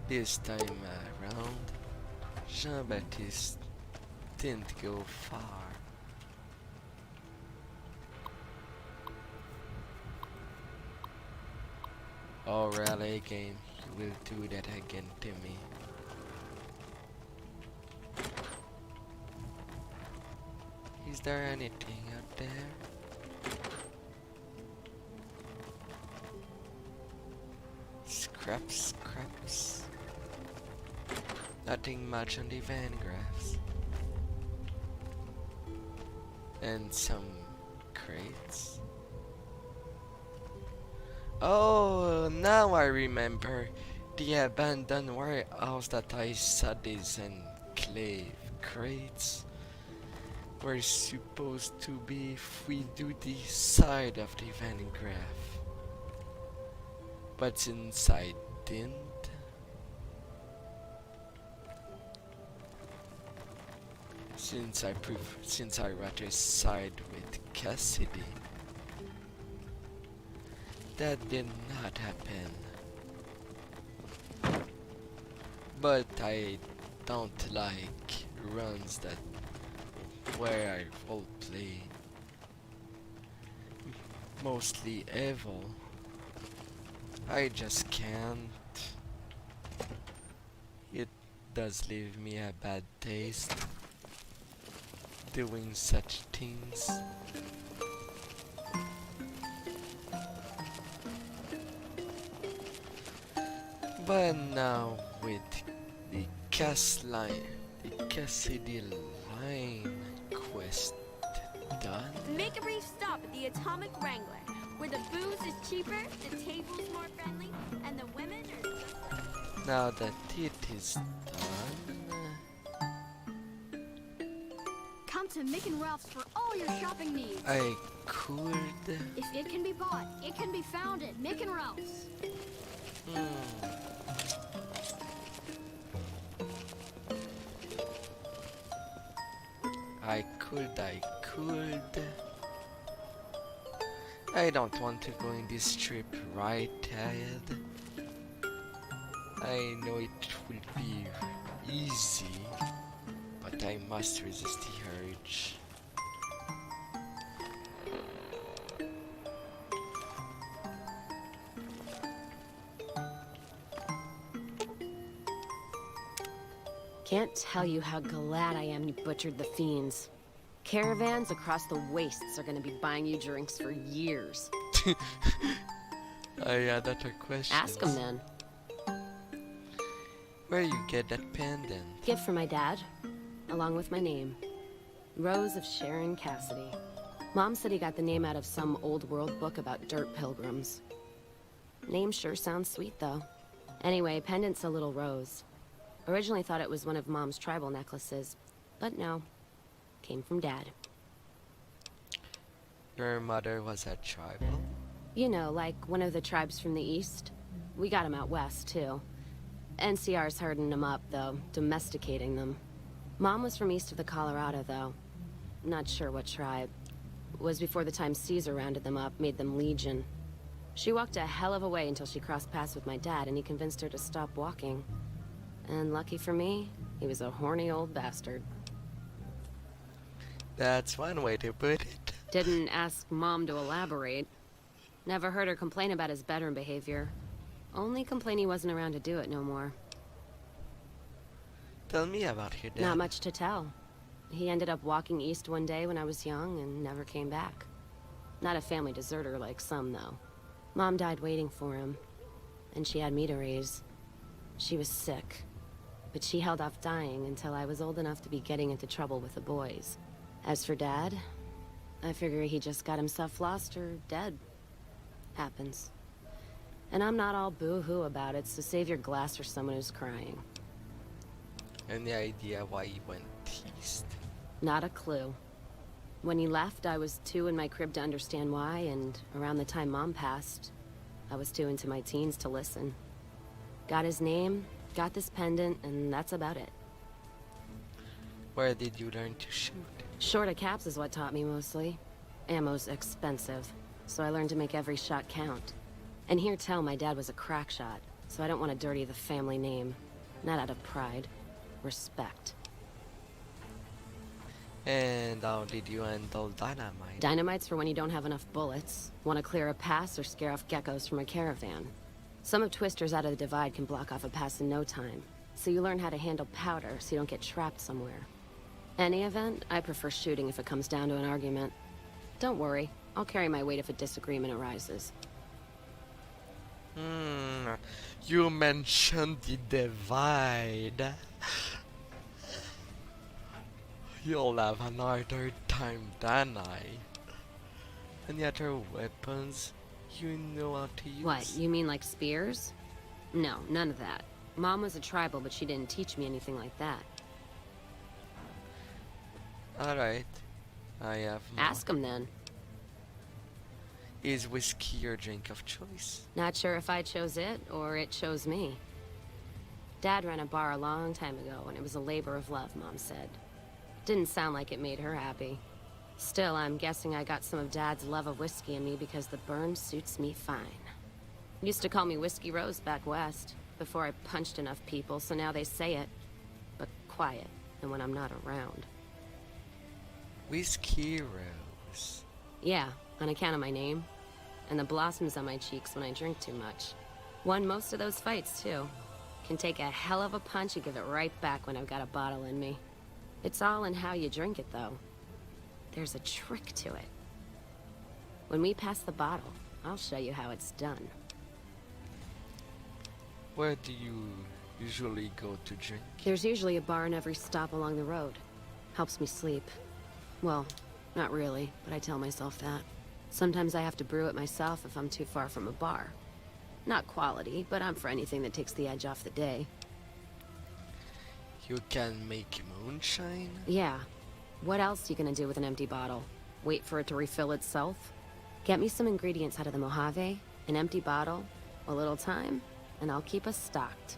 This time around, Jean-Baptiste didn't go far. Oh really, game, you will do that again to me. Is there anything out there? Scraps. Nothing much on the van graphs. And some crates. Oh, now I remember the abandoned warehouse that I saw these enclave crates were supposed to be free duty side of the van graph. But inside didn't. Since I rather side with Cassidy, that did not happen. But I don't like runs that where I roleplay mostly evil. I just can't. It does leave me a bad taste doing such things. But now with the Cassidy line quest done. Make a brief stop at the Atomic Wrangler, where the booze is cheaper, the table's more friendly, and the women are just... Now that it is done, Come to Mick and Ralph's for all your shopping needs. I could. If it can be bought, it can be found at Mick and Ralph's. I could. I don't want to go in this trip right ahead. I know it will be easy, but I must resist the urge. Can't tell you how glad I am you butchered the fiends. Caravans across the wastes are gonna be buying you drinks for years. I had other questions. Ask them then. Where you get that pendant? Gift for my dad, along with my name. Rose of Sharon Cassidy. Mom said he got the name out of some old world book about dirt pilgrims. Name sure sounds sweet though. Anyway, pendant's a little rose. Originally thought it was one of Mom's tribal necklaces, but no. Came from Dad. Your mother was a tribal? You know, like one of the tribes from the east. We got 'em out west, too. NCR's herding them up, though, domesticating them. Mom was from east of the Colorado, though. Not sure what tribe. Was before the time Caesar rounded them up, made them legion. She walked a hell of a way until she crossed paths with my dad, and he convinced her to stop walking. And lucky for me, he was a horny old bastard. That's one way to put it. Didn't ask Mom to elaborate. Never heard her complain about his bedroom behavior. Only complain he wasn't around to do it no more. Tell me about your dad. Not much to tell. He ended up walking east one day when I was young and never came back. Not a family deserter like some, though. Mom died waiting for him, and she had me to raise. She was sick, but she held off dying until I was old enough to be getting into trouble with the boys. As for Dad, I figure he just got himself lost or dead. Happens. And I'm not all boo-hoo about it, so save your glass for someone who's crying. Any idea why he went east? Not a clue. When he left, I was too in my crib to understand why, and around the time Mom passed, I was too into my teens to listen. Got his name, got this pendant, and that's about it. Where did you learn to shoot? Short of caps is what taught me mostly. Ammo's expensive, so I learned to make every shot count. And hear tell my dad was a crack shot, so I don't want to dirty the family name. Not out of pride. Respect. And how did you handle dynamite? Dynamite's for when you don't have enough bullets, want to clear a pass or scare off geckos from a caravan. Some of Twister's out of the Divide can block off a pass in no time, so you learn how to handle powder so you don't get trapped somewhere. Any event, I prefer shooting if it comes down to an argument. Don't worry, I'll carry my weight if a disagreement arises. You mentioned the Divide. You'll have an harder time than I. Any other weapons you know how to use? What, you mean like spears? No, none of that. Mom was a tribal, but she didn't teach me anything like that. Alright, I have more. Ask him then. Is whiskey your drink of choice? Not sure if I chose it, or it chose me. Dad ran a bar a long time ago, and it was a labor of love, Mom said. Didn't sound like it made her happy. Still, I'm guessing I got some of Dad's love of whiskey in me because the burn suits me fine. Used to call me Whiskey Rose back west, before I punched enough people, so now they say it. But quiet, and when I'm not around. Whiskey Rose. Yeah, on account of my name. And the blossoms on my cheeks when I drink too much. Won most of those fights, too. Can take a hell of a punch and give it right back when I've got a bottle in me. It's all in how you drink it, though. There's a trick to it. When we pass the bottle, I'll show you how it's done. Where do you usually go to drink? There's usually a bar in every stop along the road. Helps me sleep. Well, not really, but I tell myself that. Sometimes I have to brew it myself if I'm too far from a bar. Not quality, but I'm for anything that takes the edge off the day. You can make moonshine? Yeah. What else you gonna do with an empty bottle? Wait for it to refill itself? Get me some ingredients out of the Mojave, an empty bottle, a little time, and I'll keep us stocked.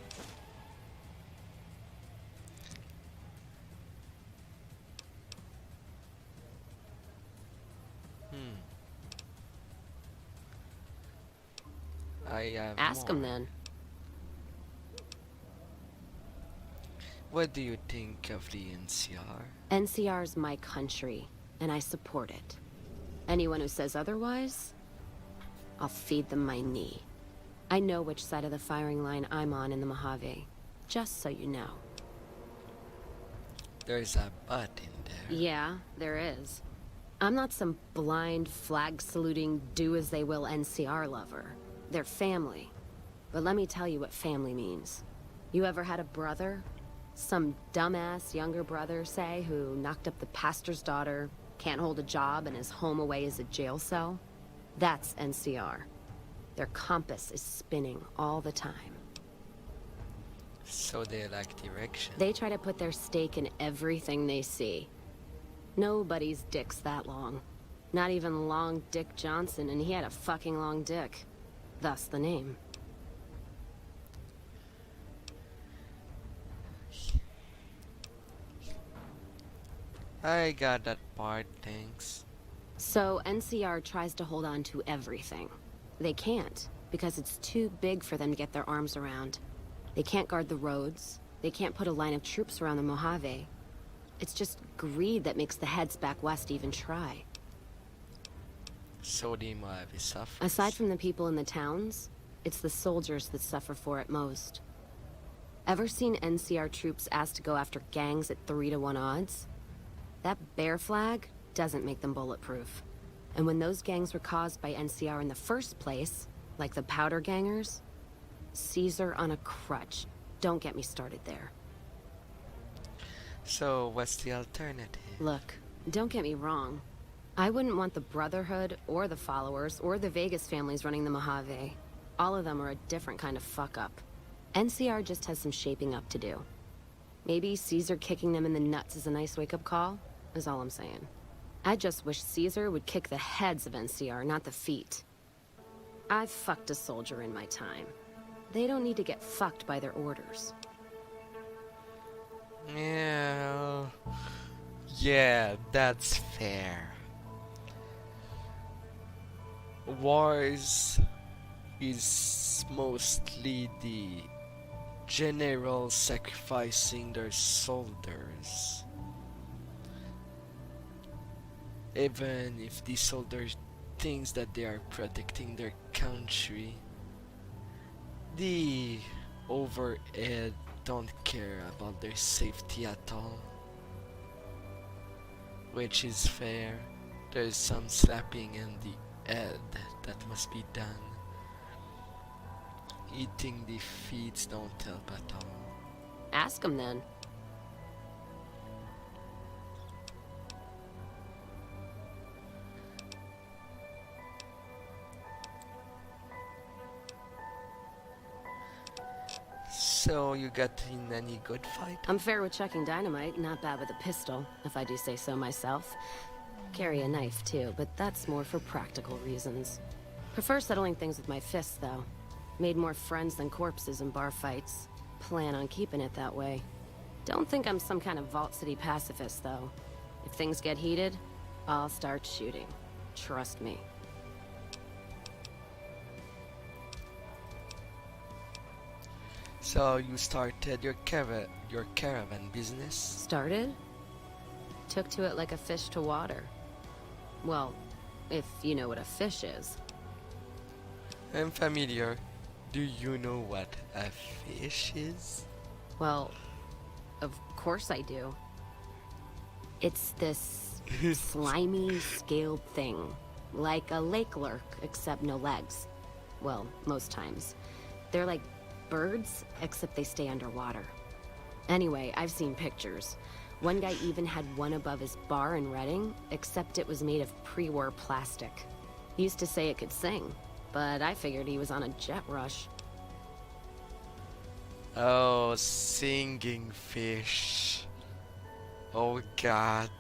I have Ask more. him then. What do you think of the NCR? NCR's my country, and I support it. Anyone who says otherwise, I'll feed them my knee. I know which side of the firing line I'm on in the Mojave, just so you know. There's a but in there. Yeah, there is. I'm not some blind, flag-saluting, do-as-they-will NCR lover. They're family. But let me tell you what family means. You ever had a brother? Some dumbass younger brother, say, who knocked up the pastor's daughter, can't hold a job, and is home away as a jail cell? That's NCR. Their compass is spinning all the time. So they lack direction. They try to put their stake in everything they see. Nobody's dick's that long. Not even Long Dick Johnson, and he had a fucking long dick. Thus the name. I got that part, thanks. So NCR tries to hold on to everything. They can't, because it's too big for them to get their arms around. They can't guard the roads. They can't put a line of troops around the Mojave. It's just greed that makes the heads back west even try. So the Mojave suffers. Aside from the people in the towns, it's the soldiers that suffer for it most. Ever seen NCR troops asked to go after gangs at 3-to-1 odds? That bear flag doesn't make them bulletproof. And when those gangs were caused by NCR in the first place, like the Powder Gangers, Caesar on a crutch. Don't get me started there. So what's the alternative? Look, don't get me wrong. I wouldn't want the Brotherhood, or the Followers, or the Vegas families running the Mojave. All of them are a different kind of fuck-up. NCR just has some shaping up to do. Maybe Caesar kicking them in the nuts is a nice wake-up call, is all I'm saying. I just wish Caesar would kick the heads of NCR, not the feet. I've fucked a soldier in my time. They don't need to get fucked by their orders. Yeah. Yeah, that's fair. Wars is mostly the generals sacrificing their soldiers. Even if the soldiers thinks that they are protecting their country, the overhead don't care about their safety at all. Which is fair. There's some slapping in the head that must be done. Eating the feet don't help at all. Ask him then. So you got in any good fight? I'm fair with checking dynamite, not bad with a pistol, if I do say so myself. Carry a knife too, but that's more for practical reasons. Prefer settling things with my fists though. Made more friends than corpses in bar fights. Plan on keeping it that way. Don't think I'm some kind of Vault City pacifist though. If things get heated, I'll start shooting. Trust me. So you started your caravan business? Started? Took to it like a fish to water. Well, if you know what a fish is. I'm familiar. Do you know what a fish is? Well, of course I do. It's this slimy, scaled thing. Like a lake lurk, except no legs. Well, most times. They're like birds, except they stay underwater. Anyway, I've seen pictures. One guy even had one above his bar in Reading, except it was made of pre-war plastic. He used to say it could sing, but I figured he was on a jet rush. Oh, singing fish. Oh god.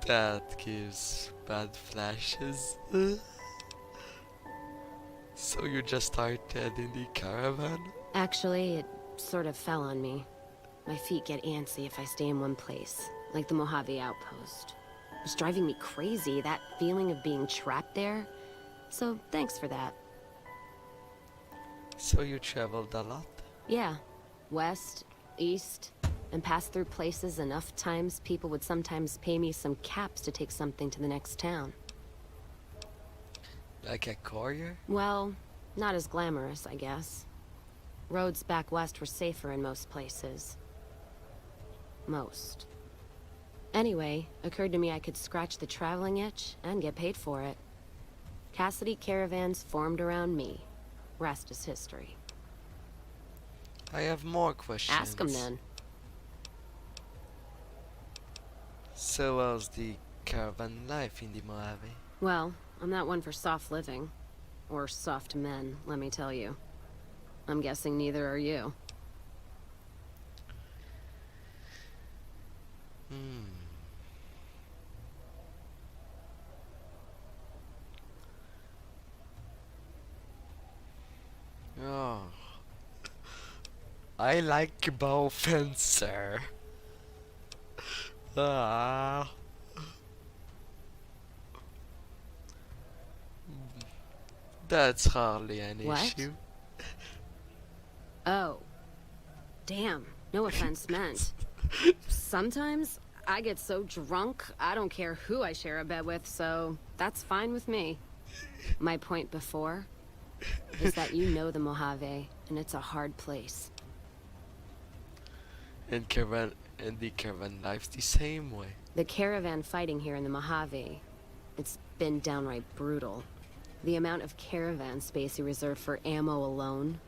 That gives bad flashes. So you just started in the caravan? Actually, it sort of fell on me. My feet get antsy if I stay in one place, like the Mojave outpost. It's driving me crazy, that feeling of being trapped there. So thanks for that. So you traveled a lot? Yeah. West, east, and passed through places enough times people would sometimes pay me some caps to take something to the next town. Like a courier? Well, not as glamorous, I guess. Roads back west were safer in most places. Most. Anyway, occurred to me I could scratch the traveling itch and get paid for it. Cassidy caravans formed around me. Rest is history. I have more questions. Ask him then. So how's the caravan life in the Mojave? Well, I'm not one for soft living. Or soft men, let me tell you. I'm guessing neither are you. Oh. I like bow fencer. Ah. That's hardly an issue. Oh. Damn, no offense meant. Sometimes I get so drunk, I don't care who I share a bed with, so that's fine with me. My point before is that you know the Mojave, and it's a hard place. And the caravan life's the same way. The caravan fighting here in the Mojave, it's been downright brutal. The amount of caravan space you reserve for ammo alone.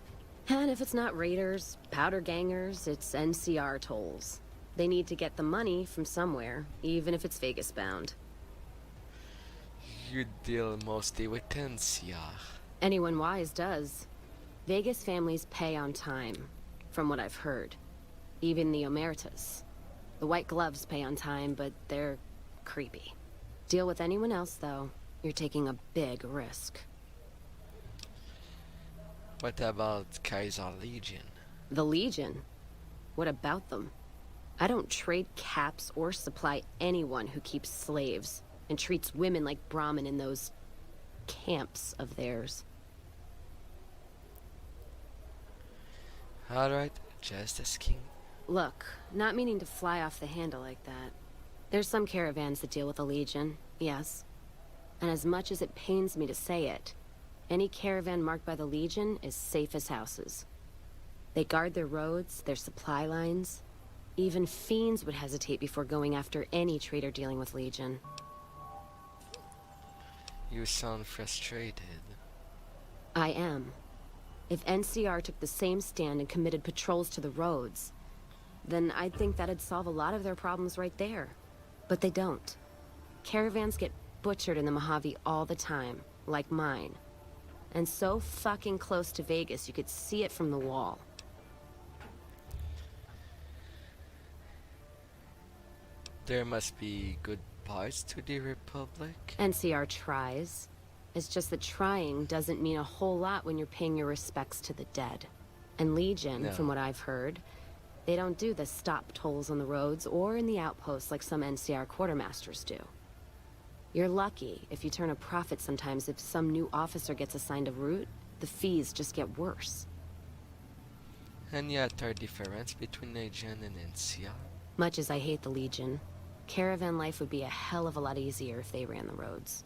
And if it's not raiders, powder gangers, it's NCR tolls. They need to get the money from somewhere, even if it's Vegas bound. You deal mostly with NCR. Anyone wise does. Vegas families pay on time, from what I've heard. Even the Omertas. The White Gloves pay on time, but they're creepy. Deal with anyone else, though, you're taking a big risk. What about Kaiser Legion? The Legion? What about them? I don't trade caps or supply anyone who keeps slaves and treats women like Brahmin in those camps of theirs. Alright, just asking. Look, not meaning to fly off the handle like that. There's some caravans that deal with the Legion, yes. And as much as it pains me to say it, any caravan marked by the Legion is safe as houses. They guard their roads, their supply lines. Even fiends would hesitate before going after any trader dealing with Legion. You sound frustrated. I am. If NCR took the same stand and committed patrols to the roads, then I'd think that'd solve a lot of their problems right there. But they don't. Caravans get butchered in the Mojave all the time, like mine. And so fucking close to Vegas you could see it from the wall. There must be good parts to the Republic. NCR tries. It's just that trying doesn't mean a whole lot when you're paying your respects to the dead. And Legion, No. from what I've heard, they don't do the stop tolls on the roads or in the outposts like some NCR quartermasters do. You're lucky if you turn a profit sometimes. If some new officer gets assigned a route, the fees just get worse. And yet there difference between Legion and NCR. Much as I hate the Legion, caravan life would be a hell of a lot easier if they ran the roads.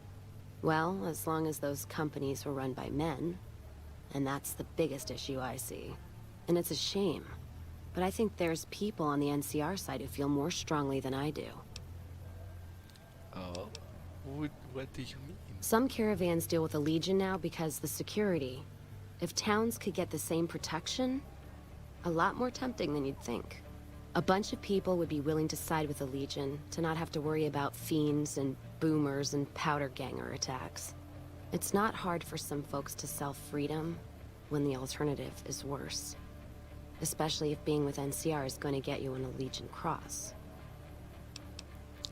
Well, as long as those companies were run by men. And that's the biggest issue I see. And it's a shame. But I think there's people on the NCR side who feel more strongly than I do. Oh, what do you mean? Some caravans deal with the Legion now because the security. If towns could get the same protection, a lot more tempting than you'd think. A bunch of people would be willing to side with the Legion to not have to worry about fiends and boomers and powder ganger attacks. It's not hard for some folks to sell freedom when the alternative is worse. Especially if being with NCR is going to get you an a Legion cross.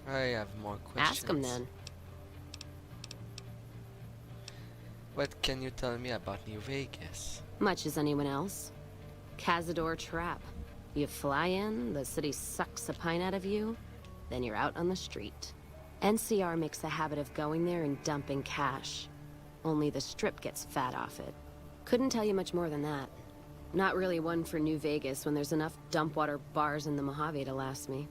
I have more questions. Ask them then. What can you tell me about New Vegas? Much as anyone else. Cazador trap. You fly in, the city sucks a pint out of you, then you're out on the street. NCR makes a habit of going there and dumping cash. Only the Strip gets fat off it. Couldn't tell you much more than that. Not really one for New Vegas when there's enough dump water bars in the Mojave to last me.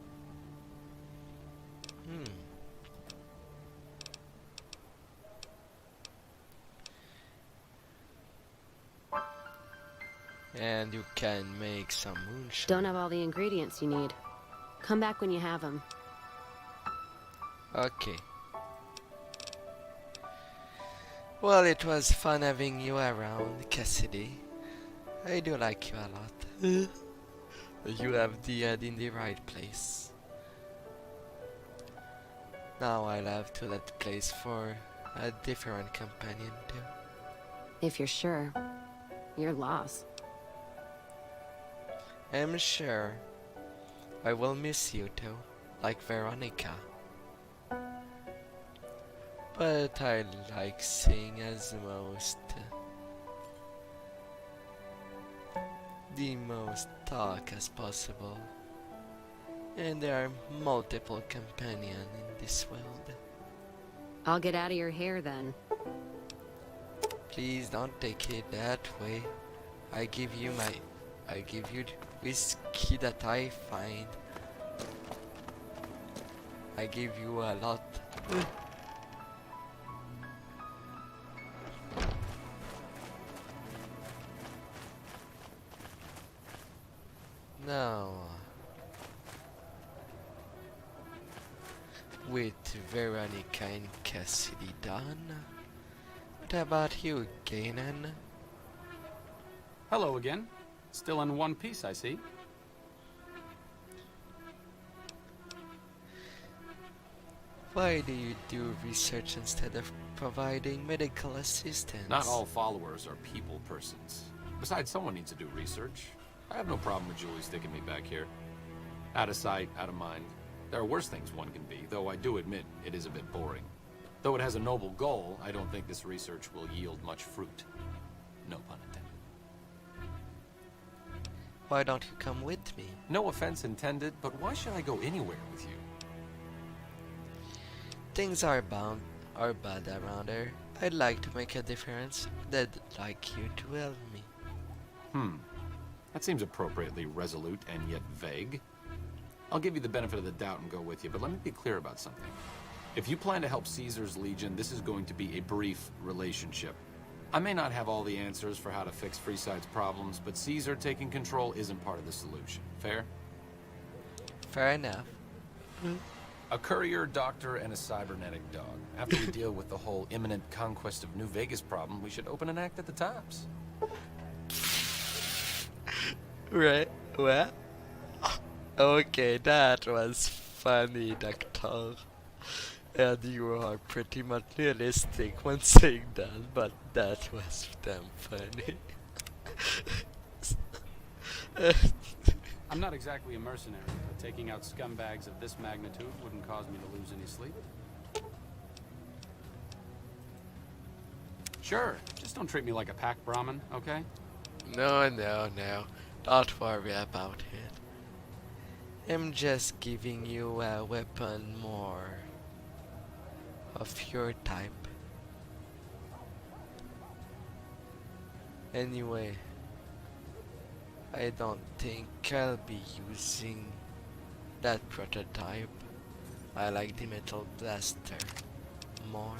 And you can make some moonshine. Don't have all the ingredients you need. Come back when you have them. Okay. Well, it was fun having you around, Cassidy. I do like you a lot. You have the head in the right place. Now I'll have to let place for a different companion too. If you're sure, you're lost. I'm sure I will miss you too, like Veronica. But I like seeing as the most talk as possible. And there are multiple companions in this world. I'll get out of your hair then. Please don't take it that way. I give you whiskey that I find. I give you a lot. Now, with Veronica and Cassidy done, what about you, Ganon? Hello again. Still in one piece, I see. Why do you do research instead of providing medical assistance? Not all followers are people persons. Besides, someone needs to do research. I have no problem with Julie sticking me back here. Out of sight, out of mind. There are worse things one can be, though I do admit it is a bit boring. Though it has a noble goal, I don't think this research will yield much fruit. No pun intended. Why don't you come with me? No offense intended, but why should I go anywhere with you? Things are bad around here. I'd like to make a difference. I'd like you to help me. That seems appropriately resolute and yet vague. I'll give you the benefit of the doubt and go with you, but let me be clear about something. If you plan to help Caesar's Legion, this is going to be a brief relationship. I may not have all the answers for how to fix Freeside's problems, but Caesar taking control isn't part of the solution. Fair? Fair enough. A courier, doctor, and a cybernetic dog. After we deal with the whole imminent conquest of New Vegas problem, we should open an act at the tops. Right, well, okay, that was funny, Doctor. And you are pretty materialistic when saying that, but that was damn funny. I'm not exactly a mercenary, but taking out scumbags of this magnitude wouldn't cause me to lose any sleep. Sure, just don't treat me like a pack Brahmin, okay? No. Don't worry about it. I'm just giving you a weapon more of your type. Anyway, I don't think I'll be using that prototype. I like the metal blaster more.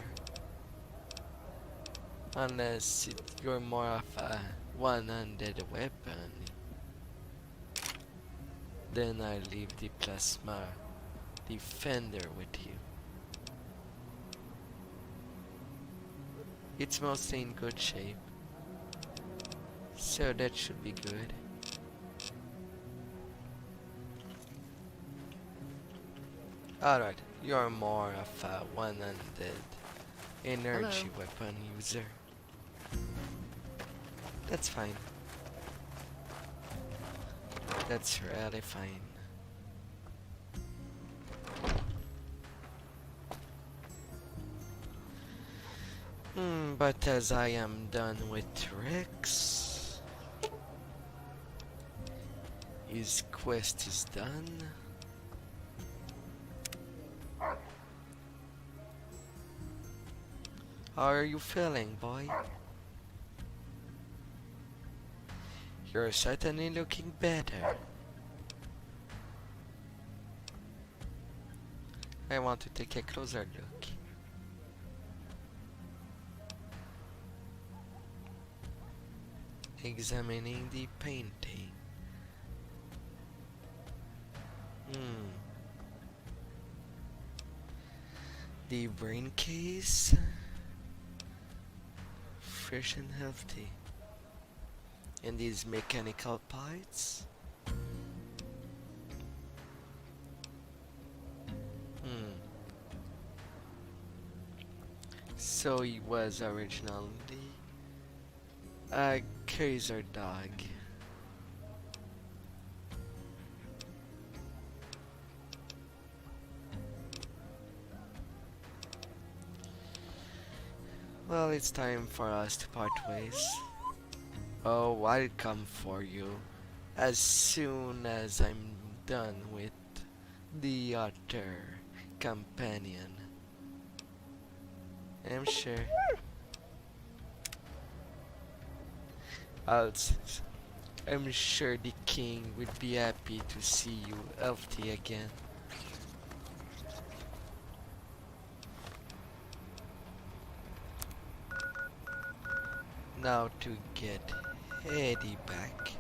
Unless you're more of a one-handed weapon, then I leave the plasma defender with you. It's mostly in good shape, so that should be good. Alright, you're more of a one-handed energy weapon user. That's fine. That's really fine. But as I am done with Rex, his quest is done. How are you feeling, boy? You're certainly looking better. I want to take a closer look. Examining the painting. The brain case, fresh and healthy. And these mechanical parts. So he was originally a Kaiser dog. Well, it's time for us to part ways. Oh, I'll come for you as soon as I'm done with the other companion. I'm sure. I'm sure the king would be happy to see you healthy again. Now to get Eddie back.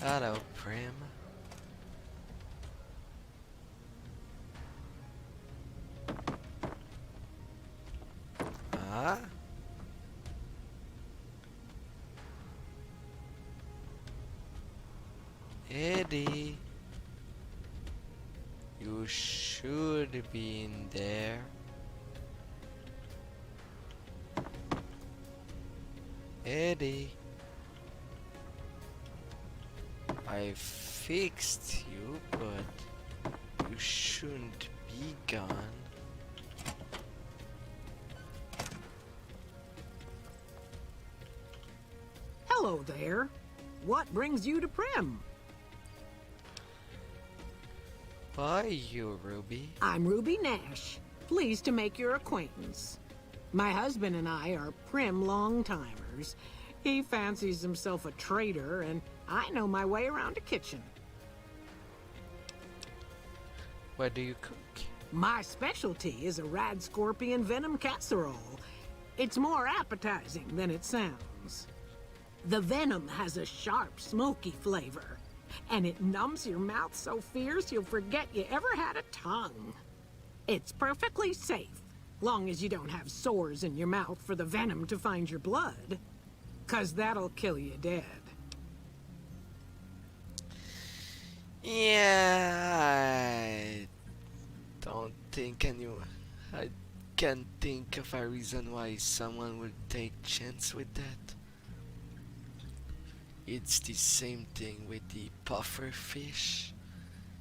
Hello, Prim. Ah? Eddie, you should be in there. Eddie. I fixed you, but you shouldn't be gone. Hello there. What brings you to Prim? Why you, Ruby? I'm Ruby Nash. Pleased to make your acquaintance. My husband and I are Prim long-timers. He fancies himself a trader, and I know my way around a kitchen. What do you cook? My specialty is a rad scorpion venom casserole. It's more appetizing than it sounds. The venom has a sharp, smoky flavor, and it numbs your mouth so fierce you'll forget you ever had a tongue. It's perfectly safe, long as you don't have sores in your mouth for the venom to find your blood, 'cause that'll kill you dead. Yeah, I can't think of a reason why someone would take chance with that. It's the same thing with the puffer fish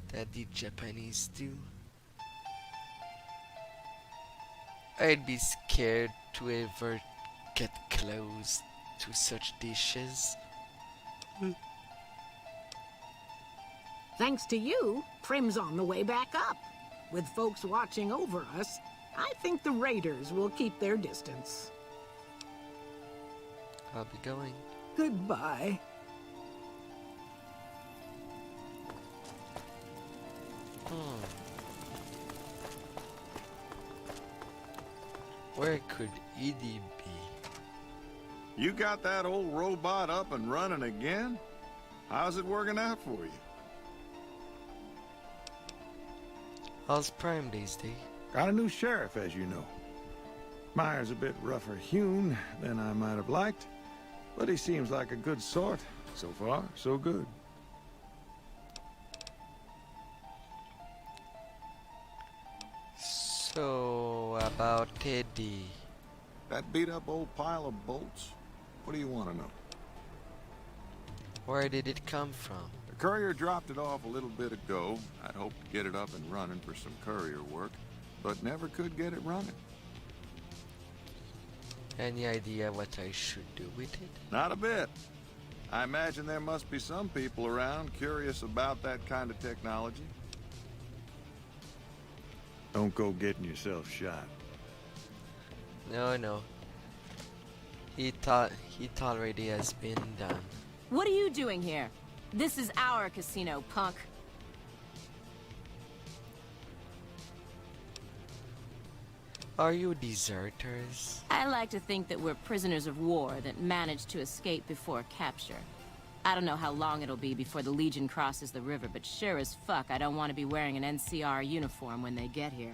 that the Japanese do. I'd be scared to ever get close to such dishes. Thanks to you, Prim's on the way back up. With folks watching over us, I think the raiders will keep their distance. I'll be going. Goodbye. Where could Edie be? You got that old robot up and running again? How's it working out for you? How's Prime these days? Got a new sheriff, as you know. Meyer's a bit rougher hewn than I might have liked, but he seems like a good sort. So far, so good. So, about Eddie. That beat-up old pile of bolts? What do you want to know? Where did it come from? The courier dropped it off a little bit ago. I'd hoped to get it up and running for some courier work, but never could get it running. Any idea what I should do with it? Not a bit. I imagine there must be some people around curious about that kind of technology. Don't go getting yourself shot. No. It already has been done. What are you doing here? This is our casino, punk. Are you deserters? I like to think that we're prisoners of war that managed to escape before capture. I don't know how long it'll be before the Legion crosses the river, but sure as fuck I don't want to be wearing an NCR uniform when they get here.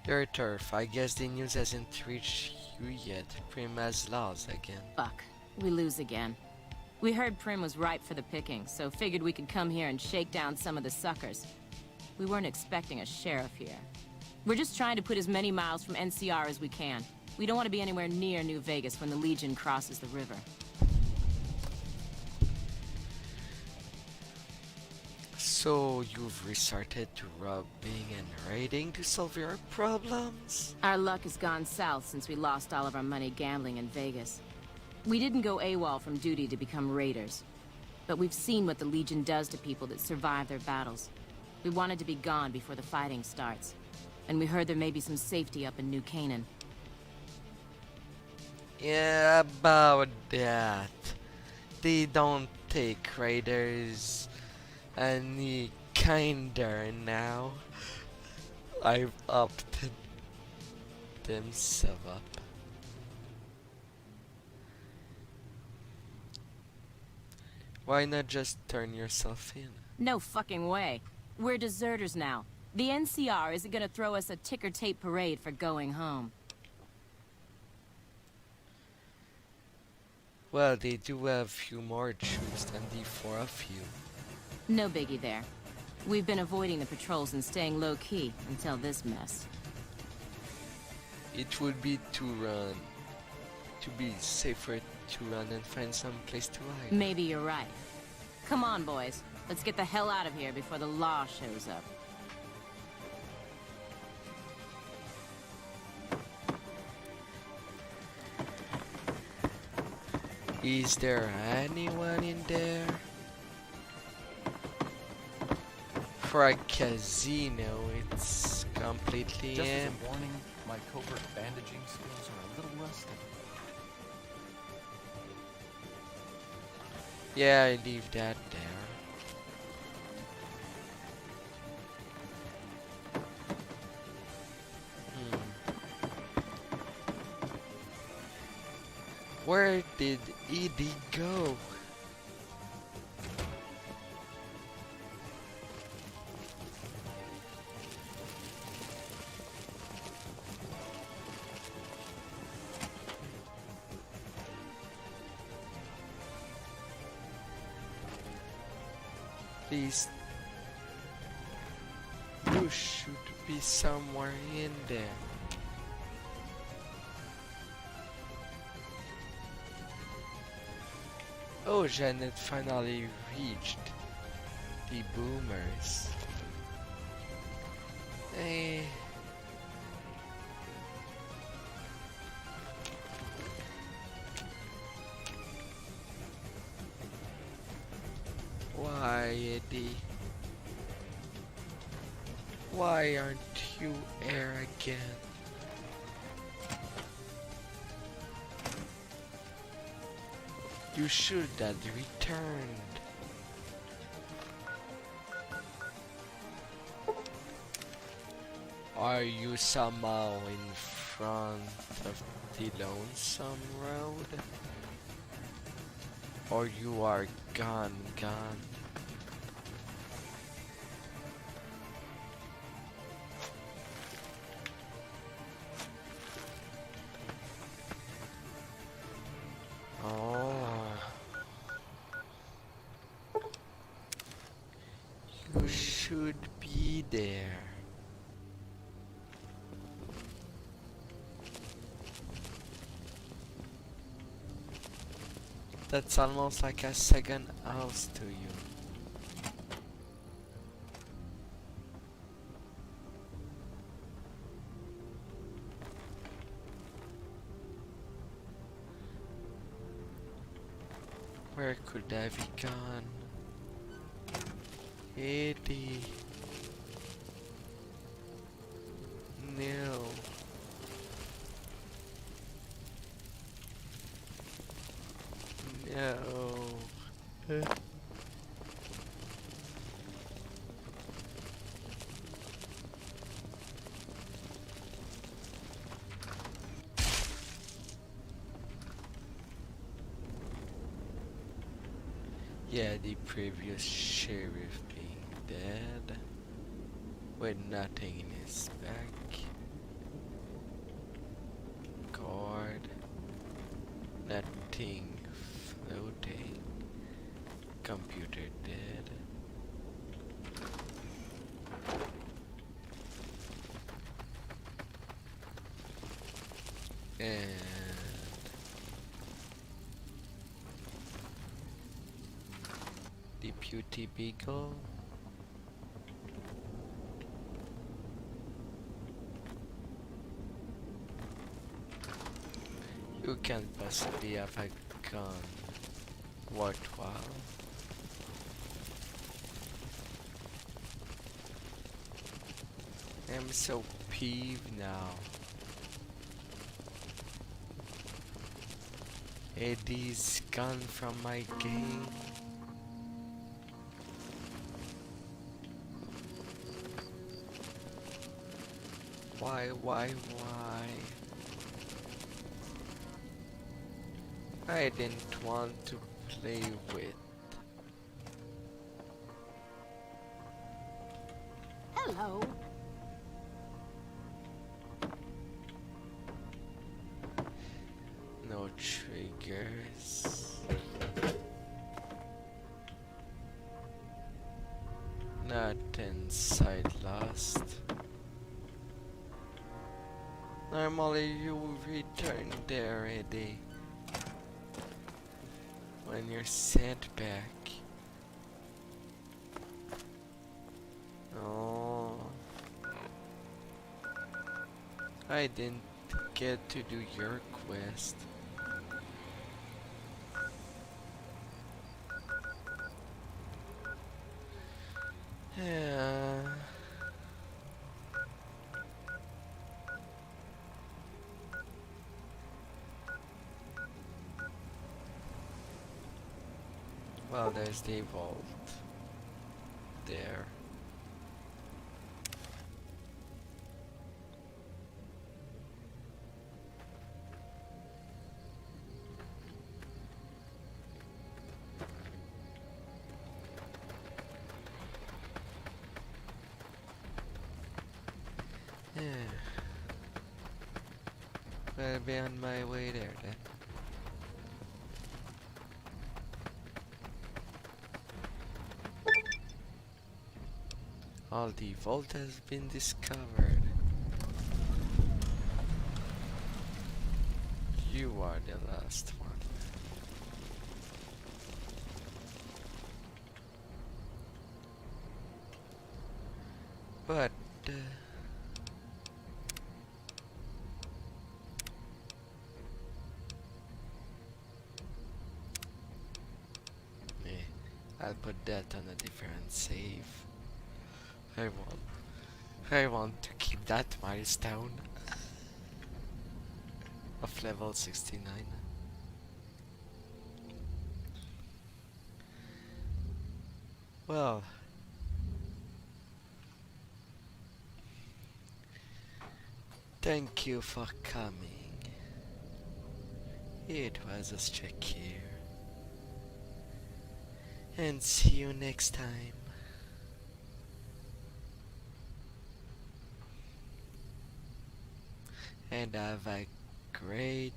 Your turf. I guess the news hasn't reached you yet. Prim has lost again. Fuck. We lose again. We heard Prim was ripe for the picking, so figured we could come here and shake down some of the suckers. We weren't expecting a sheriff here. We're just trying to put as many miles from NCR as we can. We don't want to be anywhere near New Vegas when the Legion crosses the river. So you've resorted to robbing and raiding to solve your problems? Our luck has gone south since we lost all of our money gambling in Vegas. We didn't go AWOL from duty to become raiders. But we've seen what the Legion does to people that survive their battles. We wanted to be gone before the fighting starts. And we heard there may be some safety up in New Canaan. Yeah, about that. They don't take raiders any kinder now. I've upped themselves up. Why not just turn yourself in? No fucking way. We're deserters now. The NCR isn't gonna throw us a ticker tape parade for going home. Well, they do have few more troops than the four of you. No biggie there. We've been avoiding the patrols and staying low-key until this mess. It would be to run to be safer to run and find some place to hide. Maybe you're right. Come on, boys. Let's get the hell out of here before the law shows up. Is there anyone in there? For a casino, it's completely Just as empty. a warning, my covert bandaging skills are a little rusty. Yeah, I leave that there. Where did Edie go? Please. You should be somewhere in there. Oh, Janet finally reached the boomers. Hey. Why, Eddie? Why aren't you here again? You should have returned. Are you somehow in front of the lonesome road? Or you are gone. You should be there. That's almost like a second house to you. Where could I be gone? Eddie. No. No. Yeah, the previous sheriff being dead with nothing in his back. Guard. Nothing floating. Computer dead. And Deputy Beagle. You can't possibly have a gun worthwhile. I'm so peeved now. Eddie's gone from my game. Why? I didn't want to play with. Hello. No triggers. Nothing side lost. Normally you return there, Eddie. when you're sent back. Oh, I didn't get to do your quest. Yeah. Well, there's the vault there. Yeah. I'll be on my way there then. All the vault has been discovered. You are the last one. But I'll put that on a different save. I want to keep that milestone of level 69. Well, thank you for coming. It was Austrakear. And see you next time. And have a great